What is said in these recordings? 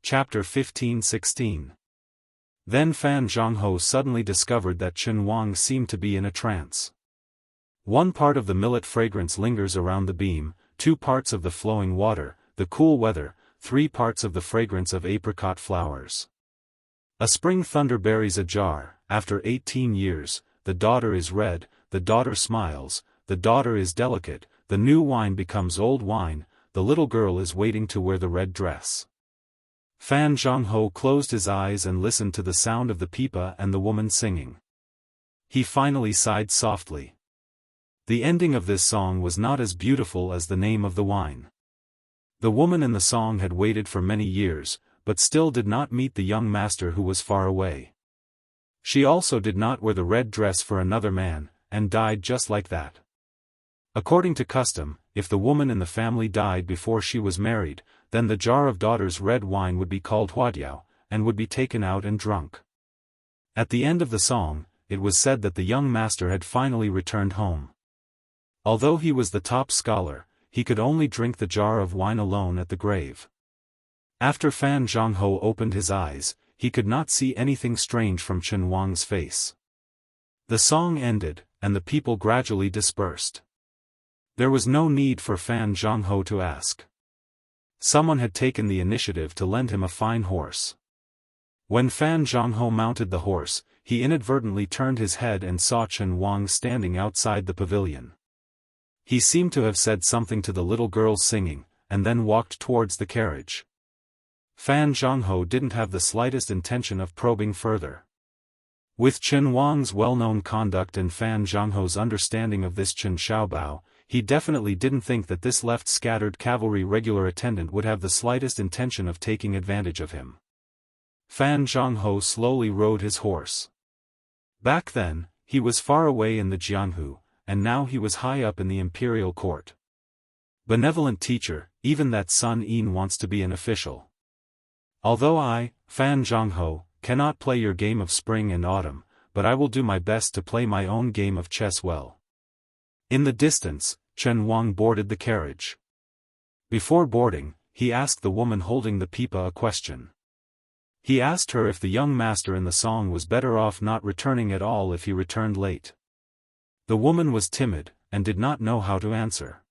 Chapter 15-16. Then Fan Zhongho suddenly discovered that Chen Wang seemed to be in a trance. One part of the millet fragrance lingers around the beam, 2 parts of the flowing water, the cool weather, 3 parts of the fragrance of apricot flowers. A spring thunder berries ajar, after 18 years, the daughter is red, the daughter smiles, the daughter is delicate, the new wine becomes old wine, the little girl is waiting to wear the red dress. Fan Zhongho closed his eyes and listened to the sound of the pipa and the woman singing. He finally sighed softly. The ending of this song was not as beautiful as the name of the wine. The woman in the song had waited for many years, but still did not meet the young master who was far away. She also did not wear the red dress for another man, and died just like that. According to custom, if the woman in the family died before she was married, then the jar of daughter's red wine would be called huadiao, and would be taken out and drunk. At the end of the song, it was said that the young master had finally returned home. Although he was the top scholar, he could only drink the jar of wine alone at the grave. After Fan Zhongho opened his eyes, he could not see anything strange from Chen Wang's face. The song ended, and the people gradually dispersed. There was no need for Fan Zhongho to ask. Someone had taken the initiative to lend him a fine horse. When Fan Zhongho mounted the horse, he inadvertently turned his head and saw Chen Wang standing outside the pavilion. He seemed to have said something to the little girl singing, and then walked towards the carriage. Fan Zhongho didn't have the slightest intention of probing further. With Chen Wang's well-known conduct and Fan Zhongho's understanding of this Chen Xiaobao, he definitely didn't think that this left-scattered cavalry regular attendant would have the slightest intention of taking advantage of him. Fan Zhongho slowly rode his horse. Back then, he was far away in the Jianghu, and now he was high up in the imperial court. Benevolent teacher, even that Sun Yin wants to be an official. Although I, Fan Zhongho, cannot play your game of spring and autumn, but I will do my best to play my own game of chess well. In the distance, Chen Wang boarded the carriage. Before boarding, he asked the woman holding the pipa a question. He asked her if the young master in the song was better off not returning at all if he returned late. The woman was timid, and did not know how to answer.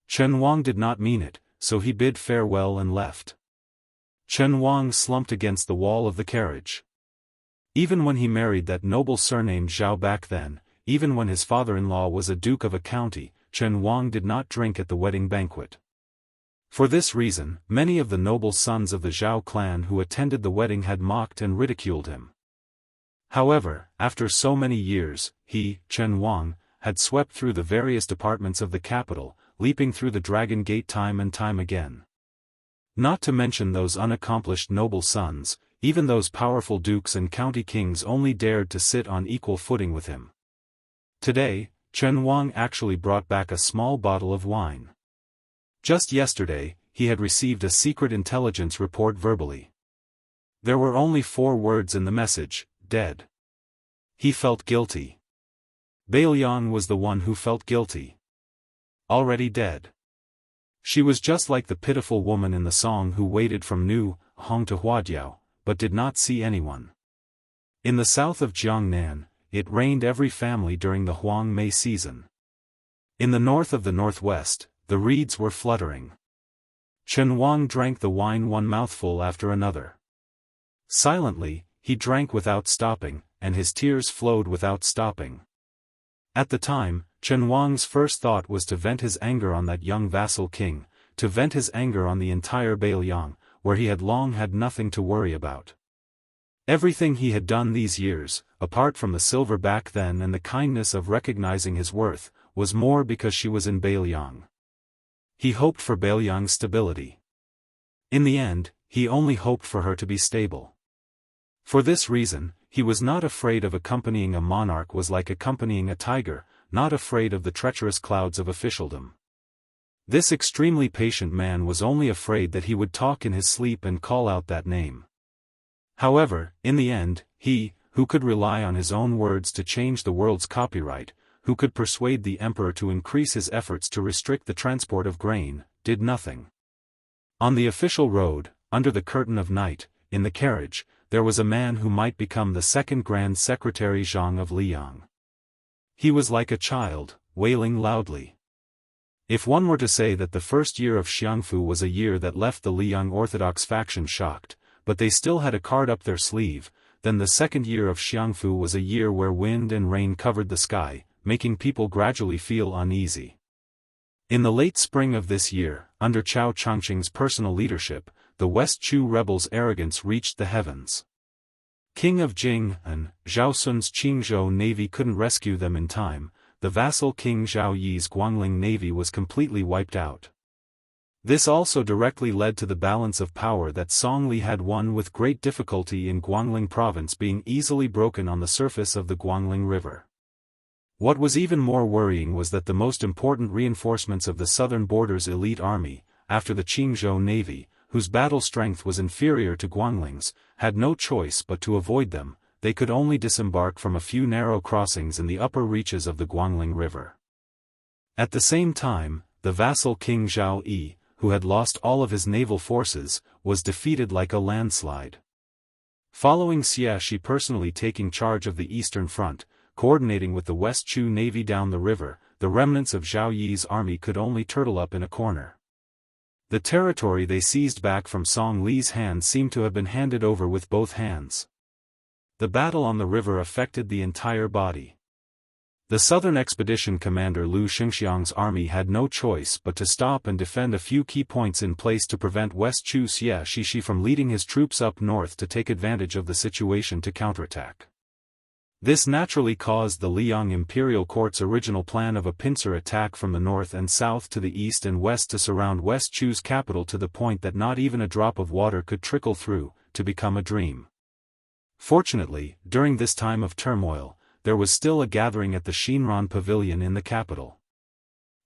Chen Wang did not mean it, so he bid farewell and left. Chen Wang slumped against the wall of the carriage. Even when he married that noble surnamed Zhao back then, even when his father-in-law was a duke of a county, Chen Wang did not drink at the wedding banquet. For this reason, many of the noble sons of the Zhao clan who attended the wedding had mocked and ridiculed him. However, after so many years, he, Chen Wang, had swept through the various departments of the capital, leaping through the Dragon Gate time and time again. Not to mention those unaccomplished noble sons, even those powerful dukes and county kings only dared to sit on equal footing with him. Today, Chen Wang actually brought back a small bottle of wine. Just yesterday, he had received a secret intelligence report verbally. There were only 4 words in the message: dead. He felt guilty. Bailiang was the one who felt guilty. Already dead. She was just like the pitiful woman in the song who waited from Nu Hong to Huadiao, but did not see anyone. In the south of Jiangnan, it rained every family during the Huang Mei season. In the north of the northwest, the reeds were fluttering. Chen Wang drank the wine one mouthful after another. Silently, he drank without stopping, and his tears flowed without stopping. At the time, Chen Wang's first thought was to vent his anger on that young vassal king, to vent his anger on the entire Bailiang, where he had long had nothing to worry about. Everything he had done these years, apart from the silver back then and the kindness of recognizing his worth, was more because she was in Bailiang. He hoped for Bailiang's stability. In the end, he only hoped for her to be stable. For this reason, he was not afraid of accompanying a monarch was like accompanying a tiger, not afraid of the treacherous clouds of officialdom. This extremely patient man was only afraid that he would talk in his sleep and call out that name. However, in the end, he, who could rely on his own words to change the world's copyright, who could persuade the emperor to increase his efforts to restrict the transport of grain, did nothing. On the official road, under the curtain of night, in the carriage, there was a man who might become the second Grand Secretary Zhang of Liang. He was like a child, wailing loudly. If one were to say that the first year of Xiangfu was a year that left the Liang Orthodox faction shocked, but they still had a card up their sleeve, then the second year of Xiangfu was a year where wind and rain covered the sky, making people gradually feel uneasy. In the late spring of this year, under Cao Changqing's personal leadership, the West Chu rebels' arrogance reached the heavens. King of Jing and Zhao Sun's Qingzhou navy couldn't rescue them in time. The vassal King Zhao Yi's Guangling navy was completely wiped out. This also directly led to the balance of power that Song Li had won with great difficulty in Guangling province being easily broken on the surface of the Guangling River. What was even more worrying was that the most important reinforcements of the southern border's elite army, after the Qingzhou navy, whose battle strength was inferior to Guangling's, had no choice but to avoid them. They could only disembark from a few narrow crossings in the upper reaches of the Guangling River. At the same time, the vassal King Zhao Yi, who had lost all of his naval forces, was defeated like a landslide. Following Xia Shi personally taking charge of the Eastern Front, coordinating with the West Chu navy down the river, the remnants of Zhao Yi's army could only turtle up in a corner. The territory they seized back from Song Li's hands seemed to have been handed over with both hands. The battle on the river affected the entire body. The southern expedition commander Lu Xingxiang's army had no choice but to stop and defend a few key points in place to prevent West Chu Xia Shi from leading his troops up north to take advantage of the situation to counterattack. This naturally caused the Liang imperial court's original plan of a pincer attack from the north and south to the east and west to surround West Chu's capital to the point that not even a drop of water could trickle through, to become a dream. Fortunately, during this time of turmoil, there was still a gathering at the Shinran Pavilion in the capital.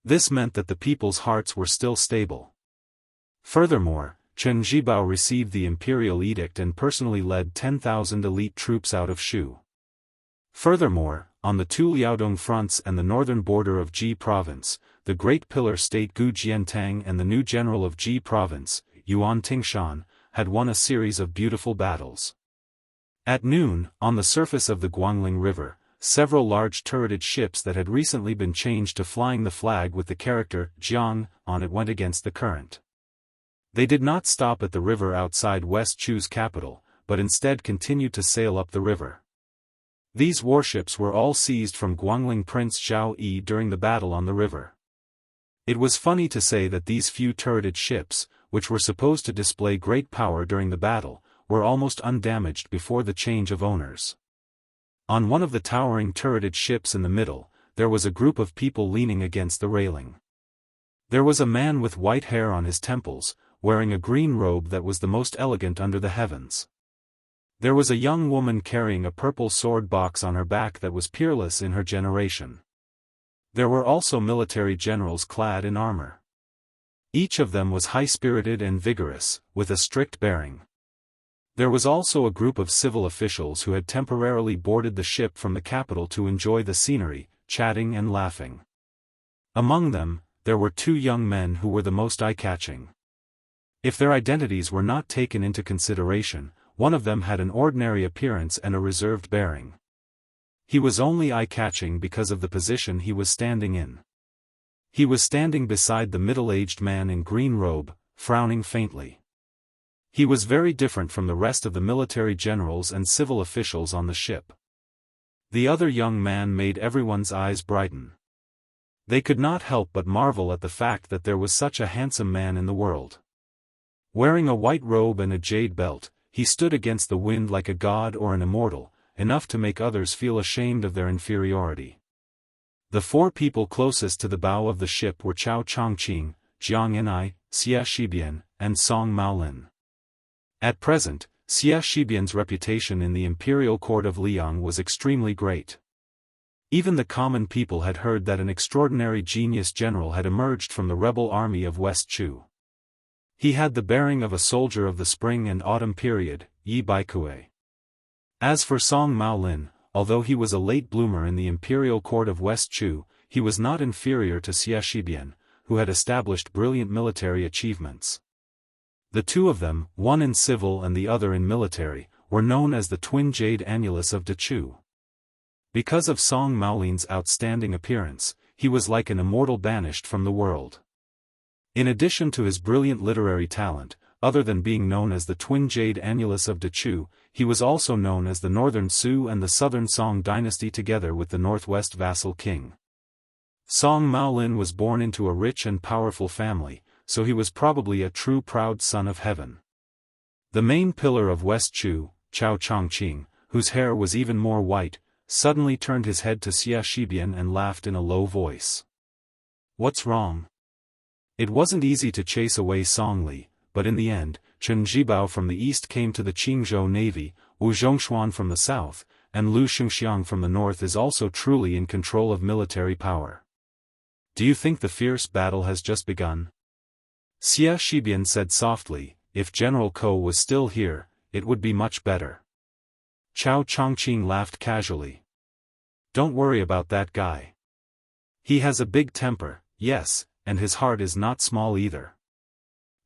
This meant that the people's hearts were still stable. Furthermore, Chen Zhibao received the imperial edict and personally led 10,000 elite troops out of Shu. Furthermore, on the two Liaodong fronts and the northern border of Ji province, the great pillar state Gu Jiantang and the new general of Ji province, Yuan Tingshan, had won a series of beautiful battles. At noon, on the surface of the Guangling River, several large turreted ships that had recently been changed to flying the flag with the character Jiang on it went against the current. They did not stop at the river outside West Chu's capital, but instead continued to sail up the river. These warships were all seized from Guangling Prince Zhao Yi during the battle on the river. It was funny to say that these few turreted ships, which were supposed to display great power during the battle, were almost undamaged before the change of owners. On one of the towering turreted ships in the middle, there was a group of people leaning against the railing. There was a man with white hair on his temples, wearing a green robe that was the most elegant under the heavens. There was a young woman carrying a purple sword box on her back that was peerless in her generation. There were also military generals clad in armor. Each of them was high-spirited and vigorous, with a strict bearing. There was also a group of civil officials who had temporarily boarded the ship from the capital to enjoy the scenery, chatting and laughing. Among them, there were two young men who were the most eye-catching. If their identities were not taken into consideration, one of them had an ordinary appearance and a reserved bearing. He was only eye-catching because of the position he was standing in. He was standing beside the middle-aged man in green robe, frowning faintly. He was very different from the rest of the military generals and civil officials on the ship. The other young man made everyone's eyes brighten. They could not help but marvel at the fact that there was such a handsome man in the world. Wearing a white robe and a jade belt, he stood against the wind like a god or an immortal, enough to make others feel ashamed of their inferiority. The four people closest to the bow of the ship were Cao Changqing, Jiang Enai, Xia Shibian, and Song Maolin. At present, Xia Shibian's reputation in the imperial court of Liang was extremely great. Even the common people had heard that an extraordinary genius general had emerged from the rebel army of West Chu. He had the bearing of a soldier of the spring and autumn period, Yi Baikue. As for Song Maolin, although he was a late bloomer in the imperial court of West Chu, he was not inferior to Xia Shibian, who had established brilliant military achievements. The two of them, one in civil and the other in military, were known as the twin jade annulus of Dechu. Because of Song Maolin's outstanding appearance, he was like an immortal banished from the world. In addition to his brilliant literary talent, other than being known as the twin jade annulus of Dechu, he was also known as the Northern Su and the Southern Song dynasty together with the Northwest vassal king. Song Maolin was born into a rich and powerful family, so he was probably a true proud son of heaven. The main pillar of West Chu, Chao Chongqing, whose hair was even more white, suddenly turned his head to Xia Shibian and laughed in a low voice. "What's wrong?" It wasn't easy to chase away Song Li, but in the end, Chen Zhibao from the east came to the Qingzhou navy, Wu Zhongshuan from the south, and Lu Xingxiang from the north is also truly in control of military power. "Do you think the fierce battle has just begun?" Xia Shibian said softly, "If General Ko was still here, it would be much better." Chao Chongqing laughed casually. "Don't worry about that guy. He has a big temper, yes, and his heart is not small either."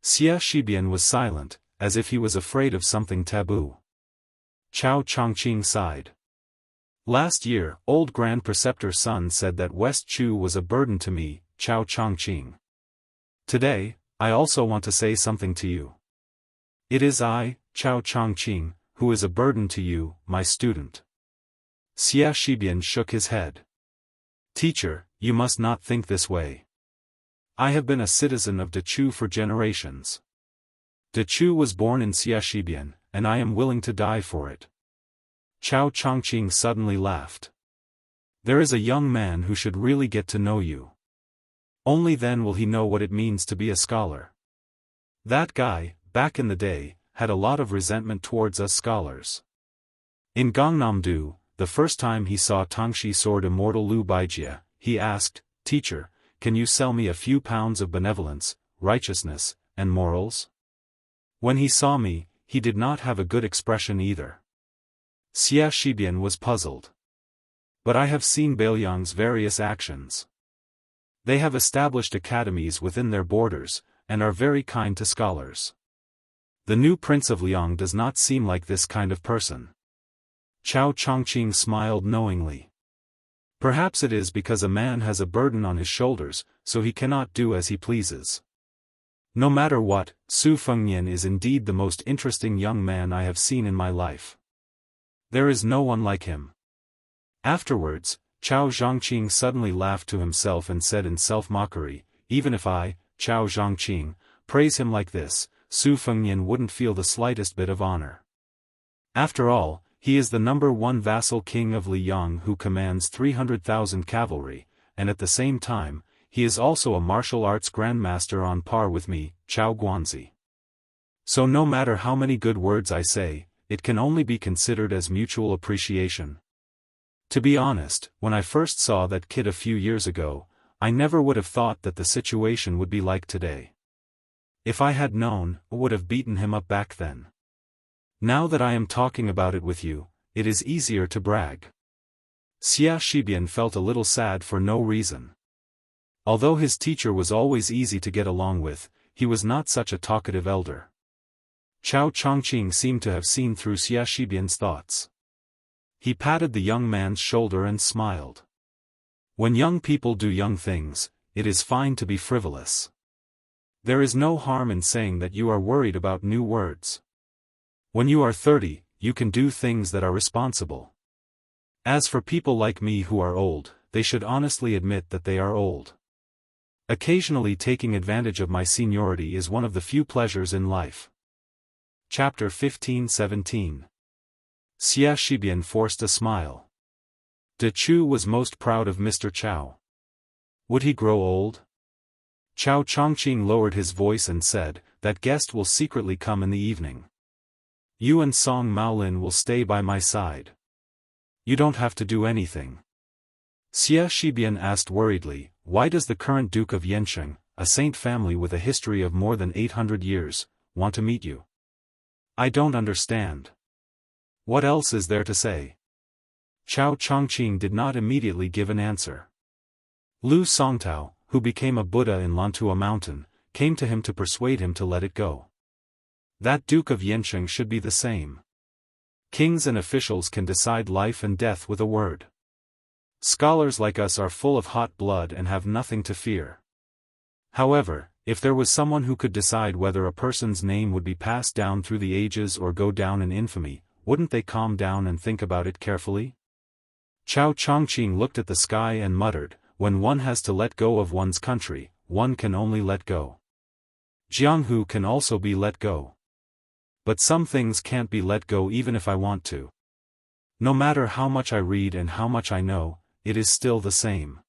Xia Shibian was silent, as if he was afraid of something taboo. Chao Chongqing sighed. "Last year, old Grand Preceptor Sun said that West Chu was a burden to me, Chao Chongqing. Today, I also want to say something to you. It is I, Chao Chongqing, who is a burden to you, my student." Xia Shibian shook his head. "Teacher, you must not think this way. I have been a citizen of Dechu for generations. Dechu was born in Xia Shibian, and I am willing to die for it." Chao Chongqing suddenly laughed. "There is a young man who should really get to know you. Only then will he know what it means to be a scholar. That guy, back in the day, had a lot of resentment towards us scholars. In Gangnam-do, the first time he saw Tangshi sword Immortal Lu Baijia, he asked, 'Teacher, can you sell me a few pounds of benevolence, righteousness, and morals?' When he saw me, he did not have a good expression either." Xia Shibian was puzzled. "But I have seen Bailiang's various actions. They have established academies within their borders, and are very kind to scholars. The new Prince of Liang does not seem like this kind of person." Chao Chongqing smiled knowingly. "Perhaps it is because a man has a burden on his shoulders, so he cannot do as he pleases. No matter what, Su Fengnian is indeed the most interesting young man I have seen in my life. There is no one like him." Afterwards, Chao Zhongqing suddenly laughed to himself and said in self-mockery, "Even if I, Chao Zhongqing, praise him like this, Su Fengnian wouldn't feel the slightest bit of honor. After all, he is the #1 vassal king of Liang who commands 300,000 cavalry, and at the same time, he is also a martial arts grandmaster on par with me, Chao Guanzi. So no matter how many good words I say, it can only be considered as mutual appreciation. To be honest, when I first saw that kid a few years ago, I never would have thought that the situation would be like today. If I had known, I would have beaten him up back then. Now that I am talking about it with you, it is easier to brag." Xia Shibian felt a little sad for no reason. Although his teacher was always easy to get along with, he was not such a talkative elder. Chao Chongqing seemed to have seen through Xia Shibian's thoughts. He patted the young man's shoulder and smiled. "When young people do young things, it is fine to be frivolous. There is no harm in saying that you are worried about new words. When you are 30, you can do things that are responsible. As for people like me who are old, they should honestly admit that they are old. Occasionally taking advantage of my seniority is one of the few pleasures in life." Chapter 15-17. Xia Shibian forced a smile. Dechu was most proud of Mr. Chao. Would he grow old? Chao Chongqing lowered his voice and said, "That guest will secretly come in the evening. You and Song Maolin will stay by my side. You don't have to do anything." Xia Shibian asked worriedly, "Why does the current Duke of Yansheng, a saint family with a history of more than 800 years, want to meet you? I don't understand. What else is there to say?" Chao Chongqing did not immediately give an answer. Lu Songtao, who became a Buddha in Lantua Mountain, came to him to persuade him to let it go. That Duke of Yancheng should be the same. Kings and officials can decide life and death with a word. Scholars like us are full of hot blood and have nothing to fear. However, if there was someone who could decide whether a person's name would be passed down through the ages or go down in infamy, wouldn't they calm down and think about it carefully? Chao Chongqing looked at the sky and muttered, when one has to let go of one's country, one can only let go. Jianghu can also be let go. But some things can't be let go even if I want to. No matter how much I read and how much I know, it is still the same.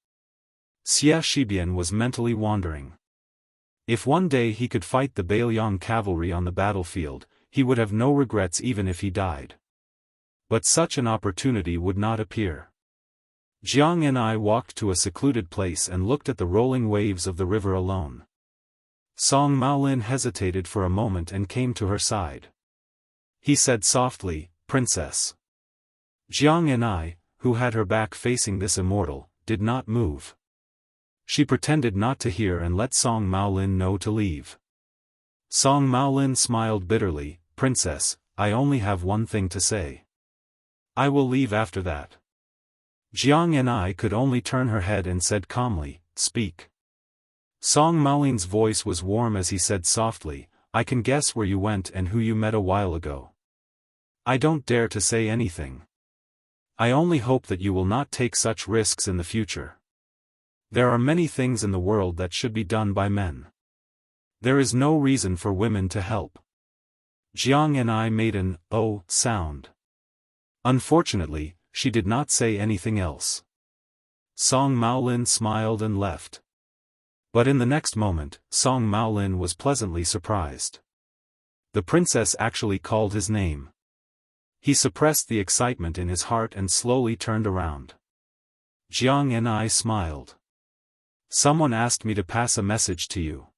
Xia Shibian was mentally wandering. If one day he could fight the Bailiang cavalry on the battlefield, he would have no regrets even if he died. But such an opportunity would not appear. Jiang and I walked to a secluded place and looked at the rolling waves of the river alone. Song Maolin hesitated for a moment and came to her side. He said softly, "Princess." Jiang and I, who had her back facing this immortal, did not move. She pretended not to hear and let Song Maolin know to leave. Song Maolin smiled bitterly, "Princess, I only have one thing to say. I will leave after that." Jiang and I could only turn her head and said calmly, "Speak." Song Maolin's voice was warm as he said softly, "I can guess where you went and who you met a while ago. I don't dare to say anything. I only hope that you will not take such risks in the future. There are many things in the world that should be done by men. There is no reason for women to help." Jiang and I made an "oh" sound. Unfortunately, she did not say anything else. Song Maolin smiled and left. But in the next moment, Song Maolin was pleasantly surprised. The princess actually called his name. He suppressed the excitement in his heart and slowly turned around. Jiang and I smiled. "Someone asked me to pass a message to you.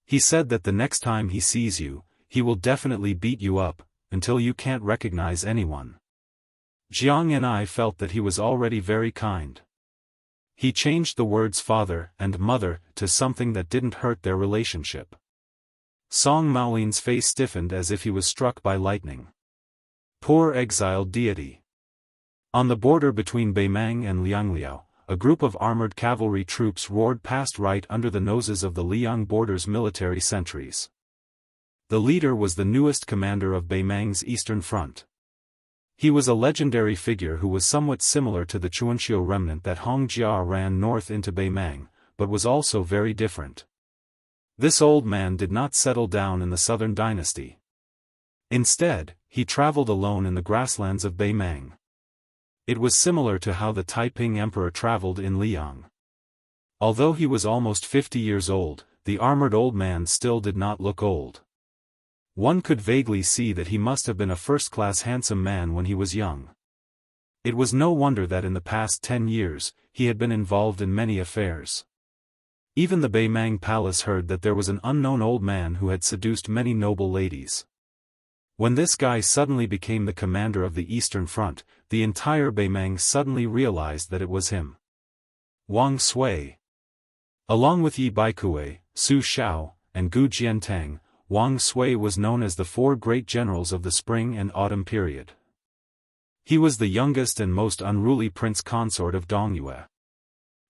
He said that the next time he sees you, he will definitely beat you up, until you can't recognize anyone." Jiang and I felt that he was already very kind. He changed the words father and mother to something that didn't hurt their relationship. Song Maolin's face stiffened as if he was struck by lightning. Poor exiled deity. On the border between Beimang and Liangliao, a group of armored cavalry troops roared past right under the noses of the Liang border's military sentries. The leader was the newest commander of Beimang's eastern front. He was a legendary figure who was somewhat similar to the Chuanxiu remnant that Hongjia ran north into Beimang, but was also very different. This old man did not settle down in the southern dynasty. Instead, he traveled alone in the grasslands of Beimang. It was similar to how the Taiping emperor traveled in Liang. Although he was almost 50 years old, the armored old man still did not look old. One could vaguely see that he must have been a first-class handsome man when he was young. It was no wonder that in the past 10 years, he had been involved in many affairs. Even the Beimang palace heard that there was an unknown old man who had seduced many noble ladies. When this guy suddenly became the commander of the Eastern Front, the entire Beimang suddenly realized that it was him. Wang Sui. Along with Yi Baikue, Su Xiao, and Gu Jiantang, Wang Sui was known as the four great generals of the spring and autumn period. He was the youngest and most unruly prince consort of Dongyue.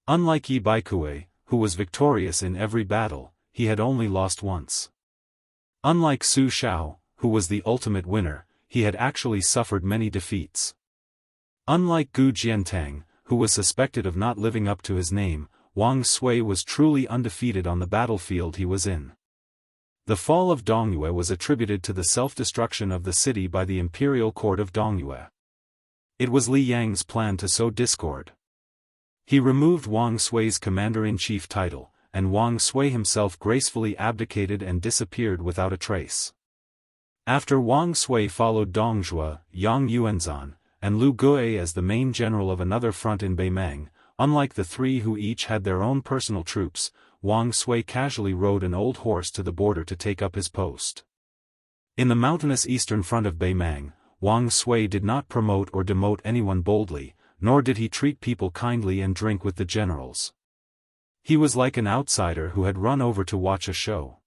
Unlike Yi Baikue, who was victorious in every battle, he had only lost once. Unlike Su Xiao, who was the ultimate winner, he had actually suffered many defeats. Unlike Gu Jiantang, who was suspected of not living up to his name, Wang Sui was truly undefeated on the battlefield he was in. The fall of Dongyue was attributed to the self-destruction of the city by the imperial court of Dongyue. It was Li Yang's plan to sow discord. He removed Wang Sui's commander-in-chief title, and Wang Sui himself gracefully abdicated and disappeared without a trace. After Wang Sui followed Dong Zhuo, Yang Yuanzhan, and Lu Gui as the main general of another front in Beimang. Unlike the three who each had their own personal troops, Wang Sui casually rode an old horse to the border to take up his post. In the mountainous eastern front of Beimang, Wang Sui did not promote or demote anyone boldly, nor did he treat people kindly and drink with the generals. He was like an outsider who had run over to watch a show.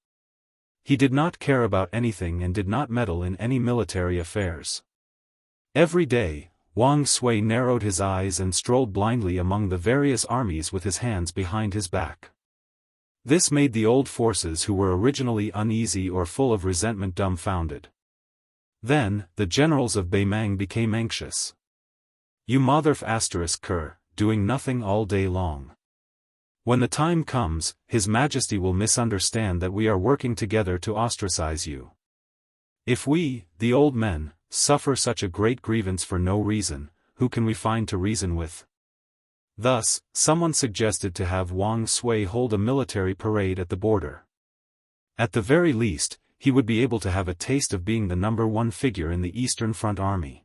He did not care about anything and did not meddle in any military affairs. Every day, Wang Sui narrowed his eyes and strolled blindly among the various armies with his hands behind his back. This made the old forces who were originally uneasy or full of resentment dumbfounded. Then, the generals of Beimang became anxious. You motherf ***, doing nothing all day long. When the time comes, His Majesty will misunderstand that we are working together to ostracize you. If we, the old men, suffer such a great grievance for no reason, who can we find to reason with? Thus, someone suggested to have Wang Sui hold a military parade at the border. At the very least, he would be able to have a taste of being the #1 figure in the Eastern Front Army.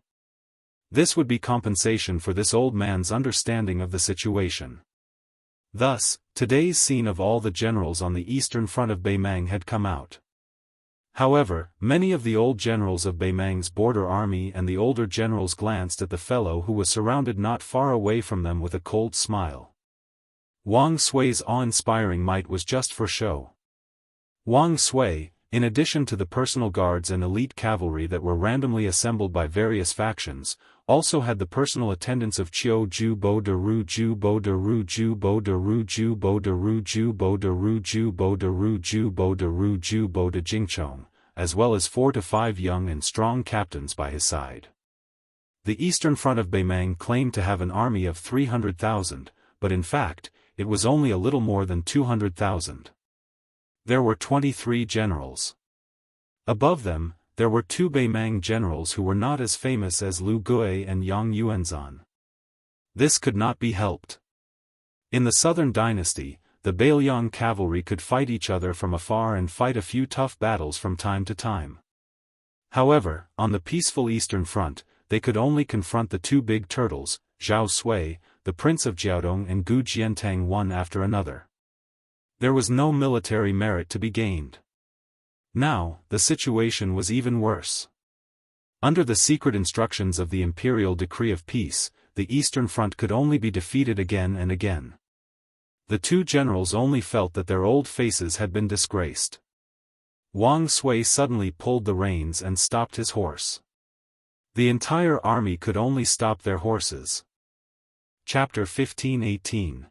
This would be compensation for this old man's understanding of the situation. Thus, today's scene of all the generals on the Eastern Front of Beimang had come out. However, many of the old generals of Beimang's border army and the older generals glanced at the fellow who was surrounded not far away from them with a cold smile. Wang Sui's awe-inspiring might was just for show. Wang Sui, in addition to the personal guards and elite cavalry that were randomly assembled by various factions, also had the personal attendants of Qiu Ju Bo de Ru Ju Bo de Ru Ju Bo de Ru Ju Bo de Ru Ju Bo de Ru Ju Bo de Ru Ju Bo de Ru Ju Bo de Jingchong, as well as 4 to 5 young and strong captains by his side. The Eastern Front of Beimang claimed to have an army of 300,000, but in fact, it was only a little more than 200,000. There were 23 generals. Above them, there were 2 Beimang generals who were not as famous as Lu Gui and Yang Yuanzan. This could not be helped. In the Southern Dynasty, the Bailiang cavalry could fight each other from afar and fight a few tough battles from time to time. However, on the peaceful Eastern Front, they could only confront the 2 big turtles, Zhao Sui, the Prince of Jiaodong, and Gu Jiantang one after another. There was no military merit to be gained. Now, the situation was even worse. Under the secret instructions of the imperial decree of peace, the Eastern Front could only be defeated again and again. The 2 generals only felt that their old faces had been disgraced. Wang Sui suddenly pulled the reins and stopped his horse. The entire army could only stop their horses. Chapter 1518.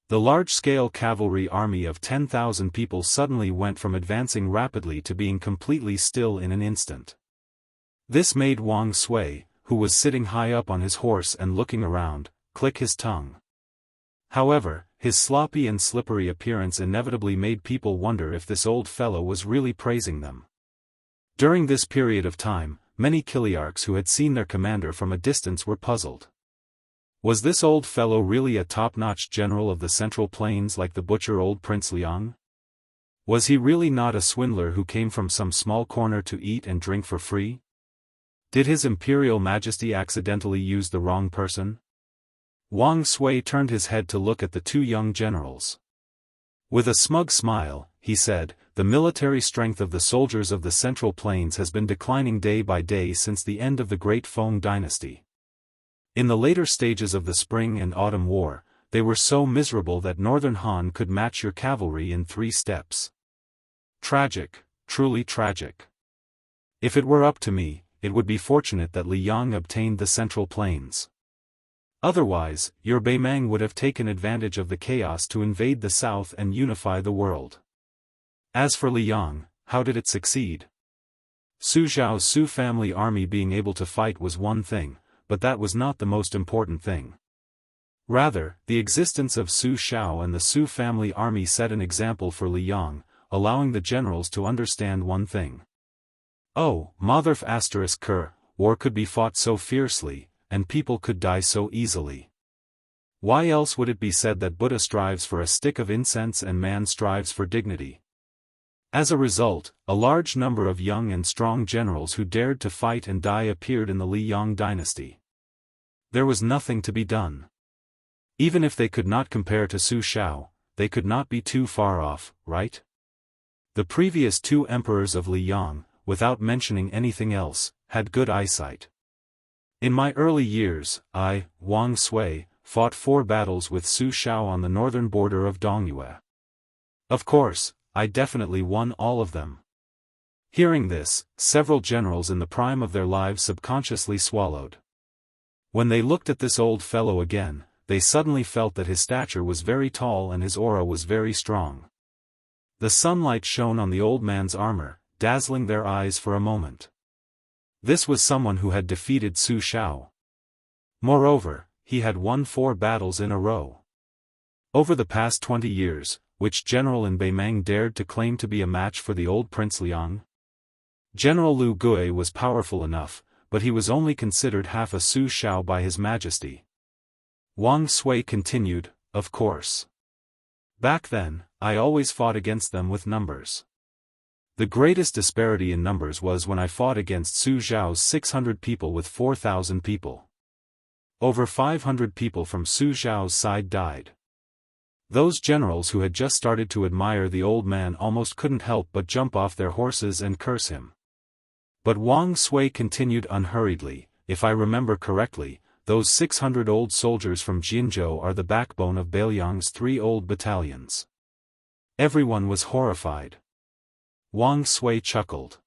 The large-scale cavalry army of 10,000 people suddenly went from advancing rapidly to being completely still in an instant. This made Wang Sui, who was sitting high up on his horse and looking around, click his tongue. However, his sloppy and slippery appearance inevitably made people wonder if this old fellow was really praising them. During this period of time, many Kiliarchs who had seen their commander from a distance were puzzled. Was this old fellow really a top-notch general of the Central Plains like the butcher old Prince Liang? Was he really not a swindler who came from some small corner to eat and drink for free? Did His Imperial Majesty accidentally use the wrong person? Wang Sui turned his head to look at the 2 young generals. With a smug smile, he said, "The military strength of the soldiers of the Central Plains has been declining day by day since the end of the Great Feng dynasty. In the later stages of the Spring and Autumn War, they were so miserable that Northern Han could match your cavalry in 3 steps. Tragic, truly tragic. If it were up to me, it would be fortunate that Liang obtained the Central Plains. Otherwise, your Beimang would have taken advantage of the chaos to invade the south and unify the world. As for Liang, how did it succeed? Su Zhao's Su family army being able to fight was one thing, but that was not the most important thing. Rather, the existence of Su Xiao and the Su family army set an example for Liang, allowing the generals to understand one thing. Oh, motherf ***, war could be fought so fiercely, and people could die so easily. Why else would it be said that Buddha strives for a stick of incense and man strives for dignity? As a result, a large number of young and strong generals who dared to fight and die appeared in the Liang dynasty. There was nothing to be done. Even if they could not compare to Su Xiao, they could not be too far off, right? The previous 2 emperors of Liang, without mentioning anything else, had good eyesight. In my early years, I, Wang Sui, fought 4 battles with Su Xiao on the northern border of Dongyue. Of course, I definitely won all of them. Hearing this, several generals in the prime of their lives subconsciously swallowed. When they looked at this old fellow again, they suddenly felt that his stature was very tall and his aura was very strong. The sunlight shone on the old man's armor, dazzling their eyes for a moment. This was someone who had defeated Su Shao. Moreover, he had won 4 battles in a row. Over the past 20 years, which general in Beimang dared to claim to be a match for the old Prince Liang? General Lu Gui was powerful enough, but he was only considered half a Su Shao by His Majesty. Wang Sui continued, of course. Back then, I always fought against them with numbers. The greatest disparity in numbers was when I fought against Su Zhao's 600 people with 4,000 people. Over 500 people from Su Zhao's side died. Those generals who had just started to admire the old man almost couldn't help but jump off their horses and curse him. But Wang Sui continued unhurriedly, if I remember correctly, those 600 old soldiers from Jianghu are the backbone of Beiliang's 3 old battalions. Everyone was horrified. Wang Sui chuckled.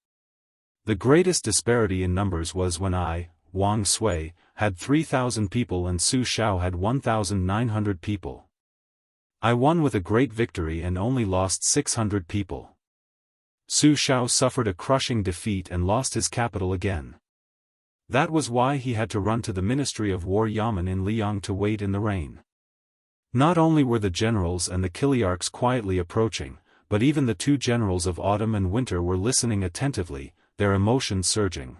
The greatest disparity in numbers was when I, Wang Sui, had 3,000 people and Su Shao had 1,900 people. I won with a great victory and only lost 600 people. Su Shao suffered a crushing defeat and lost his capital again. That was why he had to run to the Ministry of War Yamen in Liang to wait in the rain. Not only were the generals and the Kiliarchs quietly approaching, but even the 2 generals of autumn and winter were listening attentively, their emotions surging.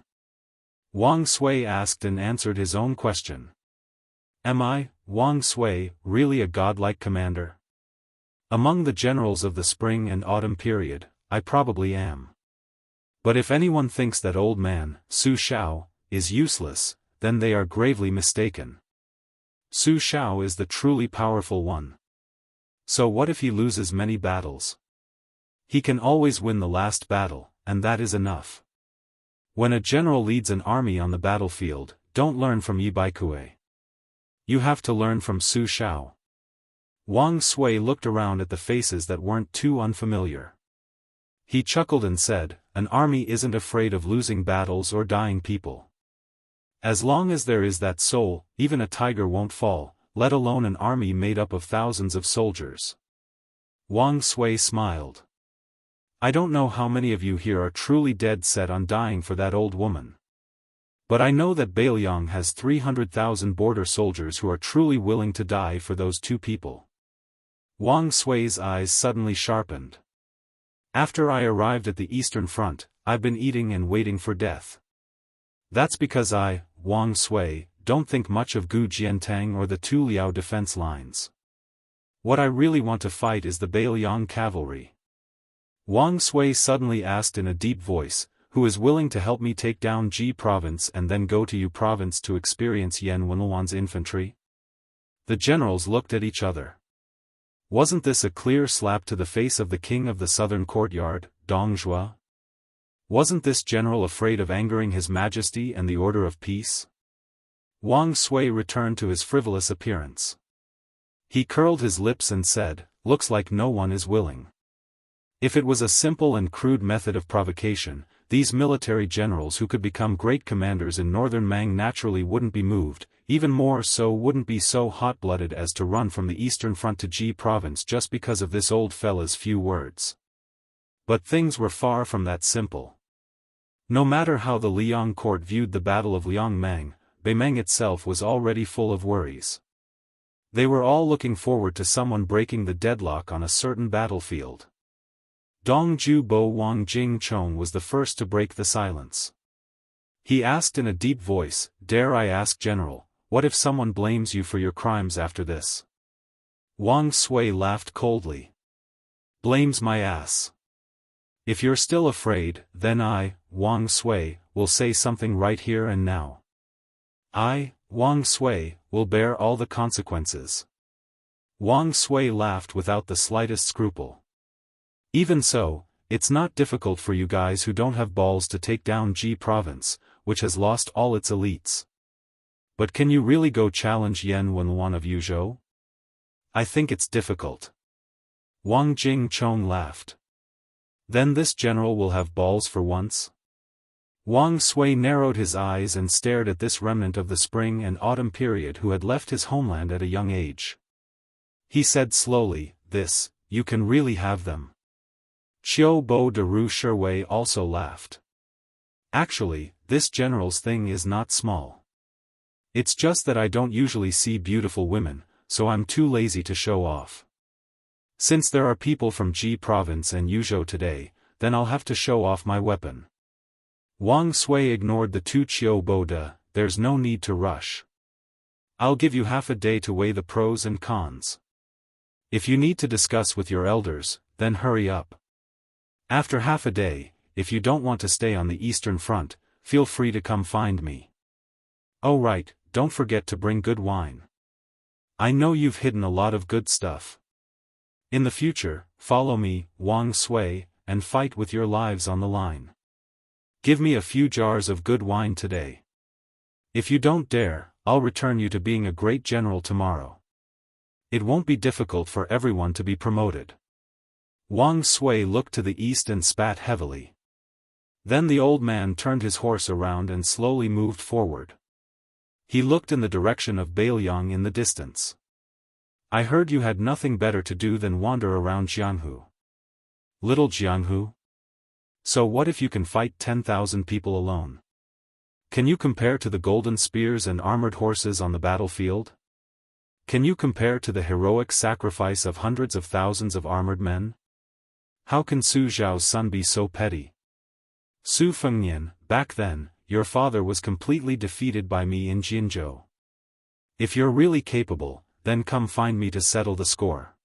Wang Sui asked and answered his own question. Am I, Wang Sui, really a godlike commander? Among the generals of the spring and autumn period, I probably am. But if anyone thinks that old man, Su Shao, is useless, then they are gravely mistaken. Su Shao is the truly powerful one. So what if he loses many battles? He can always win the last battle, and that is enough. When a general leads an army on the battlefield, don't learn from Yi Baikue. You have to learn from Su Shao. Wang Sui looked around at the faces that weren't too unfamiliar. He chuckled and said, an army isn't afraid of losing battles or dying people. As long as there is that soul, even a tiger won't fall, let alone an army made up of thousands of soldiers. Wang Sui smiled. I don't know how many of you here are truly dead set on dying for that old woman. But I know that Beiliang has 300,000 border soldiers who are truly willing to die for those 2 people. Wang Sui's eyes suddenly sharpened. After I arrived at the Eastern Front, I've been eating and waiting for death. That's because I, Wang Sui, don't think much of Gu Jiantang or the 2 Liao defense lines. What I really want to fight is the Beiliang cavalry. Wang Sui suddenly asked in a deep voice, who is willing to help me take down Ji province and then go to Yu province to experience Yan Wenluan's infantry? The generals looked at each other. Wasn't this a clear slap to the face of the king of the southern courtyard, Dong Zhuo? Wasn't this general afraid of angering His Majesty and the order of peace? Wang Sui returned to his frivolous appearance. He curled his lips and said, looks like no one is willing. If it was a simple and crude method of provocation, these military generals who could become great commanders in northern Mang naturally wouldn't be moved, even more so wouldn't be so hot-blooded as to run from the Eastern Front to Ji province just because of this old fella's few words. But things were far from that simple. No matter how the Liang court viewed the Battle of Liangmang, Beimang itself was already full of worries. They were all looking forward to someone breaking the deadlock on a certain battlefield. Dongju Bo Wang Jing Chong was the first to break the silence. He asked in a deep voice, dare I ask General, what if someone blames you for your crimes after this? Wang Sui laughed coldly. Blames my ass. If you're still afraid, then I, Wang Sui, will say something right here and now. I, Wang Sui, will bear all the consequences. Wang Sui laughed without the slightest scruple. Even so, it's not difficult for you guys who don't have balls to take down Ji province, which has lost all its elites. But can you really go challenge Yan Wenluan of Yuzhou? I think it's difficult. Wang Jing Chong laughed. Then this general will have balls for once? Wang Sui narrowed his eyes and stared at this remnant of the spring and autumn period who had left his homeland at a young age. He said slowly, "This, you can really have them." Qiu Bo de Ru Shiwei also laughed. "Actually, this general's thing is not small. It's just that I don't usually see beautiful women, so I'm too lazy to show off. Since there are people from Ji province and Yuzhou today, then I'll have to show off my weapon." Wang Sui ignored the two Qiu Bo de. "There's no need to rush. I'll give you half a day to weigh the pros and cons. If you need to discuss with your elders, then hurry up. After half a day, if you don't want to stay on the Eastern Front, feel free to come find me. Oh right, don't forget to bring good wine. I know you've hidden a lot of good stuff. In the future, follow me, Wang Sui, and fight with your lives on the line. Give me a few jars of good wine today. If you don't dare, I'll return you to being a great general tomorrow. It won't be difficult for everyone to be promoted." Wang Sui looked to the east and spat heavily. Then the old man turned his horse around and slowly moved forward. He looked in the direction of Bailiang in the distance. "I heard you had nothing better to do than wander around Jianghu." "Little Jianghu? So what if you can fight 10,000 people alone? Can you compare to the golden spears and armored horses on the battlefield? Can you compare to the heroic sacrifice of hundreds of thousands of armored men? How can Su Zhao's son be so petty? Su Fengnian, back then, your father was completely defeated by me in Jinzhou. If you're really capable, then come find me to settle the score.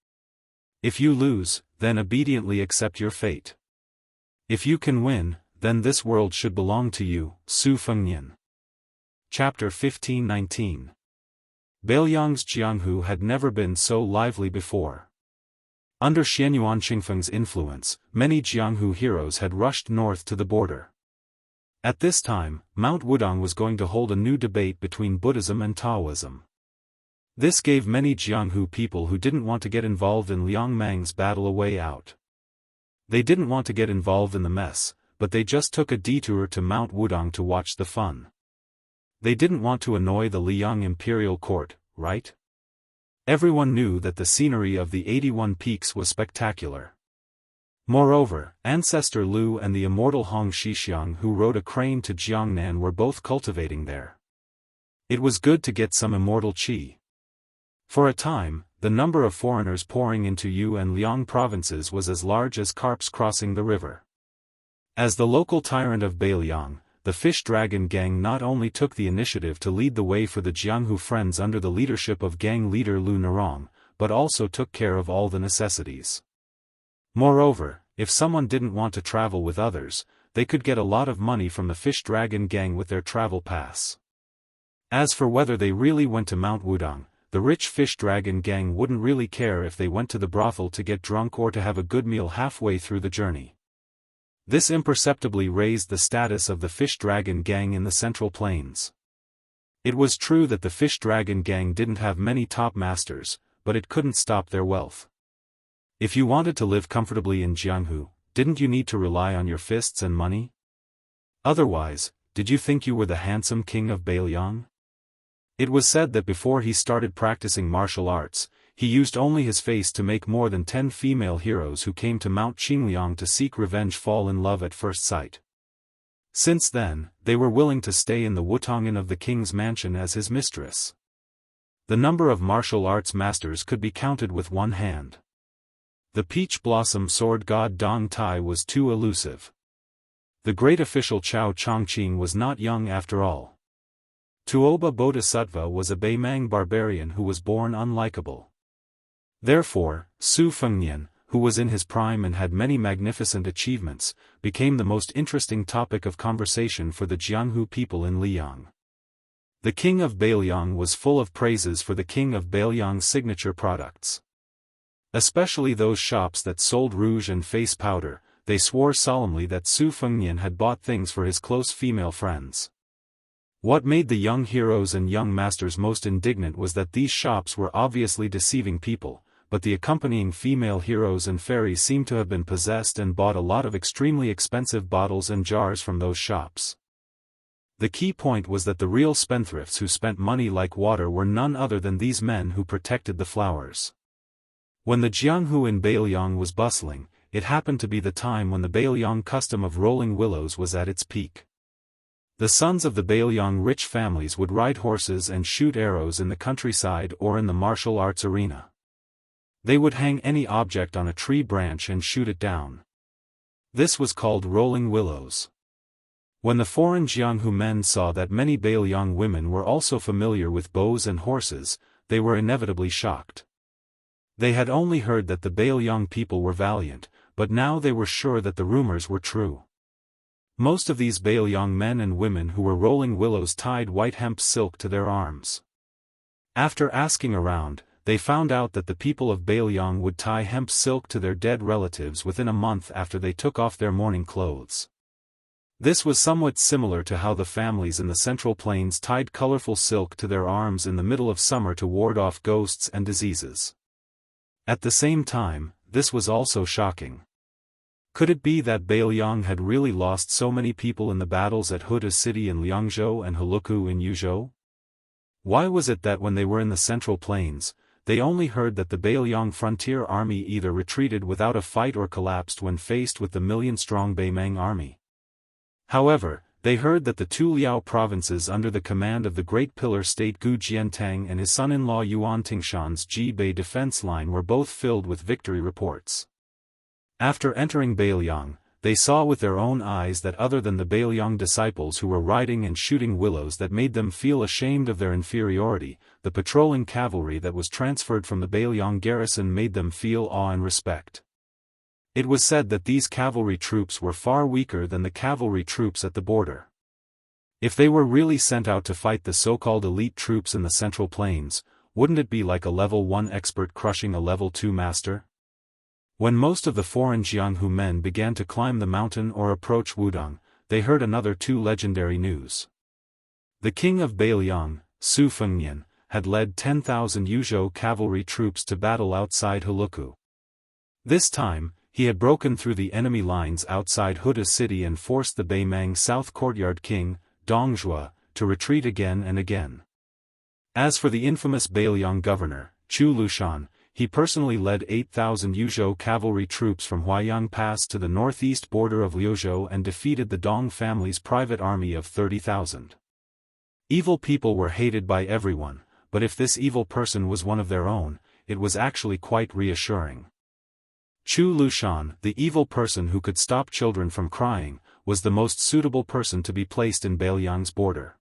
If you lose, then obediently accept your fate. If you can win, then this world should belong to you, Su Fengnian." Chapter 15-19. Bailiang's Jianghu had never been so lively before. Under Xianyuan Qingfeng's influence, many Jianghu heroes had rushed north to the border. At this time, Mount Wudang was going to hold a new debate between Buddhism and Taoism. This gave many Jianghu people who didn't want to get involved in Liang Mang's battle a way out. They didn't want to get involved in the mess, but they just took a detour to Mount Wudang to watch the fun. They didn't want to annoy the Liang imperial court, right? Everyone knew that the scenery of the 81 peaks was spectacular. Moreover, Ancestor Lu and the immortal Hong Shixiang who rode a crane to Jiangnan were both cultivating there. It was good to get some immortal qi. For a time, the number of foreigners pouring into Yu and Liang provinces was as large as carps crossing the river. As the local tyrant of Bailiang, the Fish Dragon Gang not only took the initiative to lead the way for the Jianghu Friends under the leadership of gang leader Lu Nerong, but also took care of all the necessities. Moreover, if someone didn't want to travel with others, they could get a lot of money from the Fish Dragon Gang with their travel pass. As for whether they really went to Mount Wudang, the rich Fish Dragon Gang wouldn't really care if they went to the brothel to get drunk or to have a good meal halfway through the journey. This imperceptibly raised the status of the Fish Dragon Gang in the Central Plains. It was true that the Fish Dragon Gang didn't have many top masters, but it couldn't stop their wealth. If you wanted to live comfortably in Jianghu, didn't you need to rely on your fists and money? Otherwise, did you think you were the handsome king of Bailiang? It was said that before he started practicing martial arts, he used only his face to make more than 10 female heroes who came to Mount Qingliang to seek revenge fall in love at first sight. Since then, they were willing to stay in the Wutong'an of the king's mansion as his mistress. The number of martial arts masters could be counted with one hand. The peach blossom sword god Dong Tai was too elusive. The great official Chao Chongqing was not young after all. Tuoba Bodhisattva was a Baimang barbarian who was born unlikable. Therefore, Su Fengnian, who was in his prime and had many magnificent achievements, became the most interesting topic of conversation for the Jianghu people in Liang. The king of Bailiang was full of praises for the king of Bailiang's signature products. Especially those shops that sold rouge and face powder, they swore solemnly that Su Fengnian had bought things for his close female friends. What made the young heroes and young masters most indignant was that these shops were obviously deceiving people, but the accompanying female heroes and fairies seem to have been possessed and bought a lot of extremely expensive bottles and jars from those shops. The key point was that the real spendthrifts who spent money like water were none other than these men who protected the flowers. When the Jianghu in Beiliang was bustling, it happened to be the time when the Beiliang custom of rolling willows was at its peak. The sons of the Beiliang rich families would ride horses and shoot arrows in the countryside or in the martial arts arena. They would hang any object on a tree branch and shoot it down. This was called rolling willows. When the foreign Jianghu men saw that many Beiliang women were also familiar with bows and horses, they were inevitably shocked. They had only heard that the Beiliang people were valiant, but now they were sure that the rumors were true. Most of these Beiliang men and women who were rolling willows tied white hemp silk to their arms. After asking around, they found out that the people of Beiliang would tie hemp silk to their dead relatives within a month after they took off their mourning clothes. This was somewhat similar to how the families in the Central Plains tied colorful silk to their arms in the middle of summer to ward off ghosts and diseases. At the same time, this was also shocking. Could it be that Beiliang had really lost so many people in the battles at Huda City in Liangzhou and Heluku in Yuzhou? Why was it that when they were in the Central Plains, they only heard that the Beiliang frontier army either retreated without a fight or collapsed when faced with the million-strong Beimang army? However, they heard that the two Liao provinces under the command of the Great Pillar State Gu Jiantang and his son-in-law Yuan Tingshan's Jibei defense line were both filled with victory reports. After entering Beiliang, they saw with their own eyes that other than the Beiliang disciples who were riding and shooting willows that made them feel ashamed of their inferiority, the patrolling cavalry that was transferred from the Beiliang garrison made them feel awe and respect. It was said that these cavalry troops were far weaker than the cavalry troops at the border. If they were really sent out to fight the so-called elite troops in the Central Plains, wouldn't it be like a level 1 expert crushing a level 2 master? When most of the foreign Jianghu men began to climb the mountain or approach Wudang, they heard another two legendary news. The king of Beiliang, Su Fengnian, had led 10,000 Yuzhou cavalry troops to battle outside Heluku. This time, he had broken through the enemy lines outside Huda City and forced the Beimang South Courtyard king, Dongzhua, to retreat again and again. As for the infamous Beiliang governor, Chu Lushan, he personally led 8,000 Yuzhou cavalry troops from Huaiyang Pass to the northeast border of Liuzhou and defeated the Dong family's private army of 30,000. Evil people were hated by everyone, but if this evil person was one of their own, it was actually quite reassuring. Chu Lushan, the evil person who could stop children from crying, was the most suitable person to be placed in Beiliang's border.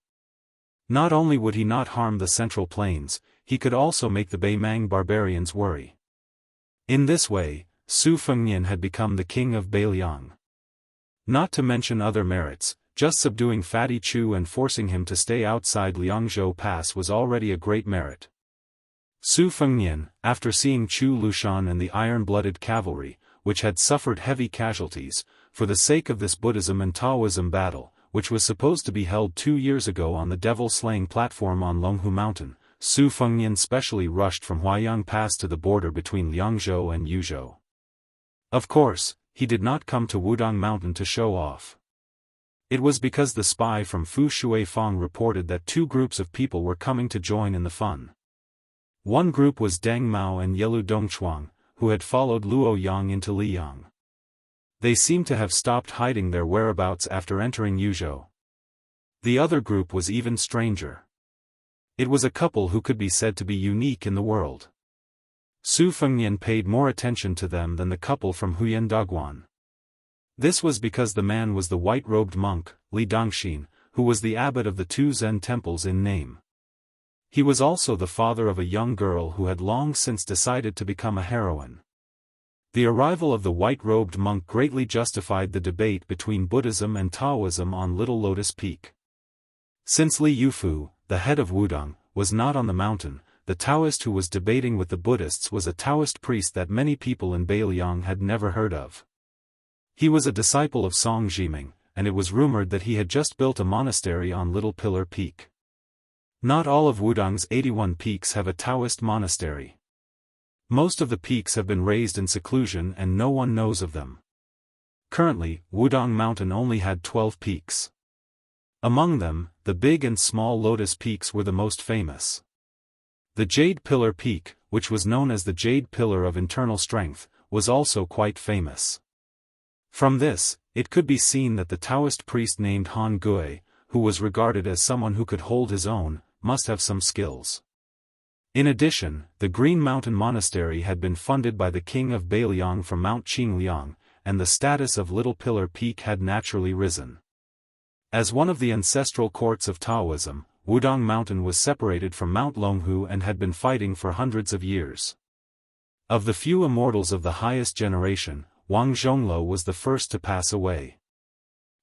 Not only would he not harm the Central Plains, he could also make the Beimang barbarians worry. In this way, Su Fengnian had become the king of Beiliang. Not to mention other merits, just subduing Fatty Chu and forcing him to stay outside Liangzhou Pass was already a great merit. Su Fengnian, after seeing Chu Lushan and the iron-blooded cavalry, which had suffered heavy casualties, for the sake of this Buddhism and Taoism battle, which was supposed to be held 2 years ago on the devil-slaying platform on Longhu Mountain, Su Fengnian specially rushed from Huaiyang Pass to the border between Liangzhou and Yuzhou. Of course, he did not come to Wudang Mountain to show off. It was because the spy from Fu Shuifang reported that 2 groups of people were coming to join in the fun. One group was Deng Mao and Yelu Dongchuang, who had followed Luo Yang into Liyang. They seemed to have stopped hiding their whereabouts after entering Yuzhou. The other group was even stranger. It was a couple who could be said to be unique in the world. Su Fengnian paid more attention to them than the couple from Huyan Daguan. This was because the man was the white-robed monk, Li Dongxin, who was the abbot of the 2 Zen temples in name. He was also the father of a young girl who had long since decided to become a heroine. The arrival of the white-robed monk greatly justified the debate between Buddhism and Taoism on Little Lotus Peak. Since Li Yufu, the head of Wudang, was not on the mountain, the Taoist who was debating with the Buddhists was a Taoist priest that many people in Beiliang had never heard of. He was a disciple of Song Jiming, and it was rumored that he had just built a monastery on Little Pillar Peak. Not all of Wudang's 81 peaks have a Taoist monastery. Most of the peaks have been raised in seclusion and no one knows of them. Currently, Wudong Mountain only had 12 peaks. Among them, the Big and Small Lotus Peaks were the most famous. The Jade Pillar Peak, which was known as the Jade Pillar of Internal Strength, was also quite famous. From this, it could be seen that the Taoist priest named Han Gui, who was regarded as someone who could hold his own, must have some skills. In addition, the Green Mountain Monastery had been funded by the king of Beiliang from Mount Qingliang, and the status of Little Pillar Peak had naturally risen. As one of the ancestral courts of Taoism, Wudong Mountain was separated from Mount Longhu and had been fighting for hundreds of years. Of the few immortals of the highest generation, Wang Zhongluo was the first to pass away.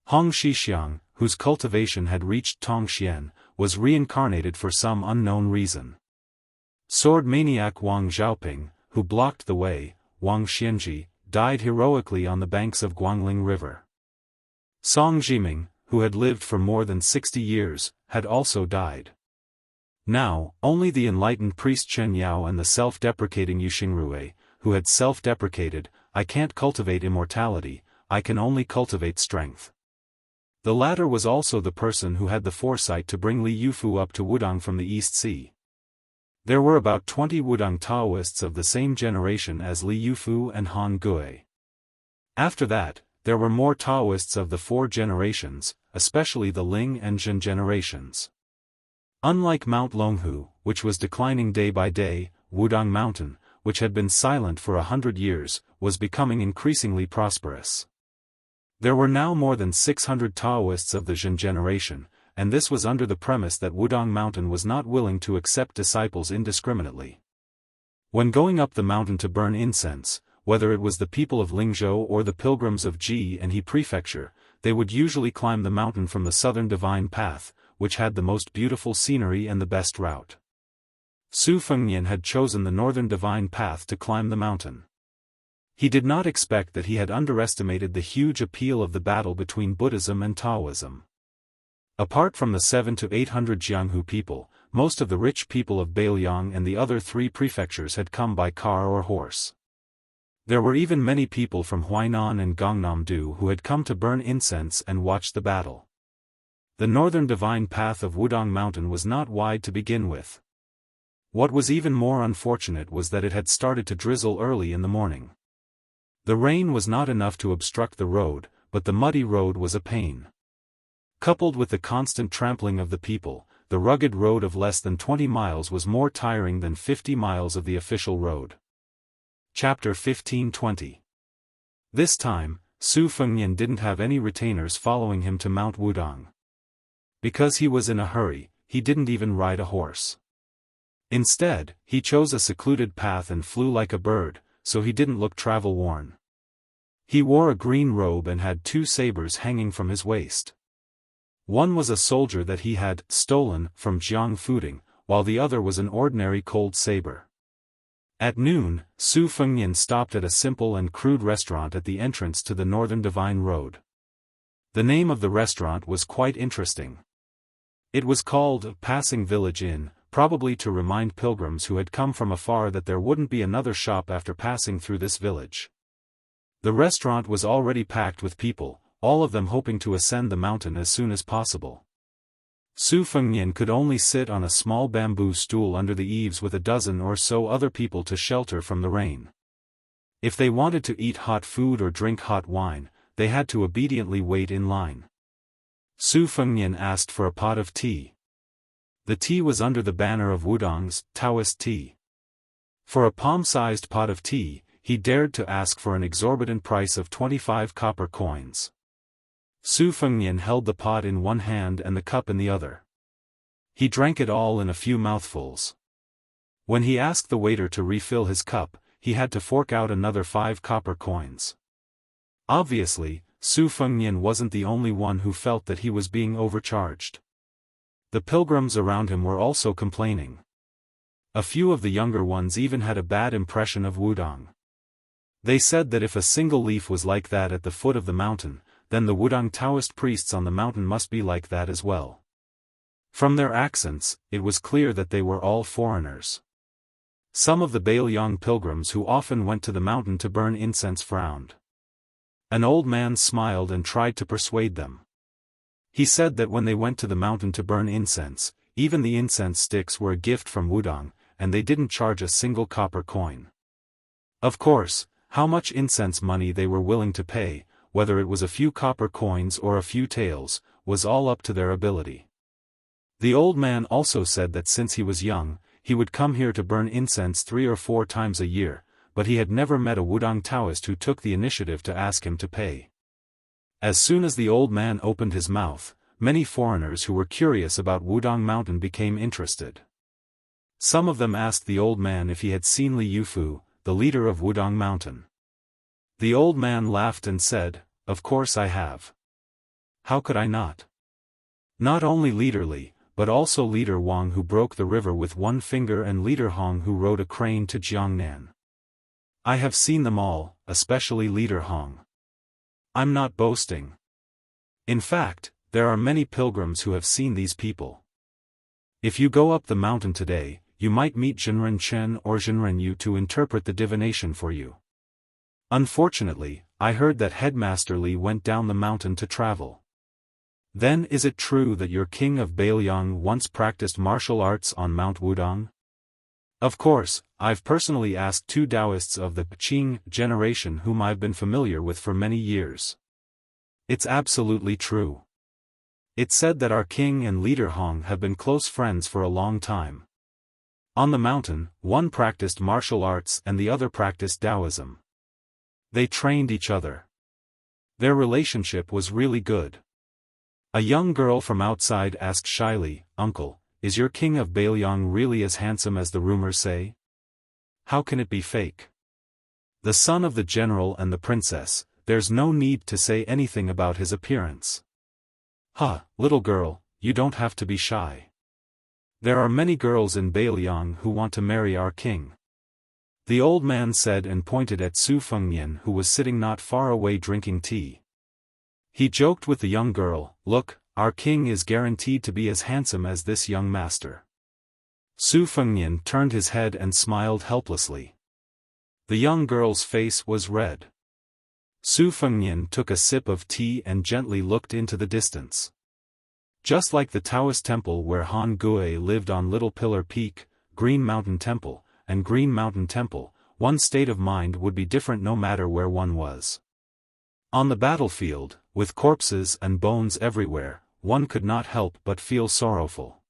Hong Shixiang, whose cultivation had reached Tongxian, was reincarnated for some unknown reason. Sword maniac Wang Xiaoping, who blocked the way, Wang Xianji, died heroically on the banks of Guangling River. Song Jiming, who had lived for more than 60 years, had also died. Now, only the enlightened priest Chen Yao and the self-deprecating Yu Xingrue, who had self-deprecated, "I can't cultivate immortality, I can only cultivate strength." The latter was also the person who had the foresight to bring Li Yufu up to Wudong from the East Sea. There were about 20 Wudong Taoists of the same generation as Li Yufu and Han Gui. After that, there were more Taoists of the 4 generations, especially the Ling and Zhen generations. Unlike Mount Longhu, which was declining day by day, Wudong Mountain, which had been silent for 100 years, was becoming increasingly prosperous. There were now more than 600 Taoists of the Zhen generation, and this was under the premise that Wudong Mountain was not willing to accept disciples indiscriminately. When going up the mountain to burn incense, whether it was the people of Lingzhou or the pilgrims of Ji and He Prefecture, they would usually climb the mountain from the southern divine path, which had the most beautiful scenery and the best route. Su Fengnian had chosen the northern divine path to climb the mountain. He did not expect that he had underestimated the huge appeal of the battle between Buddhism and Taoism. Apart from the 700 to 800 Jianghu people, most of the rich people of Beiliang and the other 3 prefectures had come by car or horse. There were even many people from Huainan and Gangnam-do who had come to burn incense and watch the battle. The northern divine path of Wudong Mountain was not wide to begin with. What was even more unfortunate was that it had started to drizzle early in the morning. The rain was not enough to obstruct the road, but the muddy road was a pain. Coupled with the constant trampling of the people, the rugged road of less than 20 miles was more tiring than 50 miles of the official road. Chapter 15:20. This time, Su Fengnian didn't have any retainers following him to Mount Wudong. Because he was in a hurry, he didn't even ride a horse. Instead, he chose a secluded path and flew like a bird, so he didn't look travel-worn. He wore a green robe and had 2 sabers hanging from his waist. One was a soldier that he had stolen from Jianghu, while the other was an ordinary cold saber. At noon, Su Fengnian stopped at a simple and crude restaurant at the entrance to the Northern Divine Road. The name of the restaurant was quite interesting. It was called Passing Village Inn, probably to remind pilgrims who had come from afar that there wouldn't be another shop after passing through this village. The restaurant was already packed with people, all of them hoping to ascend the mountain as soon as possible. Su Fengnian could only sit on a small bamboo stool under the eaves with a dozen or so other people to shelter from the rain. If they wanted to eat hot food or drink hot wine, they had to obediently wait in line. Su Fengnian asked for a pot of tea. The tea was under the banner of Wudong's Taoist tea. For a palm-sized pot of tea, he dared to ask for an exorbitant price of 25 copper coins. Su Fengnian held the pot in one hand and the cup in the other. He drank it all in a few mouthfuls. When he asked the waiter to refill his cup, he had to fork out another 5 copper coins. Obviously, Su Fengnian wasn't the only one who felt that he was being overcharged. The pilgrims around him were also complaining. A few of the younger ones even had a bad impression of Wudong. They said that if a single leaf was like that at the foot of the mountain, then the Wudong Taoist priests on the mountain must be like that as well. From their accents, it was clear that they were all foreigners. Some of the Bailiang pilgrims who often went to the mountain to burn incense frowned. An old man smiled and tried to persuade them. He said that when they went to the mountain to burn incense, even the incense sticks were a gift from Wudang, and they didn't charge a single copper coin. Of course, how much incense money they were willing to pay, whether it was a few copper coins or a few taels, was all up to their ability. The old man also said that since he was young, he would come here to burn incense 3 or 4 times a year, but he had never met a Wudang Taoist who took the initiative to ask him to pay. As soon as the old man opened his mouth, many foreigners who were curious about Wudang Mountain became interested. Some of them asked the old man if he had seen Li Yufu, the leader of Wudang Mountain. The old man laughed and said, "Of course I have. How could I not? Not only Leader Li, but also Leader Wang who broke the river with one finger and Leader Hong who rode a crane to Jiangnan. I have seen them all, especially Leader Hong. I'm not boasting. In fact, there are many pilgrims who have seen these people. If you go up the mountain today, you might meet Zhenren Chen or Zhenren Yu to interpret the divination for you. Unfortunately, I heard that Headmaster Li went down the mountain to travel. Then is it true that your king of Bailiang once practiced martial arts on Mount Wudang? Of course, I've personally asked 2 Daoists of the Qing generation whom I've been familiar with for many years. It's absolutely true. It's said that our king and Leader Hong have been close friends for a long time. On the mountain, one practiced martial arts and the other practiced Taoism. They trained each other. Their relationship was really good. A young girl from outside asked shyly, "Uncle, is your king of Bailiang really as handsome as the rumors say? How can it be fake? The son of the general and the princess, there's no need to say anything about his appearance." "Huh, little girl, you don't have to be shy. There are many girls in Bailiang who want to marry our king," the old man said and pointed at Su Fengnian who was sitting not far away drinking tea. He joked with the young girl, "Look, our king is guaranteed to be as handsome as this young master." Su Fengnian turned his head and smiled helplessly. The young girl's face was red. Su Fengnian took a sip of tea and gently looked into the distance. Just like the Taoist temple where Han Gui lived on Little Pillar Peak, Green Mountain Temple, and Green Mountain Temple, one's state of mind would be different no matter where one was. On the battlefield, with corpses and bones everywhere, one could not help but feel sorrowful.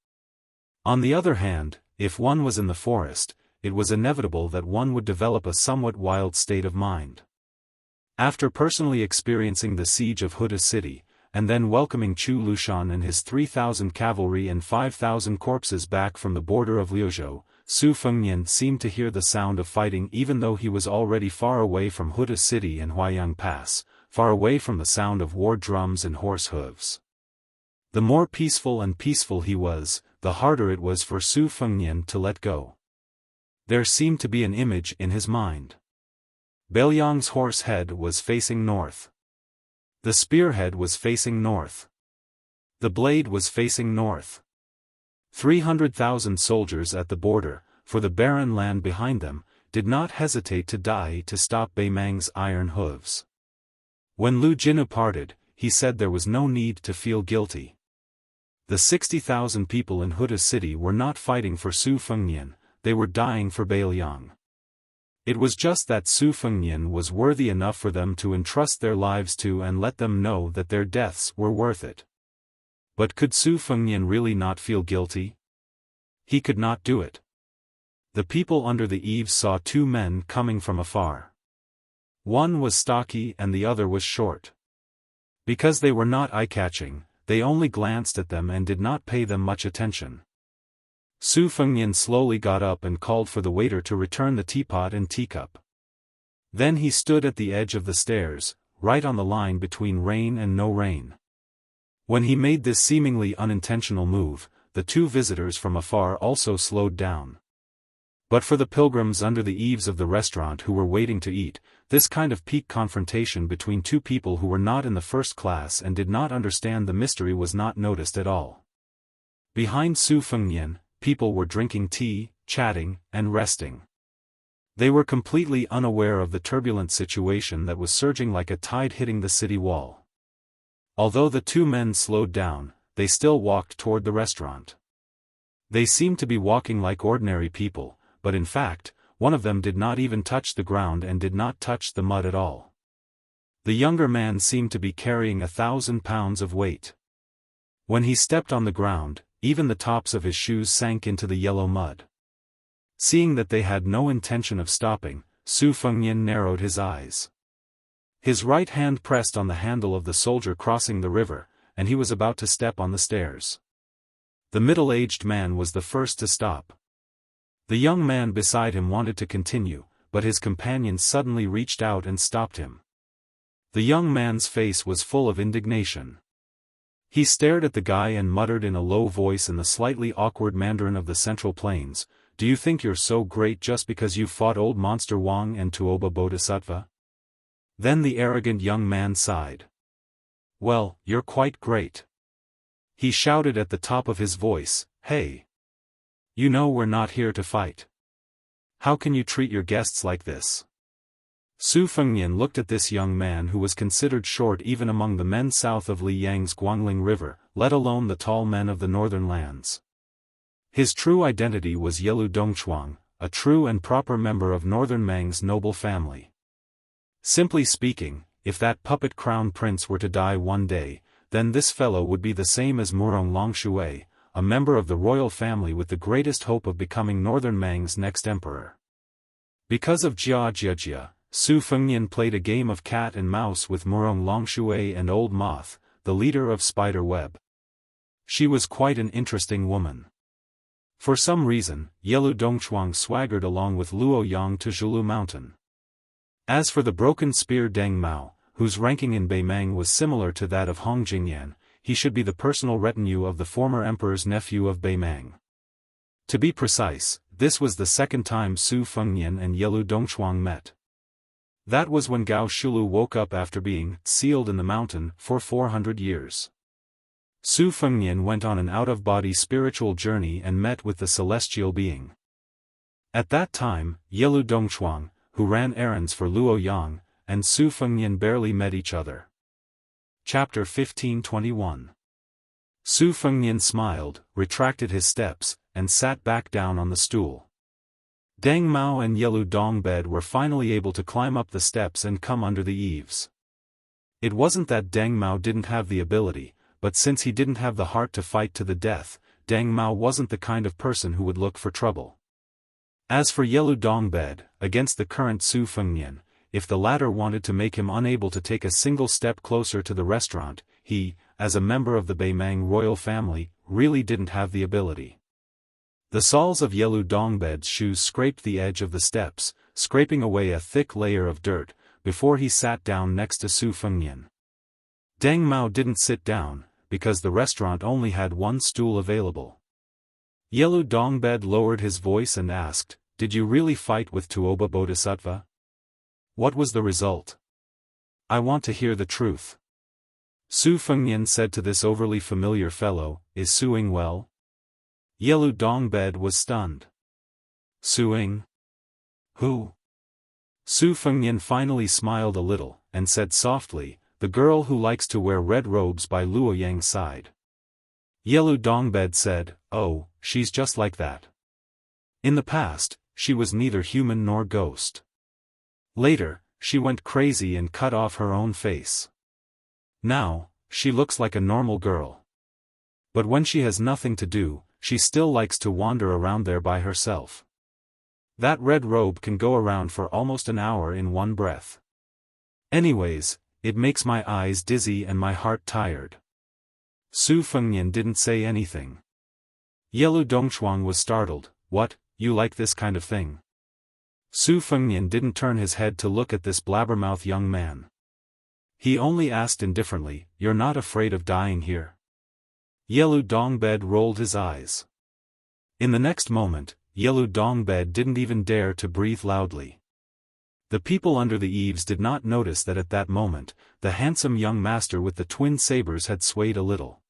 On the other hand, if one was in the forest, it was inevitable that one would develop a somewhat wild state of mind. After personally experiencing the siege of Huda City, and then welcoming Chu Lushan and his 3,000 cavalry and 5,000 corpses back from the border of Liuzhou, Su Fengnian seemed to hear the sound of fighting even though he was already far away from Huda City and Huaiyang Pass, far away from the sound of war drums and horse hooves. The more peaceful he was, the harder it was for Su Fengnian to let go. There seemed to be an image in his mind. Bailiang's horse head was facing north. The spearhead was facing north. The blade was facing north. 300,000 soldiers at the border, for the barren land behind them, did not hesitate to die to stop Beimang's iron hooves. When Lu Jinu parted, he said there was no need to feel guilty. The 60,000 people in Huda City were not fighting for Su Fengnian, they were dying for Bailiang. It was just that Su Fengnian was worthy enough for them to entrust their lives to and let them know that their deaths were worth it. But could Su Fengnian really not feel guilty? He could not do it. The people under the eaves saw 2 men coming from afar. One was stocky and the other was short. Because they were not eye-catching, they only glanced at them and did not pay them much attention. Su Fengnian slowly got up and called for the waiter to return the teapot and teacup. Then he stood at the edge of the stairs, right on the line between rain and no rain. When he made this seemingly unintentional move, the 2 visitors from afar also slowed down. But for the pilgrims under the eaves of the restaurant who were waiting to eat, this kind of peak confrontation between 2 people who were not in the first class and did not understand the mystery was not noticed at all. Behind Su Fengnian, people were drinking tea, chatting, and resting. They were completely unaware of the turbulent situation that was surging like a tide hitting the city wall. Although the two men slowed down, they still walked toward the restaurant. They seemed to be walking like ordinary people, but in fact, one of them did not even touch the ground and did not touch the mud at all. The younger man seemed to be carrying 1,000 pounds of weight. When he stepped on the ground, even the tops of his shoes sank into the yellow mud. Seeing that they had no intention of stopping, Su Fengnian narrowed his eyes. His right hand pressed on the handle of the soldier crossing the river, and he was about to step on the stairs. The middle-aged man was the first to stop. The young man beside him wanted to continue, but his companion suddenly reached out and stopped him. The young man's face was full of indignation. He stared at the guy and muttered in a low voice in the slightly awkward Mandarin of the Central Plains, "Do you think you're so great just because you fought old monster Wang and Tuoba Bodhisattva?" Then the arrogant young man sighed. "Well, you're quite great." He shouted at the top of his voice, "Hey! You know we're not here to fight. How can you treat your guests like this?" Su Fengnian looked at this young man who was considered short even among the men south of Liyang's Guangling River, let alone the tall men of the northern lands. His true identity was Yelu Dongchuang, a true and proper member of Northern Mang's noble family. Simply speaking, if that puppet crown prince were to die one day, then this fellow would be the same as Murong Longshui, a member of the royal family with the greatest hope of becoming Northern Mang's next emperor. Because of Jia, Su Fengnian played a game of cat and mouse with Murong Longshui and Old Moth, the leader of Spider Web. She was quite an interesting woman. For some reason, Yelu Dongchuang swaggered along with Luo Yang to Zhulu Mountain. As for the broken spear Deng Mao, whose ranking in Beimang was similar to that of Hong Jingyan, he should be the personal retinue of the former emperor's nephew of Beimang. To be precise, this was the second time Su Fengnian and Yelu Dongchuang met. That was when Gao Shulu woke up after being sealed in the mountain for 400 years. Su Fengnian went on an out-of-body spiritual journey and met with the celestial being. At that time, Yelu Dongchuang, who ran errands for Luo Yang, and Su Fengnian barely met each other. Chapter 1521. Su Fengnian smiled, retracted his steps, and sat back down on the stool. Deng Mao and Yelu Dongbed were finally able to climb up the steps and come under the eaves. It wasn't that Deng Mao didn't have the ability, but since he didn't have the heart to fight to the death, Deng Mao wasn't the kind of person who would look for trouble. As for Yelu Dongbed, against the current Su Fengnian, if the latter wanted to make him unable to take a single step closer to the restaurant, he, as a member of the Beimang royal family, really didn't have the ability. The soles of Yelu Dongbed's shoes scraped the edge of the steps, scraping away a thick layer of dirt, before he sat down next to Su Fengnian. Deng Mao didn't sit down, because the restaurant only had one stool available. Yelu Dongbed lowered his voice and asked, "Did you really fight with Tuoba Bodhisattva? What was the result? I want to hear the truth." Su Fengnian said to this overly familiar fellow, "Is Suing well?" Yelu Dongbed was stunned. "Suing? Who?" Su Fengnian finally smiled a little, and said softly, "The girl who likes to wear red robes by Luo Yang's side." Yelu Dongbed said, "Oh, she's just like that. In the past, she was neither human nor ghost. Later, she went crazy and cut off her own face. Now, she looks like a normal girl. But when she has nothing to do, she still likes to wander around there by herself. That red robe can go around for almost an hour in one breath. Anyways, it makes my eyes dizzy and my heart tired." Su Fengnian didn't say anything. Yelu Dongchuang was startled. "What, you like this kind of thing?" Su Fengnian didn't turn his head to look at this blabbermouth young man. He only asked indifferently, "You're not afraid of dying here?" Yelu Dongbed rolled his eyes. In the next moment, Yelu Dongbed didn't even dare to breathe loudly. The people under the eaves did not notice that at that moment, the handsome young master with the twin sabers had swayed a little.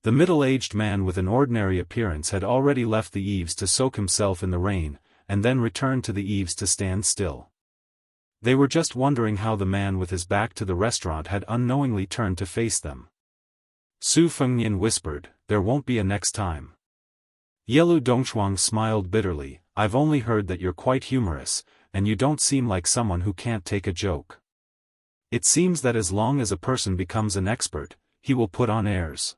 The middle-aged man with an ordinary appearance had already left the eaves to soak himself in the rain, and then returned to the eaves to stand still. They were just wondering how the man with his back to the restaurant had unknowingly turned to face them. Su Fengnian whispered, "There won't be a next time." Yelu Dongchuang smiled bitterly, "I've only heard that you're quite humorous, and you don't seem like someone who can't take a joke. It seems that as long as a person becomes an expert, he will put on airs."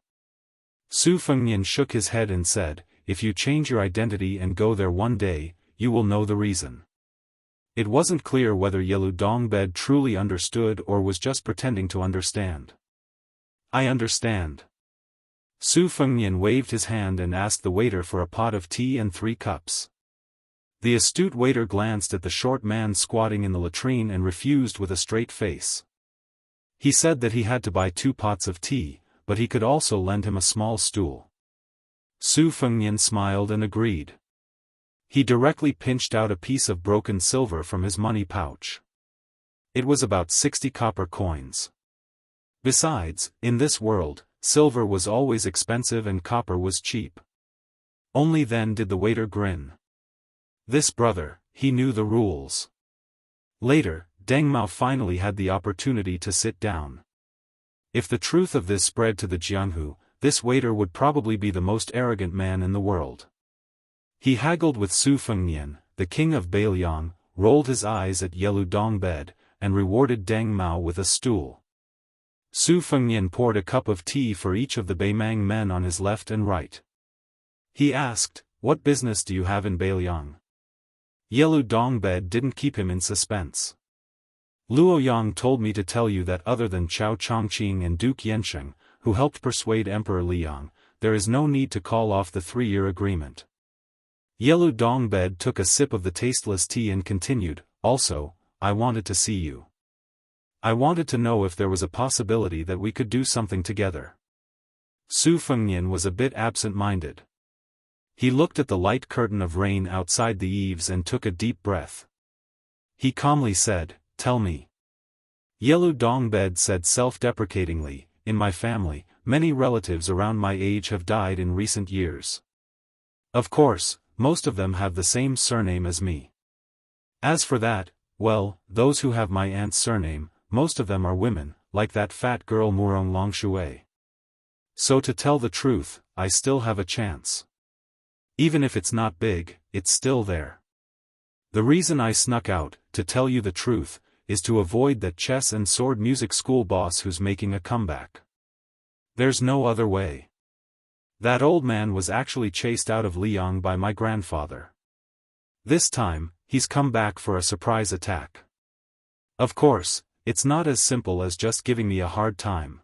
Su Fengnian shook his head and said, "If you change your identity and go there one day, you will know the reason." It wasn't clear whether Yelu Dongbed truly understood or was just pretending to understand. "I understand." Su Fengnian waved his hand and asked the waiter for a pot of tea and 3 cups. The astute waiter glanced at the short man squatting in the latrine and refused with a straight face. He said that he had to buy 2 pots of tea, but he could also lend him a small stool. Su Fengnian smiled and agreed. He directly pinched out a piece of broken silver from his money pouch. It was about 60 copper coins. Besides, in this world, silver was always expensive and copper was cheap. Only then did the waiter grin. This brother, he knew the rules. Later, Deng Mao finally had the opportunity to sit down. If the truth of this spread to the Jianghu, this waiter would probably be the most arrogant man in the world. He haggled with Su Fengnian, the king of Beiliang, rolled his eyes at Yelu Dongbed, and rewarded Deng Mao with a stool. Su Fengnian poured a cup of tea for each of the Beimang men on his left and right. He asked, "What business do you have in Beiliang?" Yelu Dongbed didn't keep him in suspense. "Luoyang told me to tell you that other than Chao Chongqing and Duke Yansheng, who helped persuade Emperor Liang, there is no need to call off the 3-year agreement." Yelu Dongbed took a sip of the tasteless tea and continued, "Also, I wanted to see you. I wanted to know if there was a possibility that we could do something together." Su Fengnian was a bit absent-minded. He looked at the light curtain of rain outside the eaves and took a deep breath. He calmly said, "Tell me." Yelu Dongbed said self-deprecatingly, "In my family, many relatives around my age have died in recent years. Of course, most of them have the same surname as me. As for that, well, those who have my aunt's surname, most of them are women, like that fat girl Murong Longshui. So to tell the truth, I still have a chance. Even if it's not big, it's still there. The reason I snuck out, to tell you the truth, is to avoid that chess and sword music school boss who's making a comeback. There's no other way. That old man was actually chased out of Liang by my grandfather. This time, he's come back for a surprise attack. Of course, it's not as simple as just giving me a hard time.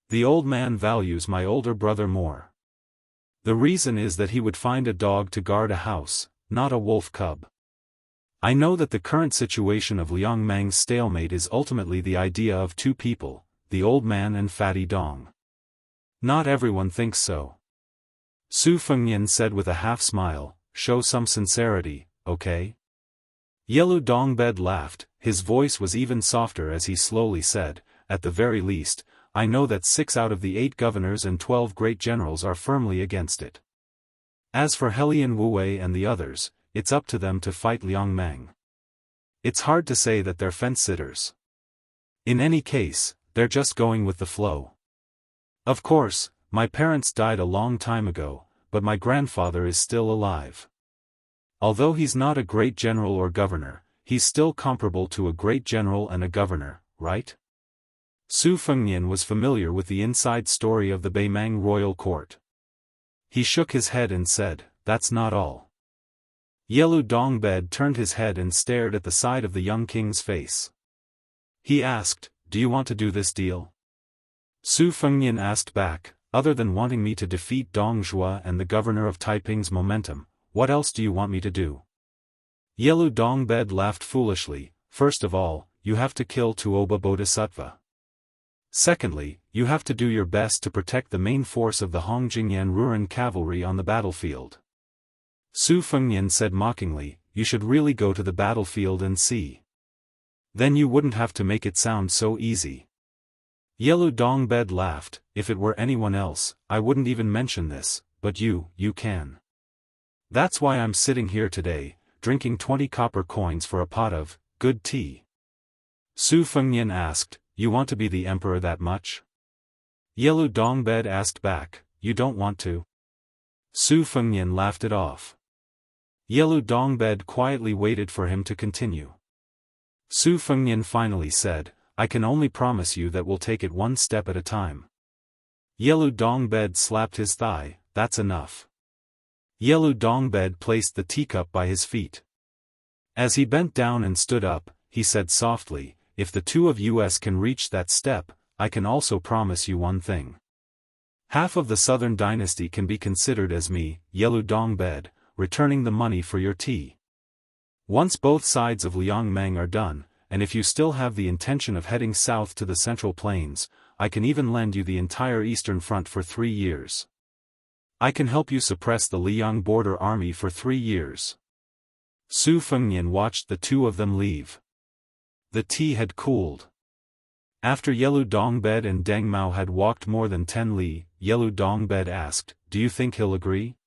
The old man values my older brother more. The reason is that he would find a dog to guard a house, not a wolf cub. I know that the current situation of Liang Mang's stalemate is ultimately the idea of 2 people, the old man and Fatty Dong. Not everyone thinks so. Su Fengnian said with a half-smile, "Show some sincerity, okay?" Yelu Dongbed laughed, his voice was even softer as he slowly said, "At the very least, I know that 6 out of the 8 governors and 12 great generals are firmly against it. As for Helian Wuwei and the others, it's up to them to fight Liang Mang. It's hard to say that they're fence-sitters. In any case, they're just going with the flow. Of course, my parents died a long time ago, but my grandfather is still alive. Although he's not a great general or governor, he's still comparable to a great general and a governor, right?" Su Fengnian was familiar with the inside story of the Beimang royal court. He shook his head and said, "That's not all." Yelu Dongbed turned his head and stared at the side of the young king's face. He asked, "Do you want to do this deal?" Su Fengnian asked back, "Other than wanting me to defeat Dong Zhuo and the governor of Taiping's momentum, what else do you want me to do?" Yelu Dongbed laughed foolishly. "First of all, you have to kill Tuoba Bodhisattva. Secondly, you have to do your best to protect the main force of the Hongjingyan Ruren cavalry on the battlefield." Su Fengnian said mockingly, "You should really go to the battlefield and see. Then you wouldn't have to make it sound so easy." Yelu Dongbed laughed, "If it were anyone else, I wouldn't even mention this, but you can. That's why I'm sitting here today, drinking 20 copper coins for a pot of good tea. Su Fengnian asked, "You want to be the emperor that much?" Yelu Dongbed asked back, "You don't want to?" Su Fengnian laughed it off. Yelu Dongbed quietly waited for him to continue. Su Fengnian finally said, "I can only promise you that we'll take it one step at a time." Yelu Dongbed slapped his thigh, "That's enough." Yelu Dongbed placed the teacup by his feet. As he bent down and stood up, he said softly, "If the two of us can reach that step, I can also promise you one thing. Half of the southern dynasty can be considered as me, Yelu Dongbed, returning the money for your tea. Once both sides of Liangmeng are done, and if you still have the intention of heading south to the Central Plains, I can even lend you the entire Eastern Front for 3 years. I can help you suppress the Liang border army for 3 years." Su Fengnian watched the two of them leave. The tea had cooled. After Yelu Dongbed and Deng Mao had walked more than 10 li, Yelu Dongbed asked, "Do you think he'll agree?"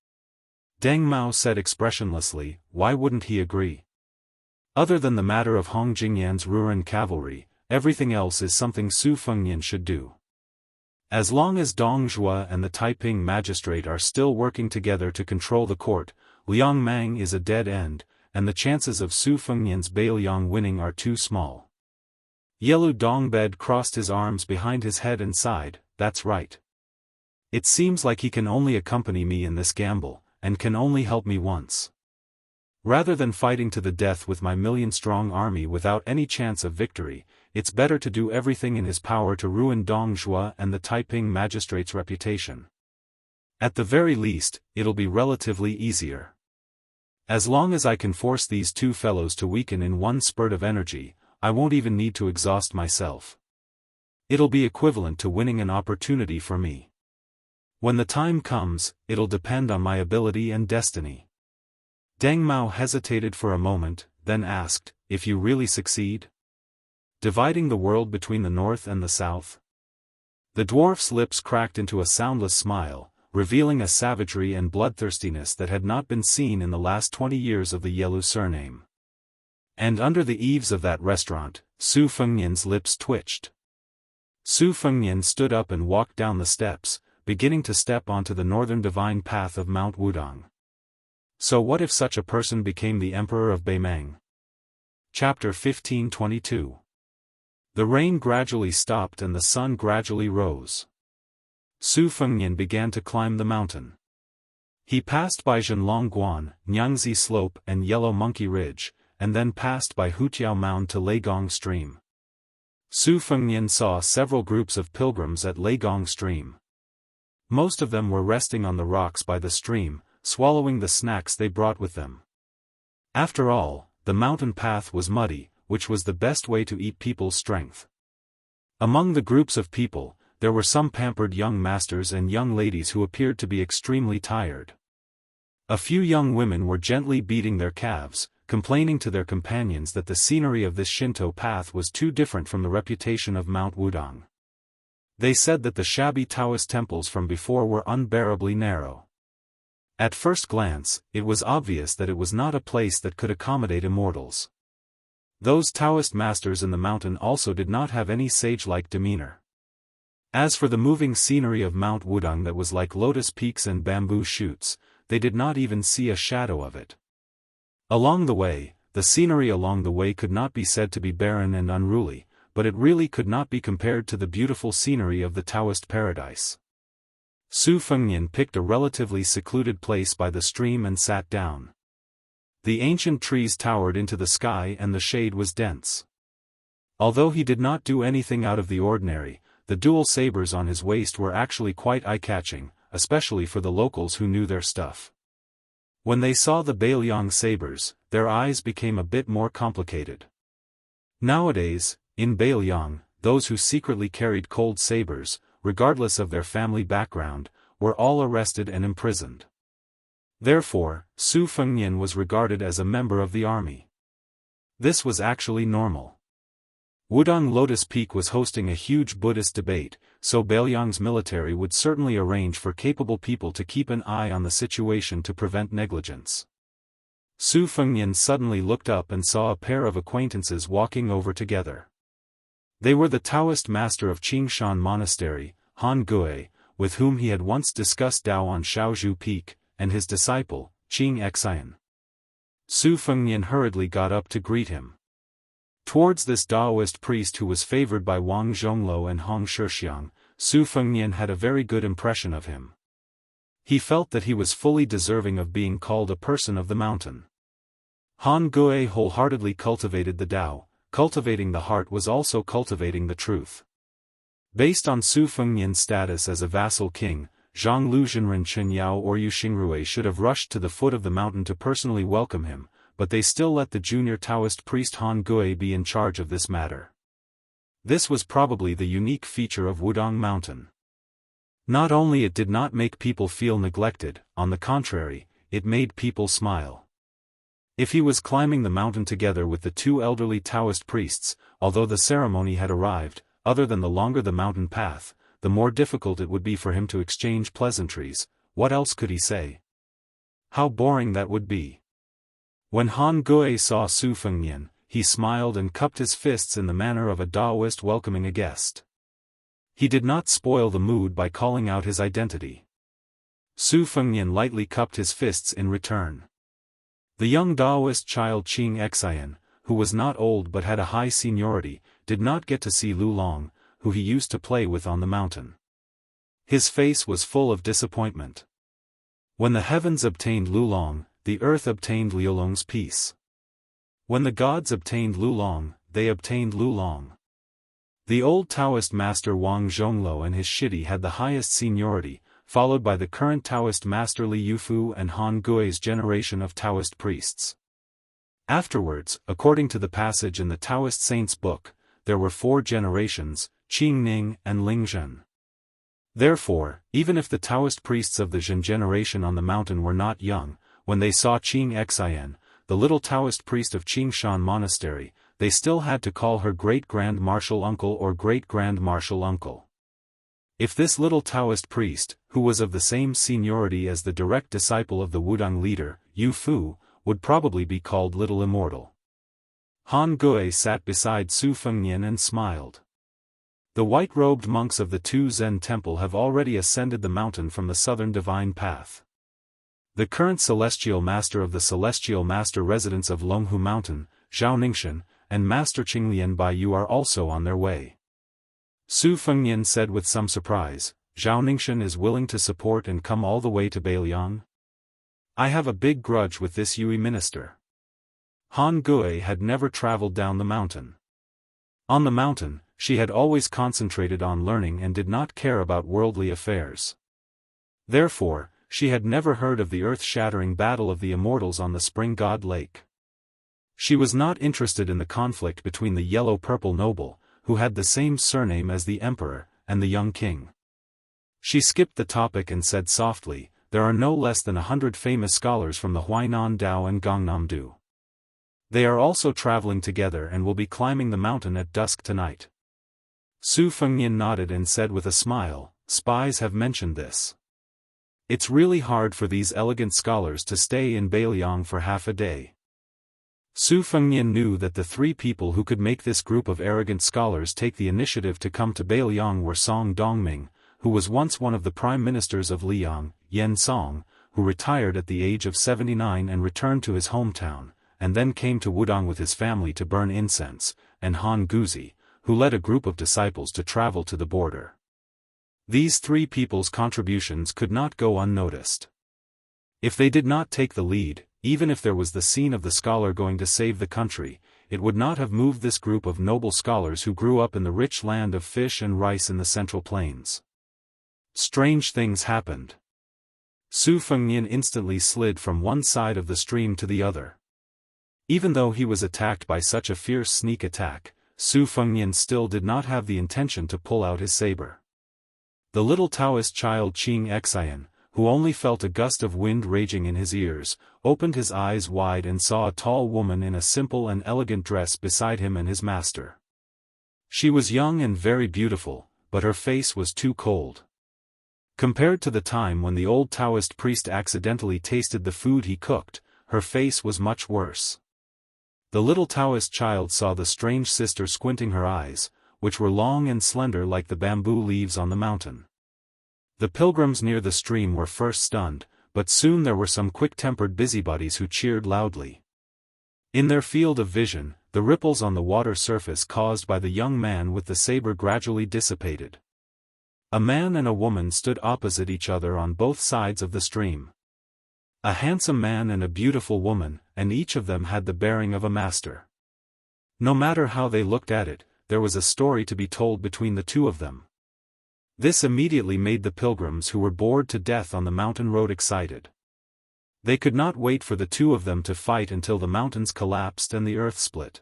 Deng Mao said expressionlessly, "Why wouldn't he agree? Other than the matter of Hong Jingyan's Ruren cavalry, everything else is something Su Fengnian should do. As long as Dong Zhuo and the Taiping magistrate are still working together to control the court, Liangmeng is a dead end, and the chances of Su Fengnian's Beiliang winning are too small." Yelu Dongbed crossed his arms behind his head and sighed, "That's right. It seems like he can only accompany me in this gamble, and can only help me once. Rather than fighting to the death with my million-strong army without any chance of victory, it's better to do everything in his power to ruin Dong Zhuo and the Taiping magistrate's reputation. At the very least, it'll be relatively easier. As long as I can force these two fellows to weaken in one spurt of energy, I won't even need to exhaust myself. It'll be equivalent to winning an opportunity for me. When the time comes, it'll depend on my ability and destiny." Deng Mao hesitated for a moment, then asked, "If you really succeed? Dividing the world between the north and the south?" The dwarf's lips cracked into a soundless smile, revealing a savagery and bloodthirstiness that had not been seen in the last 20 years of the Yelu surname. And under the eaves of that restaurant, Su Fengnian's lips twitched. Su Fengnian stood up and walked down the steps, beginning to step onto the northern divine path of Mount Wudong. So what if such a person became the emperor of Beimeng? Chapter 1522. The rain gradually stopped and the sun gradually rose. Su Fengnian began to climb the mountain. He passed by Zhenlongguan, Nyangzi Slope and Yellow Monkey Ridge, and then passed by Hutiao Mound to Leigong Stream. Su Fengnian saw several groups of pilgrims at Leigong Stream. Most of them were resting on the rocks by the stream, swallowing the snacks they brought with them. After all, the mountain path was muddy, which was the best way to eat people's strength. Among the groups of people, there were some pampered young masters and young ladies who appeared to be extremely tired. A few young women were gently beating their calves, complaining to their companions that the scenery of this Shinto path was too different from the reputation of Mount Wudong. They said that the shabby Taoist temples from before were unbearably narrow. At first glance, it was obvious that it was not a place that could accommodate immortals. Those Taoist masters in the mountain also did not have any sage-like demeanor. As for the moving scenery of Mount Wudong that was like lotus peaks and bamboo shoots, they did not even see a shadow of it. Along the way, the scenery along the way could not be said to be barren and unruly, but it really could not be compared to the beautiful scenery of the Taoist paradise. Su Fengnian picked a relatively secluded place by the stream and sat down. The ancient trees towered into the sky and the shade was dense. Although he did not do anything out of the ordinary, the dual sabers on his waist were actually quite eye-catching, especially for the locals who knew their stuff. When they saw the Beiliang sabers, their eyes became a bit more complicated. Nowadays, in Beiliang, those who secretly carried cold sabers, regardless of their family background, were all arrested and imprisoned. Therefore, Su Fengnian was regarded as a member of the army. This was actually normal. Wudong Lotus Peak was hosting a huge Buddhist debate, so Beiliang's military would certainly arrange for capable people to keep an eye on the situation to prevent negligence. Su Fengnian suddenly looked up and saw a pair of acquaintances walking over together. They were the Taoist master of Qingshan Monastery, Han Gui, with whom he had once discussed Tao on Shaozhu Peak, and his disciple, Qing Xian. Su Fengnian hurriedly got up to greet him. Towards this Daoist priest who was favored by Wang Zhongluo and Hong Shixiang, Su Fengnian had a very good impression of him. He felt that he was fully deserving of being called a person of the mountain. Han Gui wholeheartedly cultivated the Tao. Cultivating the heart was also cultivating the truth. Based on Su Fengnian's status as a vassal king, Zhang Lu Zhenren Chen Yao or Yu Xingrui should have rushed to the foot of the mountain to personally welcome him, but they still let the junior Taoist priest Han Gui be in charge of this matter. This was probably the unique feature of Wudong Mountain. Not only it did not make people feel neglected, on the contrary, it made people smile. If he was climbing the mountain together with the two elderly Taoist priests, although the ceremony had arrived, other than the longer the mountain path, the more difficult it would be for him to exchange pleasantries. What else could he say? How boring that would be. When Han Gui saw Su Fengnian, he smiled and cupped his fists in the manner of a Daoist welcoming a guest. He did not spoil the mood by calling out his identity. Su Fengnian lightly cupped his fists in return. The young Daoist child Qing Xian, who was not old but had a high seniority, did not get to see Lu Long, who he used to play with on the mountain. His face was full of disappointment. When the heavens obtained Lu Long, the earth obtained Liu Long's peace. When the gods obtained Lu Long, they obtained Lu Long. The old Taoist master Wang Zhongluo and his shidi had the highest seniority, followed by the current Taoist master Li Yufu and Han Gui's generation of Taoist priests. Afterwards, according to the passage in the Taoist saints' book, there were 4 generations, Qing Ning and Ling Zhen. Therefore, even if the Taoist priests of the Zhen generation on the mountain were not young, when they saw Qing Xian, the little Taoist priest of Qingshan Monastery, they still had to call her great-grand martial uncle or great-grand martial uncle. If this little Taoist priest, who was of the same seniority as the direct disciple of the Wudong leader, Yu Fu, would probably be called Little Immortal. Han Gui sat beside Su Fengnian and smiled. The white-robed monks of the Tu Zen temple have already ascended the mountain from the southern divine path. The current celestial master of the celestial master residence of Longhu Mountain, Zhao Ningxin, and Master Qinglian Baiyu are also on their way. Su Fengnian said with some surprise, Zhao Ningxin is willing to support and come all the way to Beiliang? I have a big grudge with this Yui minister. Han Gui had never traveled down the mountain. On the mountain, she had always concentrated on learning and did not care about worldly affairs. Therefore, she had never heard of the earth-shattering battle of the immortals on the Spring God Lake. She was not interested in the conflict between the yellow-purple noble, who had the same surname as the emperor, and the young king. She skipped the topic and said softly, there are no less than 100 famous scholars from the Huainan Dao and Gangnam-do. They are also traveling together and will be climbing the mountain at dusk tonight. Su Fengnian nodded and said with a smile, spies have mentioned this. It's really hard for these elegant scholars to stay in Beiliang for half a day. Su Fengnian knew that the 3 people who could make this group of arrogant scholars take the initiative to come to Beiliang were Song Dongming, who was once one of the prime ministers of Liang, Yen Song, who retired at the age of 79 and returned to his hometown, and then came to Wudong with his family to burn incense, and Han Guzi, who led a group of disciples to travel to the border. These 3 people's contributions could not go unnoticed. If they did not take the lead, even if there was the scene of the scholar going to save the country, it would not have moved this group of noble scholars who grew up in the rich land of fish and rice in the Central Plains. Strange things happened. Su Fengnian instantly slid from one side of the stream to the other. Even though he was attacked by such a fierce sneak attack, Su Fengnian still did not have the intention to pull out his saber. The little Taoist child Qing Xian, who only felt a gust of wind raging in his ears, opened his eyes wide and saw a tall woman in a simple and elegant dress beside him and his master. She was young and very beautiful, but her face was too cold. Compared to the time when the old Taoist priest accidentally tasted the food he cooked, her face was much worse. The little Taoist child saw the strange sister squinting her eyes, which were long and slender like the bamboo leaves on the mountain. The pilgrims near the stream were first stunned, but soon there were some quick-tempered busybodies who cheered loudly. In their field of vision, the ripples on the water surface caused by the young man with the saber gradually dissipated. A man and a woman stood opposite each other on both sides of the stream. A handsome man and a beautiful woman, and each of them had the bearing of a master. No matter how they looked at it, there was a story to be told between the two of them. This immediately made the pilgrims who were bored to death on the mountain road excited. They could not wait for the two of them to fight until the mountains collapsed and the earth split.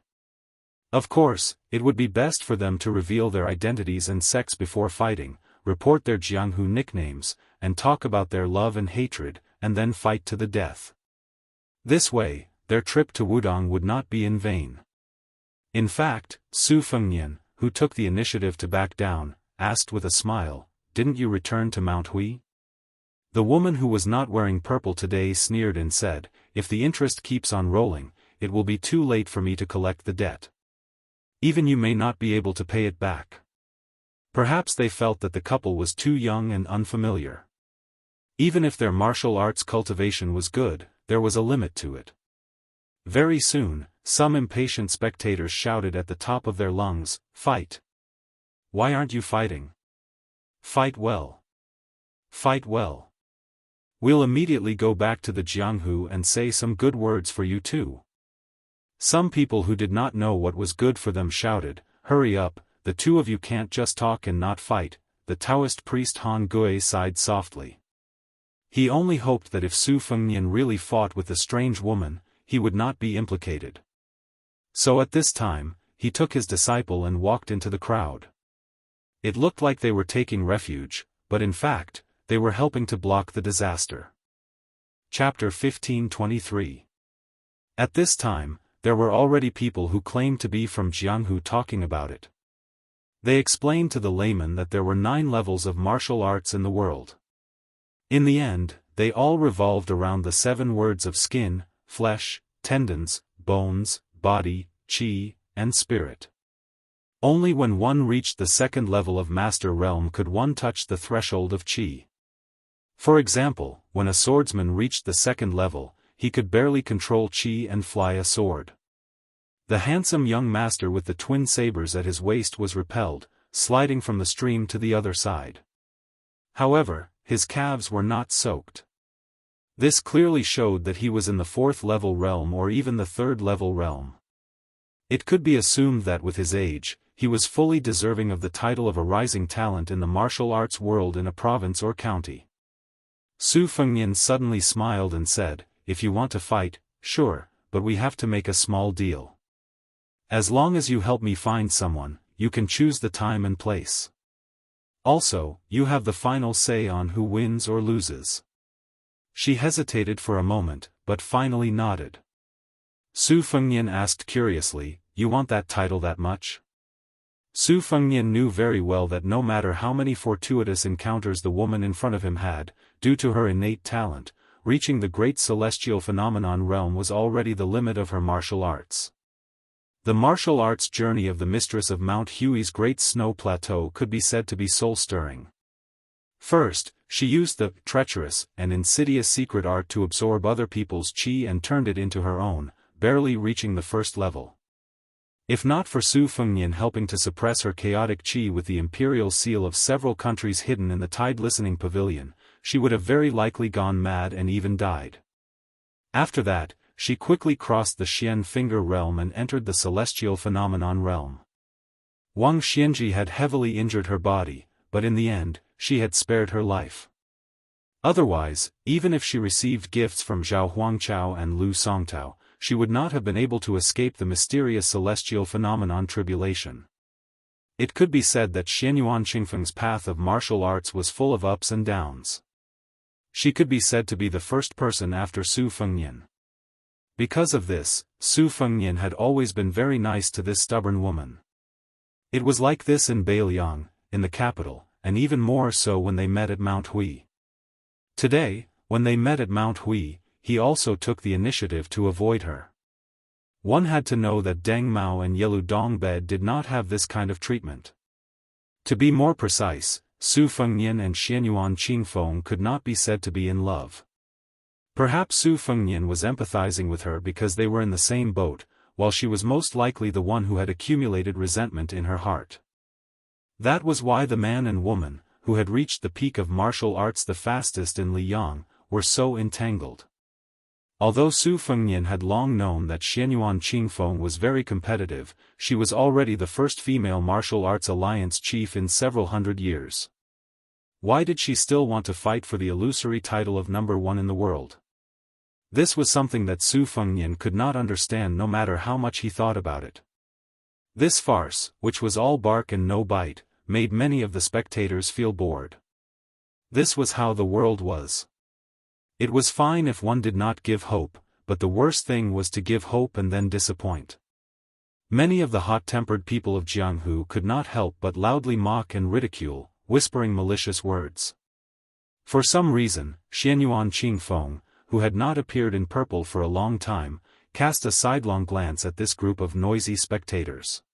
Of course, it would be best for them to reveal their identities and sects before fighting, report their Jianghu nicknames, and talk about their love and hatred, and then fight to the death. This way, their trip to Wudong would not be in vain. In fact, Su Fengnian, who took the initiative to back down, asked with a smile, "Didn't you return to Mount Hui?" The woman who was not wearing purple today sneered and said, "If the interest keeps on rolling, it will be too late for me to collect the debt. Even you may not be able to pay it back." Perhaps they felt that the couple was too young and unfamiliar. Even if their martial arts cultivation was good, there was a limit to it. Very soon, some impatient spectators shouted at the top of their lungs, "Fight! Why aren't you fighting? Fight well! Fight well! We'll immediately go back to the Jianghu and say some good words for you too." Some people who did not know what was good for them shouted, "Hurry up, the two of you can't just talk and not fight." The Taoist priest Han Gui sighed softly. He only hoped that if Su Fengnian really fought with the strange woman, he would not be implicated. So at this time, he took his disciple and walked into the crowd. It looked like they were taking refuge, but in fact, they were helping to block the disaster. Chapter 15:23. At this time, there were already people who claimed to be from Jianghu talking about it. They explained to the layman that there were 9 levels of martial arts in the world. In the end, they all revolved around the 7 words of skin, flesh, tendons, bones, body, qi, and spirit. Only when one reached the 2nd level of master realm could one touch the threshold of qi. For example, when a swordsman reached the 2nd level, he could barely control qi and fly a sword. The handsome young master with the twin sabers at his waist was repelled, sliding from the stream to the other side. However, his calves were not soaked. This clearly showed that he was in the 4th level realm or even the 3rd level realm. It could be assumed that with his age, he was fully deserving of the title of a rising talent in the martial arts world in a province or county. Su Fengnian suddenly smiled and said, "If you want to fight, sure, but we have to make a small deal. As long as you help me find someone, you can choose the time and place. Also, you have the final say on who wins or loses." She hesitated for a moment, but finally nodded. Su Fengnian asked curiously, "You want that title that much?" Su Fengnian knew very well that no matter how many fortuitous encounters the woman in front of him had, due to her innate talent, reaching the great celestial phenomenon realm was already the limit of her martial arts. The martial arts journey of the mistress of Mount Hui's great snow plateau could be said to be soul-stirring. First, she used the treacherous and insidious secret art to absorb other people's qi and turned it into her own, barely reaching the 1st level. If not for Su Fengnian helping to suppress her chaotic qi with the imperial seal of several countries hidden in the Tide Listening Pavilion, she would have very likely gone mad and even died. After that, she quickly crossed the Xian Finger realm and entered the celestial phenomenon realm. Wang Xianji had heavily injured her body, but in the end, she had spared her life. Otherwise, even if she received gifts from Zhao Huangchao and Lu Songtao, she would not have been able to escape the mysterious celestial phenomenon tribulation. It could be said that Xianyuan Qingfeng's path of martial arts was full of ups and downs. She could be said to be the first person after Su Fengnian. Because of this, Su Fengnian had always been very nice to this stubborn woman. It was like this in Beiliang, in the capital, and even more so when they met at Mount Hui. Today, when they met at Mount Hui, he also took the initiative to avoid her. One had to know that Deng Mao and Yelu Dongbed did not have this kind of treatment. To be more precise, Su Fengnian and Xianyuan Qingfeng could not be said to be in love. Perhaps Su Fengnian was empathizing with her because they were in the same boat, while she was most likely the one who had accumulated resentment in her heart. That was why the man and woman, who had reached the peak of martial arts the fastest in Liyang, were so entangled. Although Su Fengnian had long known that Xianyuan Qingfeng was very competitive, she was already the first female martial arts alliance chief in several hundred years. Why did she still want to fight for the illusory title of number one in the world? This was something that Su Fengnian could not understand no matter how much he thought about it. This farce, which was all bark and no bite, made many of the spectators feel bored. This was how the world was. It was fine if one did not give hope, but the worst thing was to give hope and then disappoint. Many of the hot-tempered people of Jianghu could not help but loudly mock and ridicule, whispering malicious words. For some reason, Xianyuan Qingfeng, who had not appeared in purple for a long time, cast a sidelong glance at this group of noisy spectators.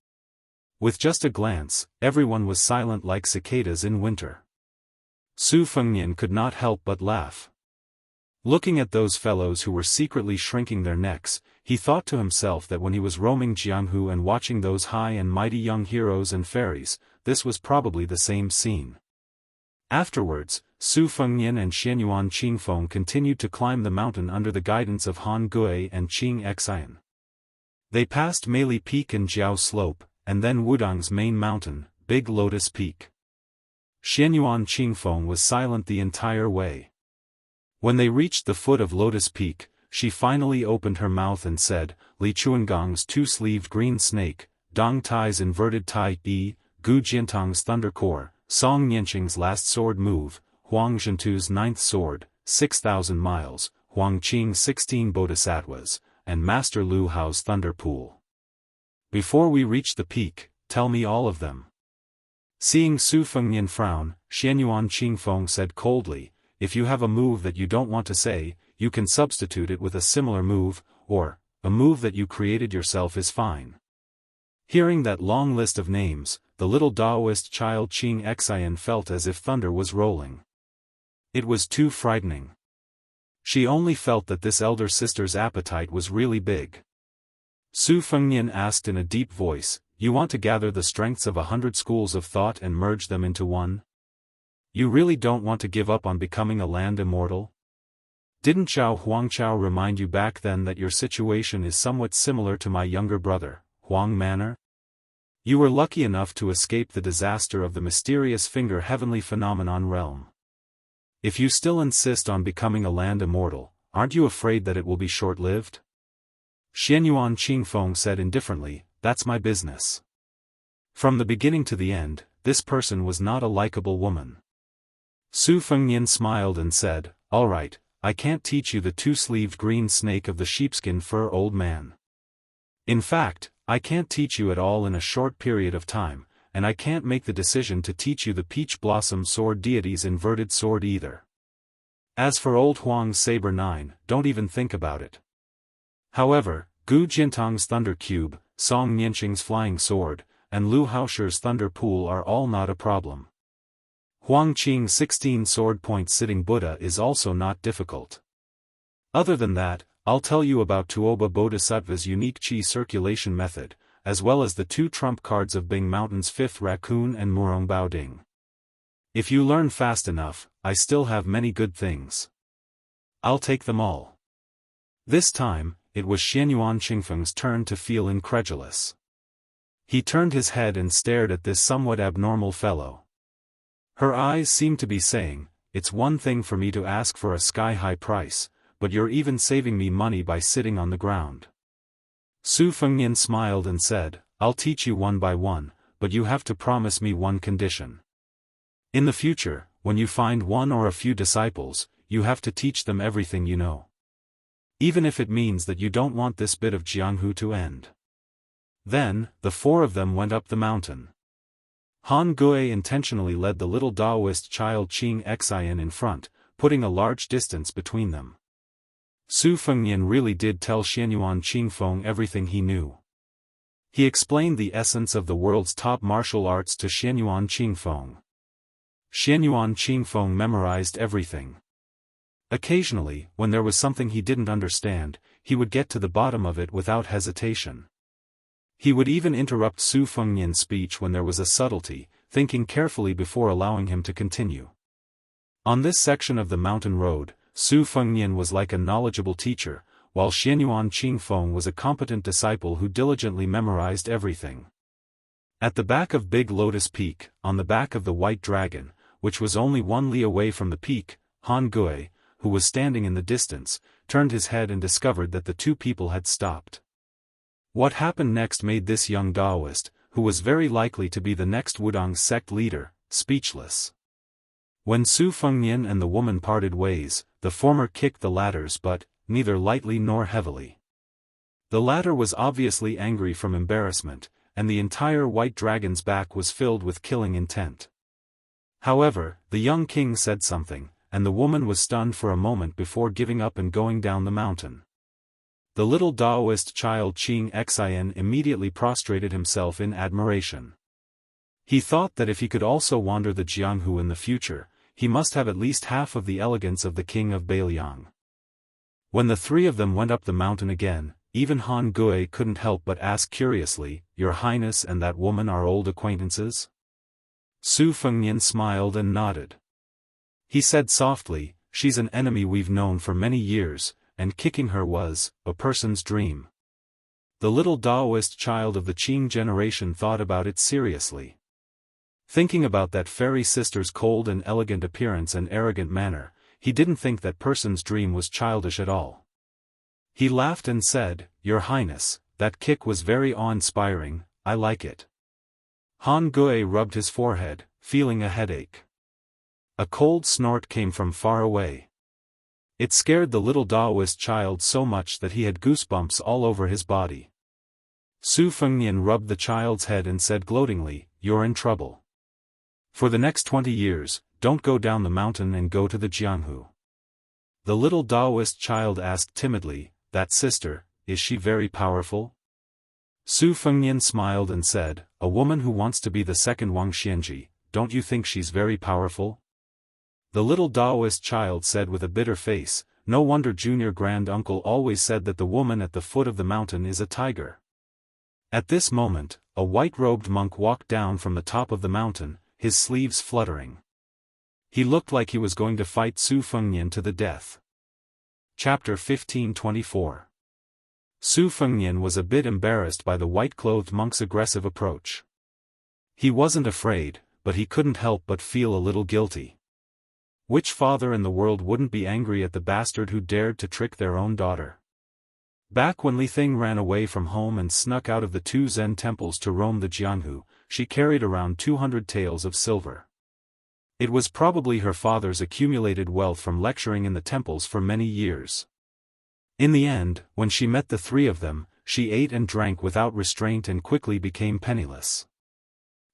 With just a glance, everyone was silent like cicadas in winter. Su Fengnian could not help but laugh. Looking at those fellows who were secretly shrinking their necks, he thought to himself that when he was roaming Jianghu and watching those high and mighty young heroes and fairies, this was probably the same scene. Afterwards, Su Fengnian and Xianyuan Qingfeng continued to climb the mountain under the guidance of Han Gui and Qing Xian. They passed Meili Peak and Jiao Slope, and then Wudang's main mountain, Big Lotus Peak. Xianyuan Qingfeng was silent the entire way. When they reached the foot of Lotus Peak, she finally opened her mouth and said, Li Chuangong's two-sleeved green snake, Dong Tai's inverted Tai Yi, Gu Jiantong's thunder core, Song Nianqing's last sword move, Huang Zhentu's ninth sword, 6,000 miles, Huang Qing's 16 bodhisattvas, and Master Lu Hao's thunder pool. Before we reach the peak, tell me all of them. Seeing Su Fengnian frown, Xianyuan Qingfeng said coldly, if you have a move that you don't want to say, you can substitute it with a similar move, or, a move that you created yourself is fine. Hearing that long list of names, the little Daoist child Qing Xian felt as if thunder was rolling. It was too frightening. She only felt that this elder sister's appetite was really big. Su Fengnian asked in a deep voice, you want to gather the strengths of 100 schools of thought and merge them into one? You really don't want to give up on becoming a land immortal? Didn't Zhao Huangchao remind you back then that your situation is somewhat similar to my younger brother, Huang Manor? You were lucky enough to escape the disaster of the mysterious finger heavenly phenomenon realm. If you still insist on becoming a land immortal, aren't you afraid that it will be short-lived? Xianyuan Qingfeng said indifferently, that's my business. From the beginning to the end, this person was not a likable woman. Su Fengnian smiled and said, all right, I can't teach you the two-sleeved green snake of the sheepskin fur old man. In fact, I can't teach you at all in a short period of time, and I can't make the decision to teach you the peach blossom sword deity's inverted sword either. As for old Huang's saber 9, don't even think about it. However, Gu Jiantong's thunder cube, Song Nianqing's flying sword, and Lu Haoshi's thunder pool are all not a problem. Huang Qing's 16 sword point sitting Buddha is also not difficult. Other than that, I'll tell you about Tuoba Bodhisattva's unique qi circulation method, as well as the 2 trump cards of Bing Mountain's 5th raccoon and Murong Baoding. If you learn fast enough, I still have many good things. I'll take them all. This time, it was Xianyuan Qingfeng's turn to feel incredulous. He turned his head and stared at this somewhat abnormal fellow. Her eyes seemed to be saying, it's one thing for me to ask for a sky-high price, but you're even saving me money by sitting on the ground. Su Fengnian smiled and said, I'll teach you one by one, but you have to promise me one condition. In the future, when you find one or a few disciples, you have to teach them everything you know. Even if it means that you don't want this bit of Jianghu to end. Then, the 4 of them went up the mountain. Han Gui intentionally led the little Daoist child Qing Xian in front, putting a large distance between them. Su Fengnian really did tell Xianyuan Qingfeng everything he knew. He explained the essence of the world's top martial arts to Xianyuan Qingfeng. Xianyuan Qingfeng memorized everything. Occasionally, when there was something he didn't understand, he would get to the bottom of it without hesitation. He would even interrupt Su Fengnian's speech when there was a subtlety, thinking carefully before allowing him to continue. On this section of the mountain road, Su Fengnian was like a knowledgeable teacher, while Xianyuan Qingfeng was a competent disciple who diligently memorized everything. At the back of Big Lotus Peak, on the back of the White Dragon, which was only 1 li away from the peak, Han Gui, who was standing in the distance, turned his head and discovered that the two people had stopped. What happened next made this young Daoist, who was very likely to be the next Wudang sect leader, speechless. When Su Fengnian and the woman parted ways, the former kicked the latter's butt, neither lightly nor heavily. The latter was obviously angry from embarrassment, and the entire White Dragon's back was filled with killing intent. However, the young king said something, and the woman was stunned for a moment before giving up and going down the mountain. The little Daoist child Qing Xian immediately prostrated himself in admiration. He thought that if he could also wander the Jianghu in the future, he must have at least half of the elegance of the king of Beiliang. When the three of them went up the mountain again, even Han Gui couldn't help but ask curiously, "Your Highness and that woman are old acquaintances?" Su Fengnian smiled and nodded. He said softly, "She's an enemy we've known for many years, and kicking her was a person's dream." The little Daoist child of the Qing generation thought about it seriously. Thinking about that fairy sister's cold and elegant appearance and arrogant manner, he didn't think that person's dream was childish at all. He laughed and said, "Your Highness, that kick was very awe-inspiring, I like it." Han Gui rubbed his forehead, feeling a headache. A cold snort came from far away. It scared the little Daoist child so much that he had goosebumps all over his body. Su Fengnian rubbed the child's head and said gloatingly, "You're in trouble. For the next 20 years, don't go down the mountain and go to the Jianghu." The little Daoist child asked timidly, "That sister, is she very powerful?" Su Fengnian smiled and said, "A woman who wants to be the second Wang Xianji, don't you think she's very powerful?" The little Daoist child said with a bitter face, "No wonder junior grand uncle always said that the woman at the foot of the mountain is a tiger." At this moment, a white-robed monk walked down from the top of the mountain, his sleeves fluttering. He looked like he was going to fight Su Fengnian to the death. Chapter 1524. Su Fengnian was a bit embarrassed by the white-clothed monk's aggressive approach. He wasn't afraid, but he couldn't help but feel a little guilty. Which father in the world wouldn't be angry at the bastard who dared to trick their own daughter? Back when Li Thing ran away from home and snuck out of the 2 Zen temples to roam the Jianghu, she carried around 200 taels of silver. It was probably her father's accumulated wealth from lecturing in the temples for many years. In the end, when she met the three of them, she ate and drank without restraint and quickly became penniless.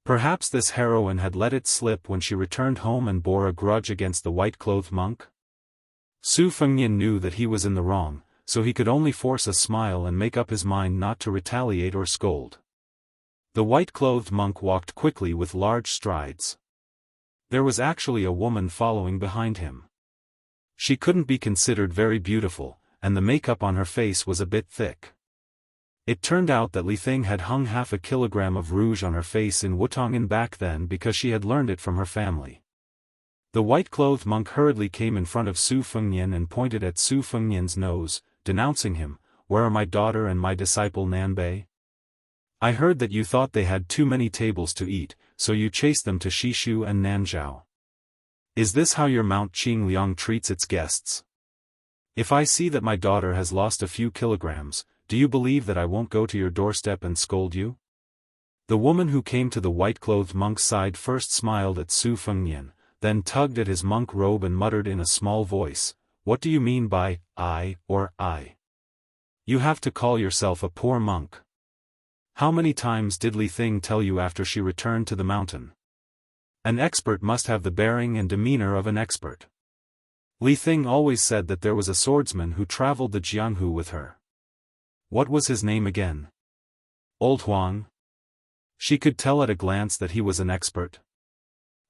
Perhaps this heroine had let it slip when she returned home and bore a grudge against the white-clothed monk. Su Fengnian knew that he was in the wrong, so he could only force a smile and make up his mind not to retaliate or scold. The white-clothed monk walked quickly with large strides. There was actually a woman following behind him. She couldn't be considered very beautiful, and the makeup on her face was a bit thick. It turned out that Li Thing had hung half a kilogram of rouge on her face in Wutongan back then because she had learned it from her family. The white-clothed monk hurriedly came in front of Su Fengnian and pointed at Su Fengnian's nose, denouncing him, "Where are my daughter and my disciple Nanbei? I heard that you thought they had too many tables to eat, so you chased them to Shishu and Nanzhao. Is this how your Mount Qingliang treats its guests? If I see that my daughter has lost a few kilograms, do you believe that I won't go to your doorstep and scold you?" The woman who came to the white-clothed monk's side first smiled at Su Fengnian, then tugged at his monk robe and muttered in a small voice, "What do you mean by, I, or I? You have to call yourself a poor monk. How many times did Li Thing tell you after she returned to the mountain? An expert must have the bearing and demeanor of an expert. Li Thing always said that there was a swordsman who traveled the Jianghu with her. What was his name again? Old Huang? She could tell at a glance that he was an expert.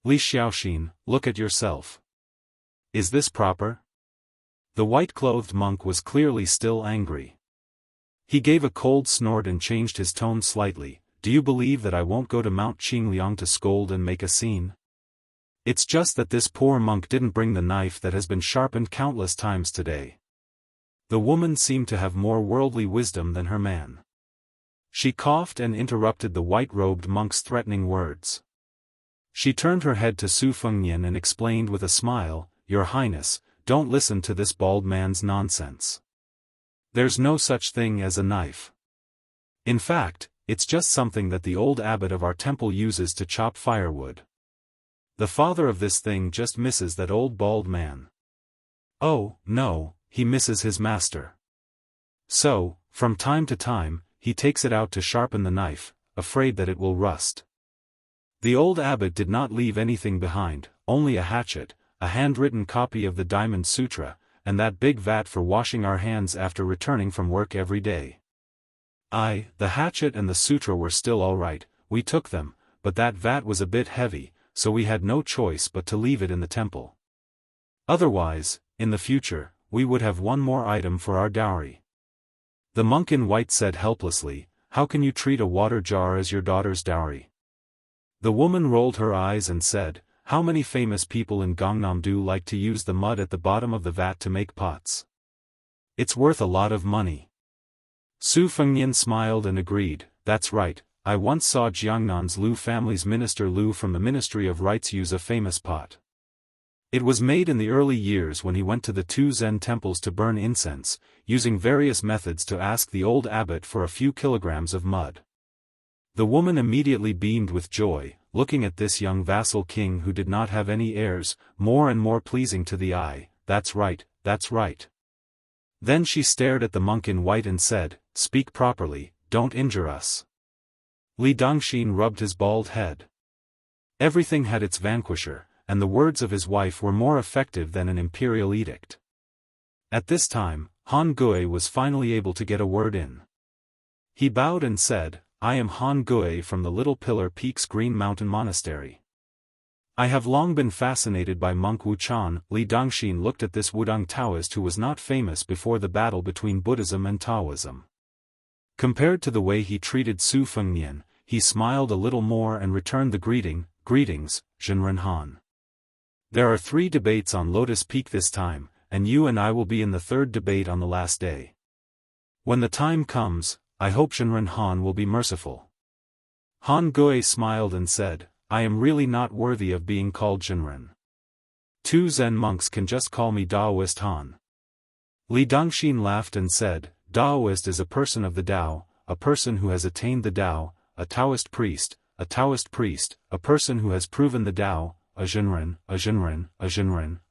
Li Xiaoxin, look at yourself. Is this proper? The white-clothed monk was clearly still angry. He gave a cold snort and changed his tone slightly. Do you believe that I won't go to Mount Qingliang to scold and make a scene? It's just that this poor monk didn't bring the knife that has been sharpened countless times today. The woman seemed to have more worldly wisdom than her man. She coughed and interrupted the white-robed monk's threatening words. She turned her head to Su Fengnian and explained with a smile, Your Highness, don't listen to this bald man's nonsense. There's no such thing as a knife. In fact, it's just something that the old abbot of our temple uses to chop firewood. The father of this thing just misses that old bald man. Oh, no, he misses his master. So, from time to time, he takes it out to sharpen the knife, afraid that it will rust. The old abbot did not leave anything behind, only a hatchet, a handwritten copy of the Diamond Sutra, and that big vat for washing our hands after returning from work every day. The hatchet and the sutra were still all right, we took them, but that vat was a bit heavy, so we had no choice but to leave it in the temple. Otherwise, in the future, we would have one more item for our dowry. The monk in white said helplessly, How can you treat a water jar as your daughter's dowry? The woman rolled her eyes and said, How many famous people in Gangnam-do like to use the mud at the bottom of the vat to make pots? It's worth a lot of money. Su Fengnian smiled and agreed, That's right, I once saw Jiangnan's Lu family's minister Lu from the Ministry of Rites use a famous pot. It was made in the early years when he went to the two Zen temples to burn incense, using various methods to ask the old abbot for a few kilograms of mud. The woman immediately beamed with joy, looking at this young vassal king who did not have any heirs, more and more pleasing to the eye. That's right, that's right. Then she stared at the monk in white and said, Speak properly, don't injure us. Li Dongxin rubbed his bald head. Everything had its vanquisher, and the words of his wife were more effective than an imperial edict. At this time, Han Gui was finally able to get a word in. He bowed and said, I am Han Gui from the Little Pillar Peaks Green Mountain Monastery. I have long been fascinated by Monk Wuchan. Li Dongxin looked at this Wudang Taoist who was not famous before the battle between Buddhism and Taoism. Compared to the way he treated Su Fengnian, he smiled a little more and returned the greetings, Zhenren Han. There are 3 debates on Lotus Peak this time, and you and I will be in the 3rd debate on the last day. When the time comes, I hope Zhenren Han will be merciful. Han Gui smiled and said, I am really not worthy of being called Zhenren. 2 Zen monks can just call me Daoist Han. Li Dongxin laughed and said, Daoist is a person of the Tao, a person who has attained the Tao, a Taoist priest, a person who has proven the Tao, a Zhenren,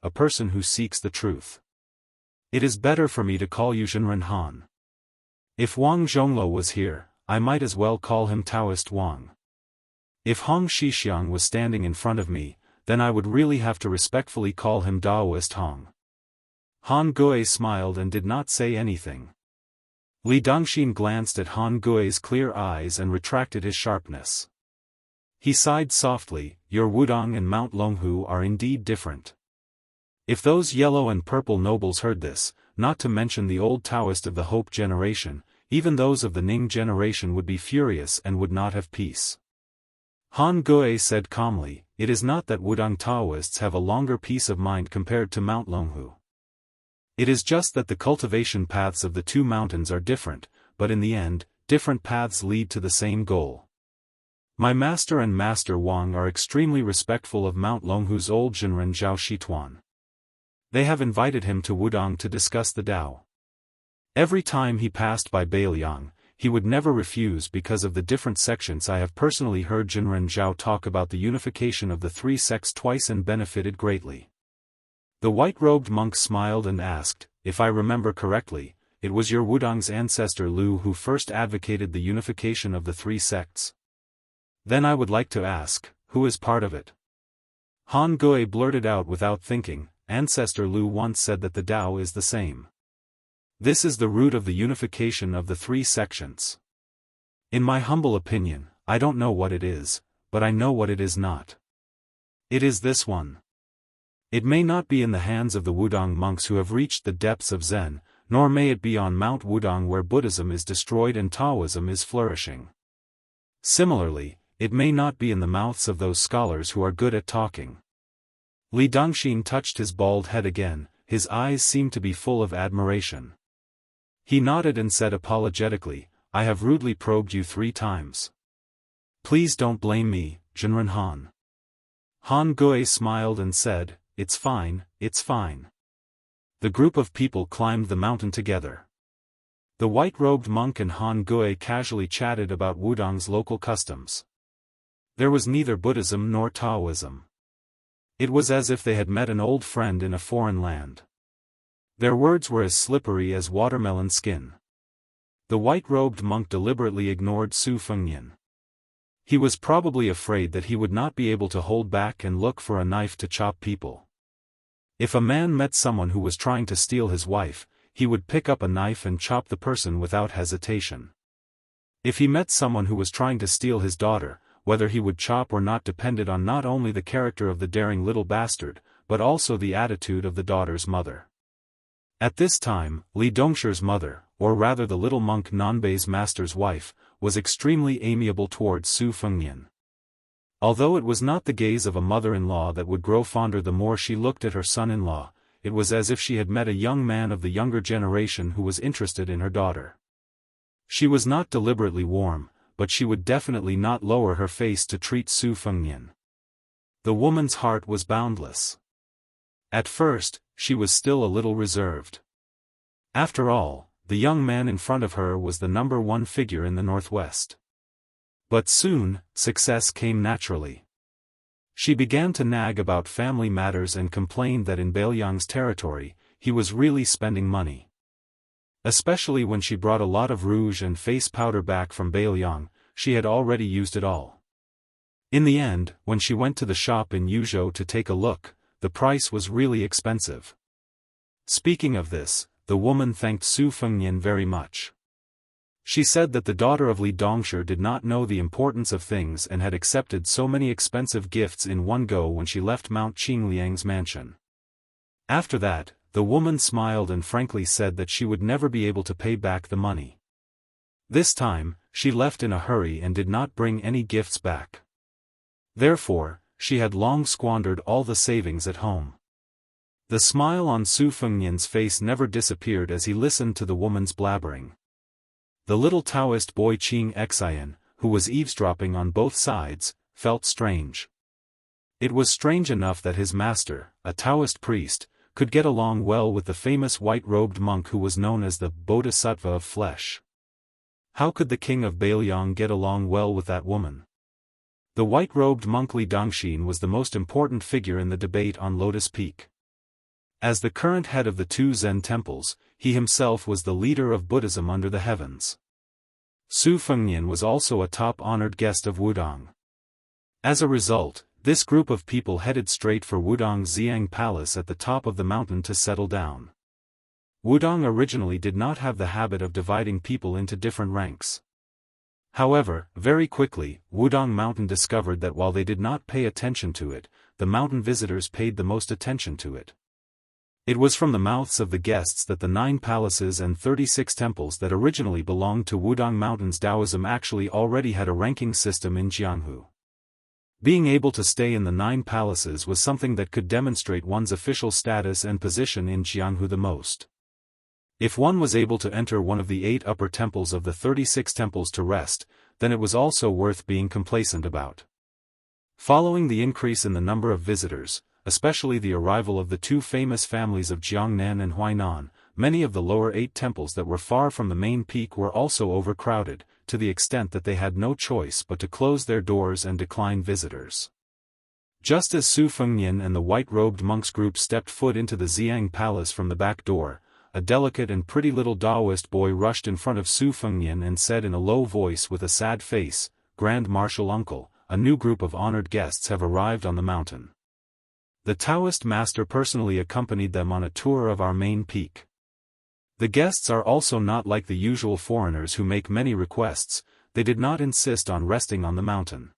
a person who seeks the truth. It is better for me to call you Zhenren Han. If Wang Zhonglo was here, I might as well call him Taoist Wang. If Hong Shixiang was standing in front of me, then I would really have to respectfully call him Daoist Hong. Han Gui smiled and did not say anything. Li Dongxin glanced at Han Gui's clear eyes and retracted his sharpness. He sighed softly, Your Wudang and Mount Longhu are indeed different. If those yellow and purple nobles heard this, not to mention the old Taoist of the Hope generation, even those of the Ning generation would be furious and would not have peace. Han Gui said calmly, It is not that Wudang Taoists have a longer peace of mind compared to Mount Longhu. It is just that the cultivation paths of the 2 mountains are different, but in the end, different paths lead to the same goal. My master and Master Wang are extremely respectful of Mount Longhu's old Zhenren Zhao Shituan. They have invited him to Wudang to discuss the Tao. Every time he passed by Beiliang, he would never refuse because of the different sections. I have personally heard Zhenren Zhao talk about the unification of the 3 sects twice and benefited greatly. The white-robed monk smiled and asked, If I remember correctly, it was your Wudang's ancestor Lu who first advocated the unification of the 3 sects. Then I would like to ask, who is part of it? Han Gui blurted out without thinking, ancestor Lu once said that the Tao is the same. This is the root of the unification of the three sections. In my humble opinion, I don't know what it is, but I know what it is not. It is this one. It may not be in the hands of the Wudang monks who have reached the depths of Zen, nor may it be on Mount Wudang where Buddhism is destroyed and Taoism is flourishing. Similarly, it may not be in the mouths of those scholars who are good at talking. Li Dongxin touched his bald head again, his eyes seemed to be full of admiration. He nodded and said apologetically, I have rudely probed you 3 times. Please don't blame me, Jinren Han. Han Gui smiled and said, it's fine, it's fine. The group of people climbed the mountain together. The white-robed monk and Han Gui casually chatted about Wudang's local customs. There was neither Buddhism nor Taoism. It was as if they had met an old friend in a foreign land. Their words were as slippery as watermelon skin. The white-robed monk deliberately ignored Su Fengnian. He was probably afraid that he would not be able to hold back and look for a knife to chop people. If a man met someone who was trying to steal his wife, he would pick up a knife and chop the person without hesitation. If he met someone who was trying to steal his daughter, whether he would chop or not depended on not only the character of the daring little bastard, but also the attitude of the daughter's mother. At this time, Li Dongshi's mother, or rather the little monk Nanbei's master's wife, was extremely amiable towards Su Fengnian. Although it was not the gaze of a mother-in-law that would grow fonder the more she looked at her son-in-law, it was as if she had met a young man of the younger generation who was interested in her daughter. She was not deliberately warm, but she would definitely not lower her face to treat Su Fengnian. The woman's heart was boundless. At first, she was still a little reserved. After all, the young man in front of her was the #1 figure in the Northwest. But soon, success came naturally. She began to nag about family matters and complained that in Bailiang's territory, he was really spending money. Especially when she brought a lot of rouge and face powder back from Bailiang, she had already used it all. In the end, when she went to the shop in Yuzhou to take a look, the price was really expensive. Speaking of this, the woman thanked Su Fengnian very much. She said that the daughter of Li Dongshi did not know the importance of things and had accepted so many expensive gifts in one go when she left Mount Qingliang's mansion. After that, the woman smiled and frankly said that she would never be able to pay back the money. This time, she left in a hurry and did not bring any gifts back. Therefore, she had long squandered all the savings at home. The smile on Su Fengnian's face never disappeared as he listened to the woman's blabbering. The little Taoist boy Qing Xian, who was eavesdropping on both sides, felt strange. It was strange enough that his master, a Taoist priest, could get along well with the famous white-robed monk who was known as the Bodhisattva of flesh. How could the king of Bailiang get along well with that woman? The white-robed monk Li Dongxin was the most important figure in the debate on Lotus Peak. As the current head of the 2 Zen temples, he himself was the leader of Buddhism under the heavens. Su Fengnian was also a top-honored guest of Wudang. As a result, this group of people headed straight for Wudang's Xiang Palace at the top of the mountain to settle down. Wudang originally did not have the habit of dividing people into different ranks. However, very quickly, Wudang Mountain discovered that while they did not pay attention to it, the mountain visitors paid the most attention to it. It was from the mouths of the guests that the 9 palaces and 36 temples that originally belonged to Wudang Mountain's Taoism actually already had a ranking system in Jianghu. Being able to stay in the 9 palaces was something that could demonstrate one's official status and position in Jianghu the most. If one was able to enter one of the 8 upper temples of the 36 temples to rest, then it was also worth being complacent about. Following the increase in the number of visitors, especially the arrival of the 2 famous families of Jiangnan and Huainan, many of the lower 8 temples that were far from the main peak were also overcrowded, to the extent that they had no choice but to close their doors and decline visitors. Just as Su Fengnian and the white-robed monks group stepped foot into the Xiang Palace from the back door, a delicate and pretty little Daoist boy rushed in front of Su Fengnian and said in a low voice with a sad face, "Grand Marshal Uncle, a new group of honored guests have arrived on the mountain." The Taoist master personally accompanied them on a tour of our main peak. The guests are also not like the usual foreigners who make many requests. They did not insist on resting on the mountain.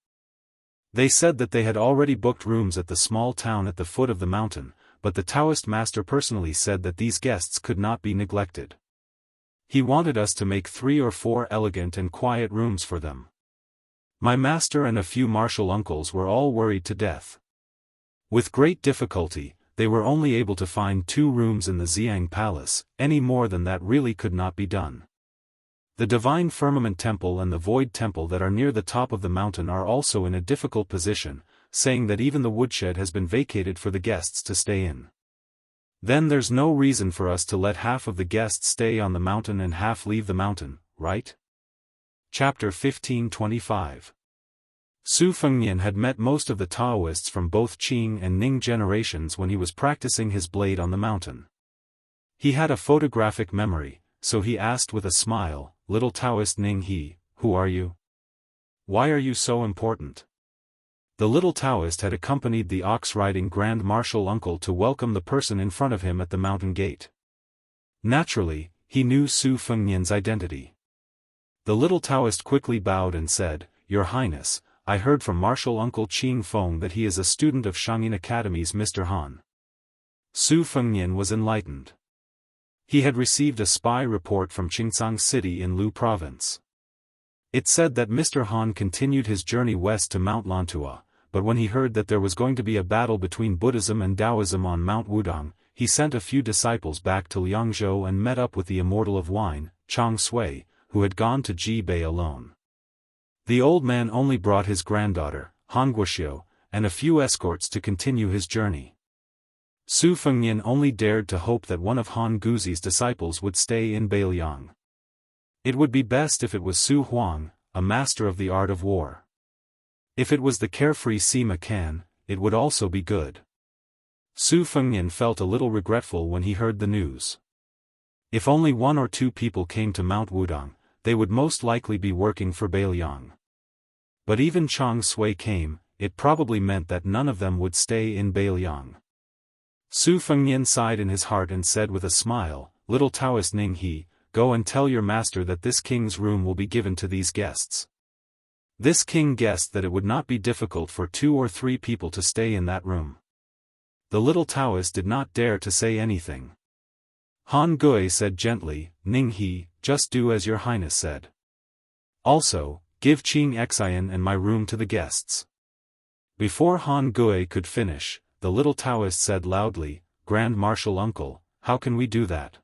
They said that they had already booked rooms at the small town at the foot of the mountain, but the Taoist master personally said that these guests could not be neglected. He wanted us to make 3 or 4 elegant and quiet rooms for them. My master and a few martial uncles were all worried to death. With great difficulty, they were only able to find 2 rooms in the Xiang Palace. Any more than that really could not be done. The Divine Firmament Temple and the Void Temple that are near the top of the mountain are also in a difficult position, saying that even the woodshed has been vacated for the guests to stay in. Then there's no reason for us to let half of the guests stay on the mountain and half leave the mountain, right? Chapter 1525. Su Fengnian had met most of the Taoists from both Qing and Ning generations when he was practicing his blade on the mountain. He had a photographic memory, so he asked with a smile, "Little Taoist Ning He, who are you? Why are you so important?" The little Taoist had accompanied the ox-riding Grand Marshal uncle to welcome the person in front of him at the mountain gate. Naturally, he knew Su Fengnian's identity. The little Taoist quickly bowed and said, "Your Highness, I heard from Marshal Uncle Qing Feng that he is a student of Shangyin Academy's Mr. Han." Su Fengnian was enlightened. He had received a spy report from Qingcang City in Lu Province. It said that Mr. Han continued his journey west to Mount Lantua, but when he heard that there was going to be a battle between Buddhism and Taoism on Mount Wudong, he sent a few disciples back to Liangzhou and met up with the Immortal of Wine, Chang Sui, who had gone to Jibei alone. The old man only brought his granddaughter, Han Guoxiu, and a few escorts to continue his journey. Su Fengnian only dared to hope that one of Han Guzi's disciples would stay in Beiliang. It would be best if it was Su Huang, a master of the art of war. If it was the carefree Sima Kan, it would also be good. Su Fengnian felt a little regretful when he heard the news. If only 1 or 2 people came to Mount Wudong, they would most likely be working for Beiliang. But even Chang Sui came, it probably meant that none of them would stay in Beiliang. Su Fengnian sighed in his heart and said with a smile, "Little Taoist Ning He, go and tell your master that this king's room will be given to these guests." This king guessed that it would not be difficult for 2 or 3 people to stay in that room. The little Taoist did not dare to say anything. Han Gui said gently, "Ning He, just do as your highness said. Also, give Qing Xian and my room to the guests." Before Han Gui could finish, the little Taoist said loudly, "Grand Marshal Uncle, how can we do that?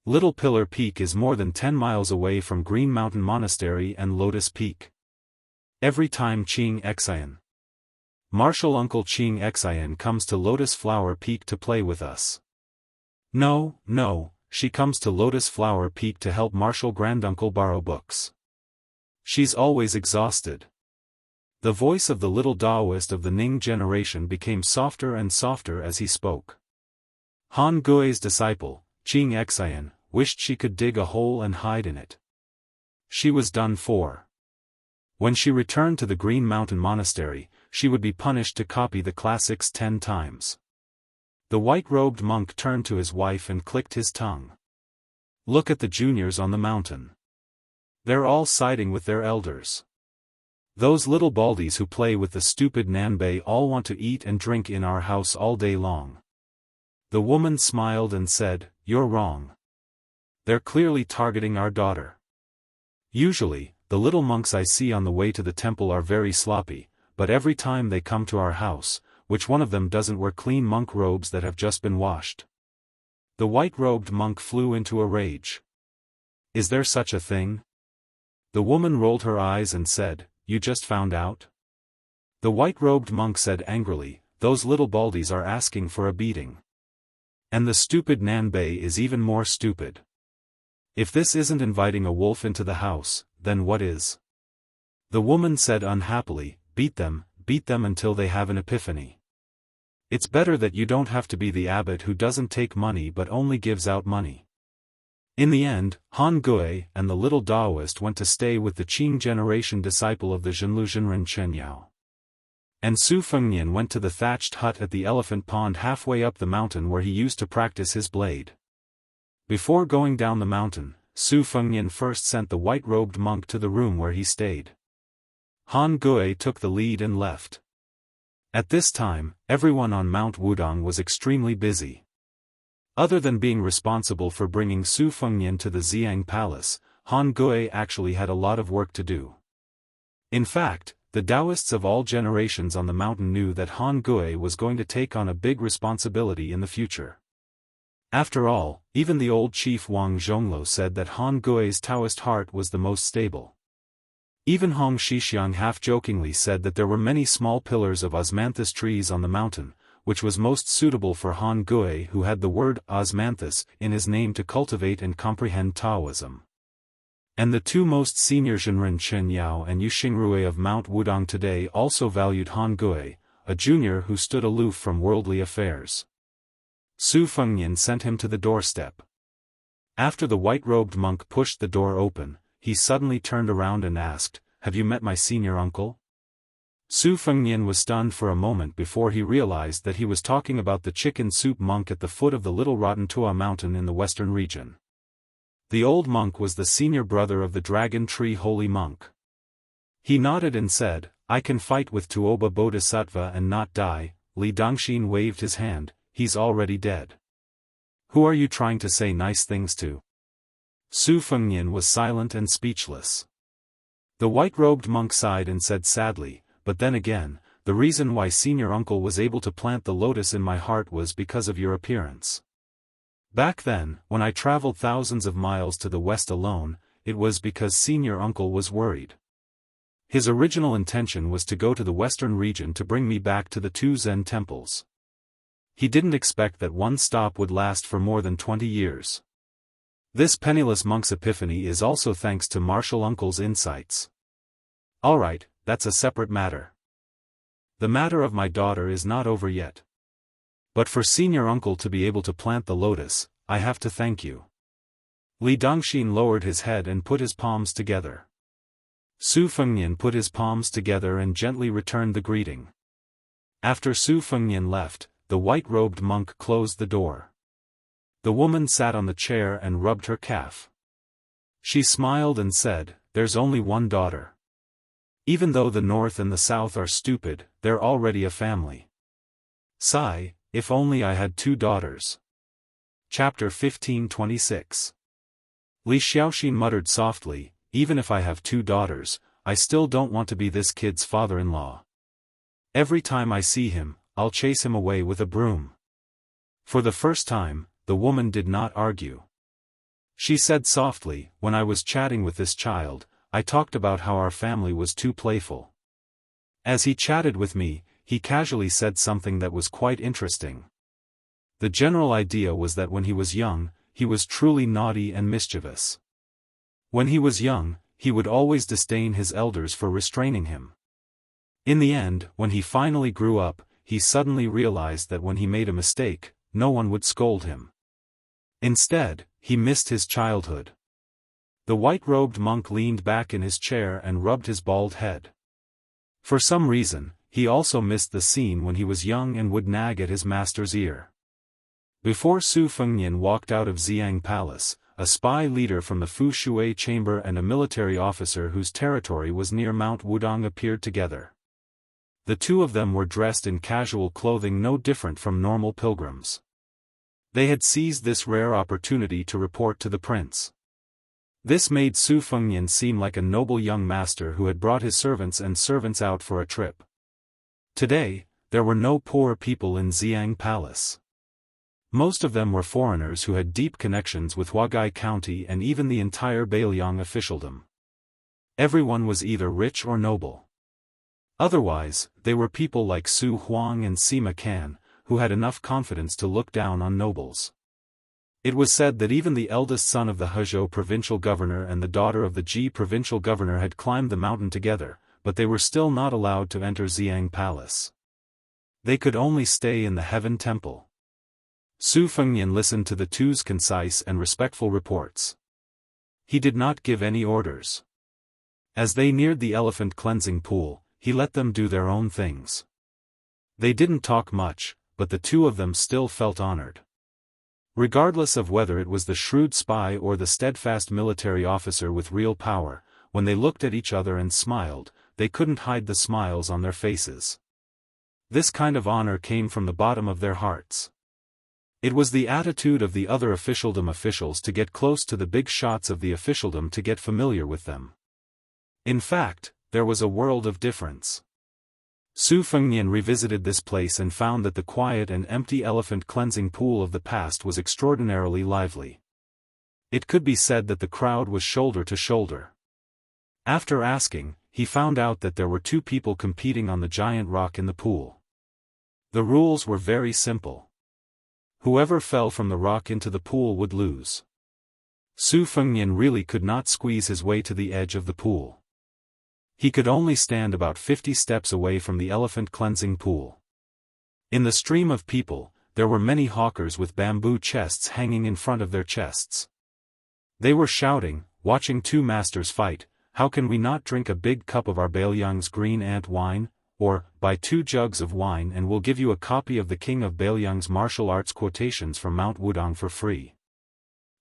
Little Pillar Peak is more than 10 miles away from Green Mountain Monastery and Lotus Peak. Every time Qing Xian, Marshal Uncle Qing Xian comes to Lotus Flower Peak to play with us. No, she comes to Lotus Flower Peak to help Marshal Granduncle borrow books. She's always exhausted." The voice of the little Daoist of the Ning generation became softer and softer as he spoke. Han Gui's disciple, Qing Xian, wished she could dig a hole and hide in it. She was done for. When she returned to the Green Mountain Monastery, she would be punished to copy the classics 10 times. The white-robed monk turned to his wife and clicked his tongue. "Look at the juniors on the mountain. They're all siding with their elders. Those little baldies who play with the stupid Nanbei all want to eat and drink in our house all day long." The woman smiled and said, "You're wrong. They're clearly targeting our daughter. Usually, the little monks I see on the way to the temple are very sloppy, but every time they come to our house, which one of them doesn't wear clean monk robes that have just been washed?" The white-robed monk flew into a rage. "Is there such a thing?" The woman rolled her eyes and said, "You just found out?" The white-robed monk said angrily, "Those little baldies are asking for a beating. And the stupid Nanbei is even more stupid. If this isn't inviting a wolf into the house, then what is?" The woman said unhappily, beat them until they have an epiphany. It's better that you don't have to be the abbot who doesn't take money but only gives out money." In the end, Han Gui and the little Daoist went to stay with the Qing generation disciple of the Zhenlu Zhenren Chen Yao. And Su Fengnian went to the thatched hut at the elephant pond halfway up the mountain where he used to practice his blade. Before going down the mountain, Su Fengnian first sent the white-robed monk to the room where he stayed. Han Gui took the lead and left. At this time, everyone on Mount Wudong was extremely busy. Other than being responsible for bringing Su Fengnian to the Xiang Palace, Han Gui actually had a lot of work to do. In fact, the Daoists of all generations on the mountain knew that Han Gui was going to take on a big responsibility in the future. After all, even the old chief Wang Zhonglo said that Han Gui's Taoist heart was the most stable. Even Hong Shixiang half-jokingly said that there were many small pillars of osmanthus trees on the mountain, which was most suitable for Han Gui, who had the word osmanthus in his name to cultivate and comprehend Taoism. And the two most senior Zhenren Chen-Yao and Yu Xingrui of Mount Wudong today also valued Han Gui, a junior who stood aloof from worldly affairs. Su Fengnian sent him to the doorstep. After the white-robed monk pushed the door open, he suddenly turned around and asked, "Have you met my senior uncle?" Su Fengnian was stunned for a moment before he realized that he was talking about the chicken soup monk at the foot of the Little Rotten Tua mountain in the western region. The old monk was the senior brother of the Dragon Tree Holy Monk. He nodded and said, "I can fight with Tuoba Bodhisattva and not die." Li Dongxin waved his hand, "He's already dead. Who are you trying to say nice things to?" Su Fengnian was silent and speechless. The white-robed monk sighed and said sadly, "But then again, the reason why senior uncle was able to plant the lotus in my heart was because of your appearance. Back then, when I traveled thousands of miles to the west alone, it was because senior uncle was worried. His original intention was to go to the western region to bring me back to the two Zen temples. He didn't expect that one stop would last for more than 20 years. This penniless monk's epiphany is also thanks to Martial Uncle's insights. Alright, that's a separate matter. The matter of my daughter is not over yet. But for senior uncle to be able to plant the lotus, I have to thank you." Li Dongxin lowered his head and put his palms together. Su Fengnian put his palms together and gently returned the greeting. After Su Fengnian left, the white-robed monk closed the door. The woman sat on the chair and rubbed her calf. She smiled and said, "There's only one daughter. Even though the north and the south are stupid, they're already a family. Sigh, if only I had 2 daughters." Chapter 15:26. Li Xiaoxin muttered softly, "Even if I have 2 daughters, I still don't want to be this kid's father-in-law. Every time I see him, I'll chase him away with a broom." For the first time, the woman did not argue. She said softly, "When I was chatting with this child, I talked about how our family was too playful. As he chatted with me, he casually said something that was quite interesting. The general idea was that when he was young, he was truly naughty and mischievous. When he was young, he would always disdain his elders for restraining him. In the end, when he finally grew up, he suddenly realized that when he made a mistake, no one would scold him. Instead, he missed his childhood." The white-robed monk leaned back in his chair and rubbed his bald head. For some reason, he also missed the scene when he was young and would nag at his master's ear. Before Su Fengnian walked out of Xiang Palace, a spy leader from the Fu Shui chamber and a military officer whose territory was near Mount Wudong appeared together. The two of them were dressed in casual clothing no different from normal pilgrims. They had seized this rare opportunity to report to the prince. This made Su Fengnian seem like a noble young master who had brought his servants out for a trip. Today, there were no poor people in Xiang Palace. Most of them were foreigners who had deep connections with Huagai County and even the entire Beiliang officialdom. Everyone was either rich or noble. Otherwise, they were people like Su Huang and Sima Kan, who had enough confidence to look down on nobles. It was said that even the eldest son of the Hezhou provincial governor and the daughter of the Ji provincial governor had climbed the mountain together, but they were still not allowed to enter Xiang Palace. They could only stay in the Heaven Temple. Su Fengnian listened to the two's concise and respectful reports. He did not give any orders. As they neared the elephant cleansing pool, he let them do their own things. They didn't talk much, but the two of them still felt honored. Regardless of whether it was the shrewd spy or the steadfast military officer with real power, when they looked at each other and smiled, they couldn't hide the smiles on their faces. This kind of honor came from the bottom of their hearts. It was the attitude of the other officialdom officials to get close to the big shots of the officialdom to get familiar with them. In fact, there was a world of difference. Su Fengnian revisited this place and found that the quiet and empty elephant cleansing pool of the past was extraordinarily lively. It could be said that the crowd was shoulder to shoulder. After asking, he found out that there were two people competing on the giant rock in the pool. The rules were very simple. Whoever fell from the rock into the pool would lose. Su Fengnian really could not squeeze his way to the edge of the pool. He could only stand about 50 steps away from the elephant cleansing pool. In the stream of people, there were many hawkers with bamboo chests hanging in front of their chests. They were shouting, watching two masters fight, "How can we not drink a big cup of our Baoyang's green ant wine? Or, buy 2 jugs of wine and we'll give you a copy of the King of Baoyang's martial arts quotations from Mount Wudong for free."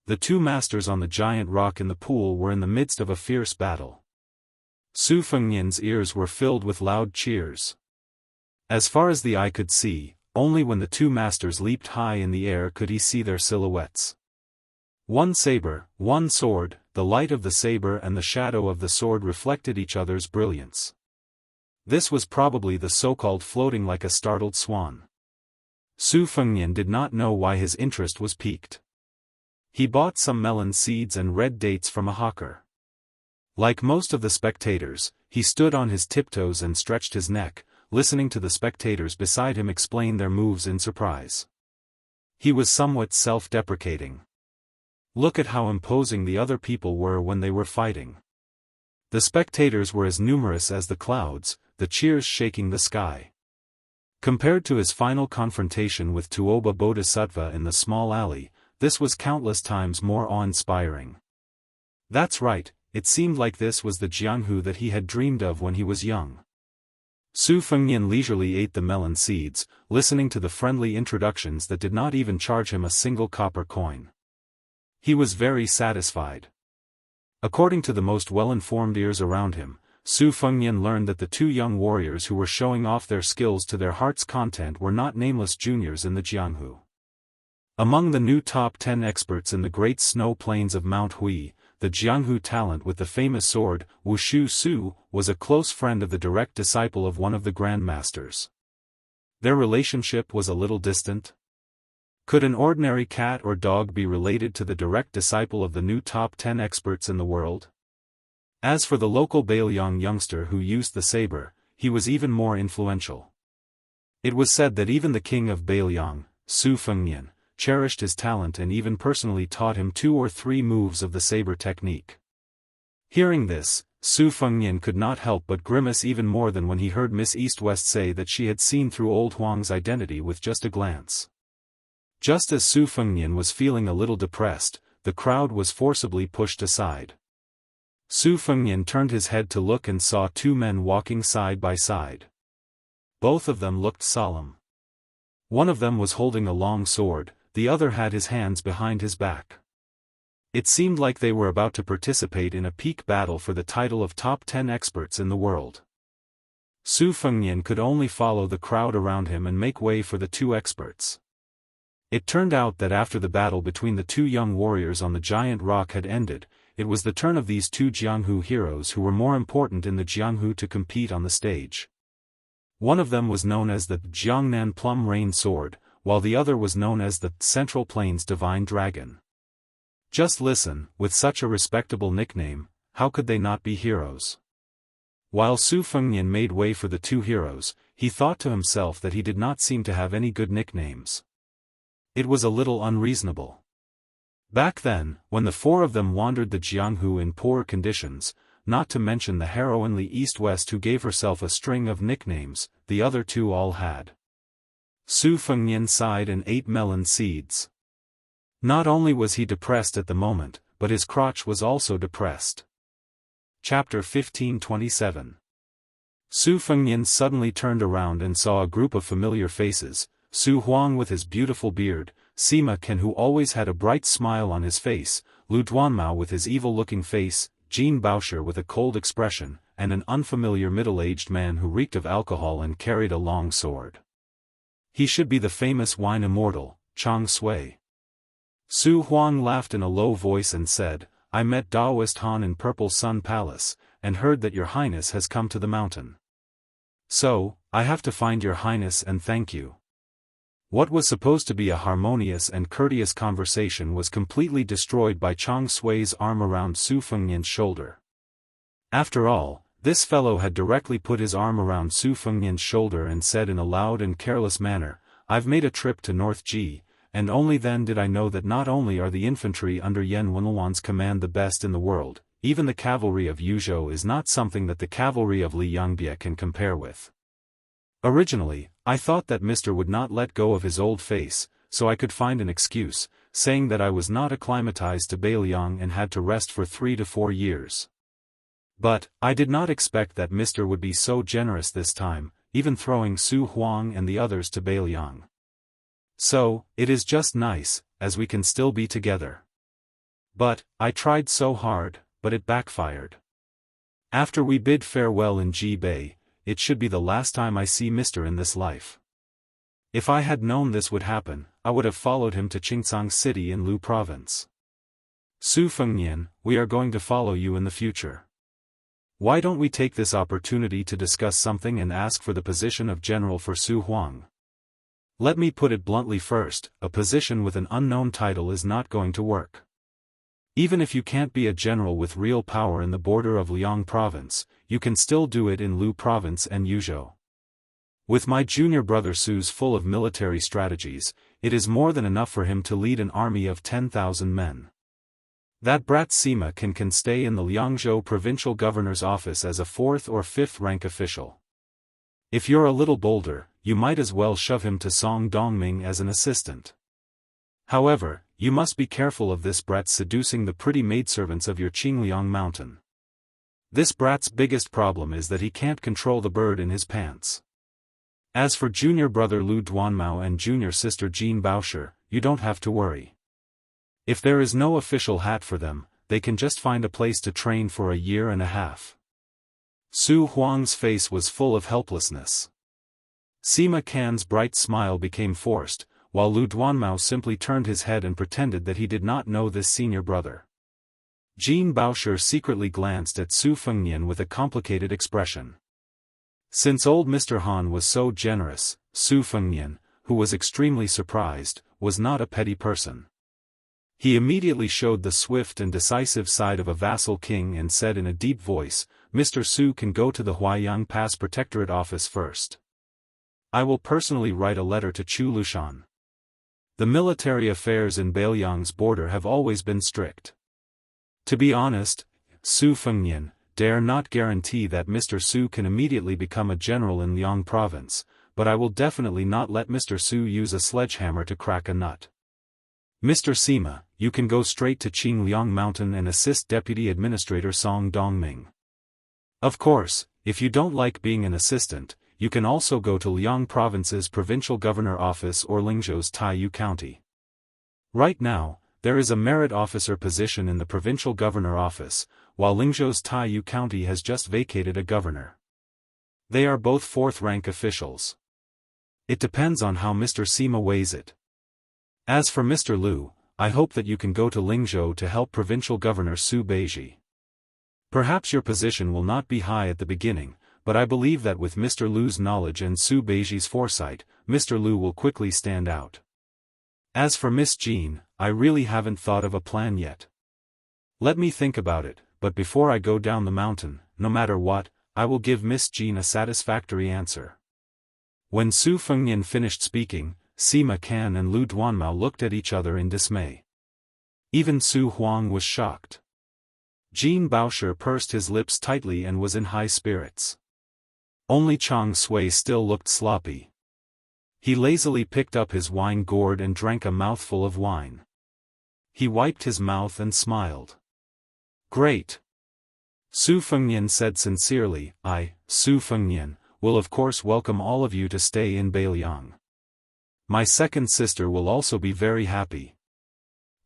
The two masters on the giant rock in the pool were in the midst of a fierce battle. Su Fengnian's ears were filled with loud cheers. As far as the eye could see, only when the two masters leaped high in the air could he see their silhouettes. One saber, one sword, the light of the saber and the shadow of the sword reflected each other's brilliance. This was probably the so-called floating like a startled swan. Su Fengnian did not know why his interest was piqued. He bought some melon seeds and red dates from a hawker. Like most of the spectators, he stood on his tiptoes and stretched his neck, listening to the spectators beside him explain their moves in surprise. He was somewhat self-deprecating. Look at how imposing the other people were when they were fighting. The spectators were as numerous as the clouds, the cheers shaking the sky. Compared to his final confrontation with Tuoba Bodhisattva in the small alley, this was countless times more awe-inspiring. That's right. It seemed like this was the Jianghu that he had dreamed of when he was young. Su Fengnian leisurely ate the melon seeds, listening to the friendly introductions that did not even charge him a single copper coin. He was very satisfied. According to the most well-informed ears around him, Su Fengnian learned that the two young warriors who were showing off their skills to their heart's content were not nameless juniors in the Jianghu. Among the new top 10 experts in the great snow plains of Mount Hui, the Jianghu talent with the famous sword, Wuxia Xianxia, was a close friend of the direct disciple of one of the grandmasters. Their relationship was a little distant. Could an ordinary cat or dog be related to the direct disciple of the new top 10 experts in the world? As for the local Baoyang youngster who used the saber, he was even more influential. It was said that even the king of Baoyang, Su Fengnian, cherished his talent and even personally taught him 2 or 3 moves of the saber technique. Hearing this, Su Fengnian could not help but grimace even more than when he heard Miss East-West say that she had seen through old Huang's identity with just a glance. Just as Su Fengnian was feeling a little depressed, the crowd was forcibly pushed aside. Su Fengnian turned his head to look and saw 2 men walking side by side. Both of them looked solemn. One of them was holding a long sword, the other had his hands behind his back. It seemed like they were about to participate in a peak battle for the title of top 10 experts in the world. Su Fengnian could only follow the crowd around him and make way for the 2 experts. It turned out that after the battle between the 2 young warriors on the giant rock had ended, it was the turn of these 2 Jianghu heroes who were more important in the Jianghu to compete on the stage. One of them was known as the Jiangnan Plum Rain Sword, while the other was known as the Central Plains Divine Dragon. Just listen, with such a respectable nickname, how could they not be heroes? While Su Fengnian made way for the 2 heroes, he thought to himself that he did not seem to have any good nicknames. It was a little unreasonable. Back then, when the 4 of them wandered the Jianghu in poor conditions, not to mention the heroinely East-West who gave herself a string of nicknames, the other 2 all had. Su Fengnian sighed and ate melon seeds. Not only was he depressed at the moment, but his crotch was also depressed. Chapter 1527. Su Fengnian suddenly turned around and saw a group of familiar faces: Su Huang with his beautiful beard, Sima Qian who always had a bright smile on his face, Lu Duanmao with his evil-looking face, Jin Baosher with a cold expression, and an unfamiliar middle-aged man who reeked of alcohol and carried a long sword. He should be the famous wine immortal, Chang Sui. Su Huang laughed in a low voice and said, "I met Daoist Han in Purple Sun Palace, and heard that your highness has come to the mountain. So, I have to find your highness and thank you." What was supposed to be a harmonious and courteous conversation was completely destroyed by Chang Sui's arm around Su Fengnian's shoulder. After all, this fellow had directly put his arm around Su Fengnian's shoulder and said in a loud and careless manner, "I've made a trip to North Ji, and only then did I know that not only are the infantry under Yan Wenluan's command the best in the world, even the cavalry of Yuzhou is not something that the cavalry of Li Yangbie can compare with. Originally, I thought that Mr. would not let go of his old face, so I could find an excuse, saying that I was not acclimatized to Beiliang and had to rest for 3 to 4 years. But, I did not expect that Mr. would be so generous this time, even throwing Su Huang and the others to Beiliang. So, it is just nice, as we can still be together. But, I tried so hard, but it backfired. After we bid farewell in Ji Bei, it should be the last time I see Mr. in this life. If I had known this would happen, I would have followed him to Qingcang City in Lu Province. Su Fengnian, we are going to follow you in the future. Why don't we take this opportunity to discuss something and ask for the position of general for Su Huang? Let me put it bluntly first, a position with an unknown title is not going to work. Even if you can't be a general with real power in the border of Liang Province, you can still do it in Lu Province and Yuzhou. With my junior brother Su's full of military strategies, it is more than enough for him to lead an army of 10,000 men. That brat Sima can stay in the Liangzhou provincial governor's office as a 4th or 5th rank official. If you're a little bolder, you might as well shove him to Song Dongming as an assistant. However, you must be careful of this brat seducing the pretty maidservants of your Qingliang mountain. This brat's biggest problem is that he can't control the bird in his pants. As for junior brother Lu Duanmao and junior sister Jin Baosher, you don't have to worry. If there is no official hat for them, they can just find a place to train for a year and a half. Su Huang's face was full of helplessness. Sima Qian's bright smile became forced, while Lu Duanmao simply turned his head and pretended that he did not know this senior brother. Jin Baosher secretly glanced at Su Fengnian with a complicated expression. Since old Mr. Han was so generous, Su Fengnian, who was extremely surprised, was not a petty person. He immediately showed the swift and decisive side of a vassal king and said in a deep voice, "Mr. Su can go to the Huaiyang Pass Protectorate office first. I will personally write a letter to Chu Lushan. The military affairs in Beiliang's border have always been strict. To be honest, Su Fengnian, dare not guarantee that Mr. Su can immediately become a general in Liang Province, but I will definitely not let Mr. Su use a sledgehammer to crack a nut. Mr. Sima, you can go straight to Qingliang Mountain and assist Deputy Administrator Song Dongming. Of course, if you don't like being an assistant, you can also go to Liang Province's Provincial Governor Office or Lingzhou's Taiyu County. Right now, there is a merit officer position in the Provincial Governor Office, while Lingzhou's Taiyu County has just vacated a governor. They are both 4th rank officials. It depends on how Mr. Sima weighs it. As for Mr. Lu, I hope that you can go to Lingzhou to help Provincial Governor Su Beiji. Perhaps your position will not be high at the beginning, but I believe that with Mr. Lu's knowledge and Su Beiji's foresight, Mr. Lu will quickly stand out. As for Miss Jean, I really haven't thought of a plan yet. Let me think about it, but before I go down the mountain, no matter what, I will give Miss Jean a satisfactory answer." When Su Fengnian finished speaking, Sima Qian and Lu Duanmao looked at each other in dismay. Even Su Huang was shocked. Jin Baosher pursed his lips tightly and was in high spirits. Only Chang Sui still looked sloppy. He lazily picked up his wine gourd and drank a mouthful of wine. He wiped his mouth and smiled. "Great! Su Fengnian said sincerely, I, Su Fengnian, will of course welcome all of you to stay in Beiliang. My second sister will also be very happy.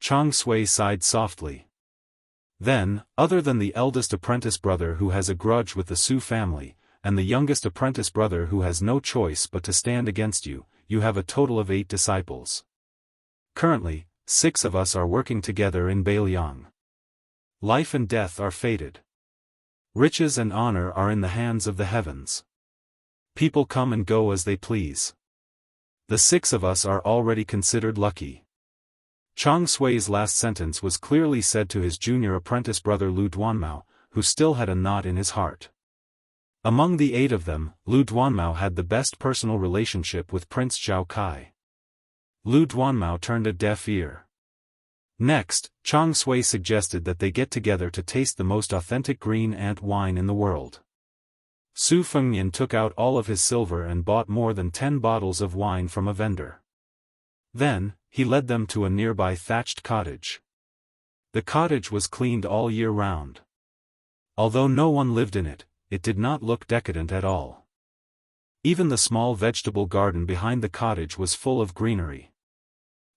Chang Sui sighed softly. Then, other than the eldest apprentice brother who has a grudge with the Su family, and the youngest apprentice brother who has no choice but to stand against you, you have a total of 8 disciples. Currently, 6 of us are working together in Beiliang. Life and death are fated. Riches and honor are in the hands of the heavens. People come and go as they please. The 6 of us are already considered lucky. Chang Sui's last sentence was clearly said to his junior apprentice brother Lu Duanmao, who still had a knot in his heart. Among the 8 of them, Lu Duanmao had the best personal relationship with Prince Zhao Kai. Lu Duanmao turned a deaf ear. Next, Chang Sui suggested that they get together to taste the most authentic green ant wine in the world. Su Fengnian took out all of his silver and bought more than 10 bottles of wine from a vendor. Then, he led them to a nearby thatched cottage. The cottage was cleaned all year round. Although no one lived in it, it did not look decadent at all. Even the small vegetable garden behind the cottage was full of greenery.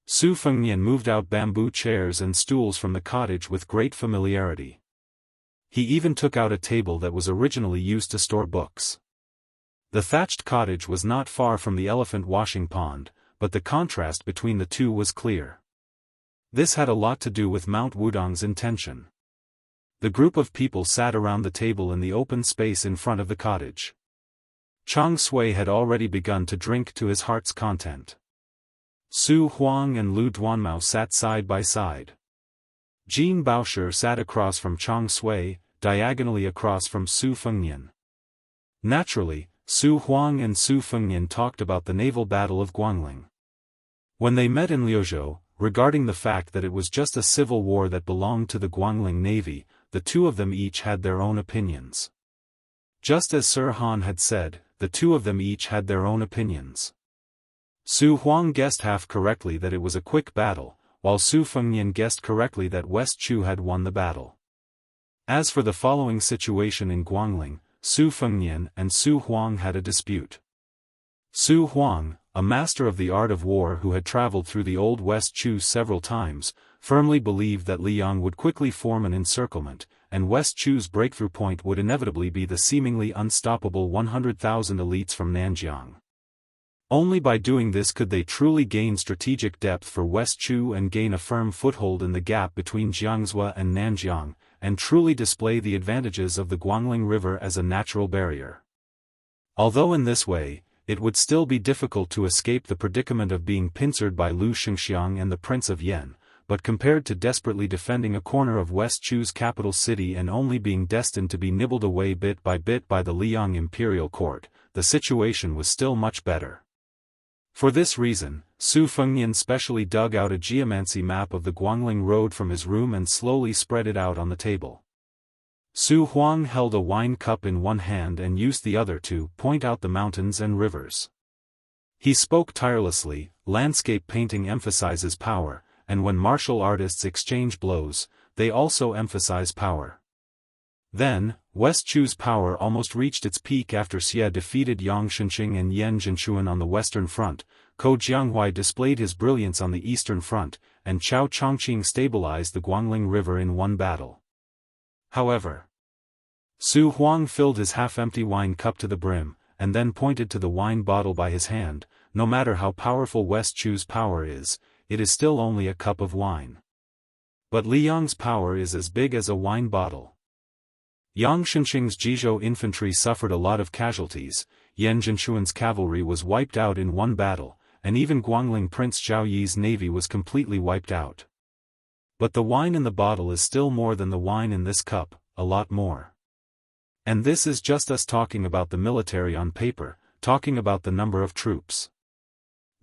Su Fengnian moved out bamboo chairs and stools from the cottage with great familiarity. He even took out a table that was originally used to store books. The thatched cottage was not far from the elephant washing pond, but the contrast between the two was clear. This had a lot to do with Mount Wudong's intention. The group of people sat around the table in the open space in front of the cottage. Chang Sui had already begun to drink to his heart's content. Su Huang and Lu Duanmao sat side by side. Jin Baosher sat across from Chang Sui, diagonally across from Su Fengnian. Naturally, Su Huang and Su Fengnian talked about the naval battle of Guangling. When they met in Liuzhou, regarding the fact that it was just a civil war that belonged to the Guangling Navy, the 2 of them each had their own opinions. Just as Sir Han had said, the 2 of them each had their own opinions. Su Huang guessed half correctly that it was a quick battle, while Su Fengnian guessed correctly that West Chu had won the battle. As for the following situation in Guangling, Su Fengnian and Su Huang had a dispute. Su Huang, a master of the art of war who had traveled through the old West Chu several times, firmly believed that Liang would quickly form an encirclement, and West Chu's breakthrough point would inevitably be the seemingly unstoppable 100,000 elites from Nanjiang. Only by doing this could they truly gain strategic depth for West Chu and gain a firm foothold in the gap between Jianghu and Nanjiang, and truly display the advantages of the Guangling River as a natural barrier. Although in this way, it would still be difficult to escape the predicament of being pincered by Lu Xingxiang and the Prince of Yen, but compared to desperately defending a corner of West Chu's capital city and only being destined to be nibbled away bit by the Liang imperial court, the situation was still much better. For this reason, Su Fengnian specially dug out a geomancy map of the Guangling Road from his room and slowly spread it out on the table. Su Huang held a wine cup in one hand and used the other to point out the mountains and rivers. He spoke tirelessly. Landscape painting emphasizes power, and when martial artists exchange blows, they also emphasize power. Then, West Chu's power almost reached its peak after Xie defeated Yang Shenqing and Yan Zhenchuan on the western front, Ko Jianghuai displayed his brilliance on the eastern front, and Chao Chongqing stabilized the Guangling River in one battle. However, Su Huang filled his half-empty wine cup to the brim, and then pointed to the wine bottle by his hand. No matter how powerful West Chu's power is, it is still only a cup of wine. But Liang's power is as big as a wine bottle. Yang Shenqing's Jizhou infantry suffered a lot of casualties, Yan Zhenchuan's cavalry was wiped out in one battle, and even Guangling Prince Zhao Yi's navy was completely wiped out. But the wine in the bottle is still more than the wine in this cup, a lot more. And this is just us talking about the military on paper, talking about the number of troops.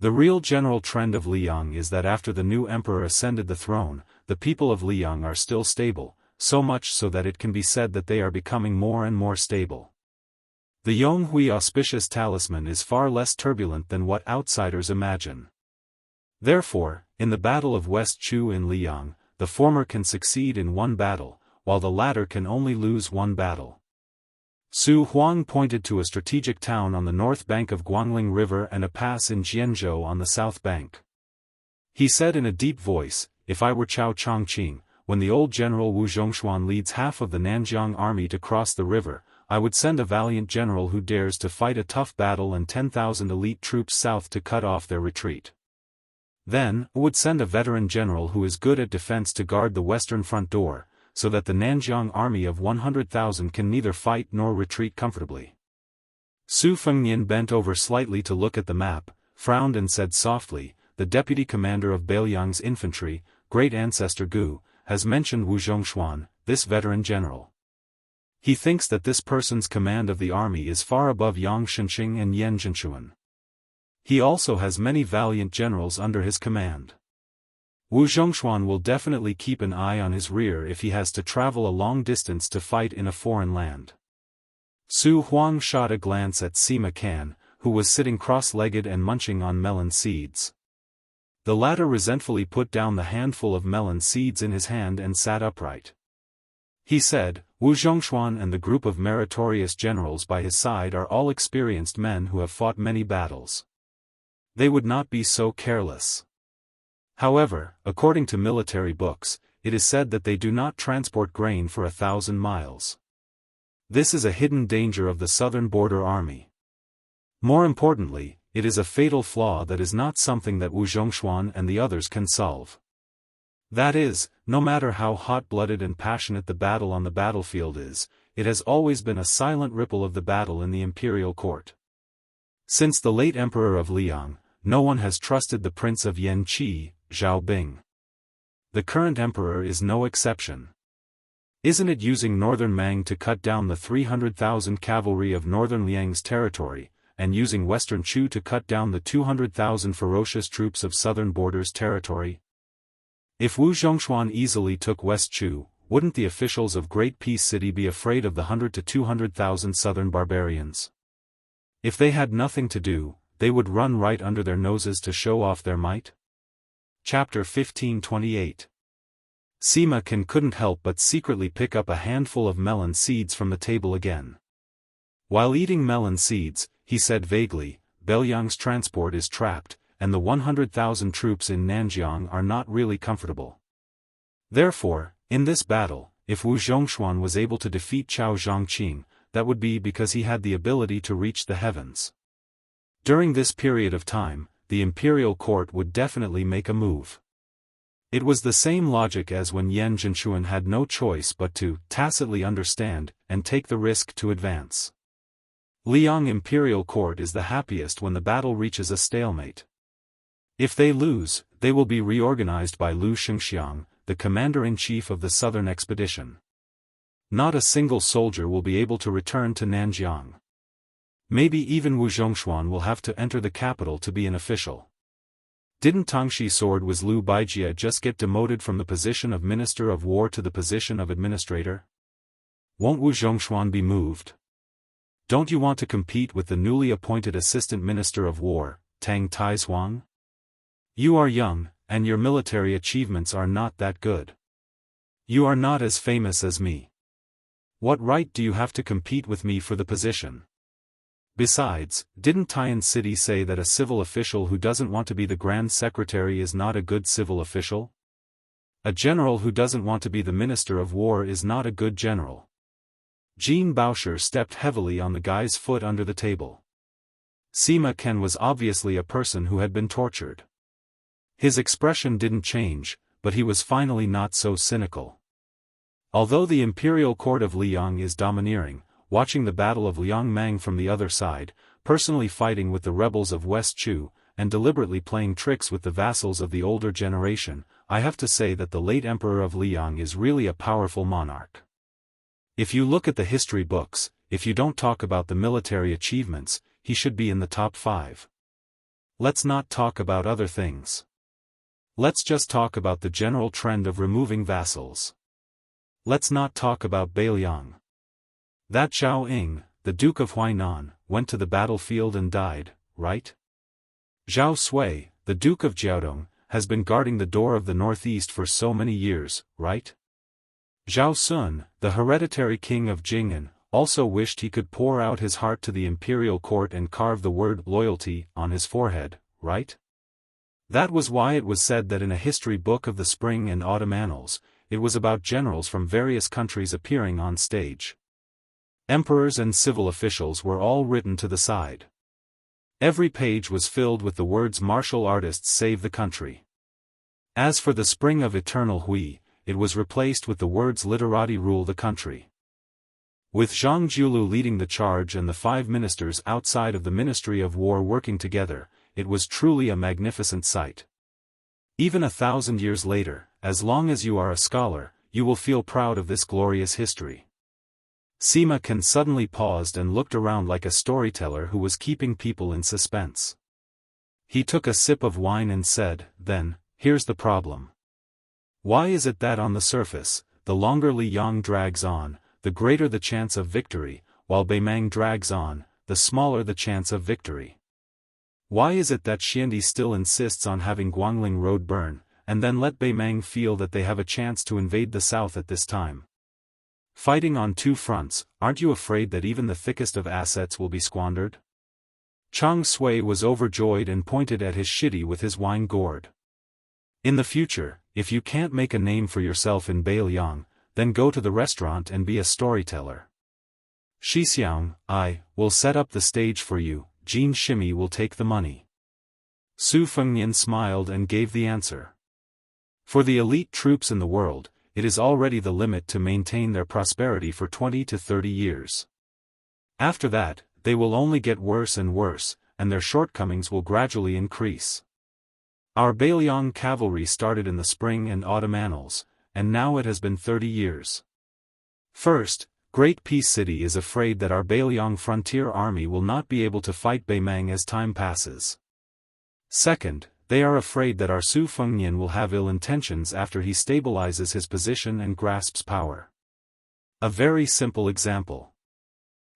The real general trend of Liang is that after the new emperor ascended the throne, the people of Liang are still stable, so much so that it can be said that they are becoming more and more stable. The Yonghui auspicious talisman is far less turbulent than what outsiders imagine. Therefore, in the Battle of West Chu in Liang, the former can succeed in one battle, while the latter can only lose one battle. Su Huang pointed to a strategic town on the north bank of Guangling River and a pass in Jianghu on the south bank. He said in a deep voice, "If I were Chao Chongqing, when the old general Wu Zhongshuan leads half of the Nanjiang army to cross the river, I would send a valiant general who dares to fight a tough battle and 10,000 elite troops south to cut off their retreat. Then, I would send a veteran general who is good at defense to guard the western front door, so that the Nanjiang army of 100,000 can neither fight nor retreat comfortably." Su Fengnian bent over slightly to look at the map, frowned and said softly, "The deputy commander of Beiliang's infantry, great ancestor Gu, has mentioned Wu Zhongshuan, this veteran general. He thinks that this person's command of the army is far above Yang Shenxing and Yan Zhenchuan. He also has many valiant generals under his command. Wu Zhongshuan will definitely keep an eye on his rear if he has to travel a long distance to fight in a foreign land." Su Huang shot a glance at Sima Kan, who was sitting cross-legged and munching on melon seeds. The latter resentfully put down the handful of melon seeds in his hand and sat upright. He said, "Wu Zhongshuan and the group of meritorious generals by his side are all experienced men who have fought many battles. They would not be so careless. However, according to military books, it is said that they do not transport grain for 1,000 miles. This is a hidden danger of the southern border army. More importantly, it is a fatal flaw that is not something that Wu Zhongshuan and the others can solve. That is, no matter how hot-blooded and passionate the battle on the battlefield is, it has always been a silent ripple of the battle in the imperial court. Since the late emperor of Liang, no one has trusted the prince of Yanqi, Zhao Bing. The current emperor is no exception. Isn't it using northern Mang to cut down the 300,000 cavalry of northern Liang's territory, and using western Chu to cut down the 200,000 ferocious troops of southern border's territory? If Wu Zhongshuan easily took West Chu, wouldn't the officials of Great Peace City be afraid of the 100 to 200,000 southern barbarians? If they had nothing to do, they would run right under their noses to show off their might? Chapter 1528. Sima Kan couldn't help but secretly pick up a handful of melon seeds from the table again. While eating melon seeds, he said vaguely, "Beiliang's transport is trapped, and the 100,000 troops in Nanjiang are not really comfortable. Therefore, in this battle, if Wu Zhongshuan was able to defeat Chao Zhongqing, that would be because he had the ability to reach the heavens. During this period of time, the imperial court would definitely make a move." It was the same logic as when Yan Zhenchuan had no choice but to tacitly understand and take the risk to advance. Liang Imperial Court is the happiest when the battle reaches a stalemate. If they lose, they will be reorganized by Lu Shengxiang, the commander-in-chief of the southern expedition. Not a single soldier will be able to return to Nanjiang. Maybe even Wu Zhongshuan will have to enter the capital to be an official. Didn't Tangxi Swordwill Lu Baijia just get demoted from the position of Minister of War to the position of Administrator? Won't Wu Zhongshuan be moved? Don't you want to compete with the newly appointed Assistant Minister of War, Tang Taizhuang? You are young, and your military achievements are not that good. You are not as famous as me. What right do you have to compete with me for the position? Besides, didn't Tian City say that a civil official who doesn't want to be the Grand Secretary is not a good civil official? A general who doesn't want to be the Minister of War is not a good general. Jean Bauscher stepped heavily on the guy's foot under the table. Sima Kan was obviously a person who had been tortured. His expression didn't change, but he was finally not so cynical. Although the imperial court of Liang is domineering, watching the Battle of Liangmang from the other side, personally fighting with the rebels of West Chu, and deliberately playing tricks with the vassals of the older generation, I have to say that the late emperor of Liang is really a powerful monarch. If you look at the history books, if you don't talk about the military achievements, he should be in the top 5. Let's not talk about other things. Let's just talk about the general trend of removing vassals. Let's not talk about Beiliang. That Zhao Ying, the Duke of Huainan, went to the battlefield and died, right? Zhao Sui, the Duke of Jiaodong, has been guarding the door of the northeast for so many years, right? Zhao Sun, the hereditary king of Jing'an, also wished he could pour out his heart to the imperial court and carve the word loyalty on his forehead, right? That was why it was said that in a history book of the spring and autumn annals, it was about generals from various countries appearing on stage. Emperors and civil officials were all written to the side. Every page was filled with the words martial artists save the country. As for the spring of eternal Hui, it was replaced with the words literati rule the country. With Zhang Jiulu leading the charge and the 5 ministers outside of the Ministry of War working together, it was truly a magnificent sight. Even 1,000 years later, as long as you are a scholar, you will feel proud of this glorious history. Sima Can suddenly paused and looked around like a storyteller who was keeping people in suspense. He took a sip of wine and said, "Then, here's the problem. Why is it that on the surface, the longer Li Yang drags on, the greater the chance of victory, while Beimang drags on, the smaller the chance of victory? Why is it that Xiandi still insists on having Guangling Road burn, and then let Beimang feel that they have a chance to invade the south at this time? Fighting on 2 fronts, aren't you afraid that even the thickest of assets will be squandered?" Chang Sui was overjoyed and pointed at his shitty with his wine gourd. "In the future, if you can't make a name for yourself in Beiliang, then go to the restaurant and be a storyteller. Xixiang, I will set up the stage for you, Jin Shimi will take the money." Su Fengnian smiled and gave the answer. For the elite troops in the world, it is already the limit to maintain their prosperity for 20 to 30 years. After that, they will only get worse and worse, and their shortcomings will gradually increase. Our Beiliang cavalry started in the spring and autumn annals, and now it has been 30 years. First, Great Peace City is afraid that our Beiliang frontier army will not be able to fight Beimang as time passes. Second, they are afraid that our Su Fengnian will have ill intentions after he stabilizes his position and grasps power. A very simple example.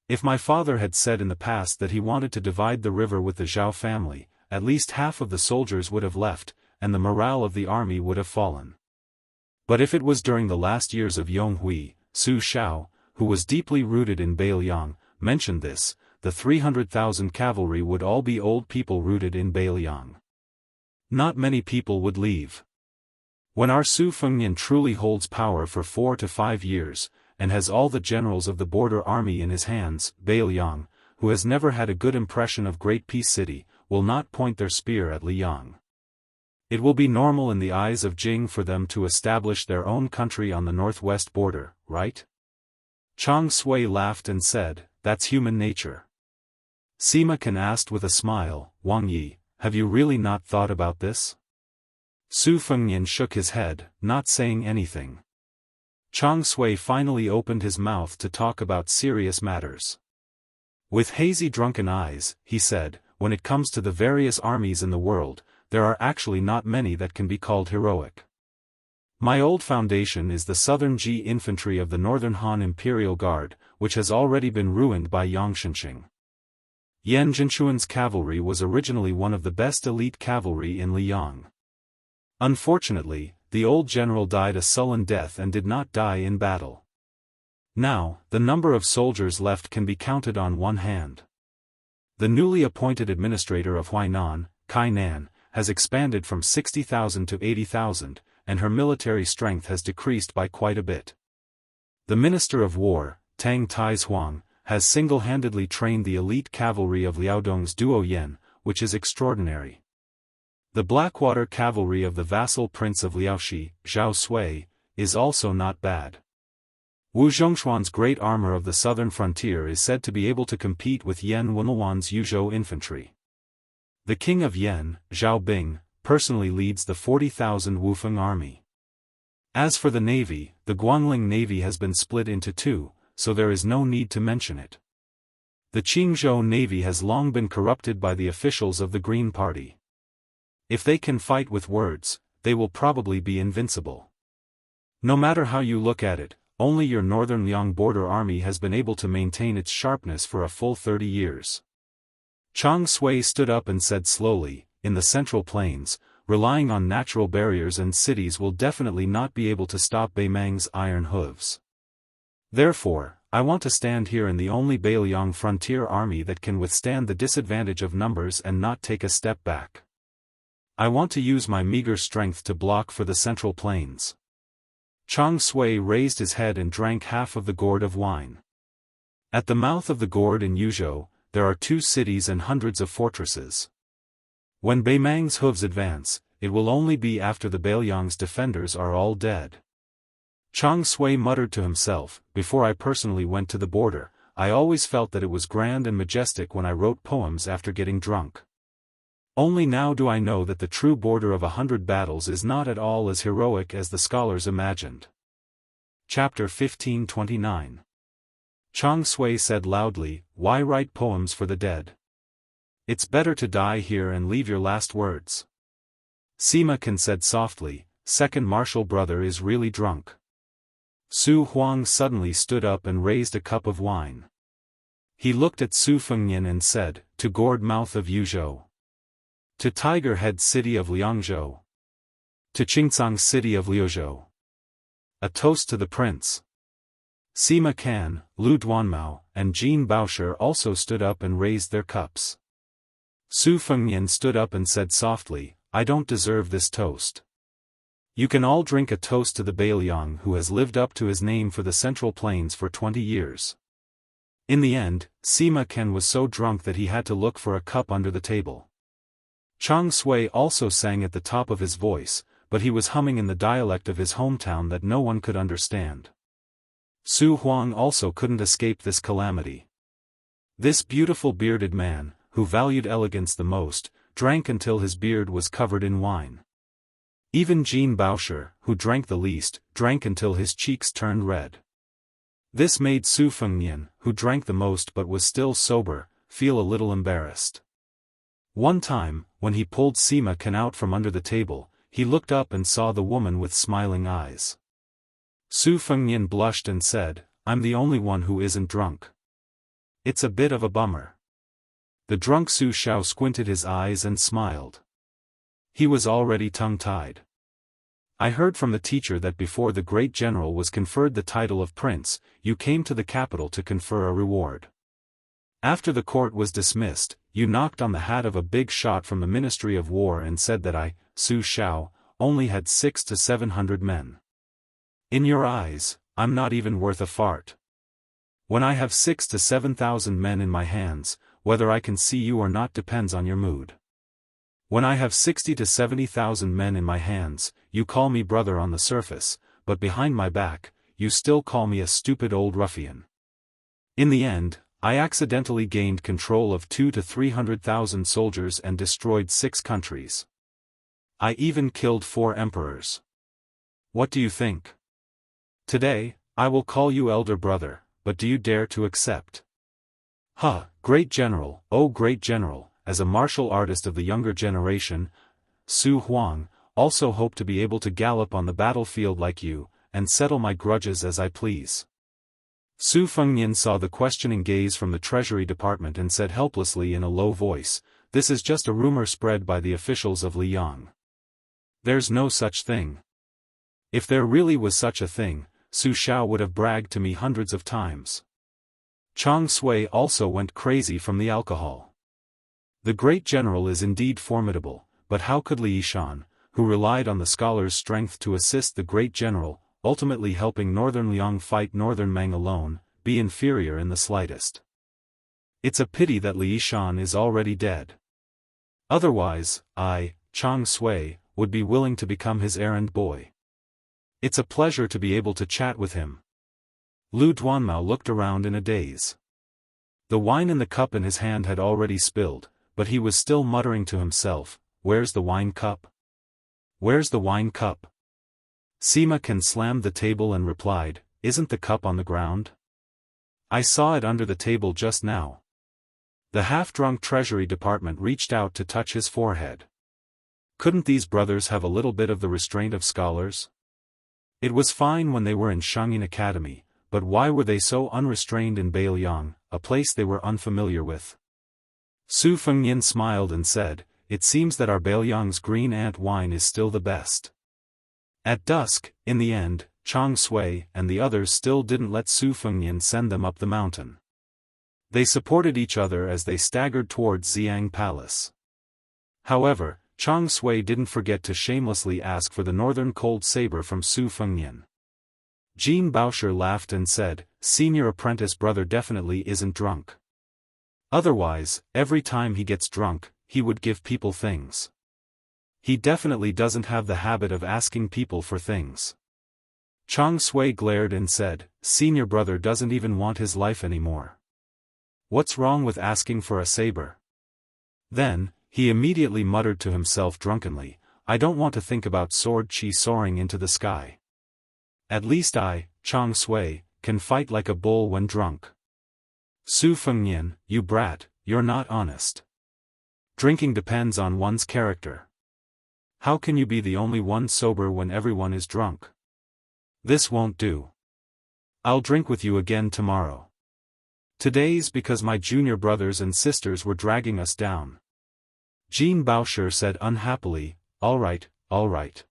If my father had said in the past that he wanted to divide the river with the Zhao family, at least half of the soldiers would have left, and the morale of the army would have fallen. But if it was during the last years of Yonghui, Su Shao, who was deeply rooted in Beiliang, mentioned this, the 300,000 cavalry would all be old people rooted in Beiliang. Not many people would leave. When our Su Fengnian truly holds power for 4 to 5 years, and has all the generals of the border army in his hands, Beiliang, who has never had a good impression of Great Peace City, will not point their spear at Liang. It will be normal in the eyes of Jing for them to establish their own country on the northwest border, right? Chang Sui laughed and said, "That's human nature." Sima Can asked with a smile, "Wang Yi, have you really not thought about this?" Su Fengnian shook his head, not saying anything. Chang Sui finally opened his mouth to talk about serious matters. With hazy drunken eyes, he said, "When it comes to the various armies in the world, there are actually not many that can be called heroic. My old foundation is the Southern Ji infantry of the Northern Han Imperial Guard, which has already been ruined by Yang Shenqing. Yan Jinchuan's cavalry was originally one of the best elite cavalry in Liang. Unfortunately, the old general died a sullen death and did not die in battle. Now, the number of soldiers left can be counted on one hand. The newly appointed administrator of Huainan, Kai Nan, has expanded from 60,000 to 80,000, and her military strength has decreased by quite a bit. The Minister of War, Tang Taizhuang, has single-handedly trained the elite cavalry of Liaodong's Duo Yen, which is extraordinary. The Blackwater cavalry of the vassal prince of Liaoxi, Zhao Sui, is also not bad. Wu Zhongshuan's great armor of the southern frontier is said to be able to compete with Yan Wenluan's Yuzhou infantry. The king of Yen, Zhao Bing, personally leads the 40,000 Wufeng army. As for the navy, the Guangling navy has been split into 2, so there is no need to mention it. The Qingzhou navy has long been corrupted by the officials of the Green Party. If they can fight with words, they will probably be invincible. No matter how you look at it, only your northern Liang border army has been able to maintain its sharpness for a full 30 years. Chang Sui stood up and said slowly, "In the Central Plains, relying on natural barriers and cities will definitely not be able to stop Beimang's iron hooves. Therefore, I want to stand here in the only Beiliang frontier army that can withstand the disadvantage of numbers and not take a step back. I want to use my meager strength to block for the central plains. Chang Sui raised his head and drank half of the gourd of wine. At the mouth of the gourd in Yuzhou, there are 2 cities and hundreds of fortresses. When Beimang's hooves advance, it will only be after the Beiliang's defenders are all dead. Chang Sui muttered to himself, before I personally went to the border, I always felt that it was grand and majestic when I wrote poems after getting drunk. Only now do I know that the true border of 100 battles is not at all as heroic as the scholars imagined. Chapter 1529. Chang Sui said loudly, "Why write poems for the dead? It's better to die here and leave your last words." Sima Can said softly, "Second martial brother is really drunk." Su Huang suddenly stood up and raised a cup of wine. He looked at Su Fengnian and said, "To gourd mouth of Yuzhou. To tiger head city of Liangzhou. To Qingcang city of Liuzhou. A toast to the prince." Sima Can, Lu Duanmao, and Jin Baosher also stood up and raised their cups. Su Fengnian stood up and said softly, "I don't deserve this toast. You can all drink a toast to the Beiliang who has lived up to his name for the Central Plains for 20 years. In the end, Sima Can was so drunk that he had to look for a cup under the table. Chang Sui also sang at the top of his voice, but he was humming in the dialect of his hometown that no one could understand. Su Huang also couldn't escape this calamity. This beautiful bearded man, who valued elegance the most, drank until his beard was covered in wine. Even Jin Baosher, who drank the least, drank until his cheeks turned red. This made Su Fengnian, who drank the most but was still sober, feel a little embarrassed. One time, when he pulled Sima Can out from under the table, he looked up and saw the woman with smiling eyes. Su Fengnian blushed and said, "I'm the only one who isn't drunk. It's a bit of a bummer." The drunk Su Xiao squinted his eyes and smiled. He was already tongue-tied. "I heard from the teacher that before the great general was conferred the title of prince, you came to the capital to confer a reward. After the court was dismissed, you knocked on the hat of a big shot from the Ministry of War and said that I, Su Xiao, only had 600 to 700 men. In your eyes, I'm not even worth a fart. When I have 6,000 to 7,000 men in my hands, whether I can see you or not depends on your mood. When I have 60,000 to 70,000 men in my hands, you call me brother on the surface, but behind my back, you still call me a stupid old ruffian. In the end, I accidentally gained control of 200,000 to 300,000 soldiers and destroyed 6 countries. I even killed 4 emperors. What do you think? Today, I will call you elder brother, but do you dare to accept?" Great general, oh great general. As a martial artist of the younger generation, Su Huang, also hope to be able to gallop on the battlefield like you, and settle my grudges as I please. Su Fengnian saw the questioning gaze from the Treasury Department and said helplessly in a low voice, "This is just a rumor spread by the officials of Liang. There's no such thing. If there really was such a thing, Su Xiao would have bragged to me hundreds of times." Chang Sui also went crazy from the alcohol. The great general is indeed formidable, but how could Li Yishan, who relied on the scholar's strength to assist the great general, ultimately helping Northern Liang fight Northern Mang alone, be inferior in the slightest? It's a pity that Li Yishan is already dead. Otherwise, I, Chang Sui, would be willing to become his errand boy. It's a pleasure to be able to chat with him. Lu Duanmao looked around in a daze. The wine in the cup in his hand had already spilled, but he was still muttering to himself, "Where's the wine cup? Where's the wine cup?" Sima Can slammed the table and replied, "Isn't the cup on the ground? I saw it under the table just now." The half-drunk Treasury Department reached out to touch his forehead. Couldn't these brothers have a little bit of the restraint of scholars? It was fine when they were in Shangyin Academy, but why were they so unrestrained in Beiliang, a place they were unfamiliar with? Su Fengnian smiled and said, it seems that our Bailiang's green ant wine is still the best. At dusk, in the end, Chang Sui and the others still didn't let Su Fengnian send them up the mountain. They supported each other as they staggered towards Xiang Palace. However, Chang Sui didn't forget to shamelessly ask for the northern cold saber from Su Fengnian. Jean Baosher laughed and said, "Senior apprentice brother definitely isn't drunk. Otherwise, every time he gets drunk, he would give people things. He definitely doesn't have the habit of asking people for things." Chang Sui glared and said, "Senior brother doesn't even want his life anymore. What's wrong with asking for a saber?" Then, he immediately muttered to himself drunkenly, "I don't want to think about sword chi soaring into the sky. At least I, Chang Sui, can fight like a bull when drunk." "Su Fengnian, you brat, you're not honest. Drinking depends on one's character. How can you be the only one sober when everyone is drunk? This won't do. I'll drink with you again tomorrow. Today's because my junior brothers and sisters were dragging us down." Jean Baosher said unhappily, all right.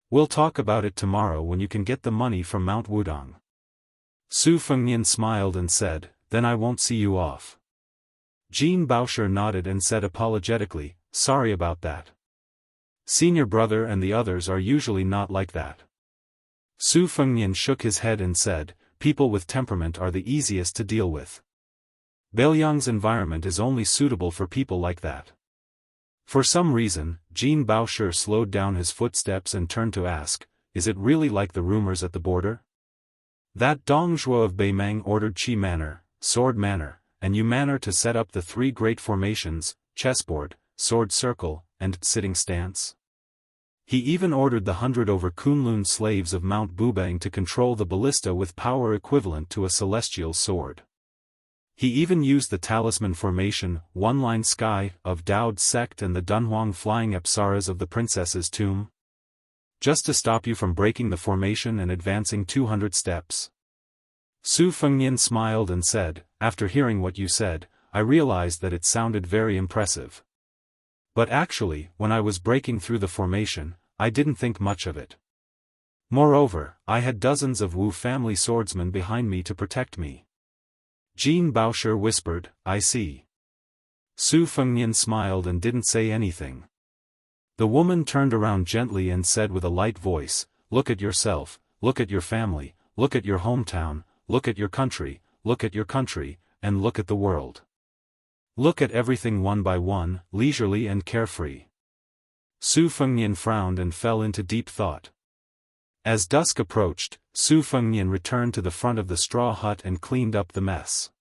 We'll talk about it tomorrow when you can get the money from Mount Wudong." Su Fengnian smiled and said, "Then I won't see you off." Jean Baosher nodded and said apologetically, "Sorry about that. Senior brother and the others are usually not like that." Su Fengnian shook his head and said, "People with temperament are the easiest to deal with. Bailiang's environment is only suitable for people like that." For some reason, Jean Baosher slowed down his footsteps and turned to ask, "Is it really like the rumors at the border? That Dong Zhuo of Beimeng ordered Qi Manor, Sword Manor, and Yu Manor to set up the three great formations, chessboard, sword circle, and sitting stance? He even ordered the 100 over Kunlun slaves of Mount Bubang to control the ballista with power equivalent to a celestial sword. He even used the talisman formation, one-line sky, of Daoist sect and the Dunhuang flying apsaras of the princess's tomb, just to stop you from breaking the formation and advancing 200 steps." Su Fengnian smiled and said, "After hearing what you said, I realized that it sounded very impressive. But actually, when I was breaking through the formation, I didn't think much of it. Moreover, I had dozens of Wu family swordsmen behind me to protect me." Jean Baosher whispered, "I see." Su Fengnian smiled and didn't say anything. The woman turned around gently and said with a light voice, "Look at yourself, look at your family, look at your hometown, look at your country, and look at the world. Look at everything one by one, leisurely and carefree." Su Fengnian frowned and fell into deep thought. As dusk approached, Su Fengnian returned to the front of the straw hut and cleaned up the mess.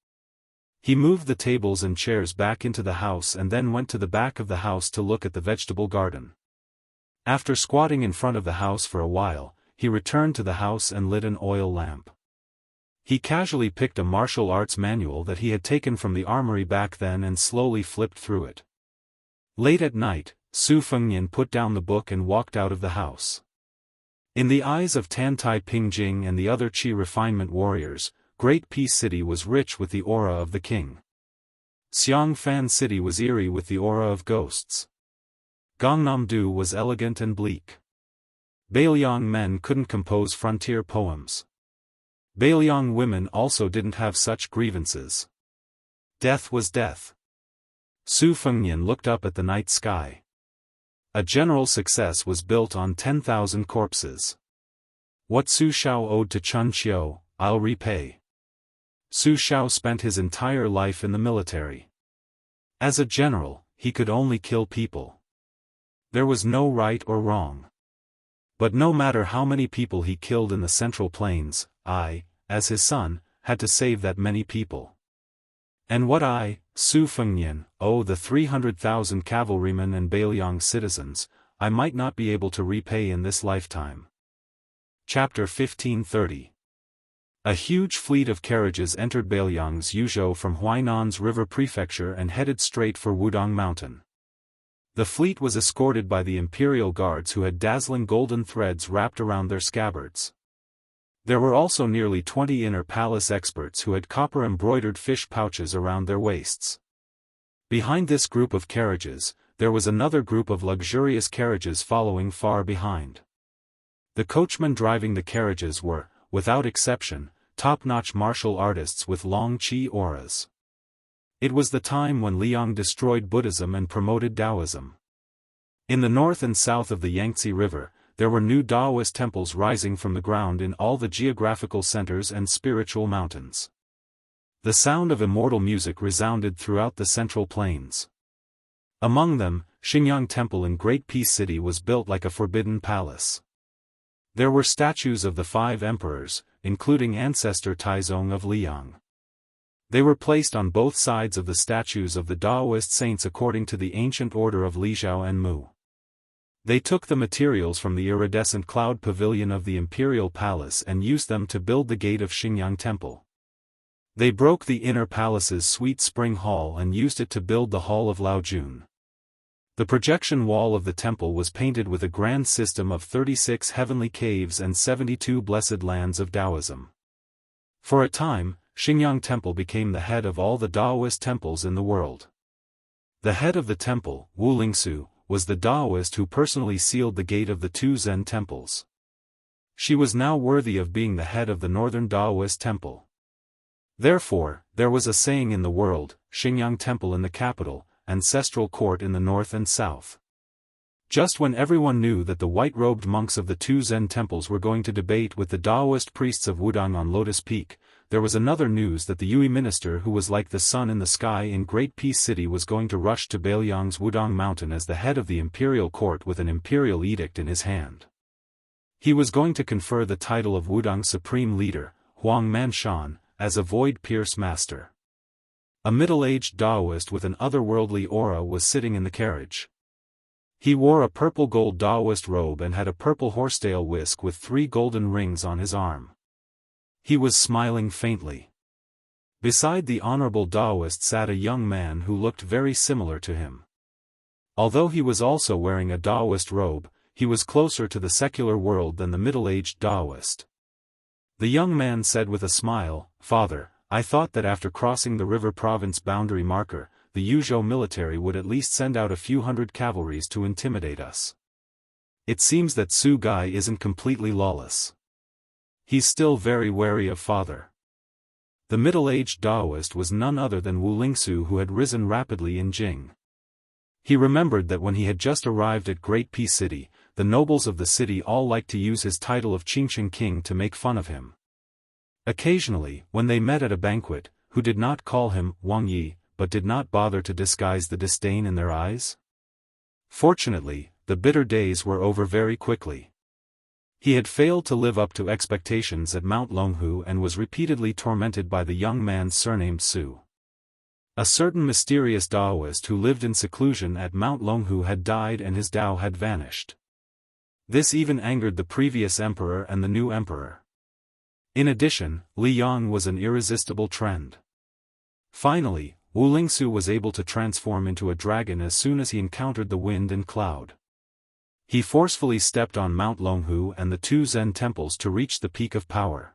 He moved the tables and chairs back into the house and then went to the back of the house to look at the vegetable garden. After squatting in front of the house for a while, he returned to the house and lit an oil lamp. He casually picked a martial arts manual that he had taken from the armory back then and slowly flipped through it. Late at night, Su Fengnian put down the book and walked out of the house. In the eyes of Tantai Pingjing and the other Qi refinement warriors, Great Peace City was rich with the aura of the king. Xiangfan City was eerie with the aura of ghosts. Gangnam-do was elegant and bleak. Bailiang men couldn't compose frontier poems. Bailiang women also didn't have such grievances. Death was death. Su Fengnian looked up at the night sky. A general success was built on 10,000 corpses. What Su Shao owed to Chun Qiu, I'll repay. Su Shao spent his entire life in the military. As a general, he could only kill people. There was no right or wrong. But no matter how many people he killed in the Central Plains, I, as his son, had to save that many people. And what I, Su Fengnian, owe the 300,000 cavalrymen and Bailiang citizens, I might not be able to repay in this lifetime. Chapter 1530. A huge fleet of carriages entered Bailiang's Yuzhou from Huainan's River Prefecture and headed straight for Wudong Mountain. The fleet was escorted by the imperial guards who had dazzling golden threads wrapped around their scabbards. There were also nearly 20 inner palace experts who had copper-embroidered fish pouches around their waists. Behind this group of carriages, there was another group of luxurious carriages following far behind. The coachmen driving the carriages were, without exception, top-notch martial artists with long qi auras. It was the time when Liang destroyed Buddhism and promoted Taoism. In the north and south of the Yangtze River, there were new Daoist temples rising from the ground in all the geographical centers and spiritual mountains. The sound of immortal music resounded throughout the central plains. Among them, Xingyang Temple in Great Peace City was built like a forbidden palace. There were statues of the 5 emperors, including ancestor Taizong of Liang. They were placed on both sides of the statues of the Daoist saints according to the ancient order of Lijiao and Mu. They took the materials from the iridescent cloud pavilion of the imperial palace and used them to build the gate of Xingyang Temple. They broke the inner palace's sweet spring hall and used it to build the hall of Laojun. The projection wall of the temple was painted with a grand system of 36 heavenly caves and 72 blessed lands of Taoism. For a time, Xingyang Temple became the head of all the Daoist temples in the world. The head of the temple, Wu Lingsu, was the Daoist who personally sealed the gate of the 2 Zen temples. She was now worthy of being the head of the northern Daoist temple. Therefore, there was a saying in the world, Xingyang Temple in the capital, ancestral court in the north and south. Just when everyone knew that the white-robed monks of the 2 Zen temples were going to debate with the Daoist priests of Wudang on Lotus Peak, there was another news that the Yue minister who was like the sun in the sky in Great Peace City was going to rush to Beiliang's Wudang Mountain as the head of the imperial court with an imperial edict in his hand. He was going to confer the title of Wudang supreme leader, Huang Manshan, as a void-pierce master. A middle-aged Daoist with an otherworldly aura was sitting in the carriage. He wore a purple-gold Daoist robe and had a purple horsetail whisk with 3 golden rings on his arm. He was smiling faintly. Beside the honorable Daoist sat a young man who looked very similar to him. Although he was also wearing a Daoist robe, he was closer to the secular world than the middle-aged Daoist. The young man said with a smile, "Father, I thought that after crossing the river province boundary marker, the Yuzhou military would at least send out a few hundred cavalries to intimidate us. It seems that Su Gai isn't completely lawless. He's still very wary of father." The middle-aged Daoist was none other than Wu Lingsu, who had risen rapidly in Jing. He remembered that when he had just arrived at Great Peace City, the nobles of the city all liked to use his title of Qingsheng King to make fun of him. Occasionally, when they met at a banquet, who did not call him Wang Yi, but did not bother to disguise the disdain in their eyes? Fortunately, the bitter days were over very quickly. He had failed to live up to expectations at Mount Longhu and was repeatedly tormented by the young man surnamed Su. A certain mysterious Daoist who lived in seclusion at Mount Longhu had died and his Dao had vanished. This even angered the previous emperor and the new emperor. In addition, Li Yang was an irresistible trend. Finally, Wu Lingsu was able to transform into a dragon as soon as he encountered the wind and cloud. He forcefully stepped on Mount Longhu and the 2 Zen temples to reach the peak of power.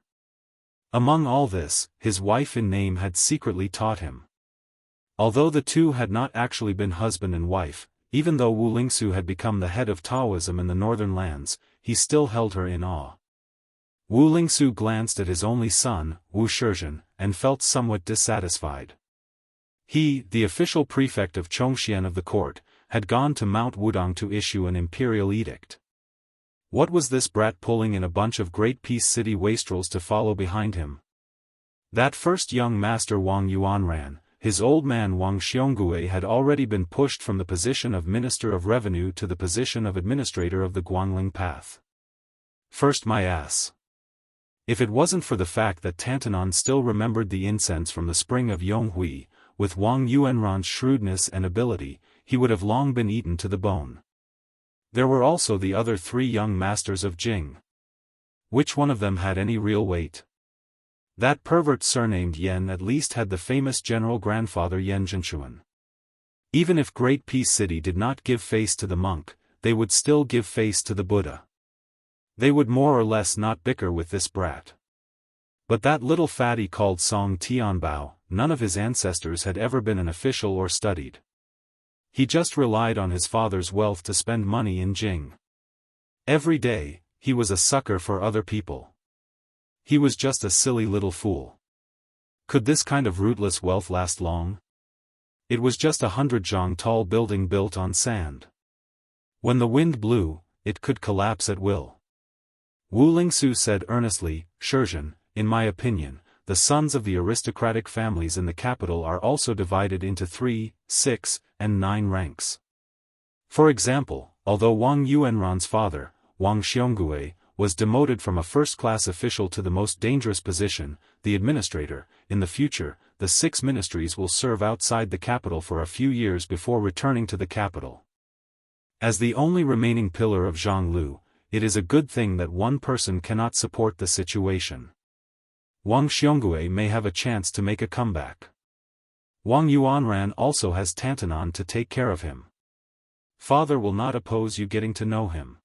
Among all this, his wife in name had secretly taught him. Although the two had not actually been husband and wife, even though Wu Lingsu had become the head of Taoism in the northern lands, he still held her in awe. Wu Lingsu glanced at his only son, Wu Shizhen, and felt somewhat dissatisfied. He, the official prefect of Chongxian of the court, had gone to Mount Wudang to issue an imperial edict. What was this brat pulling in a bunch of Great Peace City wastrels to follow behind him? That first young master Wang Yuanran, his old man Wang Xiongui had already been pushed from the position of Minister of Revenue to the position of Administrator of the Guangling Path. First my ass. If it wasn't for the fact that Tantanon still remembered the incense from the spring of Yonghui, with Wang Yuanran's shrewdness and ability, he would have long been eaten to the bone. There were also the other 3 young masters of Jing. Which one of them had any real weight? That pervert surnamed Yan at least had the famous general-grandfather Yan Zhenshuan. Even if Great Peace City did not give face to the monk, they would still give face to the Buddha. They would more or less not bicker with this brat. But that little fatty called Song Tianbao, none of his ancestors had ever been an official or studied. He just relied on his father's wealth to spend money in Jing. Every day, he was a sucker for other people. He was just a silly little fool. Could this kind of rootless wealth last long? It was just 100 tall building built on sand. When the wind blew, it could collapse at will. Wu Lingsu said earnestly, Shizhen, in my opinion, the sons of the aristocratic families in the capital are also divided into 3, 6, and 9 ranks. For example, although Wang Yuanran's father, Wang Xianxia, was demoted from a first-class official to the most dangerous position, the administrator, in the future, the 6 ministries will serve outside the capital for a few years before returning to the capital. As the only remaining pillar of Jianghu, it is a good thing that one person cannot support the situation. Wang Xianxia may have a chance to make a comeback. Wang Yuanran also has Tantanan to take care of him. Father will not oppose you getting to know him.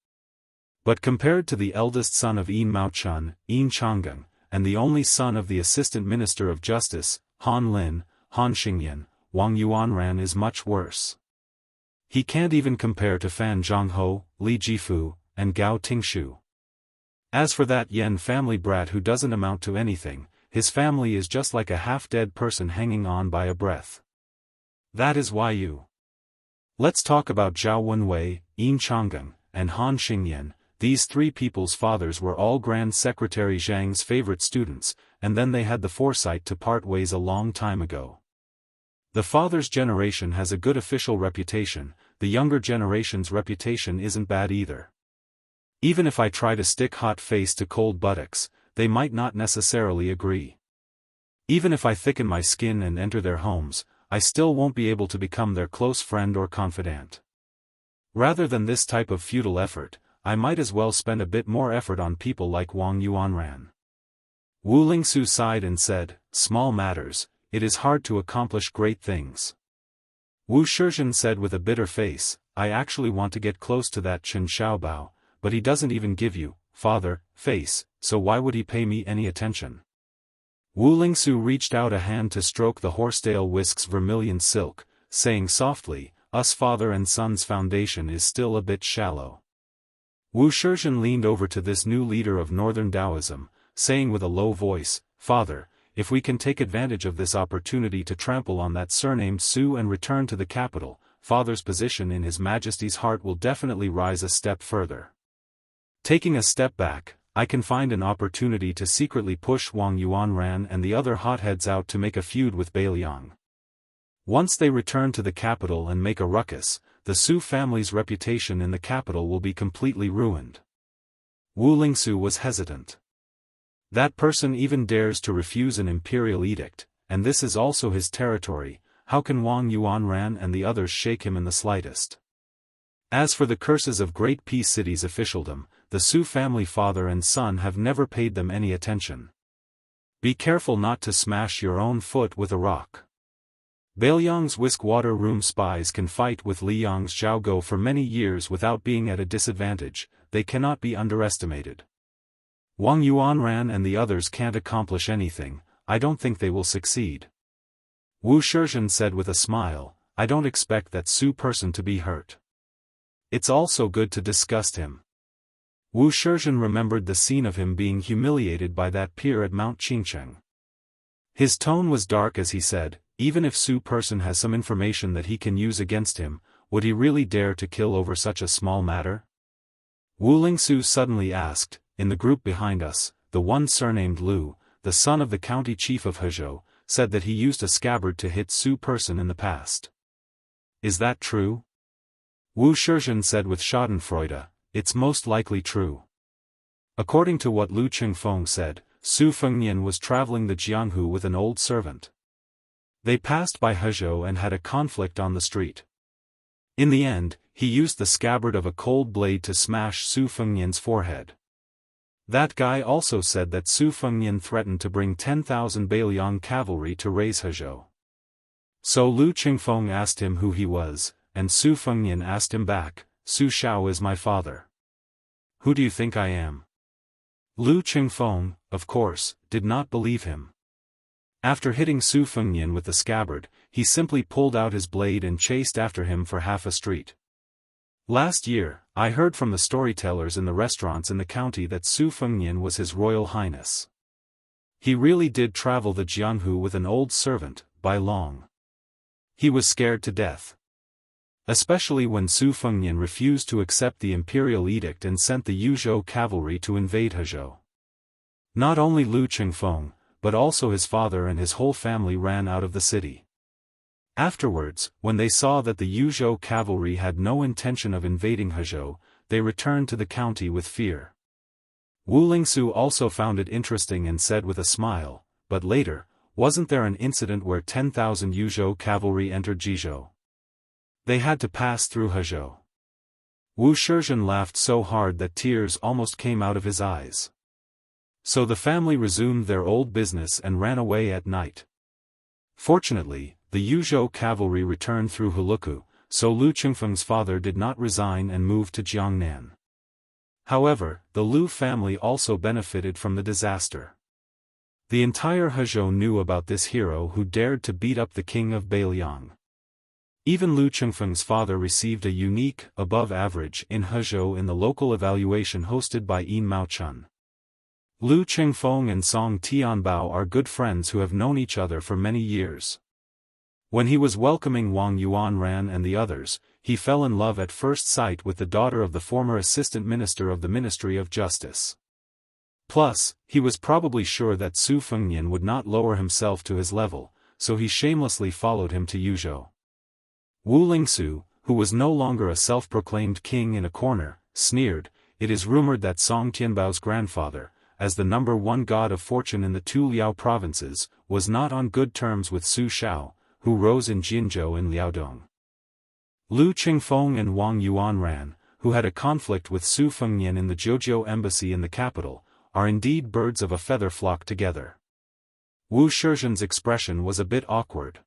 But compared to the eldest son of Yin Maochun, Yin Changgang, and the only son of the assistant minister of justice, Han Lin, Han Xingyan, Wang Yuanran is much worse. He can't even compare to Fan Zhongho, Li Jifu, and Gao Tingshu. As for that Yen family brat who doesn't amount to anything, his family is just like a half-dead person hanging on by a breath. That is why you. Let's talk about Zhao Wenwei, Yin Changgang, and Han Xingyan. These 3 people's fathers were all Grand Secretary Zhang's favorite students, and then they had the foresight to part ways a long time ago. The father's generation has a good official reputation, the younger generation's reputation isn't bad either. Even if I try to stick hot face to cold buttocks, they might not necessarily agree. Even if I thicken my skin and enter their homes, I still won't be able to become their close friend or confidant. Rather than this type of futile effort, I might as well spend a bit more effort on people like Wang Yuanran. Wu Lingsu sighed and said, small matters, it is hard to accomplish great things. Wu Shizhen said with a bitter face, I actually want to get close to that Chen Xiaobao, but he doesn't even give you, father, face, so why would he pay me any attention? Wu Lingsu reached out a hand to stroke the horsetail whisk's vermilion silk, saying softly, us father and son's foundation is still a bit shallow. Wu Shizhen leaned over to this new leader of Northern Taoism, saying with a low voice, Father, if we can take advantage of this opportunity to trample on that surnamed Su and return to the capital, Father's position in His Majesty's heart will definitely rise a step further. Taking a step back, I can find an opportunity to secretly push Wang Yuanran and the other hotheads out to make a feud with Beiliang. Once they return to the capital and make a ruckus, the Su family's reputation in the capital will be completely ruined. Wu Lingsu was hesitant. That person even dares to refuse an imperial edict, and this is also his territory, how can Wang Yuanran and the others shake him in the slightest? As for the curses of Great Peace City's officialdom, the Su family father and son have never paid them any attention. Be careful not to smash your own foot with a rock. Beiliang's whisk-water room spies can fight with Liang's Zhaogo for many years without being at a disadvantage, they cannot be underestimated. Wang Yuanran and the others can't accomplish anything, I don't think they will succeed. Wu Shizhen said with a smile, I don't expect that Su person to be hurt. It's also good to disgust him. Wu Shizhen remembered the scene of him being humiliated by that peer at Mount Qingcheng. His tone was dark as he said, even if Su person has some information that he can use against him, would he really dare to kill over such a small matter? Wu Lingsu suddenly asked, in the group behind us, the one surnamed Lu, the son of the county chief of Hezhou, said that he used a scabbard to hit Su person in the past. Is that true? Wu Shizhen said with schadenfreude, it's most likely true. According to what Lu Qingfeng said, Su Fengnian was traveling the Jianghu with an old servant. They passed by Hezhou and had a conflict on the street. In the end, he used the scabbard of a cold blade to smash Su Fengnian's forehead. That guy also said that Su Fengnian threatened to bring 10,000 Beiliang cavalry to raise Hezhou. So Lu Qingfeng asked him who he was, and Su Fengnian asked him back, Su Shao is my father. Who do you think I am? Lu Qingfeng, of course, did not believe him. After hitting Su Fengnian with the scabbard, he simply pulled out his blade and chased after him for half a street. Last year, I heard from the storytellers in the restaurants in the county that Su Fengnian was His Royal Highness. He really did travel the Jianghu with an old servant, by long. He was scared to death. Especially when Su Fengnian refused to accept the imperial edict and sent the Yuzhou cavalry to invade Hezhou. Not only Lu Qingfeng, but also his father and his whole family ran out of the city. Afterwards, when they saw that the Yuzhou cavalry had no intention of invading Hezhou, they returned to the county with fear. Wu Lingsu also found it interesting and said with a smile, "But later, wasn't there an incident where 10,000 Yuzhou cavalry entered Jizhou? They had to pass through Hezhou." Wu Shizhen laughed so hard that tears almost came out of his eyes. So the family resumed their old business and ran away at night. Fortunately, the Yuzhou cavalry returned through Huluku, so Lu Qingfeng's father did not resign and moved to Jiangnan. However, the Lu family also benefited from the disaster. The entire Hezhou knew about this hero who dared to beat up the king of Beiliang. Even Lu Qingfeng's father received a unique, above average in Hezhou in the local evaluation hosted by Yin Maochun. Lu Qingfeng and Song Tianbao are good friends who have known each other for many years. When he was welcoming Wang Yuanran and the others, he fell in love at first sight with the daughter of the former assistant minister of the Ministry of Justice. Plus, he was probably sure that Su Fengnian would not lower himself to his level, so he shamelessly followed him to Yuzhou. Wu Lingsu, who was no longer a self-proclaimed king in a corner, sneered, "It is rumored that Song Tianbao's grandfather, as the #1 god of fortune in the two Liao provinces, was not on good terms with Su Shao, who rose in Jinzhou and Liaodong." Lu Qingfeng and Wang Yuanran, who had a conflict with Su Fengnian in the Zhouzhou embassy in the capital, are indeed birds of a feather flock together. Wu Shizhen's expression was a bit awkward.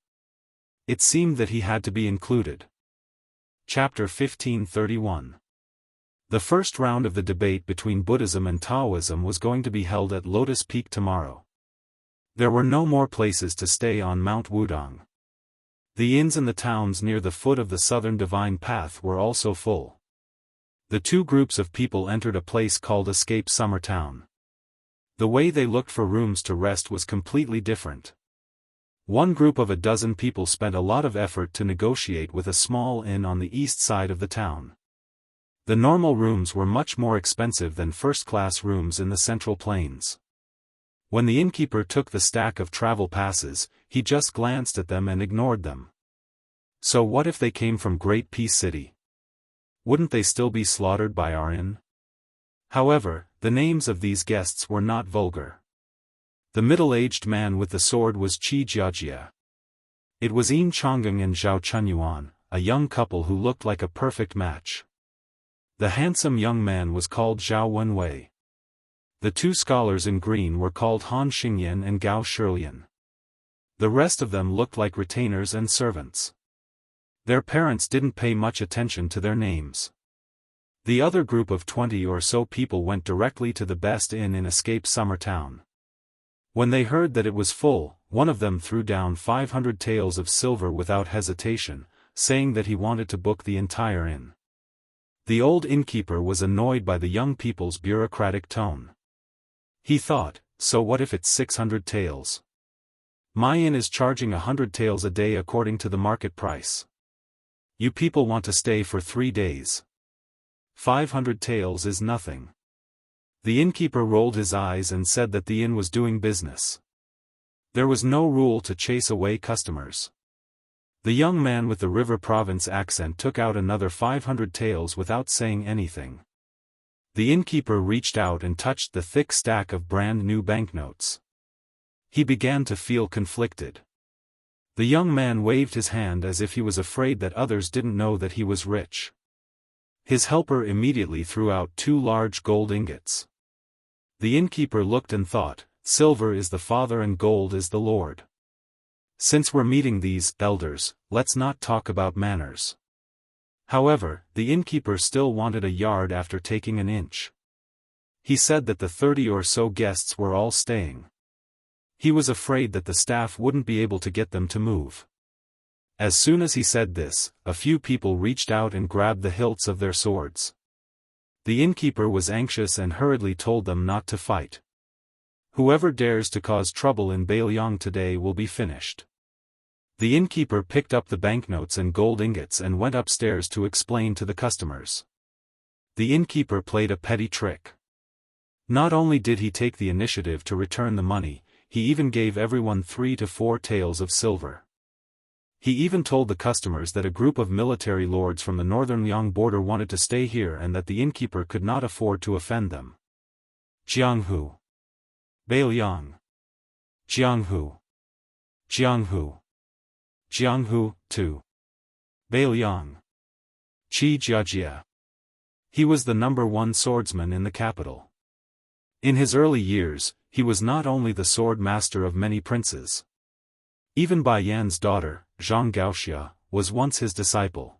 It seemed that he had to be included. Chapter 1531. The first round of the debate between Buddhism and Taoism was going to be held at Lotus Peak tomorrow. There were no more places to stay on Mount Wudong. The inns in the towns near the foot of the southern divine path were also full. The two groups of people entered a place called Escape Summer Town. The way they looked for rooms to rest was completely different. One group of a dozen people spent a lot of effort to negotiate with a small inn on the east side of the town. The normal rooms were much more expensive than first-class rooms in the Central Plains. When the innkeeper took the stack of travel passes, he just glanced at them and ignored them. So what if they came from Great Peace City? Wouldn't they still be slaughtered by our inn? However, the names of these guests were not vulgar. The middle-aged man with the sword was Qi Jiajia. It was Yin Chonggang and Zhao Chunyuan, a young couple who looked like a perfect match. The handsome young man was called Zhao Wenwei. The two scholars in green were called Han Xingyan and Gao Shilian. The rest of them looked like retainers and servants. Their parents didn't pay much attention to their names. The other group of 20 or so people went directly to the best inn in Escape Summer Town. When they heard that it was full, one of them threw down 500 taels of silver without hesitation, saying that he wanted to book the entire inn. The old innkeeper was annoyed by the young people's bureaucratic tone. He thought, so what if it's 600 taels? My inn is charging 100 taels a day according to the market price. You people want to stay for 3 days. 500 taels is nothing. The innkeeper rolled his eyes and said that the inn was doing business. There was no rule to chase away customers. The young man with the River Province accent took out another 500 taels without saying anything. The innkeeper reached out and touched the thick stack of brand new banknotes. He began to feel conflicted. The young man waved his hand as if he was afraid that others didn't know that he was rich. His helper immediately threw out 2 large gold ingots. The innkeeper looked and thought, silver is the father and gold is the lord. Since we're meeting these elders, let's not talk about manners. However, the innkeeper still wanted a yard after taking an inch. He said that the 30 or so guests were all staying. He was afraid that the staff wouldn't be able to get them to move. As soon as he said this, a few people reached out and grabbed the hilts of their swords. The innkeeper was anxious and hurriedly told them not to fight. Whoever dares to cause trouble in Bailiang today will be finished. The innkeeper picked up the banknotes and gold ingots and went upstairs to explain to the customers. The innkeeper played a petty trick. Not only did he take the initiative to return the money, he even gave everyone 3 to 4 taels of silver. He even told the customers that a group of military lords from the northern Liang border wanted to stay here and that the innkeeper could not afford to offend them. Jianghu. Bailiang. Jianghu. Jianghu. Jianghu, 2. Bailiang. Qi Jiajia. He was the #1 swordsman in the capital. In his early years, he was not only the sword master of many princes. Even Bai Yan's daughter, Zhang Gaoxia, was once his disciple.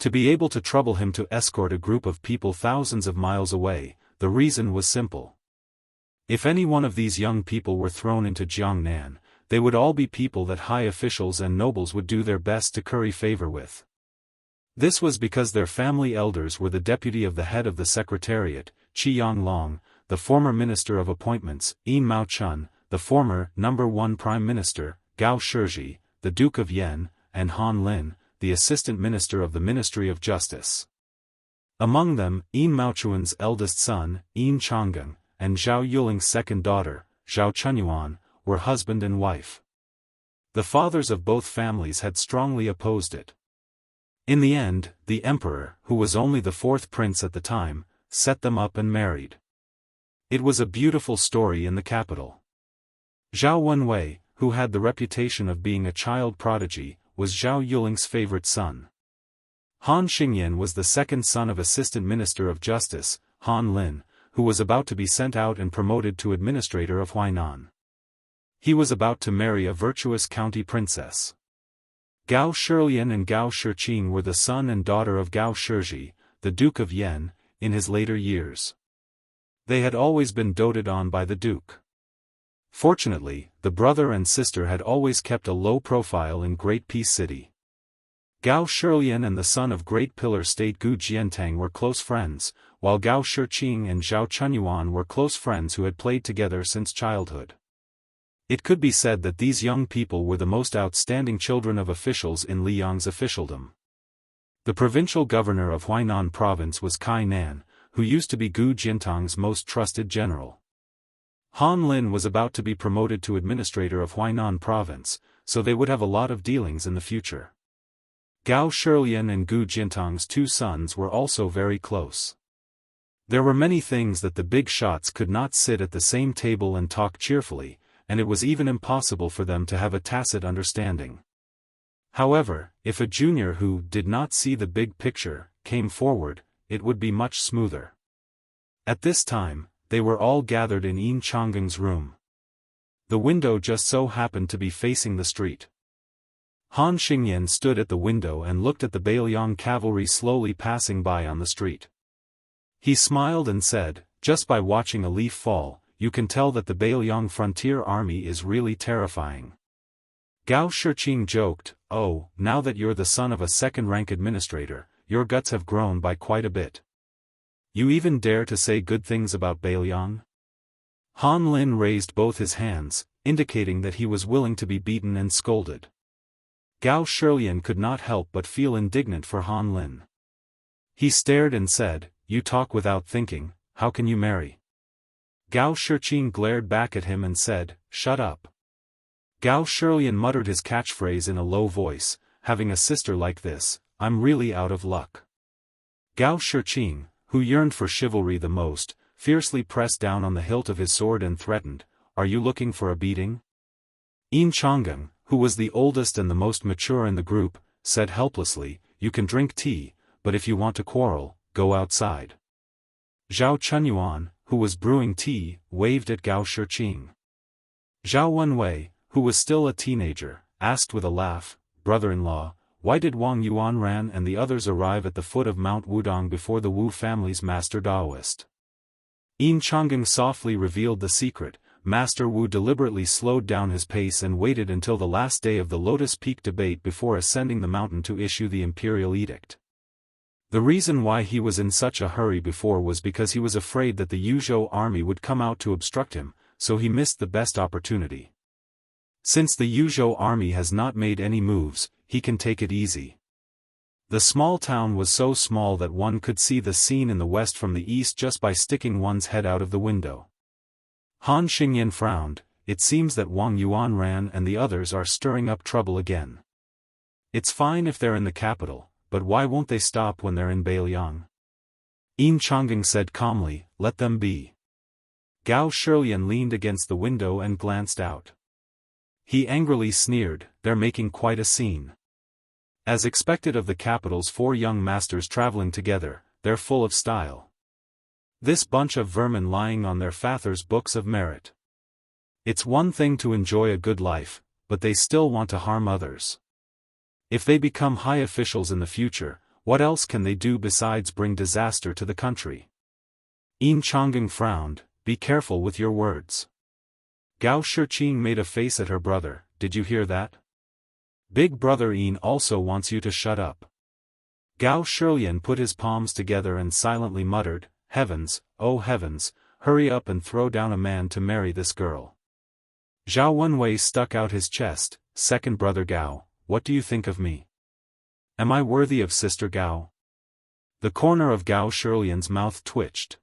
To be able to trouble him to escort a group of people thousands of miles away, the reason was simple. If any one of these young people were thrown into Jiangnan, they would all be people that high officials and nobles would do their best to curry favor with. This was because their family elders were the deputy of the head of the secretariat, Qi Yanglong, the former minister of appointments, Yin Maochun, the former #1 prime minister, Gao Shizhi, the Duke of Yan, and Han Lin, the assistant minister of the Ministry of Justice. Among them, Yin Maochuan's eldest son, Yin Changgang, and Zhao Yuling's second daughter, Zhao Chunyuan, were husband and wife. The fathers of both families had strongly opposed it. In the end, the emperor, who was only the 4th prince at the time, set them up and married. It was a beautiful story in the capital. Zhao Wenwei, who had the reputation of being a child prodigy, was Zhao Yuling's favorite son. Han Xingyan was the second son of Assistant Minister of Justice, Han Lin, who was about to be sent out and promoted to administrator of Huainan. He was about to marry a virtuous county princess. Gao Shilian and Gao Shiqing were the son and daughter of Gao Shizhi, the Duke of Yan, in his later years. They had always been doted on by the Duke. Fortunately, the brother and sister had always kept a low profile in Great Peace City. Gao Shilian and the son of Great Pillar State Gu Jiantang were close friends, while Gao Shiqing and Zhao Chunyuan were close friends who had played together since childhood. It could be said that these young people were the most outstanding children of officials in Liang's officialdom. The provincial governor of Huainan province was Kai Nan, who used to be Gu Jintang's most trusted general. Han Lin was about to be promoted to administrator of Huainan province, so they would have a lot of dealings in the future. Gao Shilian and Gu Jintang's 2 sons were also very close. There were many things that the big shots could not sit at the same table and talk cheerfully, and it was even impossible for them to have a tacit understanding. However, if a junior who did not see the big picture came forward, it would be much smoother. At this time, they were all gathered in Yin Changgang's room. The window just so happened to be facing the street. Han Xingyan stood at the window and looked at the Bailiang cavalry slowly passing by on the street. He smiled and said, "Just by watching a leaf fall, you can tell that the Bailiang frontier army is really terrifying." Gao Shiqing joked, "Oh, now that you're the son of a second-rank administrator, your guts have grown by quite a bit. You even dare to say good things about Bailiang?" Han Lin raised both his hands, indicating that he was willing to be beaten and scolded. Gao Shilian could not help but feel indignant for Han Lin. He stared and said, "You talk without thinking, how can you marry?" Gao Shiqing glared back at him and said, "Shut up." Gao Shilian muttered his catchphrase in a low voice, "Having a sister like this, I'm really out of luck." Gao Shiqing, who yearned for chivalry the most, fiercely pressed down on the hilt of his sword and threatened, "Are you looking for a beating?" Yin Changgang, who was the oldest and the most mature in the group, said helplessly, "You can drink tea, but if you want to quarrel, go outside." Zhao Chunyuan, who was brewing tea, waved at Gao Shiqing. Zhao Wenwei, who was still a teenager, asked with a laugh, "Brother-in-law, why did Wang Yuanran and the others arrive at the foot of Mount Wudong before the Wu family's master Daoist?" Yin Changgang softly revealed the secret, Master Wu deliberately slowed down his pace and waited until the last day of the Lotus Peak debate before ascending the mountain to issue the imperial edict. The reason why he was in such a hurry before was because he was afraid that the Yuzhou army would come out to obstruct him, so he missed the best opportunity. Since the Yuzhou army has not made any moves, he can take it easy. The small town was so small that one could see the scene in the west from the east just by sticking one's head out of the window. Han Xingyan frowned. It seems that Wang Yuanran and the others are stirring up trouble again. It's fine if they're in the capital, but why won't they stop when they're in Beiliang? Yin Chang'ing said calmly, let them be. Gao Shilian leaned against the window and glanced out. He angrily sneered, they're making quite a scene. As expected of the capital's 4 young masters traveling together, they're full of style. This bunch of vermin lying on their father's books of merit. It's one thing to enjoy a good life, but they still want to harm others. If they become high officials in the future, what else can they do besides bring disaster to the country? Yin Chang'ing frowned, be careful with your words. Gao Shiqing made a face at her brother, did you hear that? Big brother Yin also wants you to shut up. Gao Shilian put his palms together and silently muttered, heavens, oh heavens, hurry up and throw down a man to marry this girl. Zhao Wenwei stuck out his chest, second brother Gao, what do you think of me? Am I worthy of sister Gao? The corner of Gao Shilian's mouth twitched.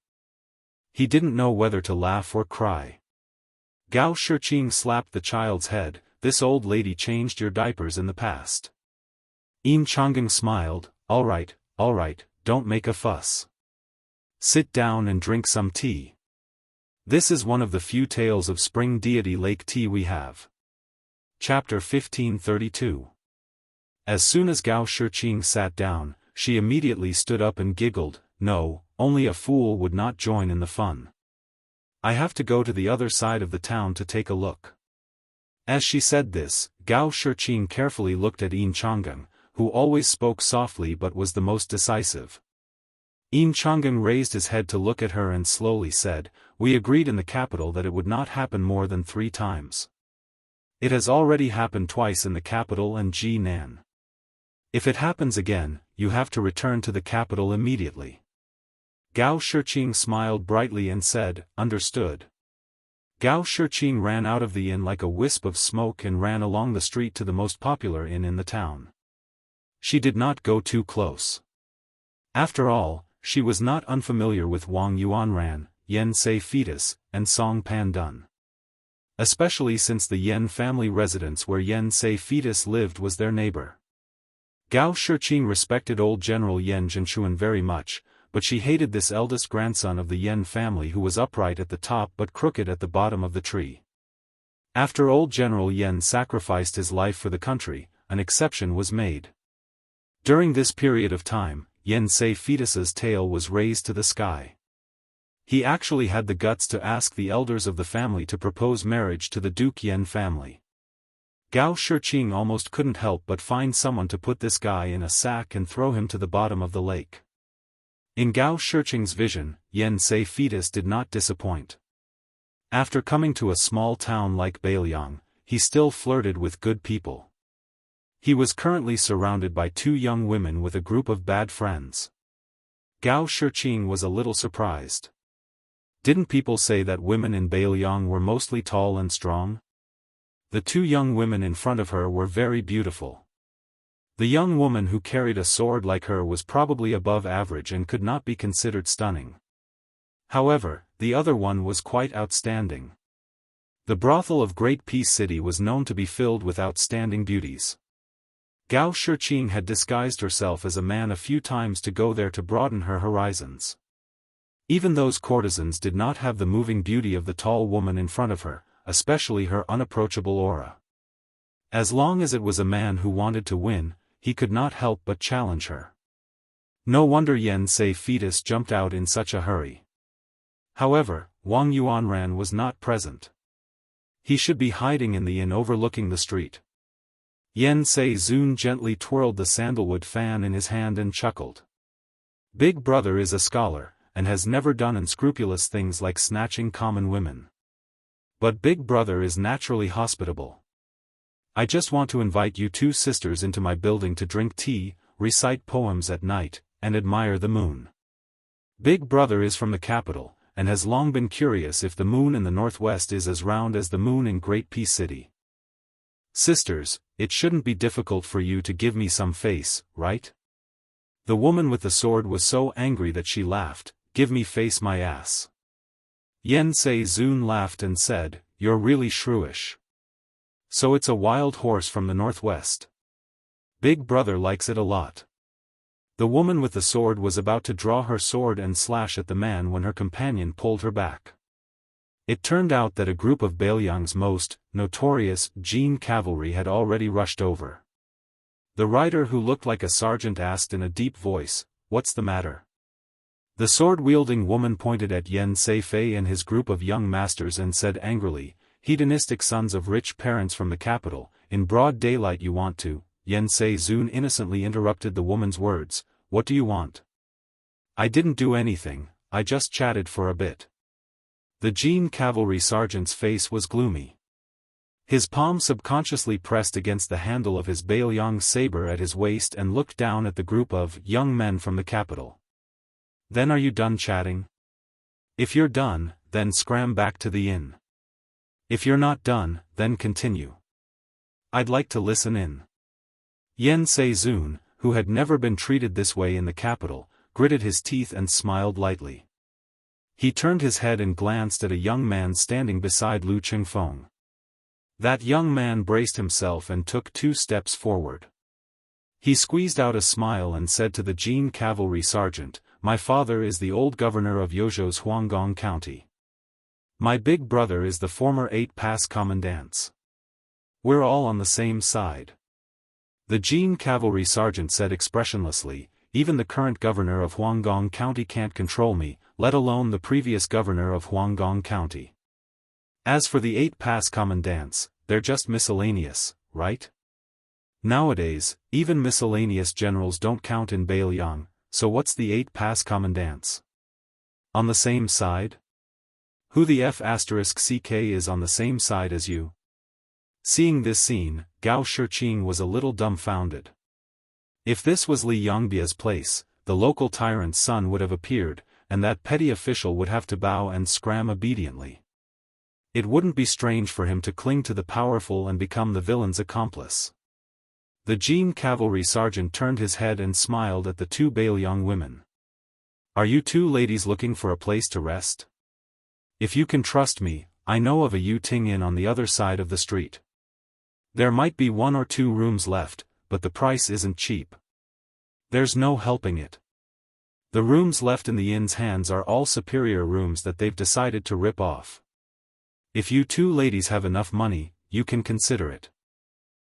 He didn't know whether to laugh or cry. Gao Shiqing slapped the child's head, this old lady changed your diapers in the past. Yin Chang'ing smiled, all right, don't make a fuss. Sit down and drink some tea. This is one of the few tales of spring deity lake tea we have. Chapter 1532. As soon as Gao Shiqing sat down, she immediately stood up and giggled, no, only a fool would not join in the fun. I have to go to the other side of the town to take a look. As she said this, Gao Shiqing carefully looked at Yin Chang'ing, who always spoke softly but was the most decisive. Yin Chang'ing raised his head to look at her and slowly said, we agreed in the capital that it would not happen more than 3 times. It has already happened twice in the capital and Jinan. If it happens again, you have to return to the capital immediately. Gao Shiqing smiled brightly and said, understood. Gao Shiqing ran out of the inn like a wisp of smoke and ran along the street to the most popular inn in the town. She did not go too close. After all, she was not unfamiliar with Wang Yuanran, Yen Sei Fetus, and Song Pandun. Especially since the Yen family residence where Yen Sei Fetus lived was their neighbor. Gao Shiqing respected old General Yen Zhenshuan very much, but she hated this eldest grandson of the Yen family who was upright at the top but crooked at the bottom of the tree. After old General Yen sacrificed his life for the country, an exception was made. During this period of time, Yen Sei Fetus's tail was raised to the sky. He actually had the guts to ask the elders of the family to propose marriage to the Duke Yen family. Gao Shiqing almost couldn't help but find someone to put this guy in a sack and throw him to the bottom of the lake. In Gao Shiqing's vision, Yen Sei Fetus did not disappoint. After coming to a small town like Beiliang, he still flirted with good people. He was currently surrounded by 2 young women with a group of bad friends. Gao Shiqing was a little surprised. Didn't people say that women in Beiliang were mostly tall and strong? The 2 young women in front of her were very beautiful. The young woman who carried a sword like her was probably above average and could not be considered stunning. However, the other one was quite outstanding. The brothel of Great Peace City was known to be filled with outstanding beauties. Gao Shiqing had disguised herself as a man a few times to go there to broaden her horizons. Even those courtesans did not have the moving beauty of the tall woman in front of her, especially her unapproachable aura. As long as it was a man who wanted to win, he could not help but challenge her. No wonder Yen Sei Fetus jumped out in such a hurry. However, Wang Yuanran was not present. He should be hiding in the inn overlooking the street. Yen Sei Zun gently twirled the sandalwood fan in his hand and chuckled. Big brother is a scholar, and has never done unscrupulous things like snatching common women. But Big Brother is naturally hospitable. I just want to invite you two sisters into my building to drink tea, recite poems at night, and admire the moon. Big Brother is from the capital, and has long been curious if the moon in the northwest is as round as the moon in Great Peace City. Sisters, it shouldn't be difficult for you to give me some face, right? The woman with the sword was so angry that she laughed. Give me face, my ass. Yen Se Zun laughed and said, you're really shrewish. So it's a wild horse from the northwest. Big Brother likes it a lot. The woman with the sword was about to draw her sword and slash at the man when her companion pulled her back. It turned out that a group of Bailiang's most notorious Jin cavalry had already rushed over. The rider who looked like a sergeant asked in a deep voice, "What's the matter?" The sword-wielding woman pointed at Yen Seifei and his group of young masters and said angrily, "Hedonistic sons of rich parents from the capital, in broad daylight you want to." Yen Se-zun innocently interrupted the woman's words, "What do you want?" "I didn't do anything, I just chatted for a bit." The Jin cavalry sergeant's face was gloomy. His palm subconsciously pressed against the handle of his Bailiang saber at his waist and looked down at the group of young men from the capital. "Then are you done chatting? If you're done, then scram back to the inn. If you're not done, then continue. I'd like to listen in." Yen Se-zun, who had never been treated this way in the capital, gritted his teeth and smiled lightly. He turned his head and glanced at a young man standing beside Lu Qingfeng. That young man braced himself and took 2 steps forward. He squeezed out a smile and said to the Jin cavalry sergeant, "My father is the old governor of Yozhou's Huanggang County. My big brother is the former 8 Pass commandant. We're all on the same side." The Jin cavalry sergeant said expressionlessly, "Even the current governor of Huanggang County can't control me, let alone the previous governor of Huanggang County. As for the 8 Pass commandants, they're just miscellaneous, right? Nowadays, even miscellaneous generals don't count in Bailiang, so what's the 8 Pass commandants? On the same side? Who the F***ck is on the same side as you?" Seeing this scene, Gao Shiqing was a little dumbfounded. If this was Li Yongbia's place, the local tyrant's son would have appeared, and that petty official would have to bow and scram obediently. It wouldn't be strange for him to cling to the powerful and become the villain's accomplice. The Jin cavalry sergeant turned his head and smiled at the 2 Bailiang women. "Are you 2 ladies looking for a place to rest? If you can trust me, I know of a Yuting inn on the other side of the street. There might be 1 or 2 rooms left, but the price isn't cheap. There's no helping it. The rooms left in the inn's hands are all superior rooms that they've decided to rip off. If you 2 ladies have enough money, you can consider it."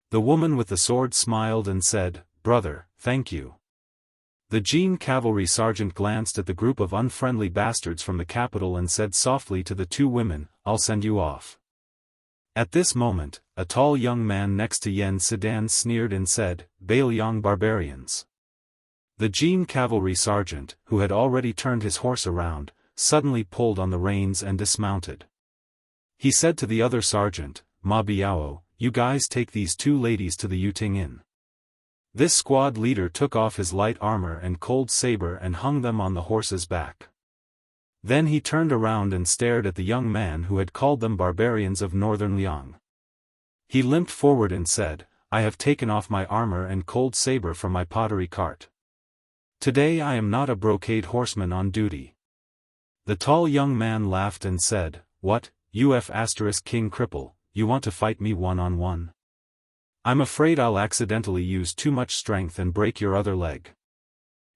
The woman with the sword smiled and said, "Brother, thank you." The Jin cavalry sergeant glanced at the group of unfriendly bastards from the capital and said softly to the 2 women, "I'll send you off." At this moment, a tall young man next to Yen Sedan sneered and said, "Bailiang barbarians." The Jin cavalry sergeant, who had already turned his horse around, suddenly pulled on the reins and dismounted. He said to the other sergeant, "Ma Biao, you guys take these 2 ladies to the Yuting inn." This squad leader took off his light armor and cold saber and hung them on the horse's back. Then he turned around and stared at the young man who had called them barbarians of northern Liang. He limped forward and said, "I have taken off my armor and cold saber from my pottery cart. Today I am not a brocade horseman on duty." The tall young man laughed and said, "What, King cripple, you want to fight me 1-on-1? I'm afraid I'll accidentally use too much strength and break your other leg."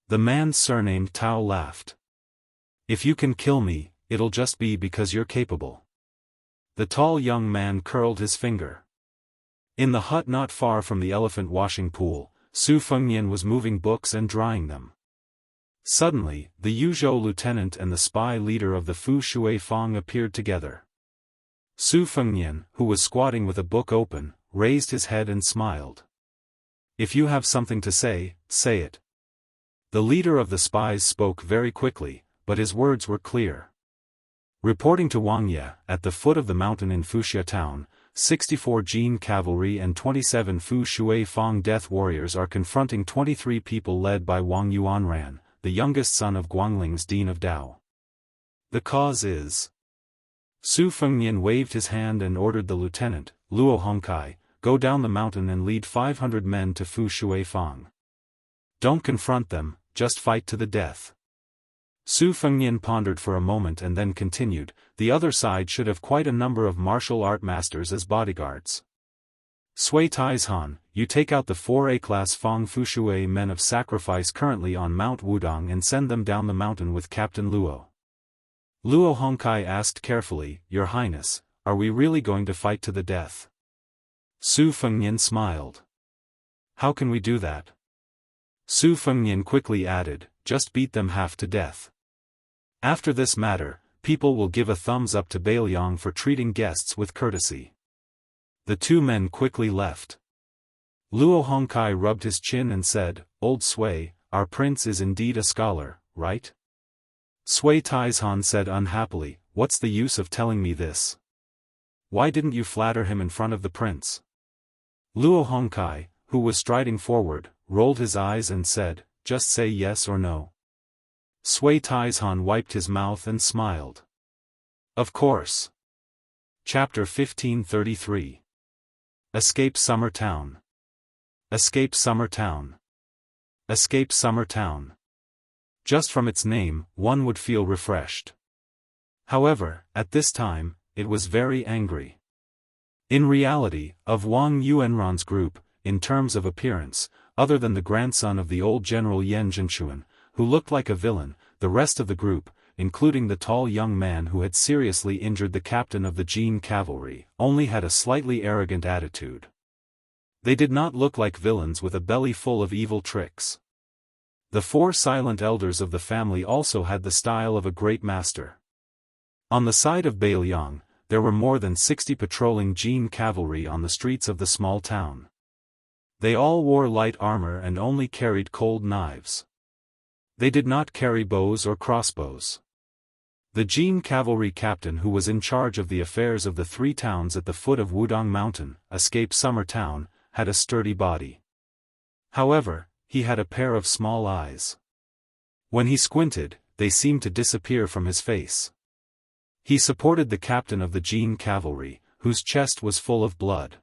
The man surnamed Tao laughed. "If you can kill me, it'll just be because you're capable." The tall young man curled his finger. In the hut not far from the elephant washing pool, Su Fengnian was moving books and drying them. Suddenly, the Yuzhou lieutenant and the spy leader of the Fu Shui Fang appeared together. Su Fengnian, who was squatting with a book open, raised his head and smiled. "If you have something to say, say it." The leader of the spies spoke very quickly, but his words were clear. Reporting to Wang Ye, at the foot of the mountain in Fuxia town, 64 Jin cavalry and 27 Fu Shui Fang death warriors are confronting 23 people led by Wang Yuanran, the youngest son of Guangling's Dean of Dao. The cause is... Su Fengnian waved his hand and ordered the lieutenant, Luo Hongkai, go down the mountain and lead 500 men to Fu Shui Fang. Don't confront them, just fight to the death. Su Fengnian pondered for a moment and then continued, the other side should have quite a number of martial art masters as bodyguards. Sui Taizhan, you take out the 4 A-class Fang Fushui men of sacrifice currently on Mount Wudong and send them down the mountain with Captain Luo. Luo Hongkai asked carefully, Your Highness, are we really going to fight to the death? Su Fengnian smiled. How can we do that? Su Fengnian quickly added, just beat them half to death. After this matter, people will give a thumbs up to Bailiang for treating guests with courtesy. The two men quickly left. Luo Hongkai rubbed his chin and said, Old Sui, our prince is indeed a scholar, right? Sui Taizhan said unhappily, What's the use of telling me this? Why didn't you flatter him in front of the prince? Luo Hongkai, who was striding forward, rolled his eyes and said, Just say yes or no. Sui Taizhan wiped his mouth and smiled. Of course. Chapter 1533. Escape Summer Town. Escape Summer Town. Escape Summer Town. Just from its name, one would feel refreshed. However, at this time, it was very angry. In reality, of Wang Yuanran's group, in terms of appearance, other than the grandson of the old general Yan Zhenchuan, who looked like a villain, the rest of the group, including the tall young man who had seriously injured the captain of the Jin cavalry, only had a slightly arrogant attitude. They did not look like villains with a belly full of evil tricks. The 4 silent elders of the family also had the style of a great master. On the side of Bailiang, there were more than 60 patrolling Jin cavalry on the streets of the small town. They all wore light armor and only carried cold knives. They did not carry bows or crossbows. The Jin cavalry captain who was in charge of the affairs of the 3 towns at the foot of Wudong Mountain, Escape Summer Town, had a sturdy body. However, he had a pair of small eyes. When he squinted, they seemed to disappear from his face. He supported the captain of the Jin cavalry, whose chest was full of blood.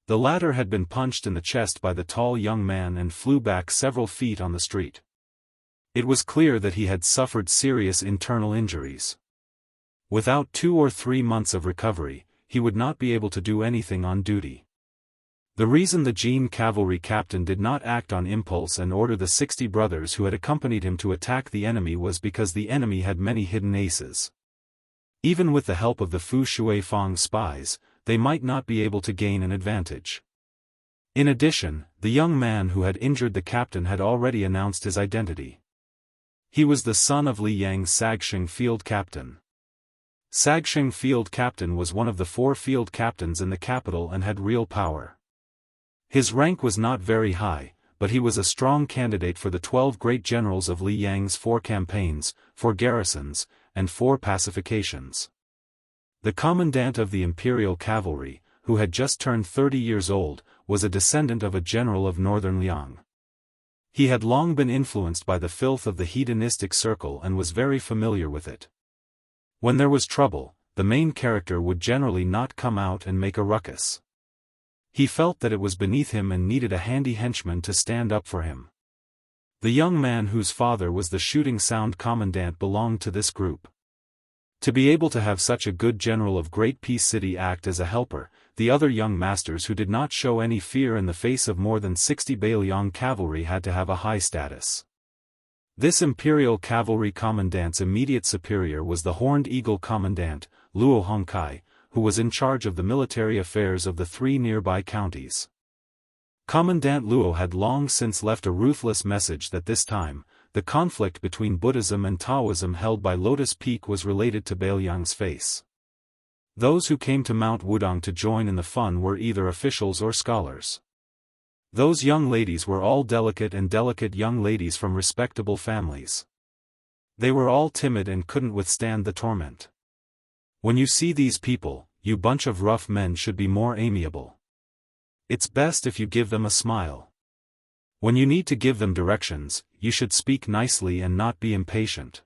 The latter had been punched in the chest by the tall young man and flew back several feet on the street. It was clear that he had suffered serious internal injuries. Without 2 or 3 months of recovery, he would not be able to do anything on duty. The reason the Jin cavalry captain did not act on impulse and order the 60 brothers who had accompanied him to attack the enemy was because the enemy had many hidden aces. Even with the help of the Fu Shui Fang spies, they might not be able to gain an advantage. In addition, the young man who had injured the captain had already announced his identity. He was the son of Li Yang's Sagsheng field captain. Sagsheng field captain was one of the 4 field captains in the capital and had real power. His rank was not very high, but he was a strong candidate for the 12 great generals of Li Yang's 4 campaigns, 4 garrisons, and 4 pacifications. The commandant of the imperial cavalry, who had just turned 30 years old, was a descendant of a general of northern Liang. He had long been influenced by the filth of the hedonistic circle and was very familiar with it. When there was trouble, the main character would generally not come out and make a ruckus. He felt that it was beneath him and needed a handy henchman to stand up for him. The young man whose father was the shooting sound commandant belonged to this group. To be able to have such a good general of Great Peace City act as a helper, the other young masters who did not show any fear in the face of more than 60 Bailiang cavalry had to have a high status. This imperial cavalry commandant's immediate superior was the Horned Eagle commandant, Luo Hongkai, who was in charge of the military affairs of the 3 nearby counties. Commandant Luo had long since left a ruthless message that this time, the conflict between Buddhism and Taoism held by Lotus Peak was related to Bailiang's face. Those who came to Mount Wudong to join in the fun were either officials or scholars. Those young ladies were all delicate young ladies from respectable families. They were all timid and couldn't withstand the torment. When you see these people, you bunch of rough men should be more amiable. It's best if you give them a smile. When you need to give them directions, you should speak nicely and not be impatient.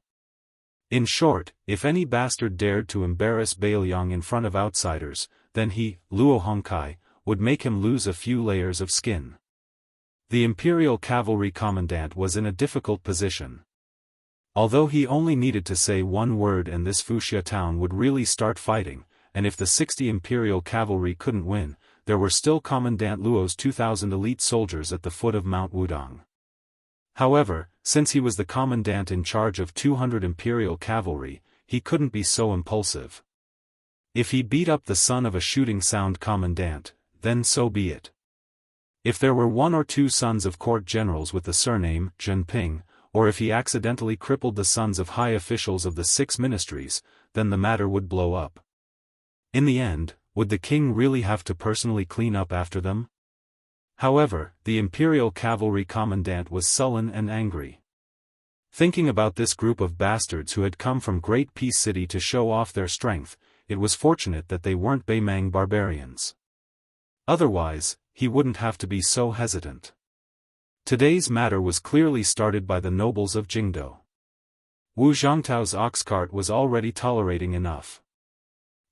In short, if any bastard dared to embarrass Bailiang in front of outsiders, then he, Luo Hongkai, would make him lose a few layers of skin. The Imperial Cavalry Commandant was in a difficult position. Although he only needed to say one word and this Wuxia town would really start fighting, and if the 60 Imperial Cavalry couldn't win, there were still Commandant Luo's 2,000 elite soldiers at the foot of Mount Wudong. However, since he was the commandant in charge of 200 Imperial Cavalry, he couldn't be so impulsive. If he beat up the son of a shooting sound commandant, then so be it. If there were one or two sons of court generals with the surname Zhenping, or if he accidentally crippled the sons of high officials of the 6 ministries, then the matter would blow up. In the end, would the king really have to personally clean up after them? However, the Imperial Cavalry Commandant was sullen and angry. Thinking about this group of bastards who had come from Great Peace City to show off their strength, it was fortunate that they weren't Beimang barbarians. Otherwise, he wouldn't have to be so hesitant. Today's matter was clearly started by the nobles of Jingdo. Wu Zhangtao's ox cart was already tolerating enough.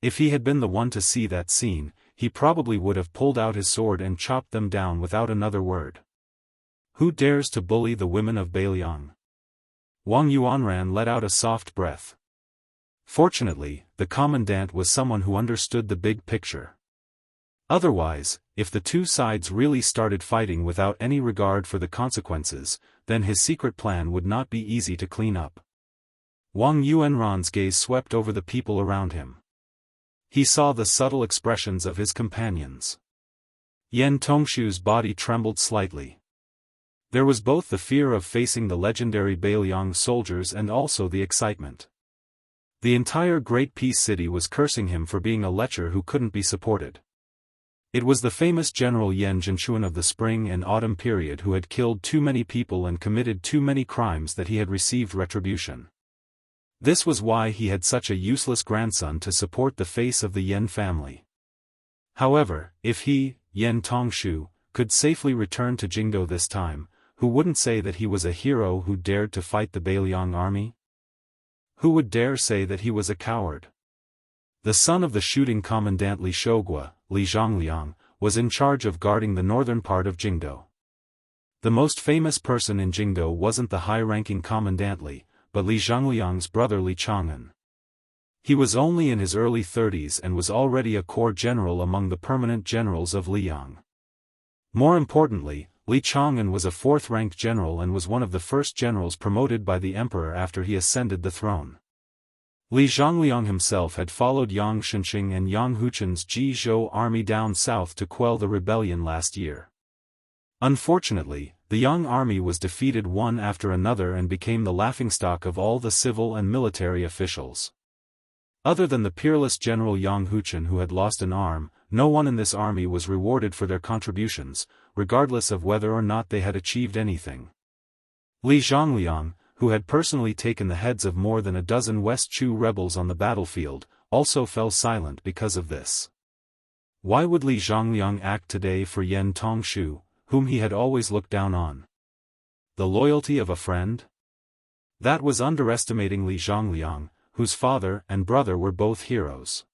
If he had been the one to see that scene, he probably would have pulled out his sword and chopped them down without another word. Who dares to bully the women of Bailiang? Wang Yuanran let out a soft breath. Fortunately, the commandant was someone who understood the big picture. Otherwise, if the two sides really started fighting without any regard for the consequences, then his secret plan would not be easy to clean up. Wang Yuanran's gaze swept over the people around him. He saw the subtle expressions of his companions. Yan Tongshu's body trembled slightly. There was both the fear of facing the legendary Bailiang soldiers and also the excitement. The entire Great Peace City was cursing him for being a lecher who couldn't be supported. It was the famous General Yan Zhenchuan of the spring and autumn period who had killed too many people and committed too many crimes that he had received retribution. This was why he had such a useless grandson to support the face of the Yan family. However, if he, Yan Tongshu, could safely return to Jingdo this time, who wouldn't say that he was a hero who dared to fight the Bailiang army? Who would dare say that he was a coward? The son of the shooting commandant Li Shogua, Li Zhongliang, was in charge of guarding the northern part of Jingdo. The most famous person in Jingdo wasn't the high-ranking commandant Li, but Li Zhongliang's brother Li Chang'an. He was only in his early 30s and was already a corps general among the permanent generals of Liang. More importantly, Li Chang'an was a 4th-ranked general and was one of the first generals promoted by the emperor after he ascended the throne. Li Zhongliang himself had followed Yang Shenxing and Yang Huchen's Jizhou army down south to quell the rebellion last year. Unfortunately, the Yang army was defeated one after another and became the laughingstock of all the civil and military officials. Other than the peerless General Yang Huchen who had lost an arm, no one in this army was rewarded for their contributions, regardless of whether or not they had achieved anything. Li Zhongliang, who had personally taken the heads of more than a dozen West Chu rebels on the battlefield, also fell silent because of this. Why would Li Zhongliang act today for Yan Tongshu, whom he had always looked down on? The loyalty of a friend? That was underestimating Li Zhongliang, whose father and brother were both heroes.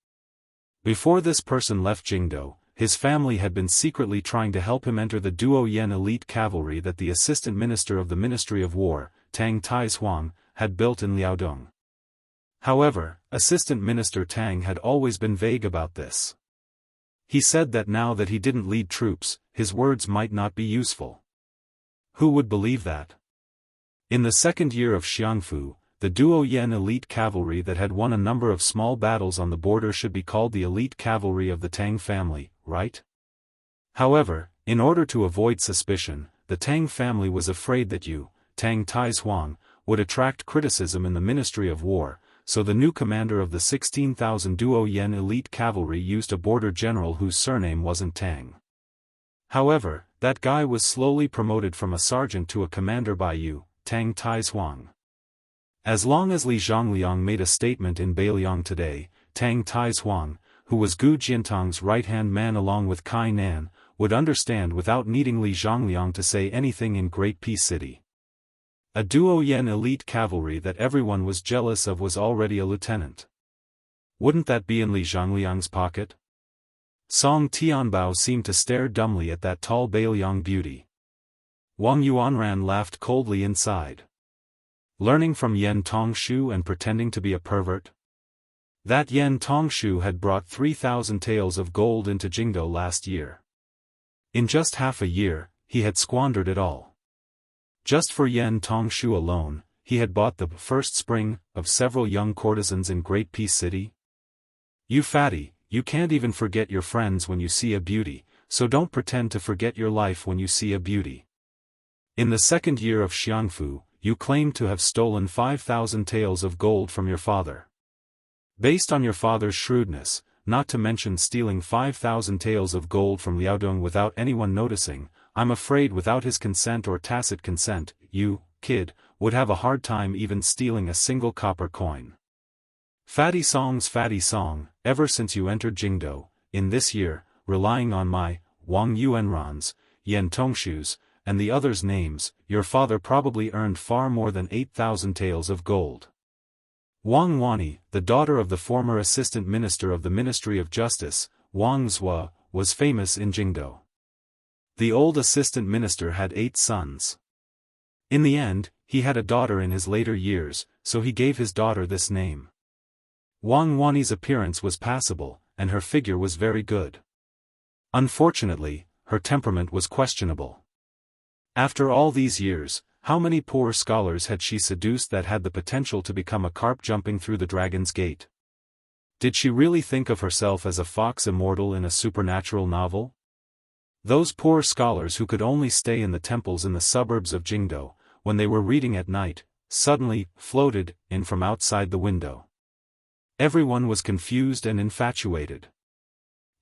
Before this person left Jingdo, his family had been secretly trying to help him enter the Duo Yan elite cavalry that the assistant minister of the Ministry of War, Tang Taizhuang, had built in Liaodong. However, Assistant Minister Tang had always been vague about this. He said that now that he didn't lead troops, his words might not be useful. Who would believe that? In the second year of Xiangfu, the Duo Yan elite cavalry that had won a number of small battles on the border should be called the elite cavalry of the Tang family, right? However, in order to avoid suspicion, the Tang family was afraid that Tang Taizhuang, would attract criticism in the Ministry of War, so the new commander of the 16,000 Duo Yan elite cavalry used a border general whose surname wasn't Tang. However, that guy was slowly promoted from a sergeant to a commander by Tang Taizhuang. As long as Li Zhongliang made a statement in Bailiang today, Tang Taizuang, who was Gu Jiantong's right-hand man along with Kai Nan, would understand without needing Li Zhongliang to say anything in Great Peace City. A Duoyen elite cavalry that everyone was jealous of was already a lieutenant. Wouldn't that be in Li Zhongliang's pocket? Song Tianbao seemed to stare dumbly at that tall Bailiang beauty. Wang Yuanran laughed coldly inside. Learning from Yen Tongshu and pretending to be a pervert? That Yen Tongshu had brought 3,000 taels of gold into Jingdo last year. In just half a year, he had squandered it all. Just for Yen Tongshu alone, he had bought the first spring of several young courtesans in Great Peace City. You fatty, you can't even forget your friends when you see a beauty, so don't pretend to forget your life when you see a beauty. In the second year of Xiangfu, you claimed to have stolen 5,000 taels of gold from your father. Based on your father's shrewdness, not to mention stealing 5,000 taels of gold from Liaodong without anyone noticing, I'm afraid without his consent or tacit consent, you, kid, would have a hard time even stealing a single copper coin. Fatty song, ever since you entered Jingdo, in this year, relying on my, Wang Yuanran's, Yen Tongshu's, and the others' names, your father probably earned far more than 8,000 taels of gold. Wang Wani, the daughter of the former assistant minister of the Ministry of Justice, Wang Zhua, was famous in Jingdo. The old assistant minister had 8 sons. In the end, he had a daughter in his later years, so he gave his daughter this name. Wang Wani's appearance was passable, and her figure was very good. Unfortunately, her temperament was questionable. After all these years, how many poor scholars had she seduced that had the potential to become a carp jumping through the dragon's gate? Did she really think of herself as a fox immortal in a supernatural novel? Those poor scholars who could only stay in the temples in the suburbs of Jingdo, when they were reading at night, suddenly floated in from outside the window. Everyone was confused and infatuated.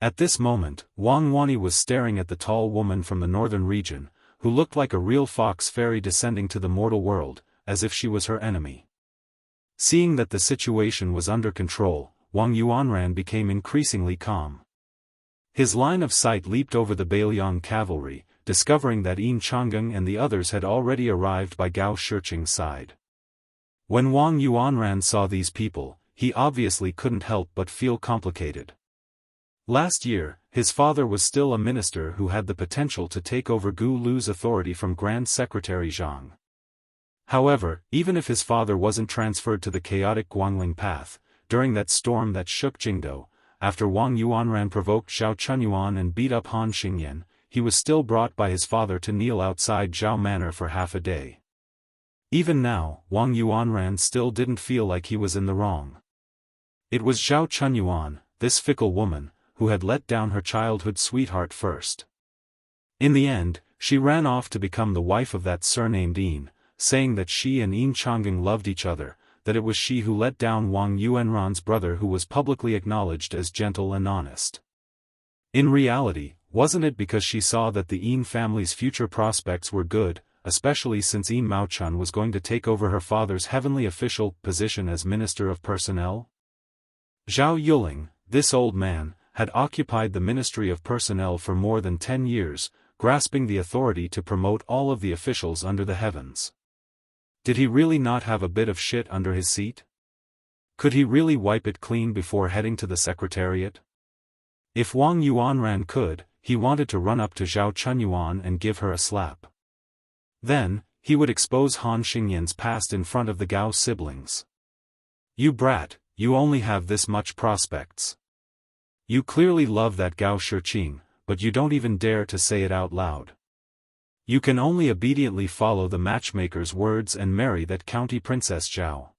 At this moment, Wang Wani was staring at the tall woman from the northern region, who looked like a real fox fairy descending to the mortal world, as if she was her enemy. Seeing that the situation was under control, Wang Yuanran became increasingly calm. His line of sight leaped over the Bailiang cavalry, discovering that Yin Changgang and the others had already arrived by Gao Shiqing's side. When Wang Yuanran saw these people, he obviously couldn't help but feel complicated. Last year, his father was still a minister who had the potential to take over Gu Lu's authority from Grand Secretary Zhang. However, even if his father wasn't transferred to the chaotic Guangling path, during that storm that shook Jingdo, after Wang Yuanran provoked Zhao Chunyuan and beat up Han Xingyan, he was still brought by his father to kneel outside Zhao Manor for half a day. Even now, Wang Yuanran still didn't feel like he was in the wrong. It was Zhao Chunyuan, this fickle woman, who had let down her childhood sweetheart first. In the end, she ran off to become the wife of that surnamed Yin, saying that she and Yin Changgang loved each other, that it was she who let down Wang Yuanran's brother who was publicly acknowledged as gentle and honest. In reality, wasn't it because she saw that the Yin family's future prospects were good, especially since Yin Maochun was going to take over her father's heavenly official position as Minister of Personnel? Zhao Yuling, this old man, had occupied the Ministry of Personnel for more than 10 years, grasping the authority to promote all of the officials under the heavens. Did he really not have a bit of shit under his seat? Could he really wipe it clean before heading to the Secretariat? If Wang Yuanran could, he wanted to run up to Zhao Chunyuan and give her a slap. Then, he would expose Han Xingyan's past in front of the Gao siblings. You brat, you only have this much prospects. You clearly love that Gao Shiqing, but you don't even dare to say it out loud. You can only obediently follow the matchmaker's words and marry that county princess Zhao.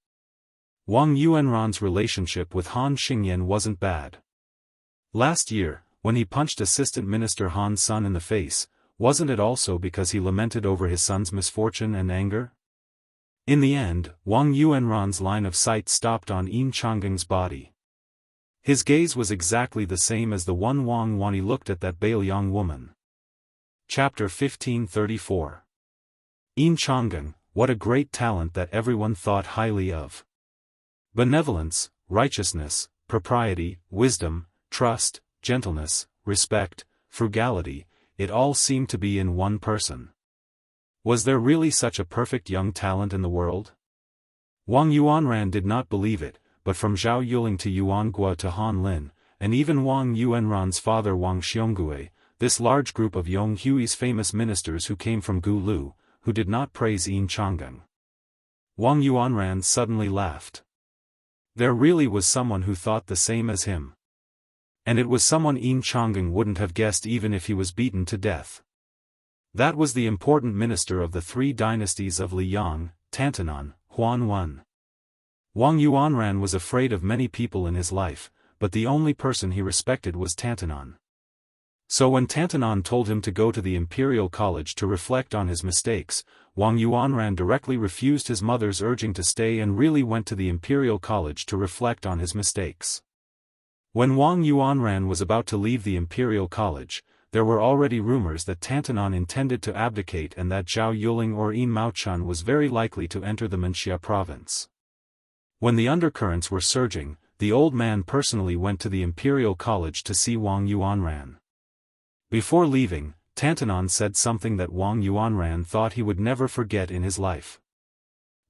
Wang Yuanran's relationship with Han Xingyan wasn't bad. Last year, when he punched Assistant Minister Han's son in the face, wasn't it also because he lamented over his son's misfortune and anger? In the end, Wang Yuanran's line of sight stopped on Yin Changgang's body. His gaze was exactly the same as the one Wang Wani looked at that Bailiang woman. Chapter 1534. Yin Changgang, what a great talent that everyone thought highly of. Benevolence, righteousness, propriety, wisdom, trust, gentleness, respect, frugality, it all seemed to be in one person. Was there really such a perfect young talent in the world? Wang Yuanran did not believe it, but from Zhao Yuling to Yuan Guo to Han Lin, and even Wang Yuanran's father Wang Xiongui, this large group of Yong Hui's famous ministers who came from Gu Lu, who did not praise Yin Chang'an. Wang Yuanran suddenly laughed. There really was someone who thought the same as him. And it was someone Yin Chang'an wouldn't have guessed even if he was beaten to death. That was the important minister of the three dynasties of Liang, Tantanan, Huan. Wang Yuanran was afraid of many people in his life, but the only person he respected was Tantanan. So when Tantanan told him to go to the Imperial College to reflect on his mistakes, Wang Yuanran directly refused his mother's urging to stay and really went to the Imperial College to reflect on his mistakes. When Wang Yuanran was about to leave the Imperial College, there were already rumors that Tantanan intended to abdicate and that Zhao Yuling or Yin Maochun was very likely to enter the Menxia province. When the undercurrents were surging, the old man personally went to the Imperial College to see Wang Yuanran. Before leaving, Tantanan said something that Wang Yuanran thought he would never forget in his life.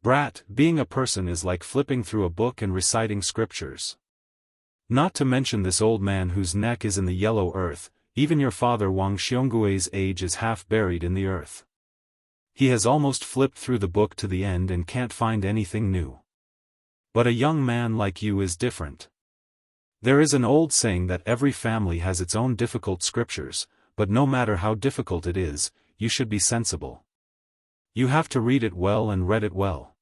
"Brat, being a person is like flipping through a book and reciting scriptures. Not to mention this old man whose neck is in the yellow earth, even your father Wang Xionggui's age is half buried in the earth. He has almost flipped through the book to the end and can't find anything new. But a young man like you is different. There is an old saying that every family has its own difficult scriptures, but no matter how difficult it is, you should be sensible. You have to read it well and read it well.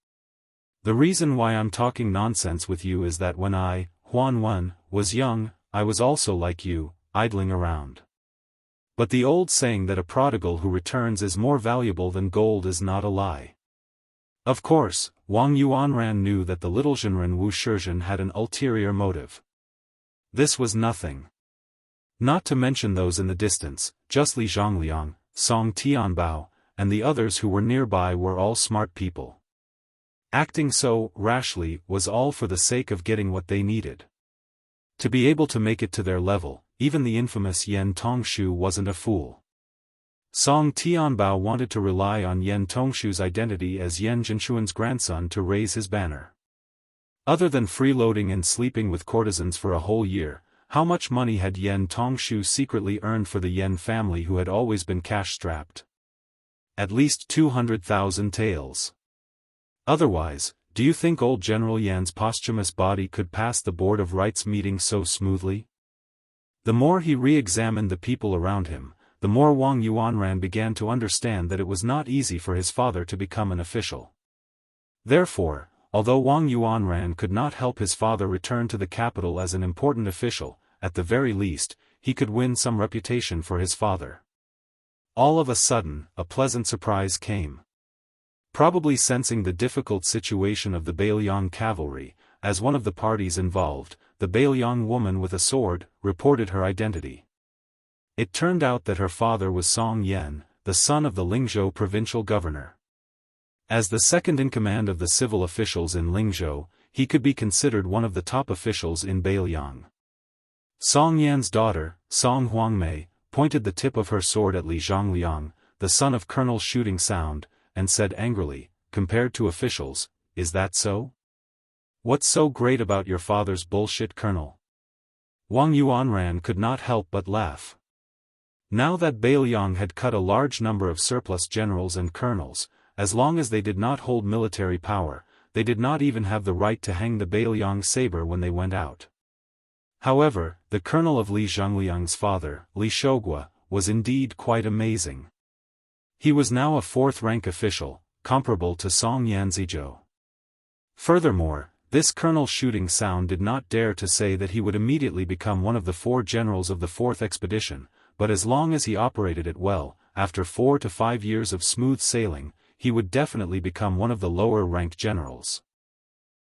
The reason why I'm talking nonsense with you is that when I, Huan, was young, I was also like you, idling around. But the old saying that a prodigal who returns is more valuable than gold is not a lie." Of course, Wang Yuanran knew that the little Zhenren Wu Shizhen had an ulterior motive. This was nothing. Not to mention those in the distance, just Li Zhongliang, Song Tianbao, and the others who were nearby were all smart people. Acting so rashly was all for the sake of getting what they needed. To be able to make it to their level, even the infamous Yen Tongshu wasn't a fool. Song Tianbao wanted to rely on Yen Tongshu's identity as Yen Jinshuan's grandson to raise his banner. Other than freeloading and sleeping with courtesans for a whole year, how much money had Yen Tongshu secretly earned for the Yen family who had always been cash-strapped? At least 200,000 taels. Otherwise, do you think old General Yan's posthumous body could pass the Board of Rights meeting so smoothly? The more he re-examined the people around him, the more Wang Yuanran began to understand that it was not easy for his father to become an official. Therefore, although Wang Yuanran could not help his father return to the capital as an important official, at the very least, he could win some reputation for his father. All of a sudden, a pleasant surprise came. Probably sensing the difficult situation of the Bailiang cavalry, as one of the parties involved, the Bailiang woman with a sword reported her identity. It turned out that her father was Song Yan, the son of the Lingzhou provincial governor. As the second-in-command of the civil officials in Lingzhou, he could be considered one of the top officials in Bailiang. Song Yan's daughter, Song Huangmei, pointed the tip of her sword at Li Zhongliang, the son of Colonel Shooting Sound, and said angrily, "Compared to officials, is that so? What's so great about your father's bullshit, Colonel?" Wang Yuanran could not help but laugh. Now that Bailiang had cut a large number of surplus generals and colonels, as long as they did not hold military power, they did not even have the right to hang the Bailiang saber when they went out. However, the colonel of Li Zhongliang's father, Li Shogua, was indeed quite amazing. He was now a fourth-rank official, comparable to Song Yanzizhou. Furthermore, this Colonel Shooting Sound did not dare to say that he would immediately become one of the 4 generals of the 4th expedition, but as long as he operated it well, after 4 to 5 years of smooth sailing, he would definitely become one of the lower-ranked generals.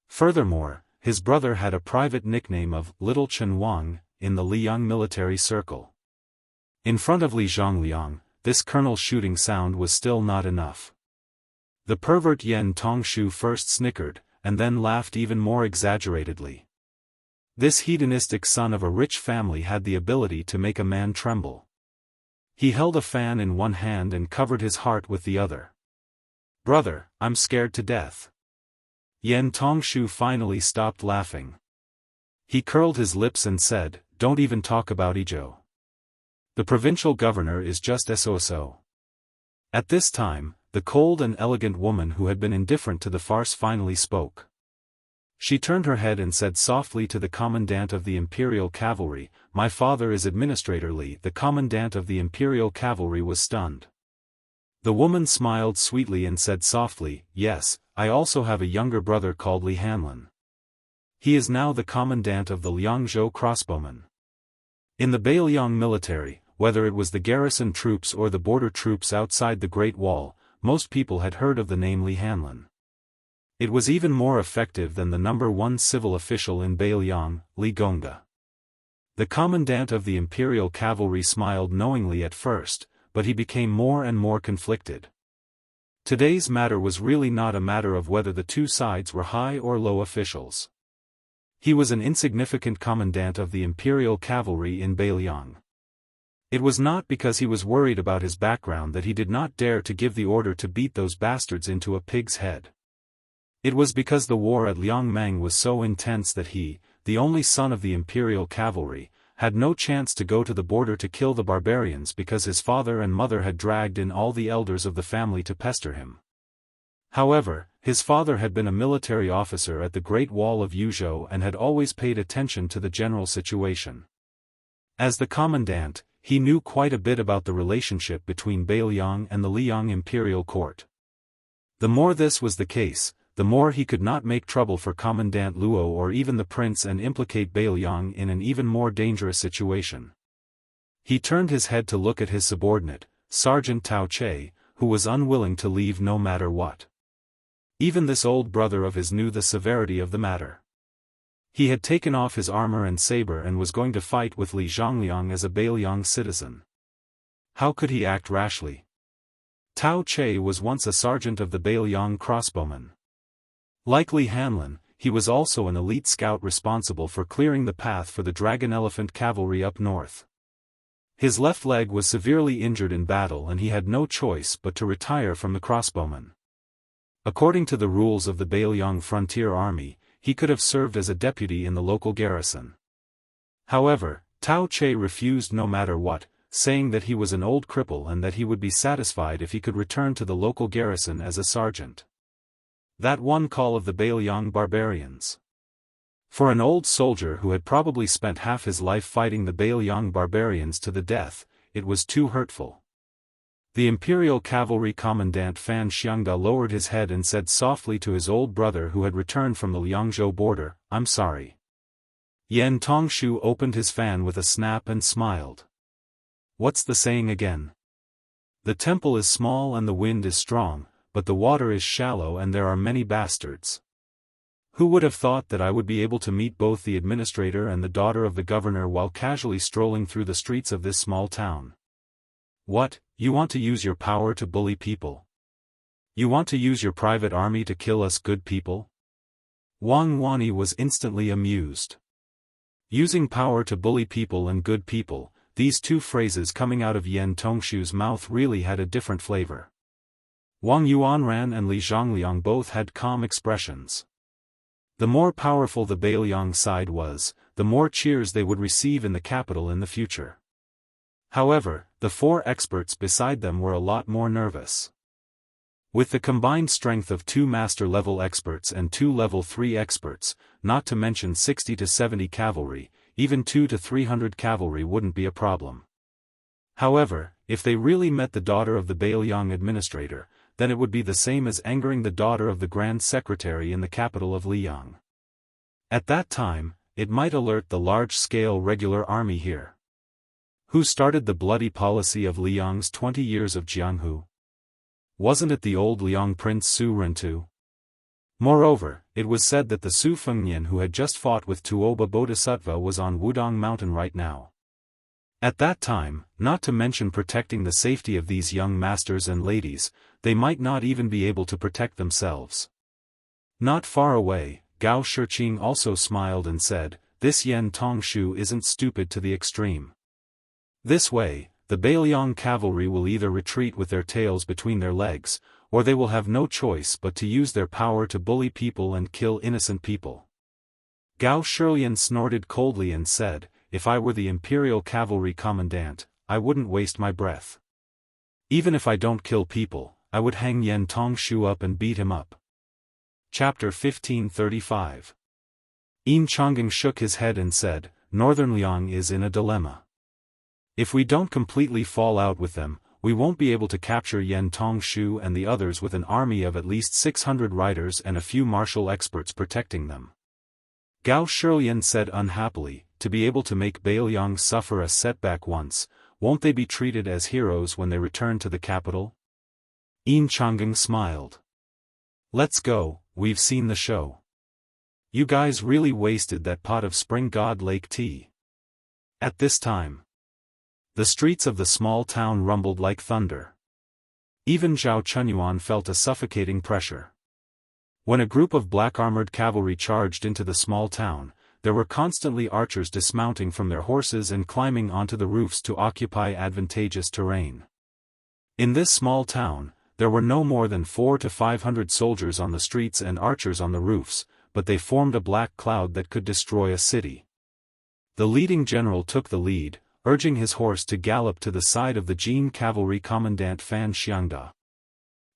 Furthermore, his brother had a private nickname of Little Chen Wang in the Liang military circle. In front of Li Zhongliang, this Colonel Shooting Sound was still not enough. The pervert Yen Tongshu first snickered, and then laughed even more exaggeratedly. This hedonistic son of a rich family had the ability to make a man tremble. He held a fan in one hand and covered his heart with the other. "Brother, I'm scared to death." Yan Tongshu finally stopped laughing. He curled his lips and said, "Don't even talk about Ijo. The provincial governor is just so. At this time, the cold and elegant woman who had been indifferent to the farce finally spoke. She turned her head and said softly to the commandant of the Imperial Cavalry, "My father is Administrator Li." The commandant of the Imperial Cavalry was stunned. The woman smiled sweetly and said softly, "Yes, I also have a younger brother called Li Hanlin. He is now the commandant of the Liangzhou crossbowmen." In the Beiliang military, whether it was the garrison troops or the border troops outside the Great Wall, most people had heard of the name Li Hanlin. It was even more effective than the number one civil official in Beiliang, Li Gongda. The commandant of the Imperial Cavalry smiled knowingly at first, but he became more and more conflicted. Today's matter was really not a matter of whether the two sides were high or low officials. He was an insignificant commandant of the Imperial Cavalry in Beiliang. It was not because he was worried about his background that he did not dare to give the order to beat those bastards into a pig's head. It was because the war at Liangmang was so intense that he, the only son of the Imperial Cavalry, had no chance to go to the border to kill the barbarians because his father and mother had dragged in all the elders of the family to pester him. However, his father had been a military officer at the Great Wall of Yuzhou and had always paid attention to the general situation. As the commandant, he knew quite a bit about the relationship between Beiliang and the Liang Imperial Court. The more this was the case, the more he could not make trouble for Commandant Luo or even the prince and implicate Beiliang in an even more dangerous situation. He turned his head to look at his subordinate, Sergeant Tao Che, who was unwilling to leave no matter what. Even this old brother of his knew the severity of the matter. He had taken off his armor and saber and was going to fight with Li Zhongliang as a Beiliang citizen. How could he act rashly? Tao Che was once a sergeant of the Beiliang crossbowmen. Like Li Hanlin, he was also an elite scout responsible for clearing the path for the Dragon Elephant Cavalry up north. His left leg was severely injured in battle and he had no choice but to retire from the crossbowmen. According to the rules of the Beiliang Frontier Army, he could have served as a deputy in the local garrison. However, Tao Che refused no matter what, saying that he was an old cripple and that he would be satisfied if he could return to the local garrison as a sergeant. That one call of the Beiliang barbarians. For an old soldier who had probably spent half his life fighting the Beiliang barbarians to the death, it was too hurtful. The Imperial Cavalry Commandant Fan Xiangda lowered his head and said softly to his old brother who had returned from the Liangzhou border, "I'm sorry." Yan Tongshu opened his fan with a snap and smiled. "What's the saying again? The temple is small and the wind is strong, but the water is shallow and there are many bastards. Who would have thought that I would be able to meet both the administrator and the daughter of the governor while casually strolling through the streets of this small town? What, you want to use your power to bully people? You want to use your private army to kill us good people?" Wang Wani was instantly amused. Using power to bully people and good people, these two phrases coming out of Yan Tongshu's mouth really had a different flavor. Wang Yuanran and Li Zhongliang both had calm expressions. The more powerful the Beiliang side was, the more cheers they would receive in the capital in the future. However, the four experts beside them were a lot more nervous. With the combined strength of 2 master-level experts and 2 level 3 experts, not to mention 60 to 70 cavalry, even 200 to 300 cavalry wouldn't be a problem. However, if they really met the daughter of the Beiliang administrator, then it would be the same as angering the daughter of the Grand Secretary in the capital of Liang. At that time, it might alert the large-scale regular army here. Who started the bloody policy of Liang's 20 years of Jianghu? Wasn't it the old Liang Prince Su Rentu? Moreover, it was said that the Su Fengnian who had just fought with Tuoba Bodhisattva was on Wudong Mountain right now. At that time, not to mention protecting the safety of these young masters and ladies, they might not even be able to protect themselves. Not far away, Gao Shiqing also smiled and said, this Yan Tongshu isn't stupid to the extreme. This way, the Bailiang cavalry will either retreat with their tails between their legs, or they will have no choice but to use their power to bully people and kill innocent people. Gao Shilian snorted coldly and said, if I were the Imperial Cavalry Commandant, I wouldn't waste my breath. Even if I don't kill people, I would hang Yan Tongshu up and beat him up. Chapter 1535. Yin Chongqing shook his head and said, Northern Liang is in a dilemma. If we don't completely fall out with them, we won't be able to capture Yan Tongshu and the others with an army of at least 600 riders and a few martial experts protecting them. Gao Shilian said unhappily, to be able to make Bailiang suffer a setback once, won't they be treated as heroes when they return to the capital? Yin Chongqing smiled. Let's go, we've seen the show. You guys really wasted that pot of Spring God Lake tea. At this time, the streets of the small town rumbled like thunder. Even Zhao Chunyuan felt a suffocating pressure. When a group of black-armored cavalry charged into the small town, there were constantly archers dismounting from their horses and climbing onto the roofs to occupy advantageous terrain. In this small town, there were no more than 400 to 500 soldiers on the streets and archers on the roofs, but they formed a black cloud that could destroy a city. The leading general took the lead, urging his horse to gallop to the side of the Jin cavalry commandant Fan Xiangda.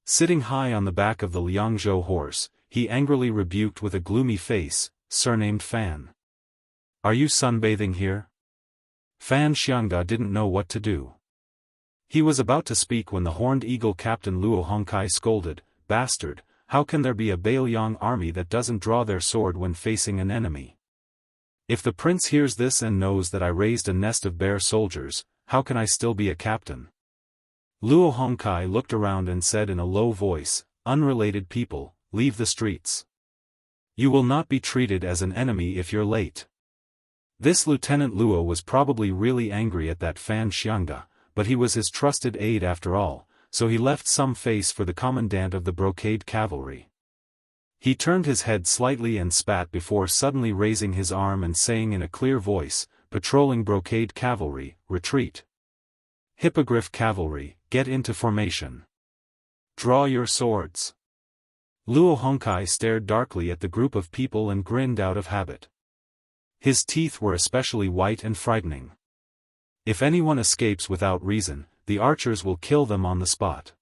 Sitting high on the back of the Liangzhou horse, he angrily rebuked with a gloomy face, surnamed Fan. Are you sunbathing here? Fan Xiangda didn't know what to do. He was about to speak when the horned eagle captain Luo Hongkai scolded, Bastard, how can there be a Bailiang army that doesn't draw their sword when facing an enemy? If the prince hears this and knows that I raised a nest of bear soldiers, how can I still be a captain? Luo Hongkai looked around and said in a low voice, Unrelated people, leave the streets. You will not be treated as an enemy if you're late. This Lieutenant Luo was probably really angry at that Fan Xiangda, but he was his trusted aide after all, so he left some face for the commandant of the brocade cavalry. He turned his head slightly and spat before suddenly raising his arm and saying in a clear voice, Patrolling brocade cavalry, retreat. Hippogriff cavalry, get into formation. Draw your swords. Luo Hongkai stared darkly at the group of people and grinned out of habit. His teeth were especially white and frightening. If anyone escapes without reason, the archers will kill them on the spot.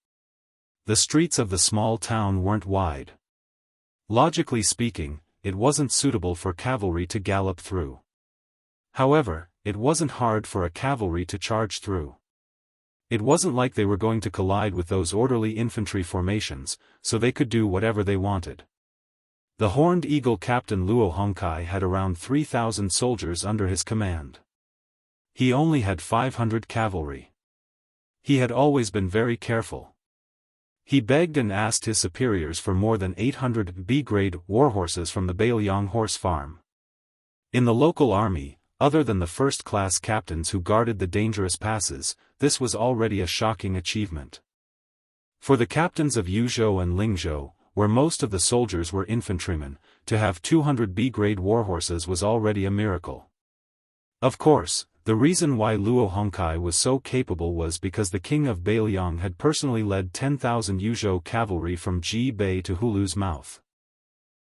The streets of the small town weren't wide. Logically speaking, it wasn't suitable for cavalry to gallop through. However, it wasn't hard for a cavalry to charge through. It wasn't like they were going to collide with those orderly infantry formations, so they could do whatever they wanted. The Horned Eagle captain Luo Hongkai had around 3,000 soldiers under his command. He only had 500 cavalry. He had always been very careful. He begged and asked his superiors for more than 800 B-grade warhorses from the Bailiang horse farm. In the local army, other than the first-class captains who guarded the dangerous passes, this was already a shocking achievement. For the captains of Yuzhou and Lingzhou, where most of the soldiers were infantrymen, to have 200 B-grade warhorses was already a miracle. Of course, the reason why Luo Hongkai was so capable was because the king of Bailiang had personally led 10,000 Yuzhou cavalry from Ji Bei to Hulu's mouth.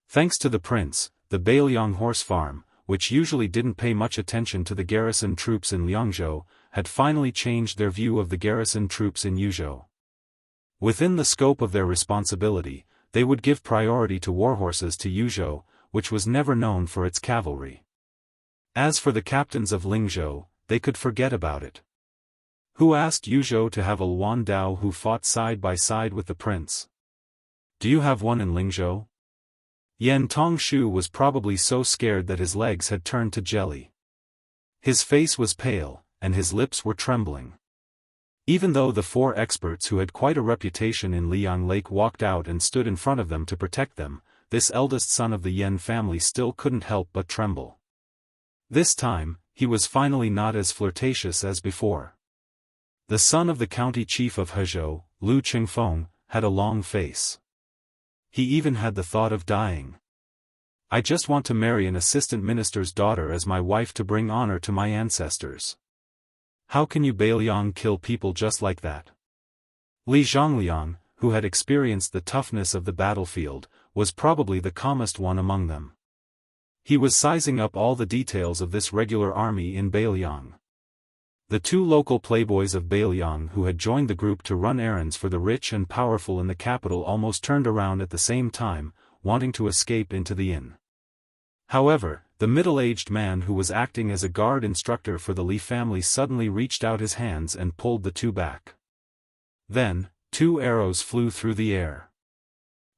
Thanks to the prince, the Bailiang horse farm, which usually didn't pay much attention to the garrison troops in Liangzhou, had finally changed their view of the garrison troops in Yuzhou. Within the scope of their responsibility, they would give priority to warhorses to Yuzhou, which was never known for its cavalry. As for the captains of Lingzhou, they could forget about it. Who asked Yuzhou to have a Luan Dao who fought side by side with the prince? Do you have one in Lingzhou? Yan Tongshu was probably so scared that his legs had turned to jelly. His face was pale, and his lips were trembling. Even though the 4 experts who had quite a reputation in Liang Lake walked out and stood in front of them to protect them, this eldest son of the Yan family still couldn't help but tremble. This time, he was finally not as flirtatious as before. The son of the county chief of Hezhou, Lu Qingfeng, had a long face. He even had the thought of dying. I just want to marry an assistant minister's daughter as my wife to bring honor to my ancestors. How can you Bailiang kill people just like that? Li Zhongliang, who had experienced the toughness of the battlefield, was probably the calmest one among them. He was sizing up all the details of this regular army in Bailiang. The two local playboys of Bailiang who had joined the group to run errands for the rich and powerful in the capital almost turned around at the same time, wanting to escape into the inn. However, the middle-aged man who was acting as a guard instructor for the Li family suddenly reached out his hands and pulled the two back. Then, 2 arrows flew through the air.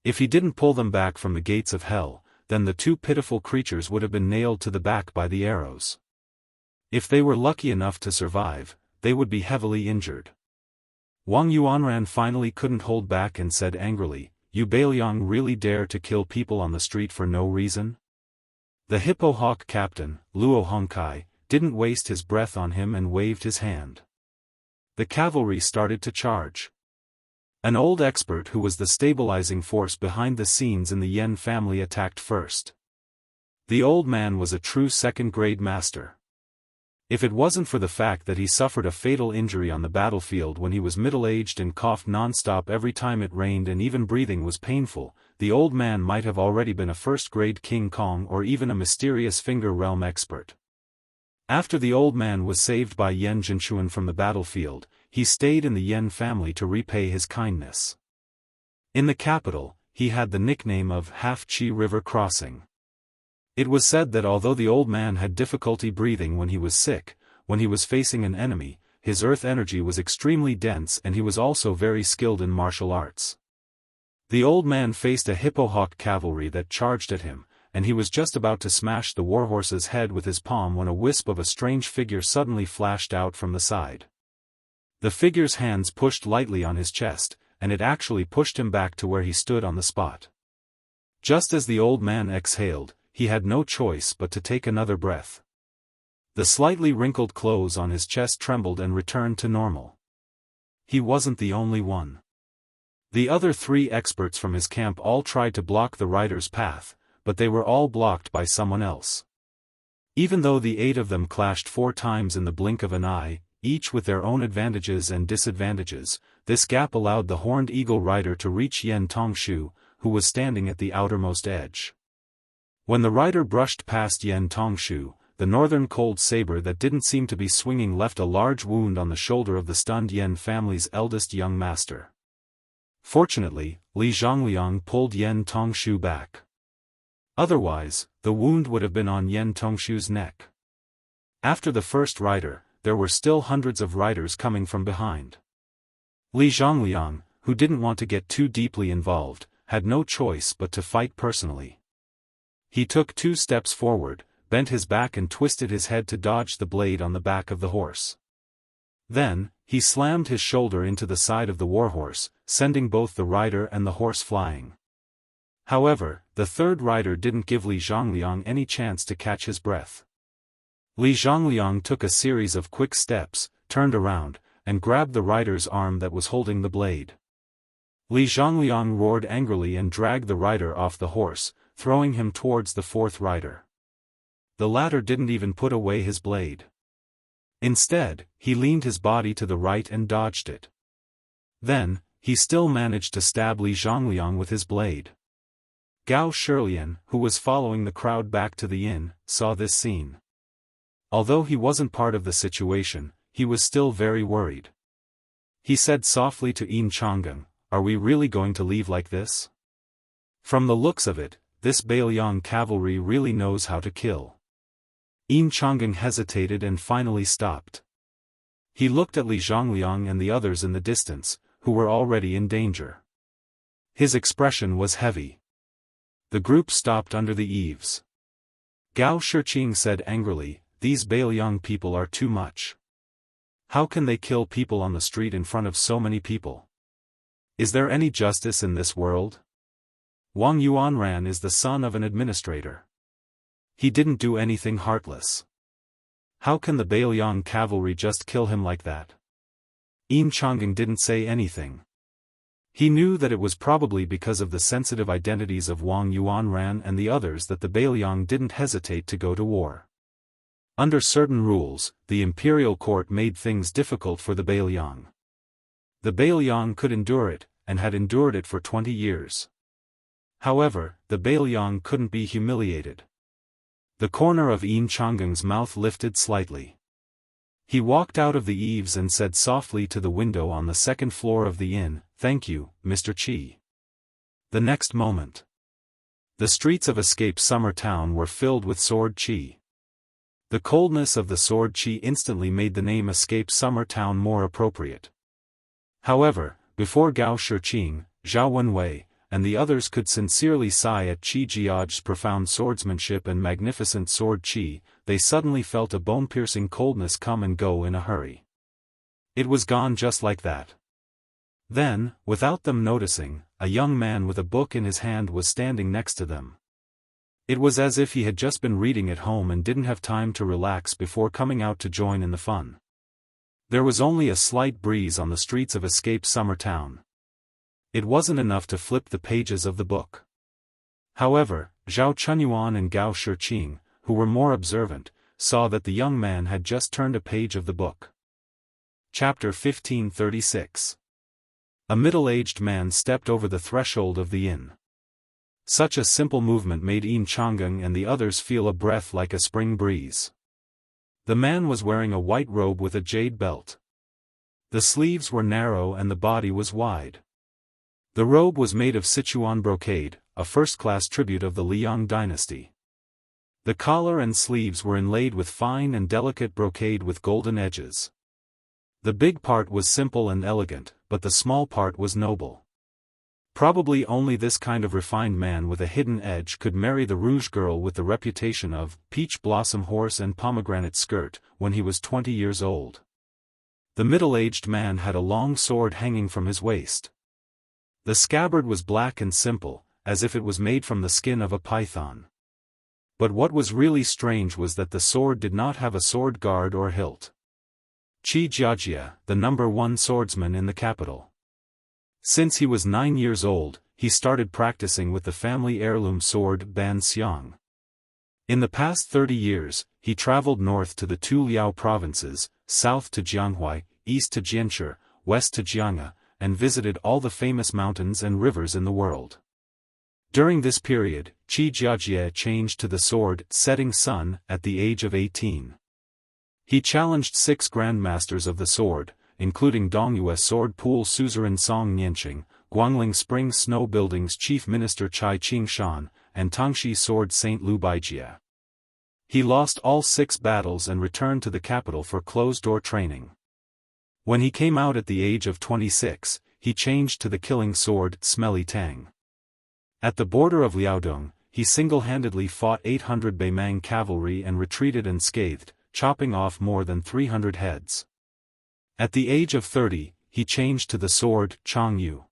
If he didn't pull them back from the gates of hell, then the 2 pitiful creatures would have been nailed to the back by the arrows. If they were lucky enough to survive, they would be heavily injured. Wang Yuanran finally couldn't hold back and said angrily, "You Bailiang really dare to kill people on the street for no reason?" The Hippo Hawk captain, Luo Hongkai, didn't waste his breath on him and waved his hand. The cavalry started to charge. An old expert who was the stabilizing force behind the scenes in the Yen family attacked first. The old man was a true second-grade master. If it wasn't for the fact that he suffered a fatal injury on the battlefield when he was middle-aged and coughed non-stop every time it rained and even breathing was painful, the old man might have already been a first-grade King Kong or even a mysterious finger realm expert. After the old man was saved by Yen Jinchuan from the battlefield, he stayed in the Yen family to repay his kindness. In the capital, he had the nickname of Half-Chi River Crossing. It was said that although the old man had difficulty breathing when he was sick, when he was facing an enemy, his earth energy was extremely dense and he was also very skilled in martial arts. The old man faced a hippohawk cavalry that charged at him, and he was just about to smash the warhorse's head with his palm when a wisp of a strange figure suddenly flashed out from the side. The figure's hands pushed lightly on his chest, and it actually pushed him back to where he stood on the spot. Just as the old man exhaled, he had no choice but to take another breath. The slightly wrinkled clothes on his chest trembled and returned to normal. He wasn't the only one. The other 3 experts from his camp all tried to block the rider's path, but they were all blocked by someone else. Even though the 8 of them clashed 4 times in the blink of an eye, each with their own advantages and disadvantages, this gap allowed the horned eagle rider to reach Yen Tongshu, who was standing at the outermost edge. When the rider brushed past Yen Tongshu, the northern cold saber that didn't seem to be swinging left a large wound on the shoulder of the stunned Yen family's eldest young master. Fortunately, Li Zhongliang pulled Yen Tongshu back. Otherwise, the wound would have been on Yen Tongshu's neck. After the first rider, there were still hundreds of riders coming from behind. Li Zhongliang, who didn't want to get too deeply involved, had no choice but to fight personally. He took 2 steps forward, bent his back and twisted his head to dodge the blade on the back of the horse. Then, he slammed his shoulder into the side of the warhorse, sending both the rider and the horse flying. However, the third rider didn't give Li Zhongliang any chance to catch his breath. Li Zhongliang took a series of quick steps, turned around, and grabbed the rider's arm that was holding the blade. Li Zhongliang roared angrily and dragged the rider off the horse, throwing him towards the 4th rider. The latter didn't even put away his blade. Instead, he leaned his body to the right and dodged it. Then, he still managed to stab Li Zhongliang with his blade. Gao Shilian, who was following the crowd back to the inn, saw this scene. Although he wasn't part of the situation, he was still very worried. He said softly to Yin Chang'an, "Are we really going to leave like this? From the looks of it, this Bailiang cavalry really knows how to kill." Yin Chang'an hesitated and finally stopped. He looked at Li Zhongliang and the others in the distance, who were already in danger. His expression was heavy. The group stopped under the eaves. Gao Shiqing said angrily, "These Bailiang people are too much. How can they kill people on the street in front of so many people? Is there any justice in this world? Wang Yuanran is the son of an administrator. He didn't do anything heartless. How can the Bailiang cavalry just kill him like that?" Yin Chang'an didn't say anything. He knew that it was probably because of the sensitive identities of Wang Yuanran and the others that the Bailiang didn't hesitate to go to war. Under certain rules, the imperial court made things difficult for the Bailiang. The Bailiang could endure it, and had endured it for 20 years. However, the Bailiang couldn't be humiliated. The corner of Yin Changgeng's mouth lifted slightly. He walked out of the eaves and said softly to the window on the second floor of the inn, "Thank you, Mr. Qi." The next moment, the streets of Escape Summer Town were filled with sword qi. The coldness of the sword qi instantly made the name Escape Summer Town more appropriate. However, before Gao Shiqing, Zhao Wenwei, and the others could sincerely sigh at Qi Jiao's profound swordsmanship and magnificent sword qi, they suddenly felt a bone-piercing coldness come and go in a hurry. It was gone just like that. Then, without them noticing, a young man with a book in his hand was standing next to them. It was as if he had just been reading at home and didn't have time to relax before coming out to join in the fun. There was only a slight breeze on the streets of Escape Summer Town. It wasn't enough to flip the pages of the book. However, Zhao Chunyuan and Gao Shiqing, who were more observant, saw that the young man had just turned a page of the book. Chapter 1536. A middle-aged man stepped over the threshold of the inn. Such a simple movement made Yin Changgeng and the others feel a breath like a spring breeze. The man was wearing a white robe with a jade belt. The sleeves were narrow and the body was wide. The robe was made of Sichuan brocade, a first-class tribute of the Liang dynasty. The collar and sleeves were inlaid with fine and delicate brocade with golden edges. The big part was simple and elegant, but the small part was noble. Probably only this kind of refined man with a hidden edge could marry the rouge girl with the reputation of peach blossom horse and pomegranate skirt, when he was 20 years old. The middle-aged man had a long sword hanging from his waist. The scabbard was black and simple, as if it was made from the skin of a python. But what was really strange was that the sword did not have a sword guard or hilt. Qi Jiaojia, the #1 swordsman in the capital. Since he was 9 years old, he started practicing with the family heirloom sword Ban Xiang. In the past 30 years, he traveled north to the two Liao provinces, south to Jianghu, east to Jianshi, west to Jianghu, and visited all the famous mountains and rivers in the world. During this period, Qi Jiaojia changed to the sword Setting Sun at the age of 18. He challenged 6 grandmasters of the sword, including Dongyue sword pool suzerain Song Nianqing, Guangling Spring Snow Building's chief minister Chai Qingshan, and Tangxi sword Saint Lu Baijia. He lost all 6 battles and returned to the capital for closed-door training. When he came out at the age of 26, he changed to the killing sword Smelly Tang. At the border of Liaodong, he single-handedly fought 800 Beimang cavalry and retreated unscathed, chopping off more than 300 heads. At the age of 30, he changed to the sword Changyu.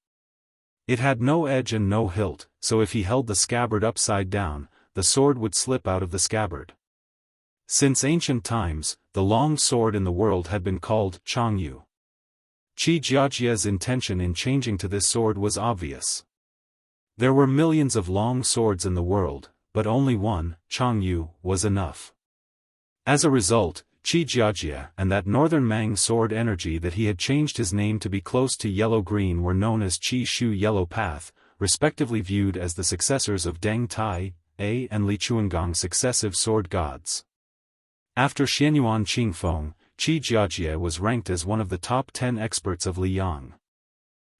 It had no edge and no hilt, so if he held the scabbard upside down, the sword would slip out of the scabbard. Since ancient times, the long sword in the world had been called Changyu. Qi Jiaojia's intention in changing to this sword was obvious. There were millions of long swords in the world, but only one, Changyu, was enough. As a result, Qi Jiaojia and that northern Mang sword energy that he had changed his name to be close to yellow-green were known as Qi Shu Yellow Path, respectively viewed as the successors of Deng Tai, A and Li Chuangong's successive sword gods. After Xianyuan Qingfeng, Qi Jiaojia was ranked as one of the top 10 experts of Liang.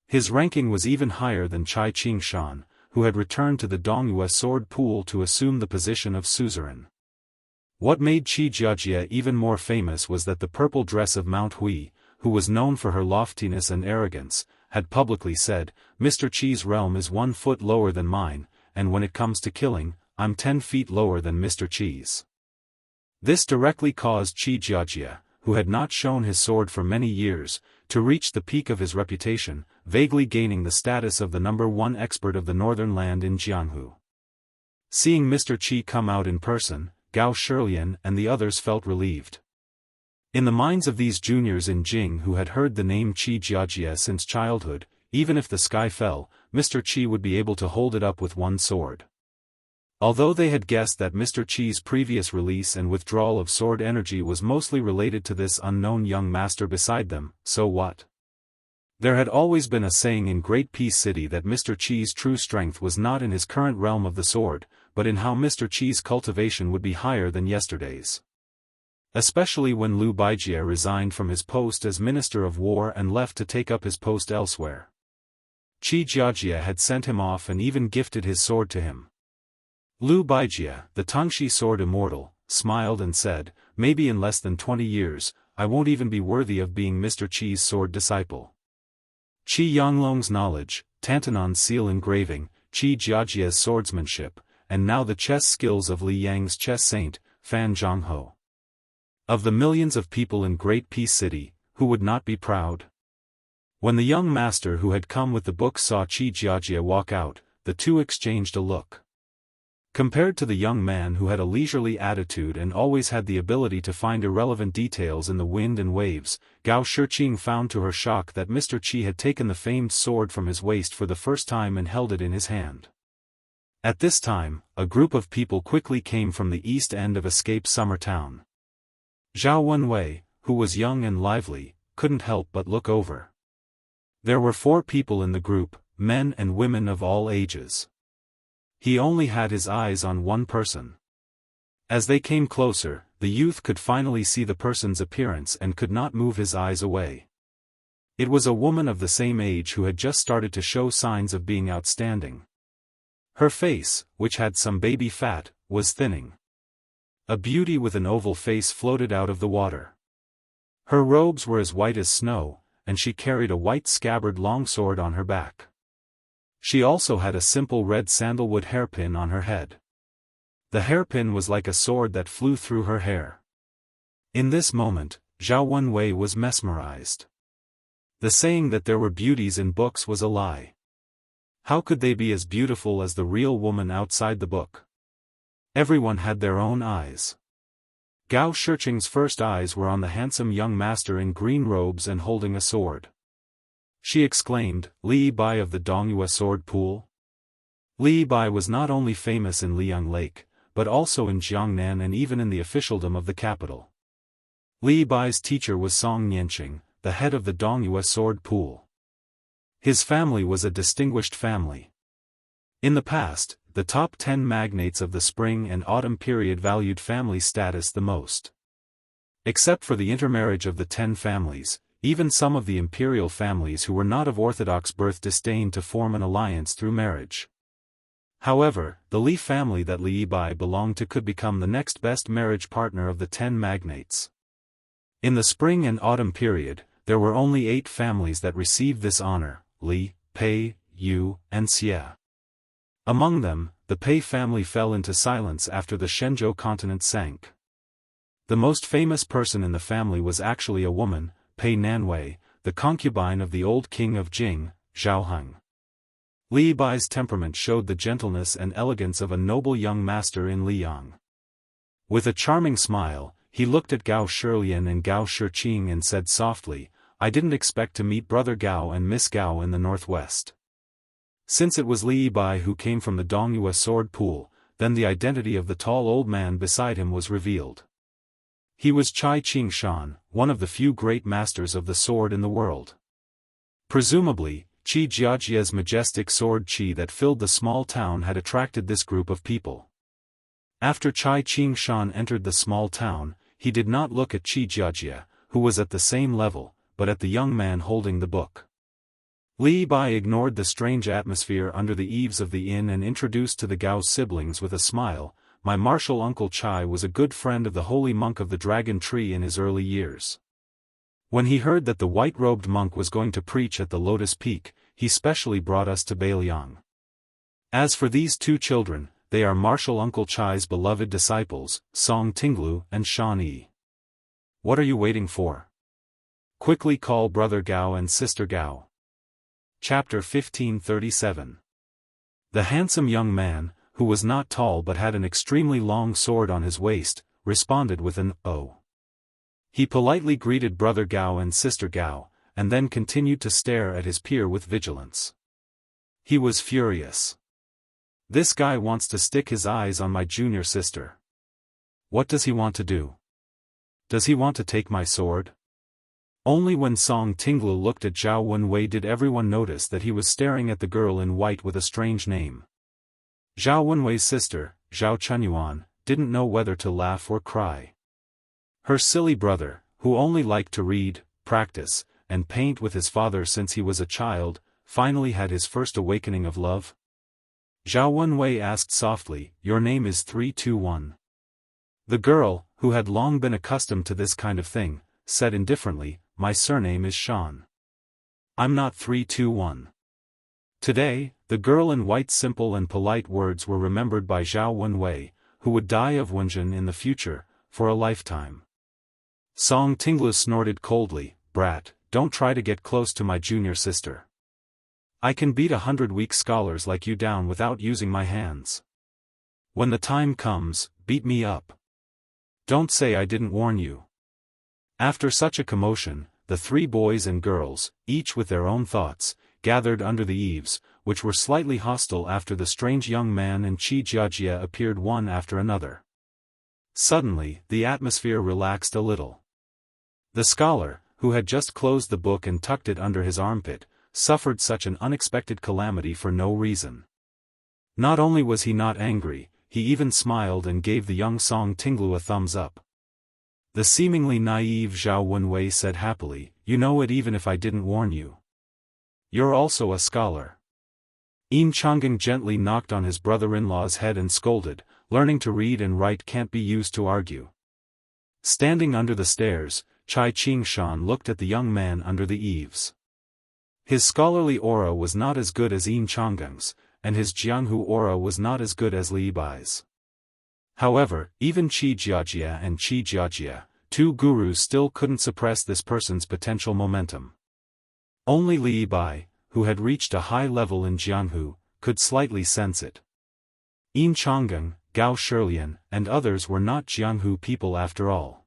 His ranking was even higher than Chai Qingshan, who had returned to the Dongyue sword pool to assume the position of suzerain. What made Qi Jiaojia even more famous was that the purple dress of Mount Hui, who was known for her loftiness and arrogance, had publicly said, "Mr. Qi's realm is 1 foot lower than mine, and when it comes to killing, I'm 10 feet lower than Mr. Qi's." This directly caused Qi Jiaojia, who had not shown his sword for many years, to reach the peak of his reputation, vaguely gaining the status of the #1 expert of the northern land in Jianghu. Seeing Mr. Qi come out in person, Gao Shilian and the others felt relieved. In the minds of these juniors in Jing who had heard the name Qi Jiaojia since childhood, even if the sky fell, Mr. Qi would be able to hold it up with one sword. Although they had guessed that Mr. Qi's previous release and withdrawal of sword energy was mostly related to this unknown young master beside them, so what? There had always been a saying in Great Peace City that Mr. Qi's true strength was not in his current realm of the sword, but in how Mr. Qi's cultivation would be higher than yesterday's. Especially when Liu Baijie resigned from his post as Minister of War and left to take up his post elsewhere. Qi Jiajie had sent him off and even gifted his sword to him. Liu Baijie, the Tangxi sword Immortal, smiled and said, "Maybe in less than 20 years, I won't even be worthy of being Mr. Qi's sword disciple." Qi Yanglong's knowledge, Tantanon's seal engraving, Qi Jiajie's swordsmanship, and now the chess skills of Li Yang's chess saint, Fan Jianghu. Of the millions of people in Great Peace City, who would not be proud? When the young master who had come with the book saw Qi Jiajie walk out, the two exchanged a look. Compared to the young man who had a leisurely attitude and always had the ability to find irrelevant details in the wind and waves, Gao Shiqing found to her shock that Mr. Qi had taken the famed sword from his waist for the first time and held it in his hand. At this time, a group of people quickly came from the east end of Escape Summer Town. Zhao Wenwei, who was young and lively, couldn't help but look over. There were 4 people in the group, men and women of all ages. He only had his eyes on one person. As they came closer, the youth could finally see the person's appearance and could not move his eyes away. It was a woman of the same age who had just started to show signs of being outstanding. Her face, which had some baby fat, was thinning. A beauty with an oval face floated out of the water. Her robes were as white as snow, and she carried a white scabbard longsword on her back. She also had a simple red sandalwood hairpin on her head. The hairpin was like a sword that flew through her hair. In this moment, Zhao Wenwei was mesmerized. The saying that there were beauties in books was a lie. How could they be as beautiful as the real woman outside the book? Everyone had their own eyes. Gao Shiqing's first eyes were on the handsome young master in green robes and holding a sword. She exclaimed, "Li Bai of the Dongyue sword pool?" Li Bai was not only famous in Liang Lake, but also in Jiangnan and even in the officialdom of the capital. Li Bai's teacher was Song Nianqing, the head of the Dongyue sword pool. His family was a distinguished family. In the past, the top 10 magnates of the spring and autumn period valued family status the most. Except for the intermarriage of the 10 families, even some of the imperial families who were not of orthodox birth disdained to form an alliance through marriage. However, the Li family that Li Bai belonged to could become the next best marriage partner of the 10 magnates. In the spring and autumn period, there were only 8 families that received this honor: Li, Pei, Yu, and Xie. Among them, the Pei family fell into silence after the Shenzhou continent sank. The most famous person in the family was actually a woman, Pei Nanwei, the concubine of the old king of Jing, Zhao Heng. Li Bai's temperament showed the gentleness and elegance of a noble young master in Liyang. With a charming smile, he looked at Gao Shilian and Gao Shiqing and said softly, "I didn't expect to meet Brother Gao and Miss Gao in the northwest." Since it was Li Bai who came from the Dongyue sword pool, then the identity of the tall old man beside him was revealed. He was Cai Qingshan, one of the few great masters of the sword in the world. Presumably, Qi Jiajie's majestic sword Qi that filled the small town had attracted this group of people. After Cai Qingshan entered the small town, he did not look at Qi Jiajie, who was at the same level, but at the young man holding the book. Li Bai ignored the strange atmosphere under the eaves of the inn and introduced to the Gao siblings with a smile, "My martial uncle Chai was a good friend of the holy monk of the dragon tree in his early years. When he heard that the white-robed monk was going to preach at the Lotus Peak, he specially brought us to Beiliang. As for these 2 children, they are martial uncle Chai's beloved disciples, Song Tinglu and Shan Yi. What are you waiting for? Quickly call Brother Gao and Sister Gao." Chapter 1537. The handsome young man, who was not tall but had an extremely long sword on his waist, responded with an "Oh." He politely greeted Brother Gao and Sister Gao, and then continued to stare at his peer with vigilance. He was furious. This guy wants to stick his eyes on my junior sister. What does he want to do? Does he want to take my sword? Only when Song Tinglu looked at Zhao Wenwei did everyone notice that he was staring at the girl in white with a strange name. Zhao Wenwei's sister, Zhao Chunyuan, didn't know whether to laugh or cry. Her silly brother, who only liked to read, practice, and paint with his father since he was a child, finally had his first awakening of love. Zhao Wenwei asked softly, "Your name is 321. The girl, who had long been accustomed to this kind of thing, said indifferently, "My surname is Shan. I'm not 321. Today, the girl in white's simple and polite words were remembered by Zhao Wenwei, who would die of Wenjin in the future, for a lifetime. Song Tinglu snorted coldly, "Brat, don't try to get close to my junior sister. I can beat 100 weak scholars like you down without using my hands. When the time comes, beat me up. Don't say I didn't warn you." After such a commotion, the three boys and girls, each with their own thoughts, gathered under the eaves, which were slightly hostile after the strange young man and Qi Jiajia appeared one after another. Suddenly, the atmosphere relaxed a little. The scholar, who had just closed the book and tucked it under his armpit, suffered such an unexpected calamity for no reason. Not only was he not angry, he even smiled and gave the young Song Tinglu a thumbs up. The seemingly naive Zhao Wenwei said happily, "You know it even if I didn't warn you. You're also a scholar." Yin Chang'eng gently knocked on his brother-in-law's head and scolded, "Learning to read and write can't be used to argue." Standing under the stairs, Chai Qingshan looked at the young man under the eaves. His scholarly aura was not as good as Yin Chang'eng's, and his Jianghu aura was not as good as Li Bai's. However, even Qi Jiajia and Qi Jiajia, two gurus, still couldn't suppress this person's potential momentum. Only Li Bai, who had reached a high level in Jianghu, could slightly sense it. Yin Chang'eng, Gao Shilian, and others were not Jianghu people after all.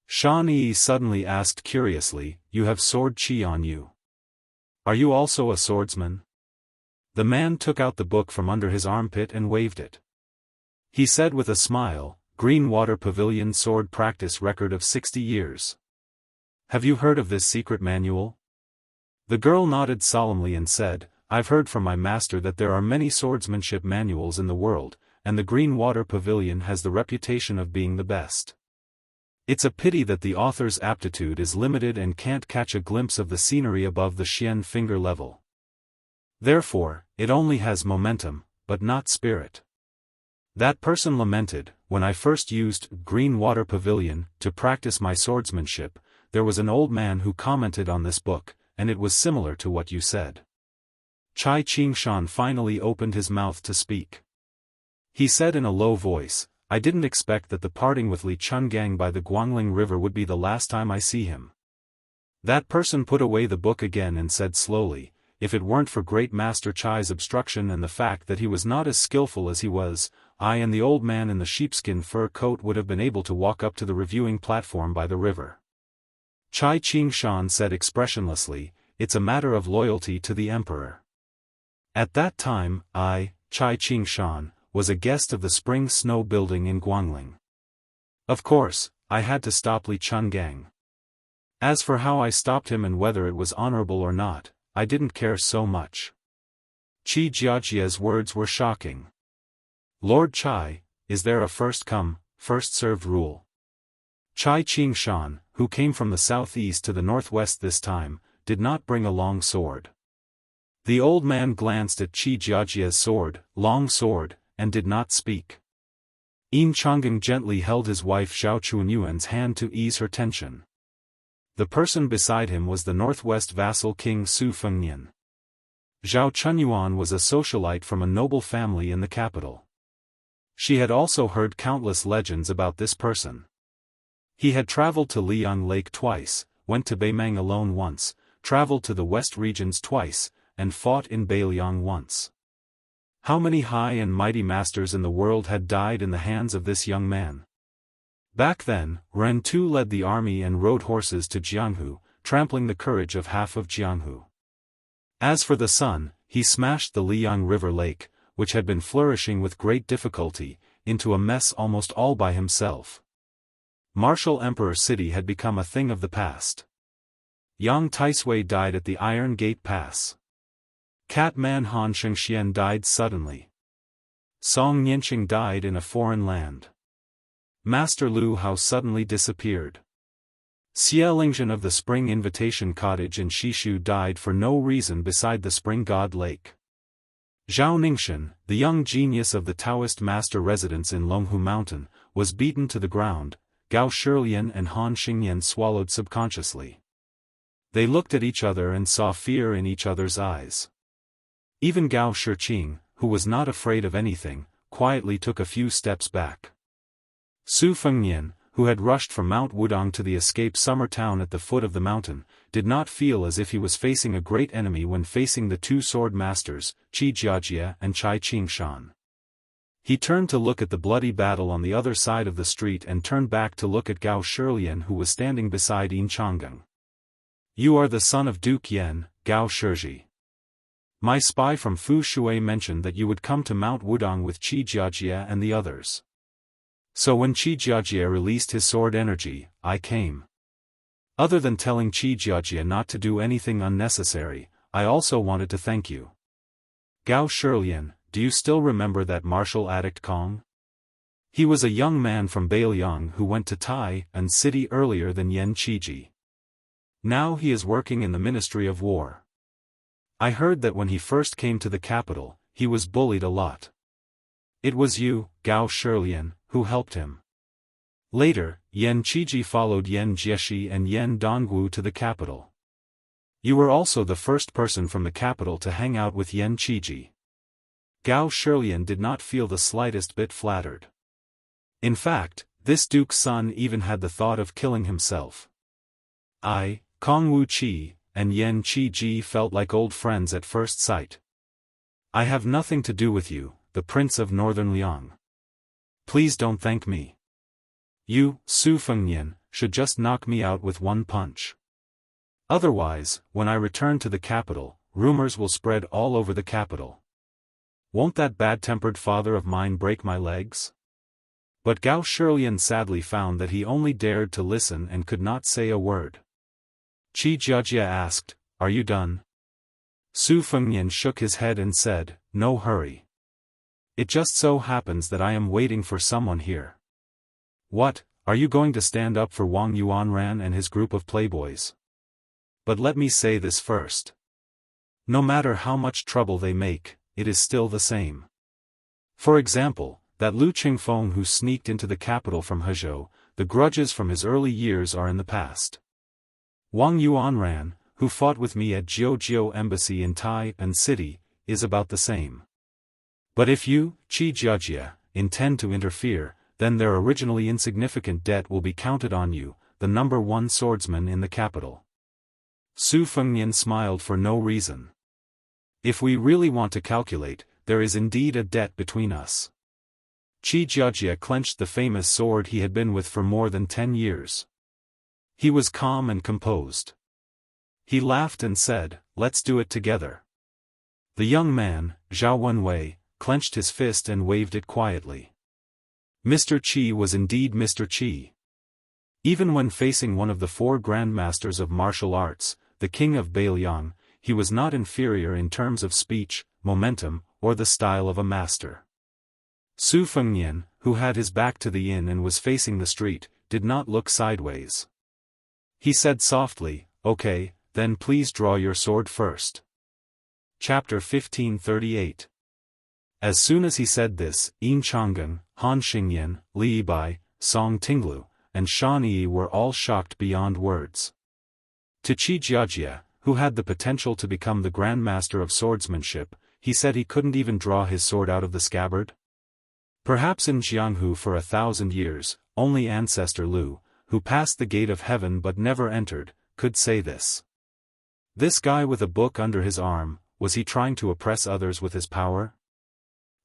Shan Yi suddenly asked curiously, "You have sword qi on you. Are you also a swordsman?" The man took out the book from under his armpit and waved it. He said with a smile, "Green Water Pavilion Sword Practice Record of 60 years. Have you heard of this secret manual?" The girl nodded solemnly and said, "I've heard from my master that there are many swordsmanship manuals in the world, and the Green Water Pavilion has the reputation of being the best. It's a pity that the author's aptitude is limited and can't catch a glimpse of the scenery above the Xian finger level. Therefore, it only has momentum, but not spirit." That person lamented, "When I first used Green Water Pavilion to practice my swordsmanship, there was an old man who commented on this book, and it was similar to what you said." Chai Qingshan finally opened his mouth to speak. He said in a low voice, "I didn't expect that the parting with Li Chungang by the Guangling River would be the last time I see him." That person put away the book again and said slowly, "If it weren't for Great Master Chai's obstruction and the fact that he was not as skillful as he was, I and the old man in the sheepskin fur coat would have been able to walk up to the reviewing platform by the river." Chai Qingshan said expressionlessly, "It's a matter of loyalty to the emperor." At that time, I, Chai Qingshan, was a guest of the Spring Snow Building in Guangling. Of course, I had to stop Li Chungang. As for how I stopped him and whether it was honorable or not, I didn't care so much. Qi Jiajia's words were shocking. "Lord Chai, is there a first-come, first-served rule?" Chai Qingshan, who came from the southeast to the northwest this time, did not bring a long sword. The old man glanced at Qi Jiajia's sword, long sword, and did not speak. Yin Chang'eng gently held his wife Zhao Chunyuan's hand to ease her tension. The person beside him was the northwest vassal king Su Fengnian. Zhao Chunyuan was a socialite from a noble family in the capital. She had also heard countless legends about this person. He had traveled to Liang Lake twice, went to Beimang alone once, traveled to the west regions twice, and fought in Beiliang once. How many high and mighty masters in the world had died in the hands of this young man? Back then, Ren Tu led the army and rode horses to Jianghu, trampling the courage of half of Jianghu. As for the son, he smashed the Liang River Lake, which had been flourishing with great difficulty, into a mess almost all by himself. Martial Emperor City had become a thing of the past. Yang Taisui died at the Iron Gate Pass. Cat-man Han Shengxian died suddenly. Song Nianqing died in a foreign land. Master Lu Hao suddenly disappeared. Xie Lingzhen of the Spring Invitation Cottage in Shishu died for no reason beside the Spring God Lake. Zhao Ningxin, the young genius of the Daoist master residence in Longhu Mountain, was beaten to the ground. Gao Shilian and Han Xingyan swallowed subconsciously. They looked at each other and saw fear in each other's eyes. Even Gao Shiqing, who was not afraid of anything, quietly took a few steps back. Su Fengnian, who had rushed from Mount Wudong to the escape summer town at the foot of the mountain, did not feel as if he was facing a great enemy when facing the two sword masters, Qi Jiajie and Chai Qingshan. He turned to look at the bloody battle on the other side of the street and turned back to look at Gao Shilian, who was standing beside Yin Changgang. "You are the son of Duke Yan, Gao Shiji. My spy from Fu Shui mentioned that you would come to Mount Wudong with Qi Jiajie and the others. So when Qi Jiajie released his sword energy, I came. Other than telling Qi Jiajie not to do anything unnecessary, I also wanted to thank you. Gao Shilian, do you still remember that martial addict Kong? He was a young man from Bailiang who went to Tai and city earlier than Yan Qiji. Now he is working in the Ministry of War. I heard that when he first came to the capital, he was bullied a lot. It was you, Gao Shilian, who helped him. Later, Yan Qiji followed Yan Jieshi and Yan Dongwu to the capital. You were also the first person from the capital to hang out with Yan Qiji." Gao Shilian did not feel the slightest bit flattered. In fact, this duke's son even had the thought of killing himself. I, Kong Wu Qi, and Yan Qiji felt like old friends at first sight. I have nothing to do with you, the Prince of Northern Liang. Please don't thank me. You, Su Fengnian, should just knock me out with one punch. Otherwise, when I return to the capital, rumors will spread all over the capital. Won't that bad-tempered father of mine break my legs? But Gao Shilian sadly found that he only dared to listen and could not say a word. Qi Jiajie asked, "Are you done?" Su Fengnian shook his head and said, "No hurry. It just so happens that I am waiting for someone here." "What, are you going to stand up for Wang Yuanran and his group of playboys? But let me say this first. No matter how much trouble they make, it is still the same. For example, that Lu Qingfeng who sneaked into the capital from Hezhou, the grudges from his early years are in the past. Wang Yuanran, who fought with me at Jiuzhou Embassy in Tai and City, is about the same. But if you, Qi Jiajie, intend to interfere, then their originally insignificant debt will be counted on you, the number one swordsman in the capital." Su Fengnian smiled for no reason. "If we really want to calculate, there is indeed a debt between us." Qi Jiajie clenched the famous sword he had been with for more than 10 years. He was calm and composed. He laughed and said, "Let's do it together." The young man, Zhao Wenwei, clenched his fist and waved it quietly. Mr. Qi was indeed Mr. Qi. Even when facing one of the 4 grandmasters of martial arts, the king of Bailiang, he was not inferior in terms of speech, momentum, or the style of a master. Su Fengnian, who had his back to the inn and was facing the street, did not look sideways. He said softly, "Okay, then please draw your sword first." Chapter 1538. As soon as he said this, Yin Changgang, Han Xingyan, Li Yibai, Song Tinglu, and Shan Yi were all shocked beyond words. To Qi Jiajie, who had the potential to become the grandmaster of swordsmanship, he said he couldn't even draw his sword out of the scabbard. Perhaps in Jianghu for 1,000 years, only ancestor Lu, who passed the gate of heaven but never entered, could say this. This guy with a book under his arm, was he trying to oppress others with his power?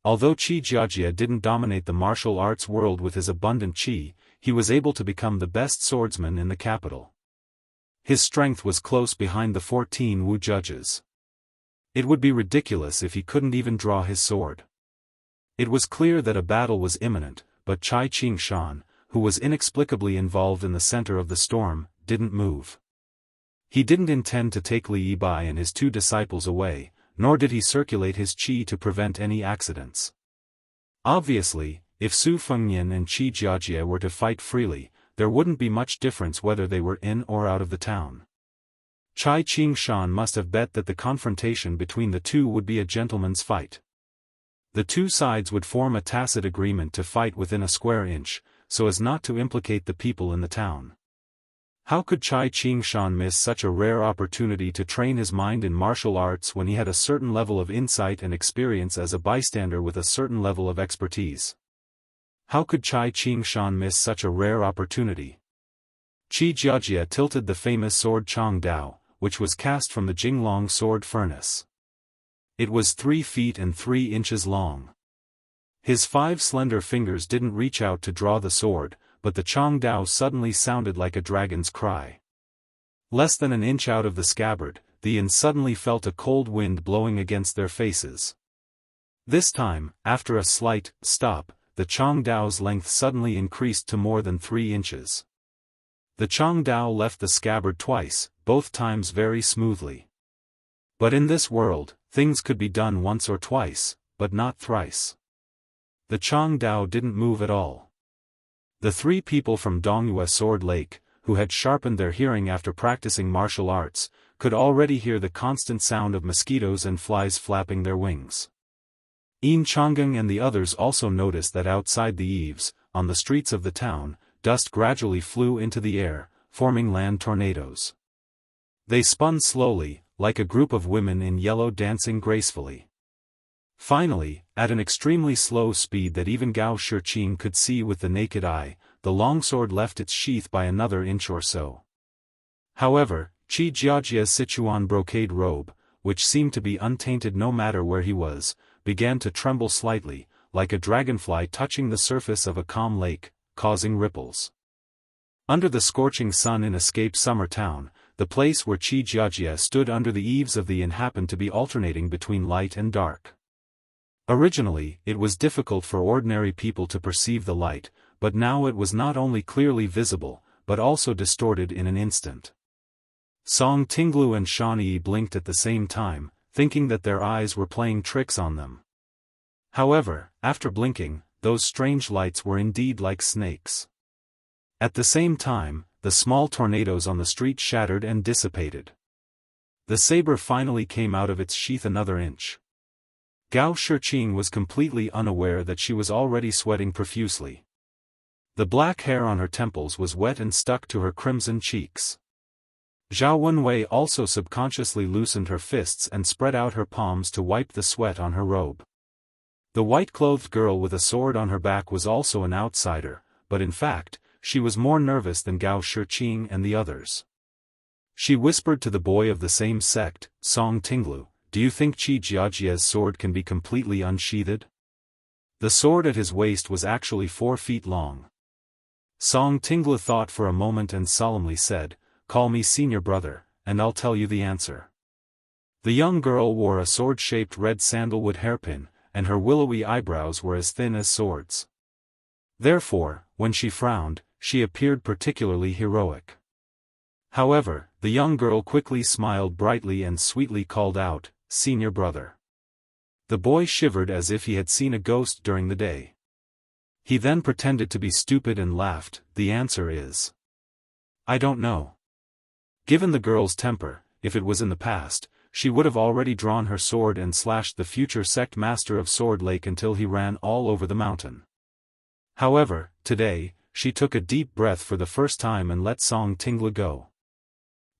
Although Qi Jiajie didn't dominate the martial arts world with his abundant qi, he was able to become the best swordsman in the capital. His strength was close behind the 14 Wu judges. It would be ridiculous if he couldn't even draw his sword. It was clear that a battle was imminent, but Cai Qingshan, who was inexplicably involved in the center of the storm, didn't move. He didn't intend to take Li Yibai and his 2 disciples away, nor did he circulate his qi to prevent any accidents. Obviously, if Su Fengnian and Qi Jiajie were to fight freely, there wouldn't be much difference whether they were in or out of the town. Cai Qingshan must have bet that the confrontation between the 2 would be a gentleman's fight. The 2 sides would form a tacit agreement to fight within a square inch, so as not to implicate the people in the town. How could Cai Qingshan miss such a rare opportunity to train his mind in martial arts when he had a certain level of insight and experience as a bystander with a certain level of expertise? How could Cai Qingshan miss such a rare opportunity? Qi Jiajie tilted the famous sword Chang Dao, which was cast from the Jinglong sword furnace. It was 3 feet and 3 inches long. His 5 slender fingers didn't reach out to draw the sword, but the Chang Dao suddenly sounded like a dragon's cry. Less than an inch out of the scabbard, the Yin suddenly felt a cold wind blowing against their faces. This time, after a slight stop, the Chang Dao's length suddenly increased to more than 3 inches. The Chang Dao left the scabbard twice, both times very smoothly. But in this world, things could be done once or twice, but not thrice. The Chang Dao didn't move at all. The 3 people from Dongyue Sword Lake, who had sharpened their hearing after practicing martial arts, could already hear the constant sound of mosquitoes and flies flapping their wings. Yin Changgang and the others also noticed that outside the eaves, on the streets of the town, dust gradually flew into the air, forming land tornadoes. They spun slowly, like a group of women in yellow dancing gracefully. Finally, at an extremely slow speed that even Gao Shiqing could see with the naked eye, the longsword left its sheath by another inch or so. However, Qi Jiajie's Sichuan brocade robe, which seemed to be untainted no matter where he was, began to tremble slightly, like a dragonfly touching the surface of a calm lake, causing ripples. Under the scorching sun in Escape Summer Town, the place where Qi Jiajie stood under the eaves of the inn happened to be alternating between light and dark. Originally, it was difficult for ordinary people to perceive the light, but now it was not only clearly visible, but also distorted in an instant. Song Tinglu and Shani blinked at the same time, thinking that their eyes were playing tricks on them. However, after blinking, those strange lights were indeed like snakes. At the same time, the small tornadoes on the street shattered and dissipated. The saber finally came out of its sheath another inch. Gao Shiqing was completely unaware that she was already sweating profusely. The black hair on her temples was wet and stuck to her crimson cheeks. Zhao Wenwei also subconsciously loosened her fists and spread out her palms to wipe the sweat on her robe. The white-clothed girl with a sword on her back was also an outsider, but in fact, she was more nervous than Gao Shiqing and the others. She whispered to the boy of the same sect, Song Tinglu, "Do you think Qi Jiajie's sword can be completely unsheathed?" The sword at his waist was actually 4 feet long. Song Tinglu thought for a moment and solemnly said, "Call me senior brother, and I'll tell you the answer." The young girl wore a sword-shaped red sandalwood hairpin, and her willowy eyebrows were as thin as swords. Therefore, when she frowned, she appeared particularly heroic. However, the young girl quickly smiled brightly and sweetly called out, "Senior brother." The boy shivered as if he had seen a ghost during the day. He then pretended to be stupid and laughed. "The answer is, I don't know." Given the girl's temper, if it was in the past, she would have already drawn her sword and slashed the future sect master of Sword Lake until he ran all over the mountain. However, today, she took a deep breath for the first time and let Song Tinglu go.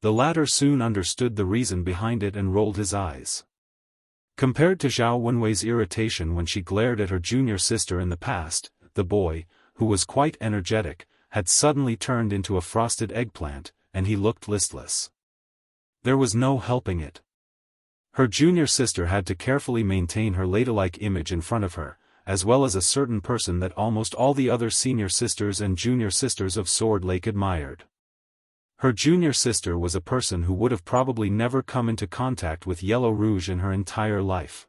The latter soon understood the reason behind it and rolled his eyes. Compared to Zhao Wenwei's irritation when she glared at her junior sister in the past, the boy, who was quite energetic, had suddenly turned into a frosted eggplant, and he looked listless. There was no helping it. Her junior sister had to carefully maintain her ladylike image in front of her, as well as a certain person that almost all the other senior sisters and junior sisters of Sword Lake admired. Her junior sister was a person who would have probably never come into contact with yellow rouge in her entire life.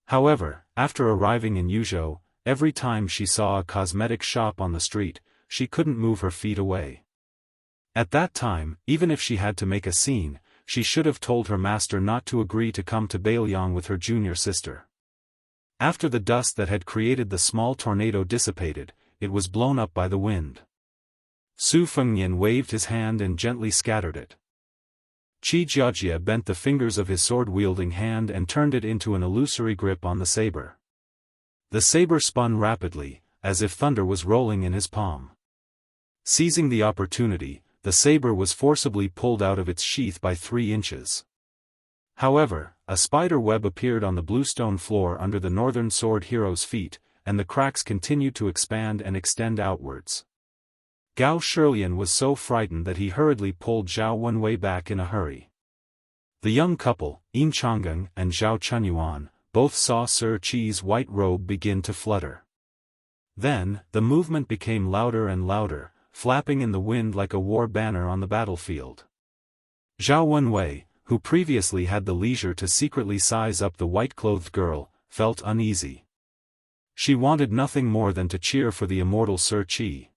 However, after arriving in Yuzhou, every time she saw a cosmetic shop on the street, she couldn't move her feet away. At that time, even if she had to make a scene, she should have told her master not to agree to come to Bailiang with her junior sister. After the dust that had created the small tornado dissipated, it was blown up by the wind. Su Fengnian waved his hand and gently scattered it. Qi Jiajia bent the fingers of his sword-wielding hand and turned it into an illusory grip on the saber. The saber spun rapidly, as if thunder was rolling in his palm. Seizing the opportunity, the saber was forcibly pulled out of its sheath by 3 inches. However, a spider web appeared on the bluestone floor under the northern sword hero's feet, and the cracks continued to expand and extend outwards. Gao Shilian was so frightened that he hurriedly pulled Zhao Wenwei back in a hurry. The young couple, Yin Changgang and Zhao Chunyuan, both saw Sir Qi's white robe begin to flutter. Then, the movement became louder and louder, flapping in the wind like a war banner on the battlefield. Zhao Wenwei, who previously had the leisure to secretly size up the white-clothed girl, felt uneasy. She wanted nothing more than to cheer for the immortal Sir Qi.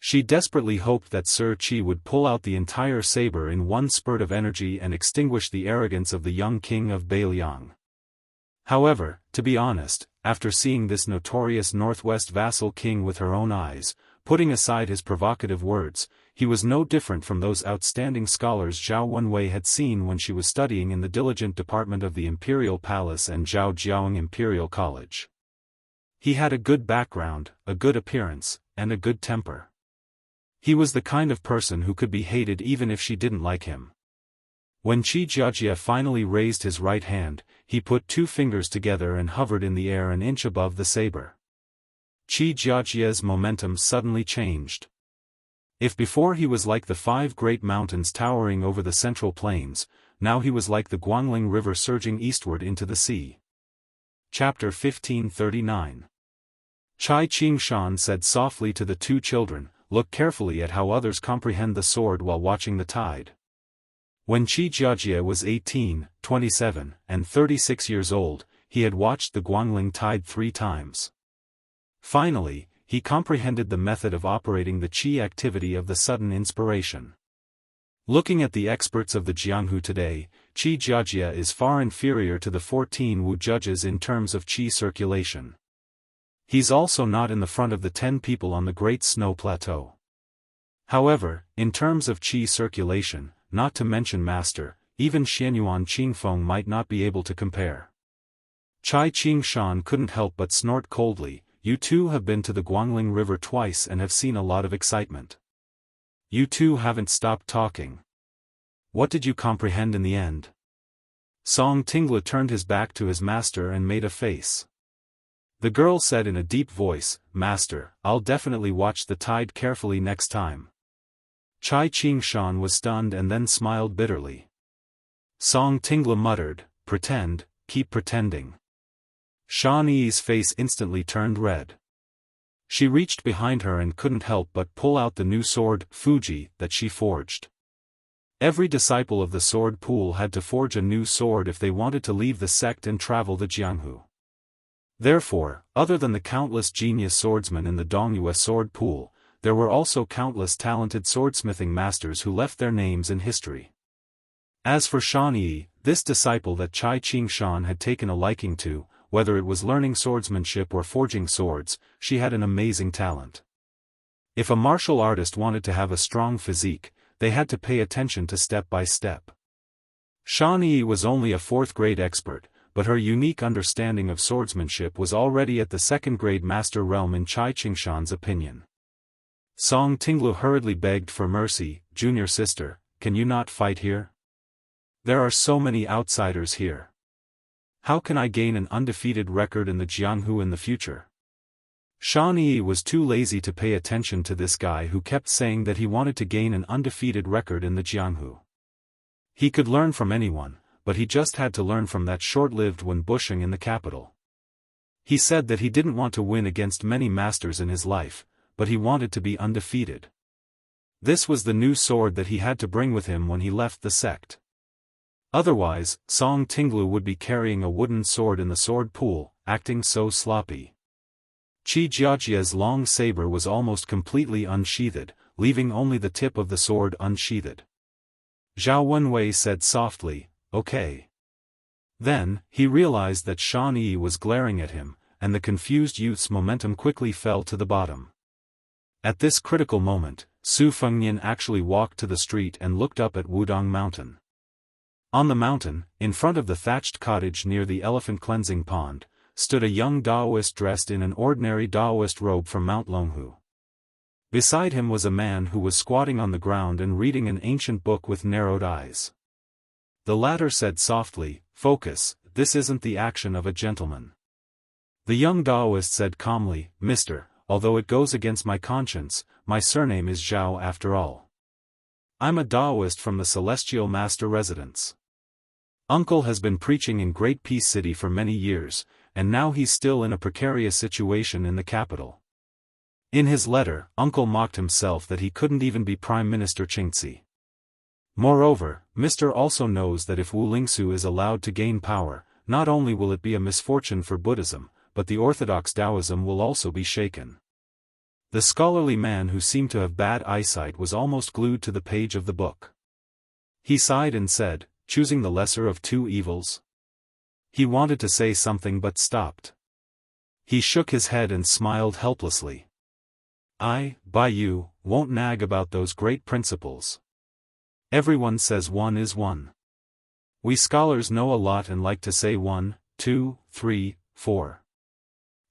She desperately hoped that Sir Qi would pull out the entire saber in one spurt of energy and extinguish the arrogance of the young king of Bailiang. However, to be honest, after seeing this notorious northwest vassal king with her own eyes, putting aside his provocative words, he was no different from those outstanding scholars Zhao Wenwei had seen when she was studying in the diligent department of the Imperial Palace and Zhaojiang Imperial College. He had a good background, a good appearance, and a good temper. He was the kind of person who could be hated even if she didn't like him. When Qi Jiajia finally raised his right hand, he put 2 fingers together and hovered in the air an inch above the saber. Qi Jiajia's momentum suddenly changed. If before he was like the 5 great mountains towering over the central plains, now he was like the Guangling River surging eastward into the sea. Chapter 1539. Chai Qingshan said softly to the 2 children, "Look carefully at how others comprehend the sword while watching the tide." When Qi Jiajia was 18, 27, and 36 years old, he had watched the Guangling tide 3 times. Finally, he comprehended the method of operating the qi activity of the sudden inspiration. Looking at the experts of the Jianghu today, Qi Jiajia is far inferior to the 14 Wu judges in terms of qi circulation. He's also not in the front of the 10 people on the Great Snow Plateau. However, in terms of qi circulation, not to mention master, even Xianyuan Qingfeng might not be able to compare. Chai Qingshan couldn't help but snort coldly. "You 2 have been to the Guangling River twice and have seen a lot of excitement. You 2 haven't stopped talking. What did you comprehend in the end?" Song Tingla turned his back to his master and made a face. The girl said in a deep voice, "Master, I'll definitely watch the tide carefully next time." Chai Qingshan was stunned and then smiled bitterly. Song Tingla muttered, "Pretend, keep pretending." Shan Yi's face instantly turned red. She reached behind her and couldn't help but pull out the new sword, Fuji, that she forged. Every disciple of the sword pool had to forge a new sword if they wanted to leave the sect and travel the Jianghu. Therefore, other than the countless genius swordsmen in the Dongyue sword pool, there were also countless talented swordsmithing masters who left their names in history. As for Shan Yi, this disciple that Chai Qingshan had taken a liking to, whether it was learning swordsmanship or forging swords, she had an amazing talent. If a martial artist wanted to have a strong physique, they had to pay attention to step by step. Shan Yi was only a 4th-grade expert, but her unique understanding of swordsmanship was already at the 2nd-grade master realm in Chai Qingshan's opinion. Song Tinglu hurriedly begged for mercy, "Junior sister, can you not fight here? There are so many outsiders here. How can I gain an undefeated record in the Jianghu in the future?" Shan Yi was too lazy to pay attention to this guy who kept saying that he wanted to gain an undefeated record in the Jianghu. He could learn from anyone, but he just had to learn from that short-lived Wen Busheng in the capital. He said that he didn't want to win against many masters in his life, but he wanted to be undefeated. This was the new sword that he had to bring with him when he left the sect. Otherwise, Song Tinglu would be carrying a wooden sword in the sword pool, acting so sloppy. Qi Jiajia's long saber was almost completely unsheathed, leaving only the tip of the sword unsheathed. Zhao Wenwei said softly, "Okay." Then, he realized that Shan Yi was glaring at him, and the confused youth's momentum quickly fell to the bottom. At this critical moment, Su Fengnian actually walked to the street and looked up at Wudong Mountain. On the mountain, in front of the thatched cottage near the elephant cleansing pond, stood a young Daoist dressed in an ordinary Daoist robe from Mount Longhu. Beside him was a man who was squatting on the ground and reading an ancient book with narrowed eyes. The latter said softly, "Focus, this isn't the action of a gentleman." The young Daoist said calmly, "Mister, although it goes against my conscience, my surname is Zhao after all. I'm a Daoist from the Celestial Master Residence. Uncle has been preaching in Great Peace City for many years, and now he's still in a precarious situation in the capital." In his letter, Uncle mocked himself that he couldn't even be Prime Minister Qingci. Moreover, Mr. also knows that if Wu Lingsu is allowed to gain power, not only will it be a misfortune for Buddhism, but the orthodox Taoism will also be shaken. The scholarly man who seemed to have bad eyesight was almost glued to the page of the book. He sighed and said, "Choosing the lesser of two evils?" He wanted to say something but stopped. He shook his head and smiled helplessly. "I, by you, won't nag about those great principles. Everyone says one is one. We scholars know a lot and like to say 1, 2, 3, 4.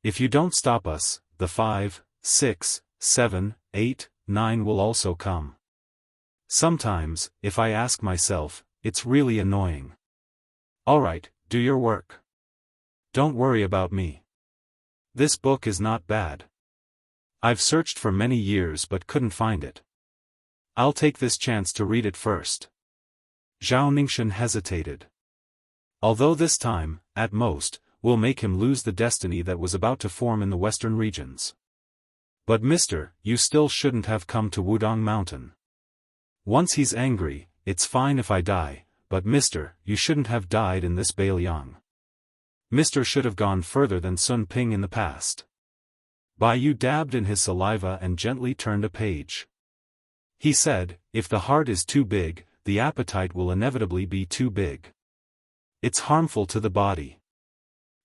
If you don't stop us, the 5, 6, 7, 8, 9 will also come. Sometimes, if I ask myself, it's really annoying. Alright, do your work. Don't worry about me. This book is not bad. I've searched for many years but couldn't find it. I'll take this chance to read it first." Zhao Ningxin hesitated. Although this time, at most, will make him lose the destiny that was about to form in the western regions. "But mister, you still shouldn't have come to Wudong Mountain. Once he's angry, it's fine if I die, but mister, you shouldn't have died in this Bailiang. Mister should have gone further than Sun Ping in the past." Bai Yu dabbed in his saliva and gently turned a page. He said, "If the heart is too big, the appetite will inevitably be too big. It's harmful to the body."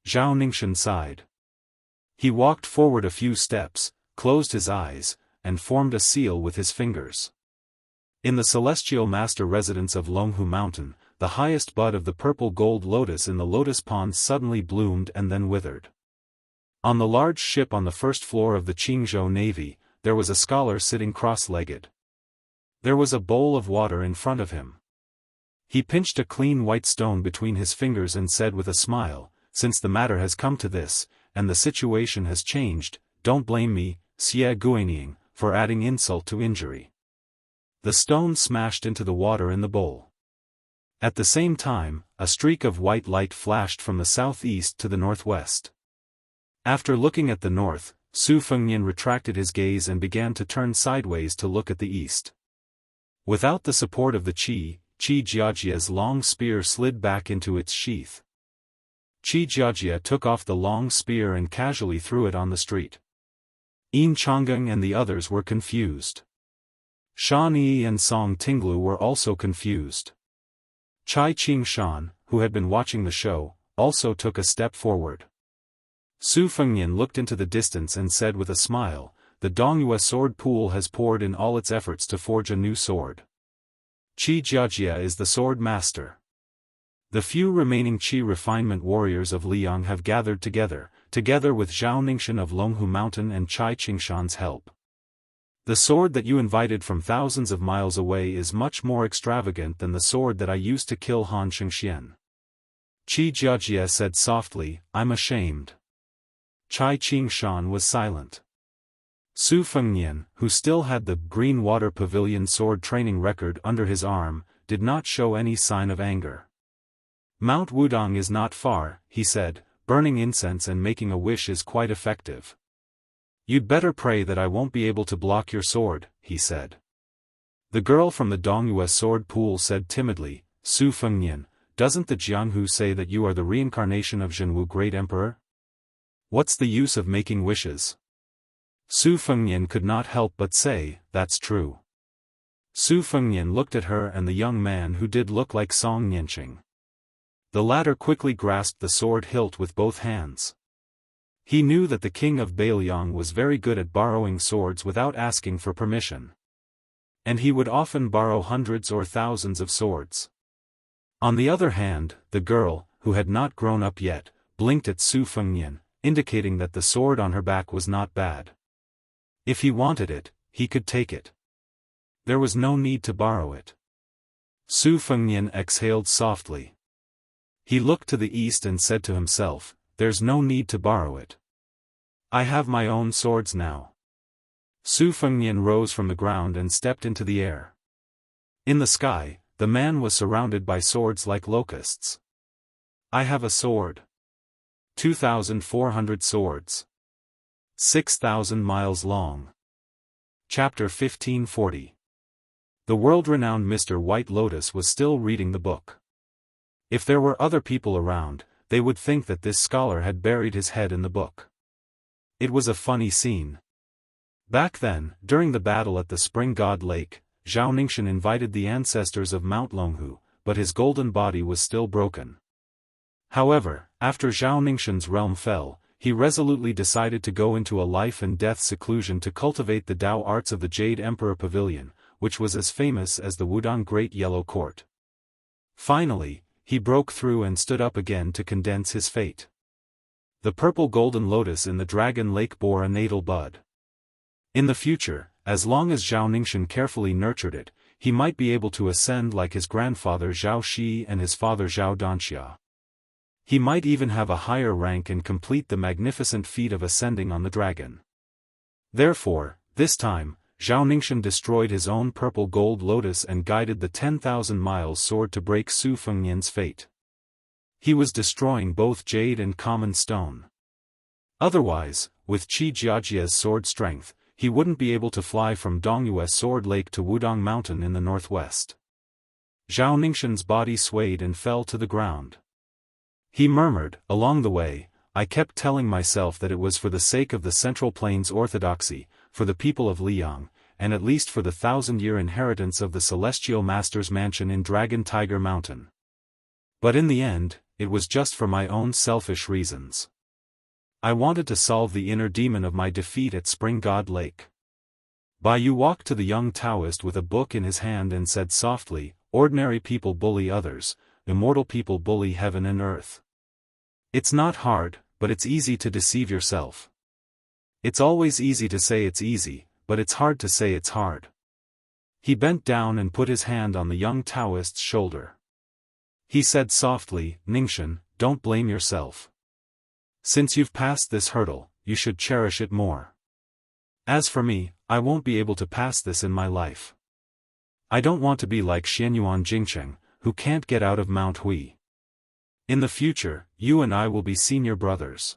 Zhao Ningxin sighed. He walked forward a few steps, closed his eyes, and formed a seal with his fingers. In the Celestial Master Residence of Longhu Mountain, the highest bud of the purple gold lotus in the lotus pond suddenly bloomed and then withered. On the large ship on the first floor of the Qingzhou Navy, there was a scholar sitting cross-legged. There was a bowl of water in front of him. He pinched a clean white stone between his fingers and said with a smile, "Since the matter has come to this, and the situation has changed, don't blame me, Xie Guinying, for adding insult to injury." The stone smashed into the water in the bowl. At the same time, a streak of white light flashed from the southeast to the northwest. After looking at the north, Su Fengnian retracted his gaze and began to turn sideways to look at the east. Without the support of the Qi Jiajia's long spear slid back into its sheath. Qi Jiajia took off the long spear and casually threw it on the street. Yin Changgang and the others were confused. Shan Yi and Song Tinglu were also confused. Chai Qingshan, who had been watching the show, also took a step forward. Su Fengnian looked into the distance and said with a smile, "The Dongyue sword pool has poured in all its efforts to forge a new sword. Qi Jiajia is the sword master. The few remaining Qi refinement warriors of Liang have gathered together with Zhao Ningxin of Longhu Mountain and Chai Qingshan's help. The sword that you invited from thousands of miles away is much more extravagant than the sword that I used to kill Han Shengxian." Qi Jiajia said softly, "I'm ashamed." Chai Qingshan was silent. Su Fengnian, who still had the Green Water Pavilion sword training record under his arm, did not show any sign of anger. "Mount Wudong is not far," he said, "burning incense and making a wish is quite effective." "You'd better pray that I won't be able to block your sword," he said. The girl from the Dongyue sword pool said timidly, Su Fengnian, doesn't the Jianghu say that you are the reincarnation of Zhenwu Great Emperor? What's the use of making wishes? Su Fengnian could not help but say, that's true. Su Fengnian looked at her and the young man who did look like Song Nianqing. The latter quickly grasped the sword hilt with both hands. He knew that the king of Beiliang was very good at borrowing swords without asking for permission. And he would often borrow hundreds or thousands of swords. On the other hand, the girl, who had not grown up yet, blinked at Su Fengnian, indicating that the sword on her back was not bad. If he wanted it, he could take it. There was no need to borrow it. Su Fengnian exhaled softly. He looked to the east and said to himself, there's no need to borrow it. I have my own swords now. Su Fengnian rose from the ground and stepped into the air. In the sky, the man was surrounded by swords like locusts. I have a sword. 2,400 swords. 6,000 miles long. Chapter 1540. The world-renowned Mr. White Lotus was still reading the book. If there were other people around, they would think that this scholar had buried his head in the book. It was a funny scene. Back then, during the battle at the Spring God Lake, Zhao Ningxian invited the ancestors of Mount Longhu, but his golden body was still broken. However, after Zhao Ningxian's realm fell, he resolutely decided to go into a life-and-death seclusion to cultivate the Dao arts of the Jade Emperor Pavilion, which was as famous as the Wudang Great Yellow Court. Finally, he broke through and stood up again to condense his fate. The purple golden lotus in the Dragon Lake bore a natal bud. In the future, as long as Zhao Ningxian carefully nurtured it, he might be able to ascend like his grandfather Zhao Shi and his father Zhao Danxia. He might even have a higher rank and complete the magnificent feat of ascending on the dragon. Therefore, this time, Zhao Ningxian destroyed his own purple gold lotus and guided the 10,000 miles sword to break Su Fengnian's fate. He was destroying both jade and common stone. Otherwise, with Qi Jiajia's sword strength, he wouldn't be able to fly from Dongyue Sword Lake to Wudang Mountain in the northwest. Zhao Ningxian's body swayed and fell to the ground. He murmured, along the way, I kept telling myself that it was for the sake of the Central Plains orthodoxy, for the people of Liang, and at least for the 1,000-year inheritance of the Celestial Master's mansion in Dragon Tiger Mountain. But in the end, it was just for my own selfish reasons. I wanted to solve the inner demon of my defeat at Spring God Lake. Bai Yu walked to the young Taoist with a book in his hand and said softly, ordinary people bully others, immortal people bully heaven and earth. It's not hard, but it's easy to deceive yourself. It's always easy to say it's easy, but it's hard to say it's hard. He bent down and put his hand on the young Taoist's shoulder. He said softly, Ningxian, don't blame yourself. Since you've passed this hurdle, you should cherish it more. As for me, I won't be able to pass this in my life. I don't want to be like Xianyuan Jingcheng, who can't get out of Mount Hui. In the future, you and I will be senior brothers.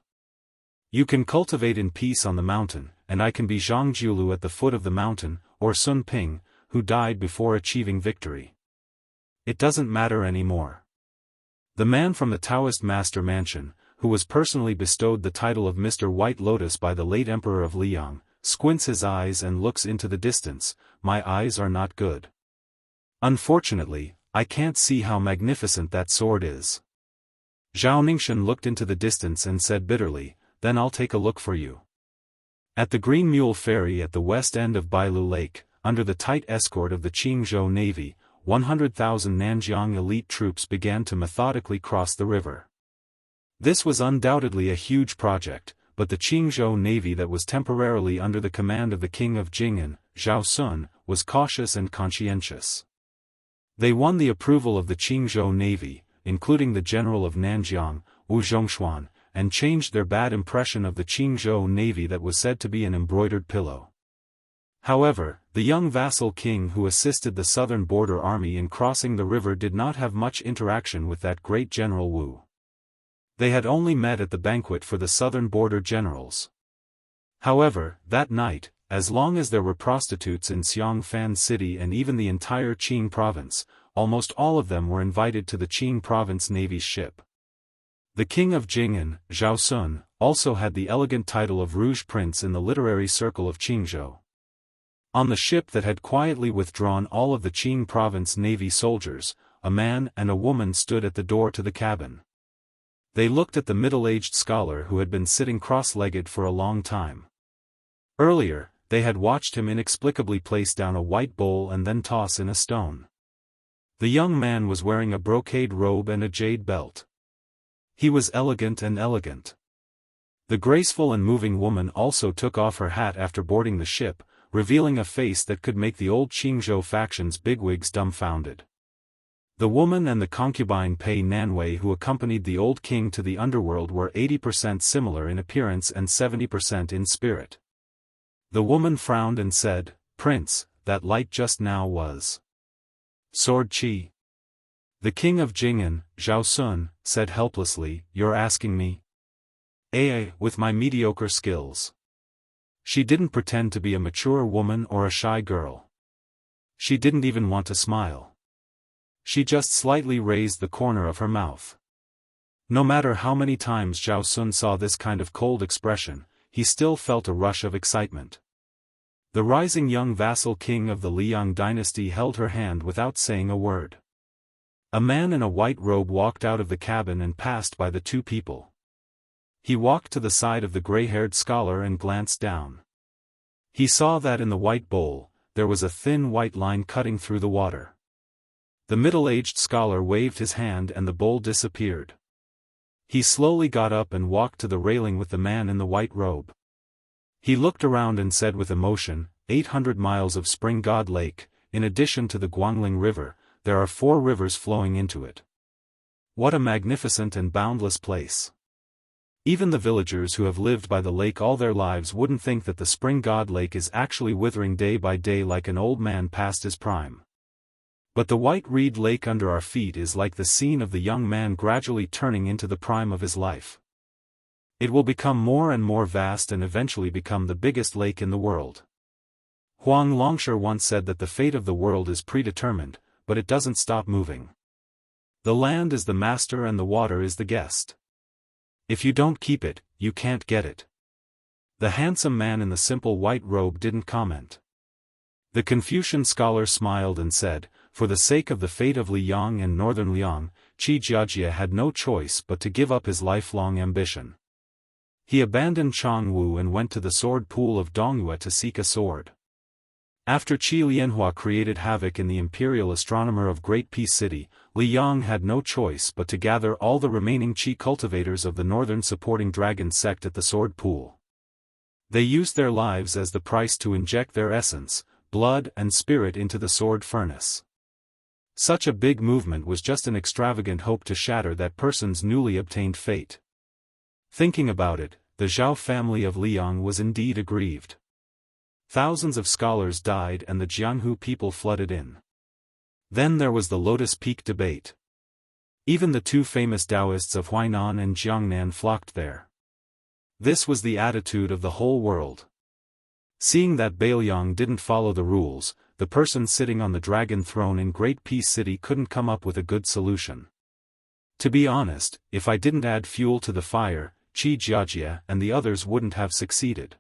You can cultivate in peace on the mountain, and I can be Zhang Jiulu at the foot of the mountain, or Sun Ping, who died before achieving victory. It doesn't matter anymore. The man from the Taoist Master Mansion, who was personally bestowed the title of Mr. White Lotus by the late Emperor of Liang, squints his eyes and looks into the distance. My eyes are not good. Unfortunately, I can't see how magnificent that sword is. Zhao Ningxian looked into the distance and said bitterly, then I'll take a look for you. At the Green Mule Ferry at the west end of Bailu Lake, under the tight escort of the Qingzhou Navy, 100,000 Nanjiang elite troops began to methodically cross the river. This was undoubtedly a huge project, but the Qingzhou Navy that was temporarily under the command of the king of Jing'an, Zhao Sun, was cautious and conscientious. They won the approval of the Qingzhou Navy, including the general of Nanjiang, Wu Zhongshuan, and changed their bad impression of the Qingzhou Navy that was said to be an embroidered pillow. However, the young vassal king who assisted the southern border army in crossing the river did not have much interaction with that great General Wu. They had only met at the banquet for the southern border generals. However, that night, as long as there were prostitutes in Xiangfan City and even the entire Qing province, almost all of them were invited to the Qing province navy's ship. The king of Jing'an, Zhao Sun, also had the elegant title of Rouge Prince in the literary circle of Qingzhou. On the ship that had quietly withdrawn all of the Qing province navy soldiers, a man and a woman stood at the door to the cabin. They looked at the middle-aged scholar who had been sitting cross-legged for a long time. Earlier, they had watched him inexplicably place down a white bowl and then toss in a stone. The young man was wearing a brocade robe and a jade belt. He was elegant and elegant. The graceful and moving woman also took off her hat after boarding the ship, revealing a face that could make the old Qingzhou faction's bigwigs dumbfounded. The woman and the concubine Pei Nanwei who accompanied the old king to the underworld were 80% similar in appearance and 70% in spirit. The woman frowned and said, "Prince, that light just now was sword chi." The king of Jing'an, Zhao Sun, said helplessly, "You're asking me?" With my mediocre skills." She didn't pretend to be a mature woman or a shy girl. She didn't even want to smile. She just slightly raised the corner of her mouth. No matter how many times Zhao Sun saw this kind of cold expression, he still felt a rush of excitement. The rising young vassal king of the Liang dynasty held her hand without saying a word. A man in a white robe walked out of the cabin and passed by the two people. He walked to the side of the gray-haired scholar and glanced down. He saw that in the white bowl, there was a thin white line cutting through the water. The middle-aged scholar waved his hand and the bowl disappeared. He slowly got up and walked to the railing with the man in the white robe. He looked around and said with emotion, 800 miles of Spring God Lake, in addition to the Guangling River, there are 4 rivers flowing into it. What a magnificent and boundless place. Even the villagers who have lived by the lake all their lives wouldn't think that the Spring God Lake is actually withering day by day like an old man past his prime. But the white reed lake under our feet is like the scene of the young man gradually turning into the prime of his life. It will become more and more vast and eventually become the biggest lake in the world. Huang Longsher once said that the fate of the world is predetermined, but it doesn't stop moving. The land is the master and the water is the guest. If you don't keep it, you can't get it. The handsome man in the simple white robe didn't comment. The Confucian scholar smiled and said, "For the sake of the fate of Liang and northern Liang, Qi Jiajie had no choice but to give up his lifelong ambition. He abandoned Changwu and went to the sword pool of Dongyue to seek a sword. After Qi Lianhua created havoc in the imperial astronomer of Great Peace City, Liang had no choice but to gather all the remaining Qi cultivators of the northern supporting dragon sect at the sword pool. They used their lives as the price to inject their essence, blood and spirit into the sword furnace. Such a big movement was just an extravagant hope to shatter that person's newly obtained fate. Thinking about it, the Zhao family of Liang was indeed aggrieved. Thousands of scholars died and the Jianghu people flooded in. Then there was the Lotus Peak debate. Even the 2 famous Daoists of Huainan and Jiangnan flocked there. This was the attitude of the whole world. Seeing that Bailiang didn't follow the rules, the person sitting on the dragon throne in Great Peace City couldn't come up with a good solution. To be honest, if I didn't add fuel to the fire, Qi Jiajie and the others wouldn't have succeeded.